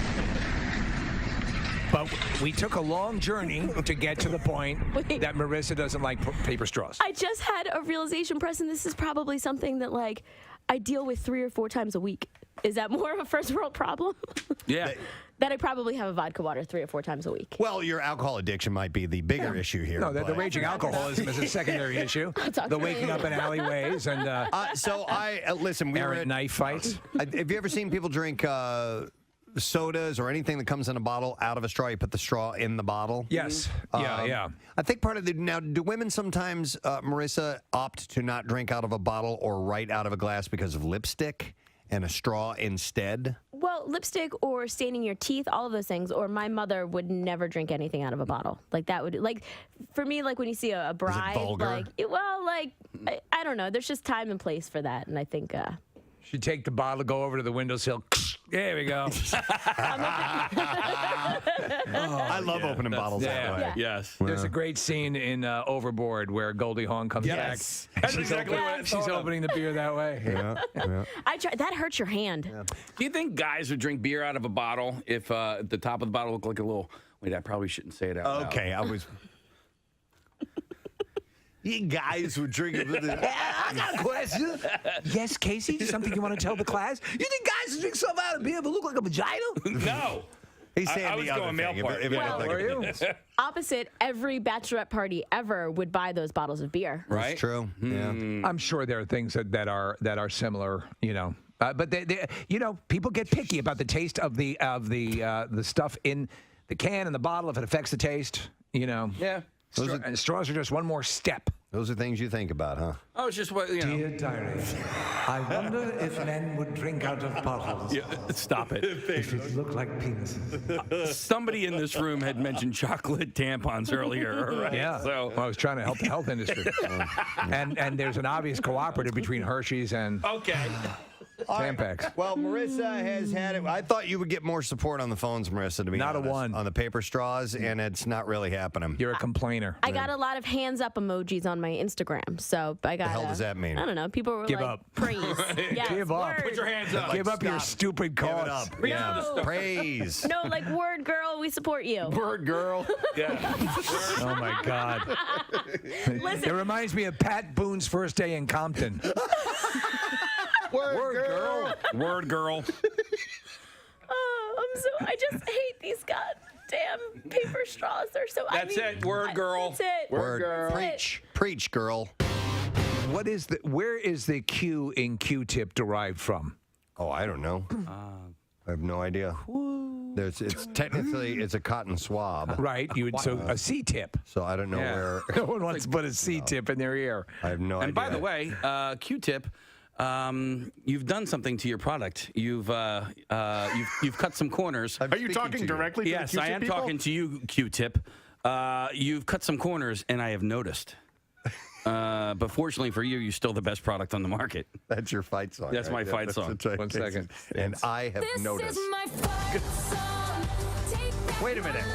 B: But we took a long journey to get to the point that Marissa doesn't like paper straws.
E: I just had a realization, Preston. This is probably something that like I deal with 3 or 4 times a week. Is that more of a first world problem?
F: Yeah.
E: That I probably have a vodka water 3 or 4 times a week.
A: Well, your alcohol addiction might be the bigger issue here.
B: No, the
A: but-
B: raging alcoholism is a secondary issue. The waking up in alleyways and
A: so I listen. We were
B: errant
A: at
B: knife fights.
A: Have you ever seen people drink sodas or anything that comes in a bottle out of a straw? You put the straw in the bottle.
B: Yes. Yeah.
A: I think part of the now. Do women sometimes, Marissa, opt to not drink out of a bottle or right out of a glass because of lipstick and a straw instead?
E: Well, lipstick or staining your teeth, all of those things. Or my mother would never drink anything out of a bottle. Like that would, like, for me, like when you see a bride,
A: vulgar?
E: like, I don't know. There's just time and place for that, and I think.
B: She'd take the bottle, go over to the windowsill. There we go.
A: I love opening bottles that way.
E: Yeah.
F: Yes.
B: There's a great scene in Overboard where Goldie Hawn comes
F: Yes.
B: back.
F: That's exactly what I
B: She's
F: thought of.
B: opening the beer that way.
E: I try, that hurts your hand.
F: Do you think guys would drink beer out of a bottle if the top of the bottle looked like a little? Wait, I probably shouldn't say it out loud.
A: Okay, I was. You guys would drink it.
B: I got a question. Yes, Casey? Something you want to tell the class? You think guys who drink stuff out of beer but look like a vagina?
F: No.
A: He's saying
F: I
A: the
F: was
A: other
F: going male
A: thing.
F: part.
A: If it
F: Well,
A: looked like
B: were
A: a-
B: you?
E: Opposite, every bachelorette party ever would buy those bottles of beer.
F: Right?
A: It's true. Yeah.
B: I'm sure there are things that are similar, you know. But they, you know, people get picky about the taste of the stuff in the can and the bottle if it affects the taste. You know.
F: Yeah.
B: And straws are just one more step.
A: Those are things you think about, huh?
F: Oh, it's just what, you know.
U: Dear diary, I wonder if men would drink out of bottles.
F: Yeah, stop it.
U: If it looked like penises.
F: Somebody in this room had mentioned chocolate tampons earlier. Right?
B: Yeah.
F: So
B: Well, I was trying to help the health industry. and there's an obvious cooperative between Hershey's and
F: okay.
B: Tampax.
A: Well, Marissa has had it. I thought you would get more support on the phones, Marissa, to be
B: Not a
A: honest,
B: one.
A: on the paper straws, and it's not really happening.
B: You're a complainer.
E: I got a lot of hands up emojis on my Instagram, so I got.
A: The hell does that mean?
E: I don't know. People were
B: Give
E: like,
B: up.
E: praise. Yes,
B: Give up.
E: word.
F: Put your hands up.
B: Give up your stupid
A: Give
B: cause.
A: it up.
F: Bring
A: Yeah.
F: on the stuff.
A: Praise.
E: No, like word girl, we support you.
A: Word girl.
F: Yeah.
B: Oh my God. It reminds me of Pat Boone's first day in Compton.
A: Word girl.
F: Word girl.
E: Oh, I just hate these goddamn paper straws. They're so.
F: That's it. Word girl.
E: That's it.
A: Word
F: girl.
A: Preach. Preach, girl.
B: Where is the Q in Q-tip derived from?
A: Oh, I don't know. I have no idea. It's technically a cotton swab.
B: Right. So a C-tip.
A: So I don't know where.
B: No one wants to put a C-tip in their ear.
A: I have no idea.
F: And by the way, Q-tip, you've done something to your product. You've cut some corners.
O: Are you talking directly to
F: Yes,
O: the Q-tip
F: I am
O: people?
F: talking to you, Q-tip. You've cut some corners, and I have noticed. But fortunately for you, you're still the best product on the market.
A: That's your fight song.
F: That's my
A: right?
F: fight song.
A: That's right.
B: 1 second.
A: And I have noticed. Wait a minute.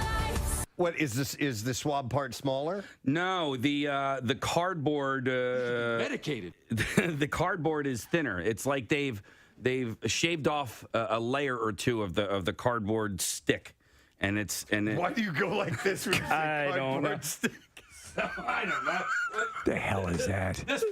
A: What is this? Is the swab part smaller?
F: No, the cardboard.
J: Medicated.
F: The cardboard is thinner. It's like they've shaved off a layer or two of the cardboard stick, and
O: Why do you go like this with the
F: I don't know.
O: cardboard stick?
F: I don't know.
B: The hell is that?
F: This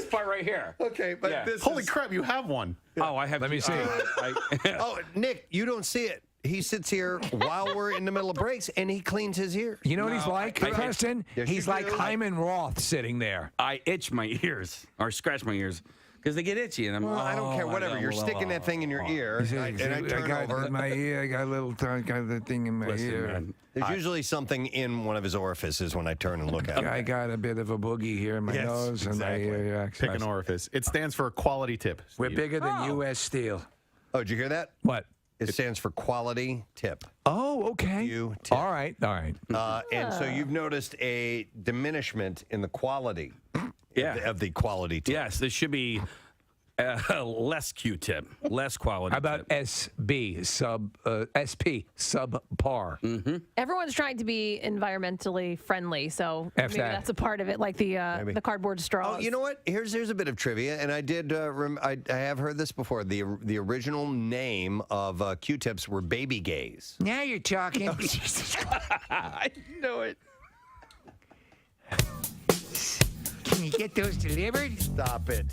F: part right here.
A: Okay, but
F: Yeah.
A: this
O: Holy
A: is-
O: crap, you have one.
F: Oh, I have.
B: Let me see.
A: Oh, Nick, you don't see it. He sits here while we're in the middle of breaks, and he cleans his ears.
B: You know what he's like, Preston?
A: Yes,
B: He's
A: you
B: like
A: do.
B: Hyman Roth sitting there.
F: I itch my ears or scratch my ears because they get itchy, and I'm.
A: Well, I don't care. Whatever. You're sticking that thing in your ear, and I turn over.
B: my ear. I got a little got the thing in my
F: Listen, man.
A: There's usually something in one of his orifices when I turn and look at him.
B: I got a bit of a boogie here in my
A: Yes,
B: nose and my
A: exactly.
B: ear.
O: Pick an orifice. It stands for quality tip.
B: We're
O: Steve.
B: bigger than U.S. Steel.
A: Oh, did you hear that?
B: What?
A: It stands for quality tip.
B: Oh, okay.
A: Q-tip.
B: All right.
A: And so you've noticed a diminishment in the quality of the quality tip.
F: Yes, this should be
J: Less Q-tip, less quality.
B: How about SB, SP, subpar?
J: Mm-hmm.
D: Everyone's trying to be environmentally friendly, so
B: F
D: maybe
B: that.
D: that's a part of it, like the cardboard straws.
A: Oh, you know what? Here's a bit of trivia, and I did. I have heard this before. The original name of Q-tips were baby gays.
B: Now you're talking.
A: Oh, Jesus Christ.
J: I know it.
B: Can you get those delivered?
A: Stop it.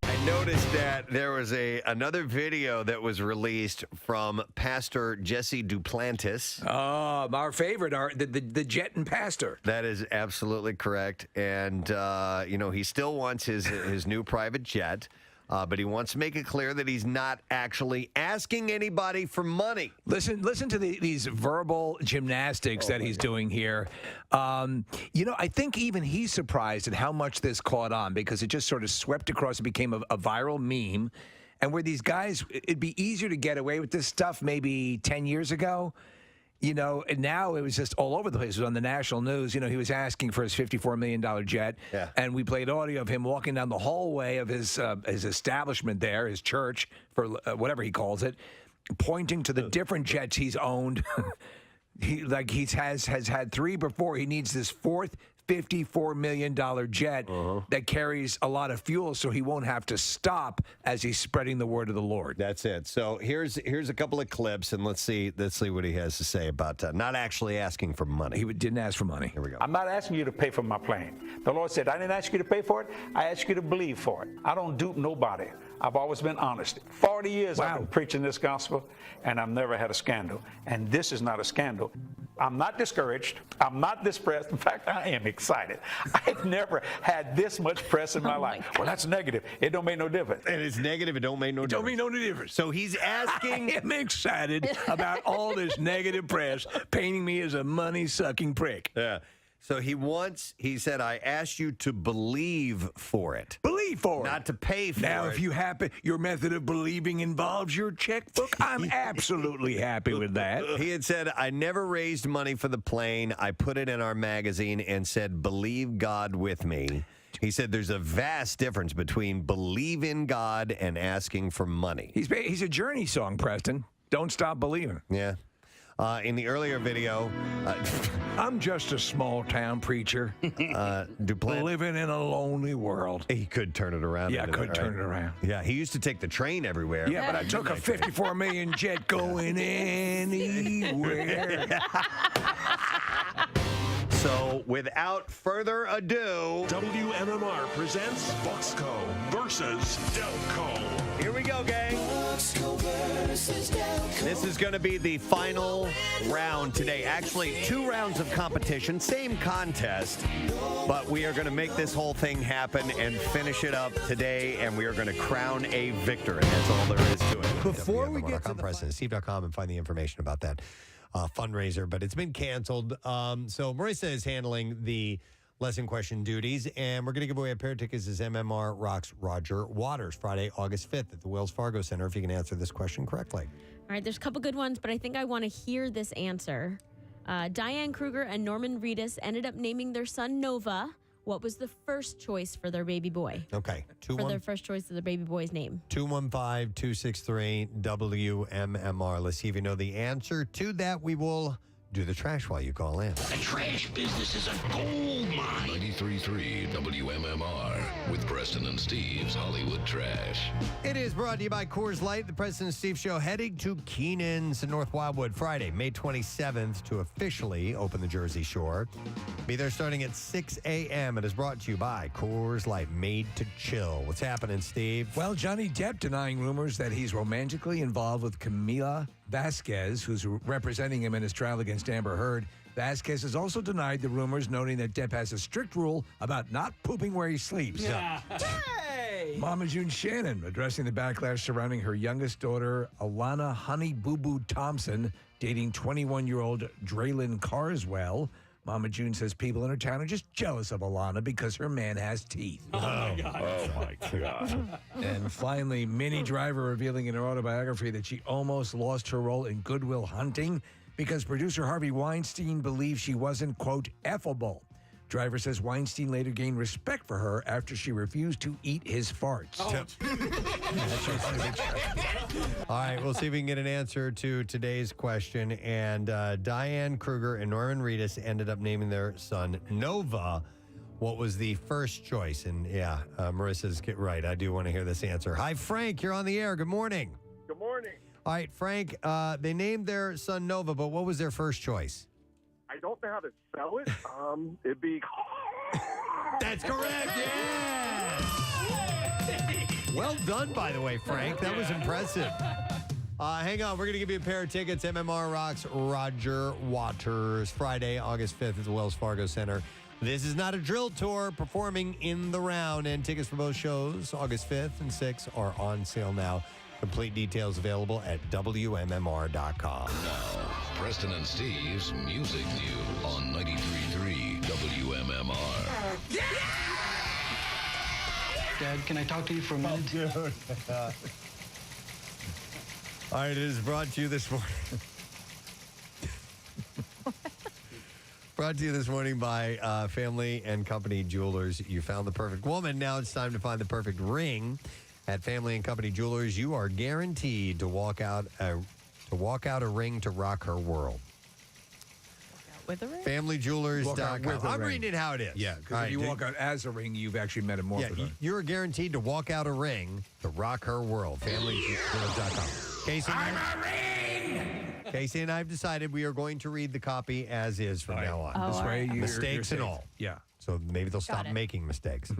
A: I noticed that there was another video that was released from Pastor Jesse Duplantis.
B: Oh, our favorite, the jet and pastor.
A: That is absolutely correct. And, he still wants his new private jet. But he wants to make it clear that he's not actually asking anybody for money.
B: Listen to these verbal gymnastics that he's doing here. I think even he's surprised at how much this caught on because it just sort of swept across. It became a viral meme. And where these guys, it'd be easier to get away with this stuff maybe 10 years ago. And now it was just all over the place. It was on the national news. He was asking for his $54 million jet.
A: Yeah.
B: And we played audio of him walking down the hallway of his establishment there, his church, for whatever he calls it, pointing to the different jets he's owned. He has had three before. He needs this fourth $54 million jet that carries a lot of fuel so he won't have to stop as he's spreading the word of the Lord.
A: That's it. So here's a couple of clips, and let's see what he has to say about not actually asking for money.
B: He didn't ask for money.
A: Here we go.
Q: I'm not asking you to pay for my plane. The Lord said, I didn't ask you to pay for it. I asked you to believe for it. I don't dupe nobody. I've always been honest. 40 years I've been preaching this gospel, and I've never had a scandal. And this is not a scandal. I'm not discouraged. I'm not distressed. In fact, I am excited. I've never had this much press in my life. Well, that's negative. It don't make no difference.
A: And it's negative. It don't make no difference.
B: Don't make no difference.
A: So he's asking.
B: I am excited about all this negative press painting me as a money-sucking prick.
A: Yeah. So he said, I asked you to believe for it.
B: Believe for it.
A: Not to pay for it.
B: Now, if you your method of believing involves your checkbook, I'm absolutely happy with that.
A: He had said, I never raised money for the plane. I put it in our magazine and said, believe God with me. He said there's a vast difference between believe in God and asking for money.
B: He's a Journey song, Preston. Don't stop believing.
A: Yeah. In the earlier video,
B: I'm just a small town preacher living in a lonely world.
A: He could turn it around.
B: Yeah, could turn it around.
A: Yeah, he used to take the train everywhere.
B: Yeah, but I took a $54 million jet going anywhere.
A: So, without further ado,
L: WMMR presents Bucksco versus Delco.
A: Here we go, gang. This is going to be the final round today. Actually, 2 rounds of competition, same contest, but we are going to make this whole thing happen and finish it up today, and we are going to crown a victor, and that's all there is to it. Before we get to PresidentSteve.com and find the information about that fundraiser, but it's been canceled. So Marissa is handling the lesson question duties, and we're going to give away a pair of tickets as MMR rocks Roger Waters Friday, August 5th at the Wells Fargo Center if you can answer this question correctly.
E: All right, there's a couple good ones, but I think I want to hear this answer. Diane Kruger and Norman Reedus ended up naming their son Nova. What was the first choice for their baby boy?
A: Okay.
E: For their first choice of the baby boy's name.
A: 215-263-WMMR. Let's see if you know the answer to that. We will do the trash while you call in.
L: The trash business is a gold mine. 93.3 WMMR with Preston and Steve's Hollywood Trash.
A: It is brought to you by Coors Light, the Preston and Steve Show, heading to Keenan's in North Wildwood Friday, May 27th, to officially open the Jersey Shore. Be there starting at 6 a.m. It is brought to you by Coors Light, made to chill. What's happening, Steve?
B: Well, Johnny Depp denying rumors that he's romantically involved with Camila Vasquez, who's representing him in his trial against Amber Heard. Vasquez has also denied the rumors, noting that Depp has a strict rule about not pooping where he sleeps.
P: Yeah. Hey!
B: Mama June Shannon addressing the backlash surrounding her youngest daughter, Alana Honey Boo Boo Thompson, dating 21-year-old Draylon Carswell. Mama June says people in her town are just jealous of Alana because her man has teeth.
P: Oh, my God.
B: Oh, my God. And finally, Minnie Driver revealing in her autobiography that she almost lost her role in Good Will Hunting because producer Harvey Weinstein believed she wasn't, quote, effable. Driver says Weinstein later gained respect for her after she refused to eat his farts.
A: All right, we'll see if we can get an answer to today's question. And Diane Kruger and Norman Reedus ended up naming their son Nova. What was the first choice? And Marissa's right. I do want to hear this answer. Hi, Frank. You're on the air. Good morning.
R: Good morning.
A: All right, Frank. They named their son Nova, but what was their first choice?
R: I don't know how to spell it. It'd be.
A: That's correct. Yes. Well done, by the way, Frank. That was impressive. Hang on. We're going to give you a pair of tickets. MMR Rocks Roger Waters, Friday, August 5th at the Wells Fargo Center. This is not a drill tour, performing in the round, and tickets for both shows, August 5th and 6th, are on sale now. Complete details available at WMMR.com.
L: Now, Preston and Steve's Music News on 93.3 WMMR.
N: Dad, can I talk to you for a minute?
A: Dude. All right, it is brought to you this morning. Brought to you this morning by Family and Company Jewelers. You found the perfect woman. Now it's time to find the perfect ring. At Family and Company Jewelers, you are guaranteed to walk out a ring to rock her world.
D: With a ring?
A: FamilyJewelers.com. I'm reading it how it is.
B: Yeah, because if you walk out as a ring, you've actually metamorphosed.
A: Yeah, you're guaranteed to walk out a ring to rock her world. FamilyJewelers.com. Casey and I have decided we are going to read the copy as is from now on.
B: This way,
A: mistakes
B: you're
A: and
B: safe.
A: all.
B: Yeah.
A: So maybe they'll stop making mistakes.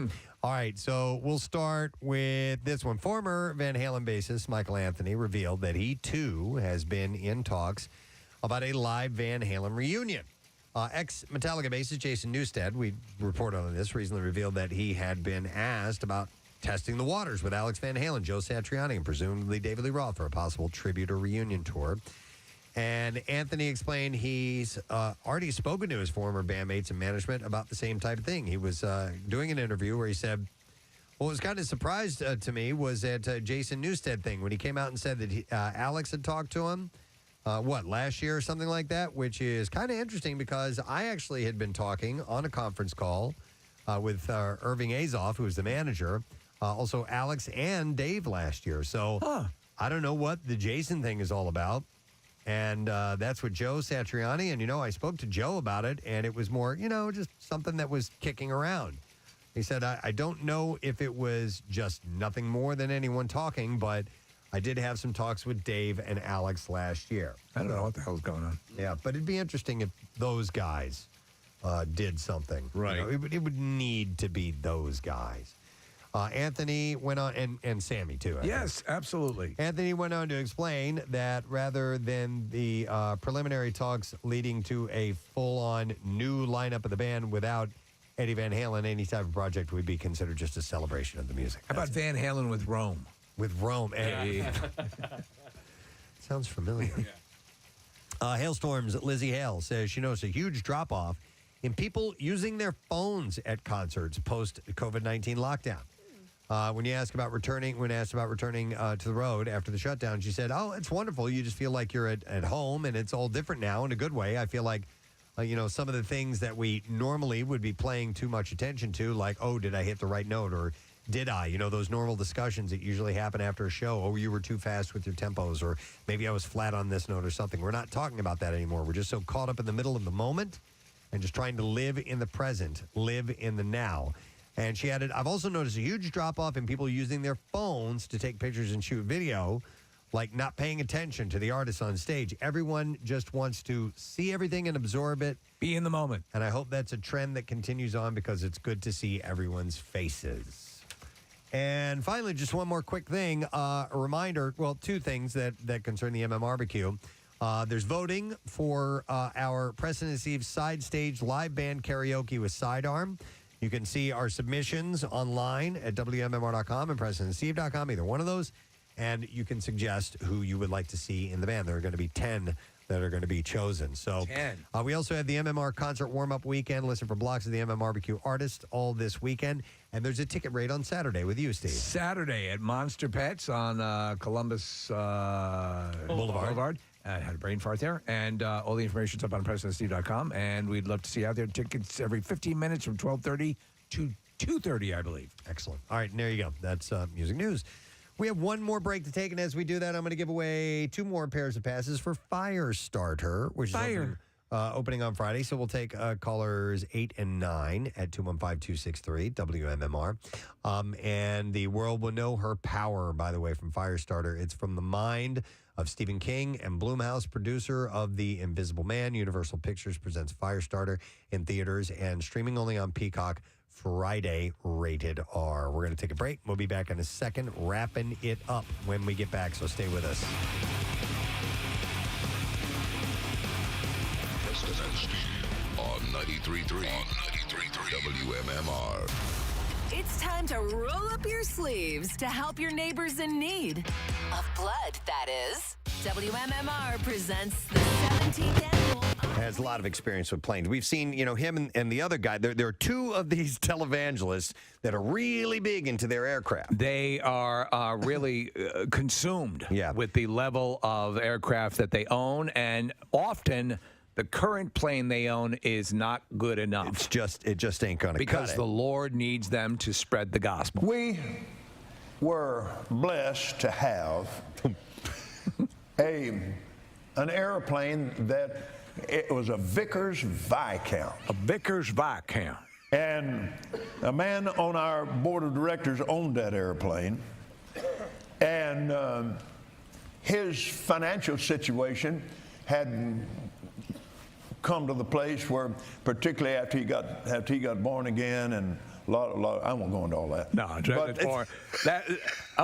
A: All right, so we'll start with this one. Former Van Halen bassist Michael Anthony revealed that he, too, has been in talks about a live Van Halen reunion. Ex-Metallica bassist Jason Newsted, we reported on this, recently revealed that he had been asked about testing the waters with Alex Van Halen, Joe Satriani, and presumably David Lee Roth for a possible tribute or reunion tour. And Anthony explained he's already spoken to his former bandmates and management about the same type of thing. He was doing an interview where he said, what was kind of surprised to me was that Jason Newsted thing, when he came out and said that Alex had talked to him, last year or something like that, which is kind of interesting because I actually had been talking on a conference call with Irving Azoff, who was the manager, also Alex and Dave last year. So I don't know what the Jason thing is all about. And that's with Joe Satriani. And, I spoke to Joe about it, and it was more, just something that was kicking around. He said, I don't know if it was just nothing more than anyone talking, but I did have some talks with Dave and Alex last year.
B: I don't know what the hell's going on.
A: Yeah, but it'd be interesting if those guys did something.
B: Right.
A: It would need to be those guys. Anthony went on, and Sammy, too.
B: Yes, absolutely.
A: Anthony went on to explain that rather than the preliminary talks leading to a full-on new lineup of the band without Eddie Van Halen, any type of project would be considered just a celebration of the music.
B: How about Van Halen with Rome?
A: With Rome. Hey. Sounds familiar. Hailstorms, Lizzie Hale says she noticed a huge drop-off in people using their phones at concerts post-COVID-19 lockdown. When asked about returning to the road after the shutdown, she said, "Oh, it's wonderful. You just feel like you're at home, and it's all different now in a good way. I feel like, some of the things that we normally would be paying too much attention to, like, oh, did I hit the right note, or did I? Those normal discussions that usually happen after a show. Oh, you were too fast with your tempos, or maybe I was flat on this note or something. We're not talking about that anymore. We're just so caught up in the middle of the moment and just trying to live in the present, live in the now." And she added, "I've also noticed a huge drop-off in people using their phones to take pictures and shoot video, like not paying attention to the artists on stage. Everyone just wants to see everything and absorb it.
B: Be in the moment.
A: And I hope that's a trend that continues on because it's good to see everyone's faces." And finally, just one more quick thing. A reminder, two things that concern the MMRBQ. There's voting for our Preston and Steve Side Stage Live Band Karaoke with Sidearm. You can see our submissions online at WMMR.com and PrestonandSteve.com, either one of those. And you can suggest who you would like to see in the band. There are going to be 10 that are going to be chosen. So
B: 10.
A: We also have the MMR concert warm-up weekend. Listen for blocks of the MMRBQ artists all this weekend. And there's a ticket rate on Saturday with you, Steve.
B: Saturday at Monster Pets on Columbus Boulevard. I had a brain fart there. And all the information's up on PrestonandSteve.com. And we'd love to see you out there. Tickets every 15 minutes from 12:30 to 2:30, I believe.
A: Excellent. All right, and there you go. That's music news. We have one more break to take, and as we do that, I'm going to give away 2 more pairs of passes for Firestarter, which is opening on Friday. So we'll take callers 8 and 9 at 215-263 WMMR. And the world will know her power, by the way, from Firestarter. It's from the mind of Stephen King and Blumhouse, producer of The Invisible Man. Universal Pictures presents Firestarter in theaters and streaming only on Peacock Friday, rated R. We're going to take a break. We'll be back in a second, wrapping it up when we get back, so stay with us.
L: Preston and Steve on 93.3 WMMR.
G: It's time to roll up your sleeves to help your neighbors in need of blood, that is. WMMR presents the 17th annual.
A: Has a lot of experience with planes. We've seen, him and the other guy. There are 2 of these televangelists that are really big into their aircraft.
B: They are really consumed with the level of aircraft that they own, and often the current plane they own is not good enough.
A: It just ain't going to cut it.
B: Because the Lord needs them to spread the gospel.
S: We were blessed to have an airplane that it was a Vickers Viscount.
B: A Vickers Viscount.
S: And a man on our board of directors owned that airplane. And his financial situation had come to the place where, particularly after he got born again, and a lot I won't go into all that.
B: No, I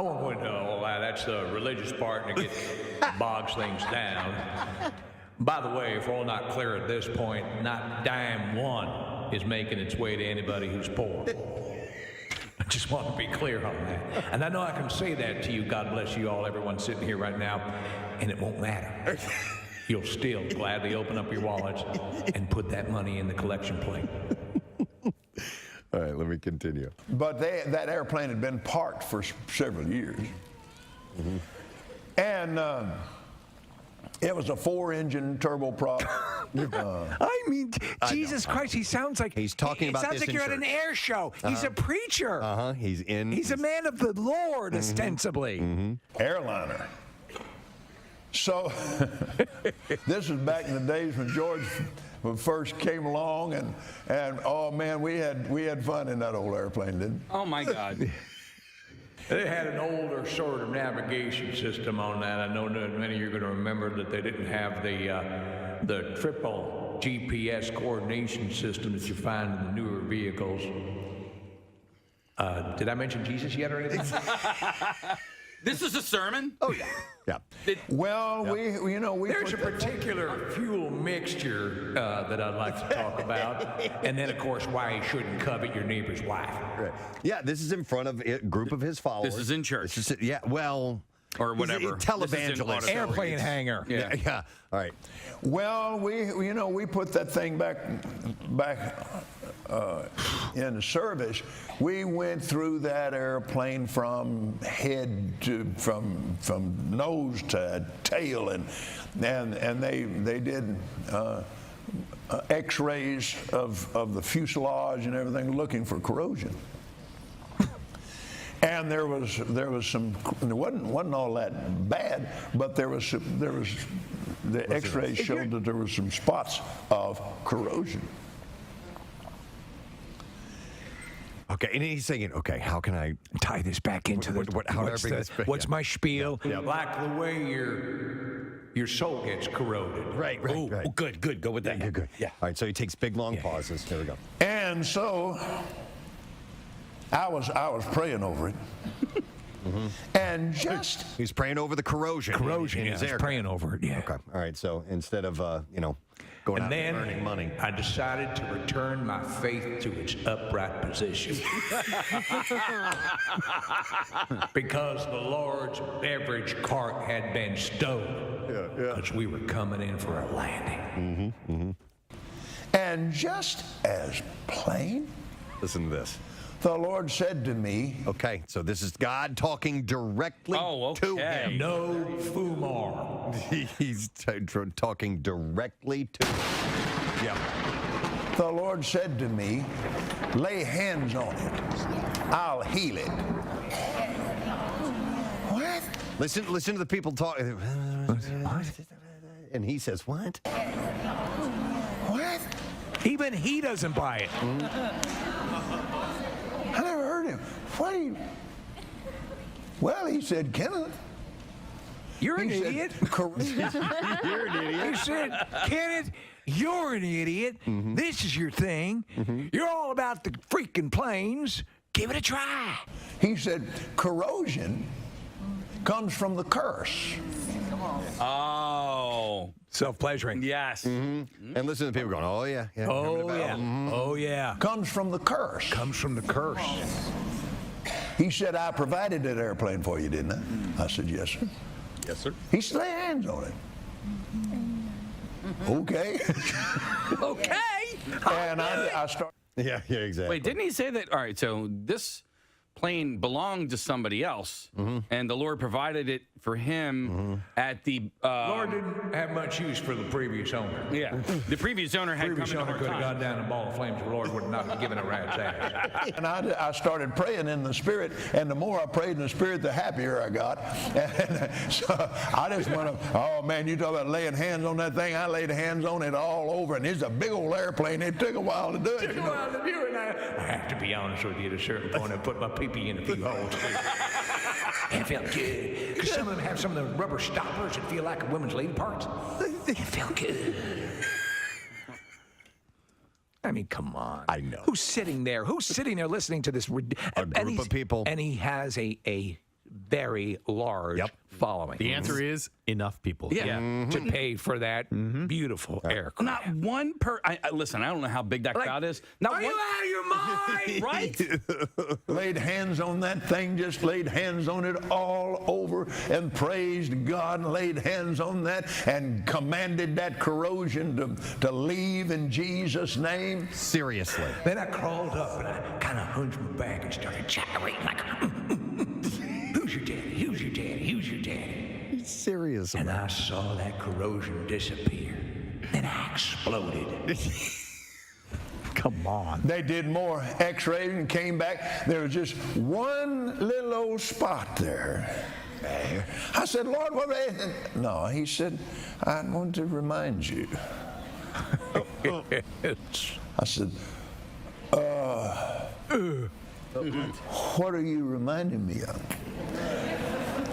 B: won't go into all that. That's the religious part, and it bogs things down. By the way, if we're all not clear at this point, not dime one is making its way to anybody who's poor. I just want to be clear on that. And I know I can say that to you, God bless you all, everyone sitting here right now, and it won't matter. You'll still gladly open up your wallets and put that money in the collection plate.
A: All right, let me continue.
S: But that airplane had been parked for several years. Mm-hmm. And it was a 4-engine turboprop.
B: Jesus Christ, he sounds like
A: he's talking about
B: this. Sounds like you're at an air show. He's a preacher.
A: He's
B: a man of the Lord, ostensibly.
A: Mm-hmm.
S: Airliner. So this was back in the days when George first came along, and oh man, we had fun in that old airplane, didn't we?
F: Oh my God.
B: They had an older sort of navigation system on that. I know that many of you are going to remember that they didn't have the triple GPS coordination system that you find in the newer vehicles. Did I mention Jesus yet or anything?
F: This is a sermon?
A: Oh, yeah. Yeah.
B: There's a particular fuel mixture that I'd like to talk about. And then, of course, why you shouldn't covet your neighbor's wife.
A: Right. Yeah, this is in front of a group of his followers.
F: This is in church.
A: Or
F: whatever.
A: Televangelist.
B: Airplane hangar.
A: Yeah. All right.
S: Well, we put that thing back in the service. We went through that airplane from head to from nose to tail, and they did X-rays of the fuselage and everything, looking for corrosion. And there was some. It wasn't all that bad, but there was the X-rays showed that there was some spots of corrosion.
A: Okay, and he's saying, okay, how can I
B: tie this back into what's my spiel?
A: Yeah.
B: Like the way your soul gets corroded.
A: Right.
B: Oh, good. Go with that.
A: Yeah, good. Yeah. All right, so he takes big long pauses. Here we go.
S: And so I was praying over it. Mm-hmm. And
A: he's praying over the corrosion.
B: Corrosion,
A: in his
B: he's praying over it. Yeah.
A: Okay. All right. So instead of going out and earning money,
B: I decided to return my faith to its upright position. Because the Lord's beverage cart had been stowed. Because we were coming in for a landing.
A: Mm-hmm.
S: And just as plain,
A: listen to this.
S: The Lord said to me.
A: Okay, so this is God talking directly to him.
S: No fumar.
A: He's talking directly to him. Yeah.
S: The Lord said to me, lay hands on it. I'll heal it. What?
A: Listen to the people talking. What? And he says, what?
S: What?
B: Even he doesn't buy it.
S: I never heard him. What do you... Well, he said, Kenneth.
B: You're an idiot.
S: You're an idiot.
B: He said, Kenneth, you're an idiot. This is your thing. You're all about the freaking planes. Give it a try.
S: He said, corrosion comes from the curse.
F: Oh.
B: Self-pleasuring.
F: Yes.
A: And listen to the people going, oh, yeah.
B: Oh, yeah. Oh, yeah.
S: Comes from the curse.
B: Comes from the curse.
S: He said, I provided that airplane for you, didn't I? I said, yes, sir.
A: Yes, sir.
S: He said, lay hands on it. Okay.
B: Okay.
S: And I started.
A: Yeah, exactly.
F: Wait, didn't he say that? All right, so this plane belonged to somebody else, and the Lord provided it for him at the...
B: Lord didn't have much use for the previous owner.
F: Yeah, the previous owner had
B: previous
F: come in a
B: owner
F: hard
B: could have
F: time.
B: gone down in a ball of flames. The Lord would not have given a rat's ass.
S: And I started praying in the Spirit, and the more I prayed in the Spirit, the happier I got. And so I just went, oh man, you talk about laying hands on that thing. I laid hands on it all over, and it's a big old airplane. It took a while to do it.
B: I have to be honest with you, at a certain point, I put my pee-pee in a few holes. And it felt good. Because some of them have some of the rubber stoppers that feel like a woman's lady parts. It felt good. I mean, come on.
A: I know.
B: Who's sitting there? Who's sitting there listening to this?
A: A group of people.
B: And he has a very large following.
C: The answer is enough people.
B: Yeah. To pay for that beautiful aircraft.
F: Not one listen, I don't know how big that crowd is. Not
B: Are you out of your mind?
F: Right?
S: Laid hands on that thing, just laid hands on it all over and praised God and laid hands on that and commanded that corrosion to leave in Jesus' name.
A: Seriously.
B: Then I crawled up and I kind of hunched my back and started gyrating like, who's your daddy? Who's your daddy? Who's your daddy?
A: He's serious.
B: And I saw that corrosion disappear. Then I exploded. Come on.
S: They did more x-rays and came back. There was just one little old spot there. I said, Lord, what? No, he said, I want to remind you. I said, what are you reminding me of?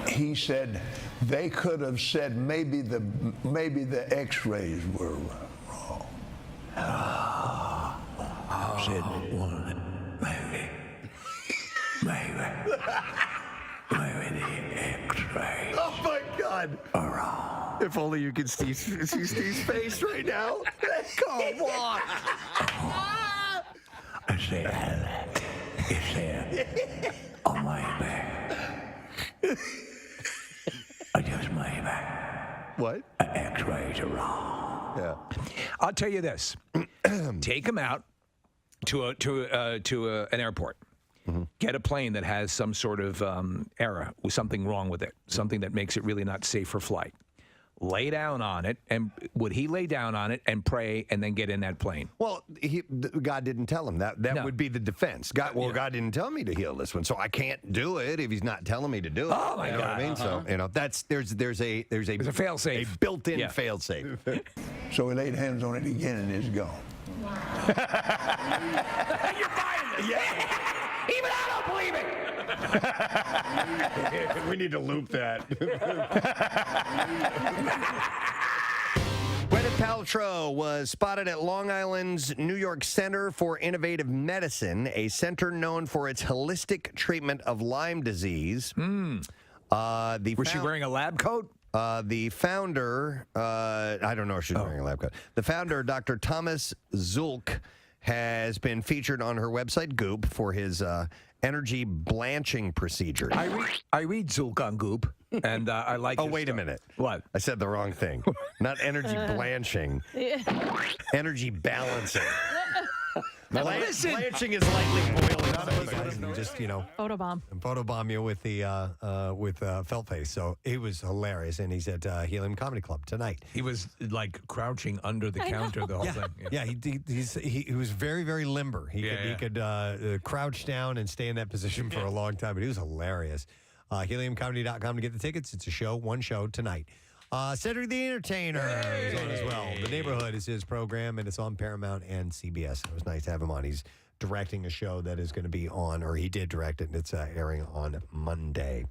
S: He said, they could have said maybe the x-rays were wrong.
B: I said, maybe the x-rays.
A: Oh my God.
B: Are wrong.
A: If only you could see Steve's face right now. Come on.
B: I said, oh maybe. I just maybe.
A: What?
B: X-rays are wrong.
A: Yeah.
B: I'll tell you this. Take him out to an airport. Get a plane that has some sort of error, with something wrong with it, something that makes it really not safe for flight. Lay down on it, and would he lay down on it and pray and then get in that plane?
A: Well, God didn't tell him that. That would be the defense. God didn't tell me to heal this one, so I can't do it if He's not telling me to do it.
B: Oh my
A: God! What I mean, so there's a
B: fail-safe,
A: a built-in fail-safe.
S: So we laid hands on it again, and it's gone.
B: You're buying it, yeah. Even I don't believe it.
A: We need to loop that. Gwyneth Paltrow was spotted at Long Island's New York Center for Innovative Medicine, a center known for its holistic treatment of Lyme disease.
B: Was she wearing a lab coat?
A: The founder, I don't know if she's wearing a lab coat. The founder, Dr. Thomas Zulk, has been featured on her website, Goop, for his energy blanching procedures.
B: I read Zulk on Goop, and I like
A: Oh, wait a minute.
B: What?
A: I said the wrong thing. Not energy blanching. Energy balancing.
B: Listen.
A: Blanching is lightly boiling guys and just,
D: Photobomb.
A: and photobomb you with the felt face. So it was hilarious. And he's at Helium Comedy Club tonight.
B: He was like crouching under the counter the whole thing.
A: Yeah, he was very, very limber. He could crouch down and stay in that position for a long time, but he was hilarious. HeliumComedy.com to get the tickets. It's a show, one show tonight. Cedric the Entertainer is on as well. The Neighborhood is his program, and it's on Paramount and CBS. It was nice to have him on. He's directing a show that is going to be on, or he did direct it, and it's airing on Monday.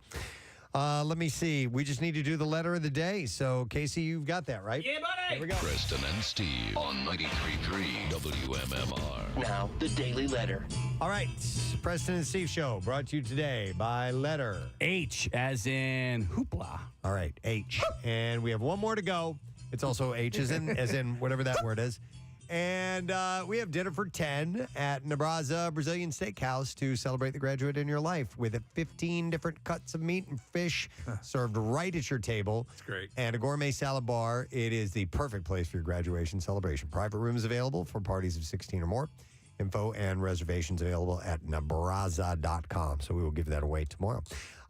A: Let me see. We just need to do the letter of the day. So, Casey, you've got that, right?
L: Yeah, buddy.
A: Here we go.
L: Preston and Steve on 93.3 WMMR.
U: Now, the Daily Letter.
A: All right. Preston and Steve Show brought to you today by letter
F: H, as in hoopla.
A: All right, H. And we have one more to go. It's also H as in whatever that word is. And we have dinner for 10 at Nebraska Brazilian Steakhouse to celebrate the graduate in your life with 15 different cuts of meat and fish served right at your table.
B: That's great.
A: And a gourmet salad bar. It is the perfect place for your graduation celebration. Private rooms available for parties of 16 or more. Info and reservations available at nebraza.com. So we will give that away tomorrow.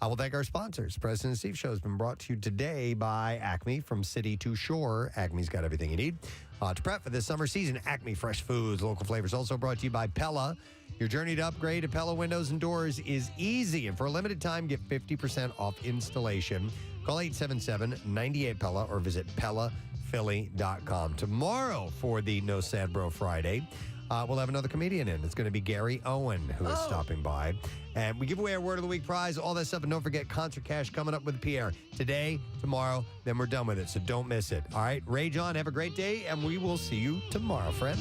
A: I will thank our sponsors. President and Steve Show has been brought to you today by Acme. From city to shore, Acme's got everything you need. To prep for this summer season, Acme Fresh Foods, local flavors. Also brought to you by Pella. Your journey to upgrade to Pella windows and doors is easy. And for a limited time, get 50% off installation. Call 877-98-PELLA or visit PellaPhilly.com. Tomorrow for the No Sad Bro Friday, we'll have another comedian in. It's going to be Gary Owen, who is stopping by. And we give away our Word of the Week prize, all that stuff. And don't forget, concert cash coming up with Pierre today, tomorrow, then we're done with it. So don't miss it. All right, rage on. Have a great day, and we will see you tomorrow, friend.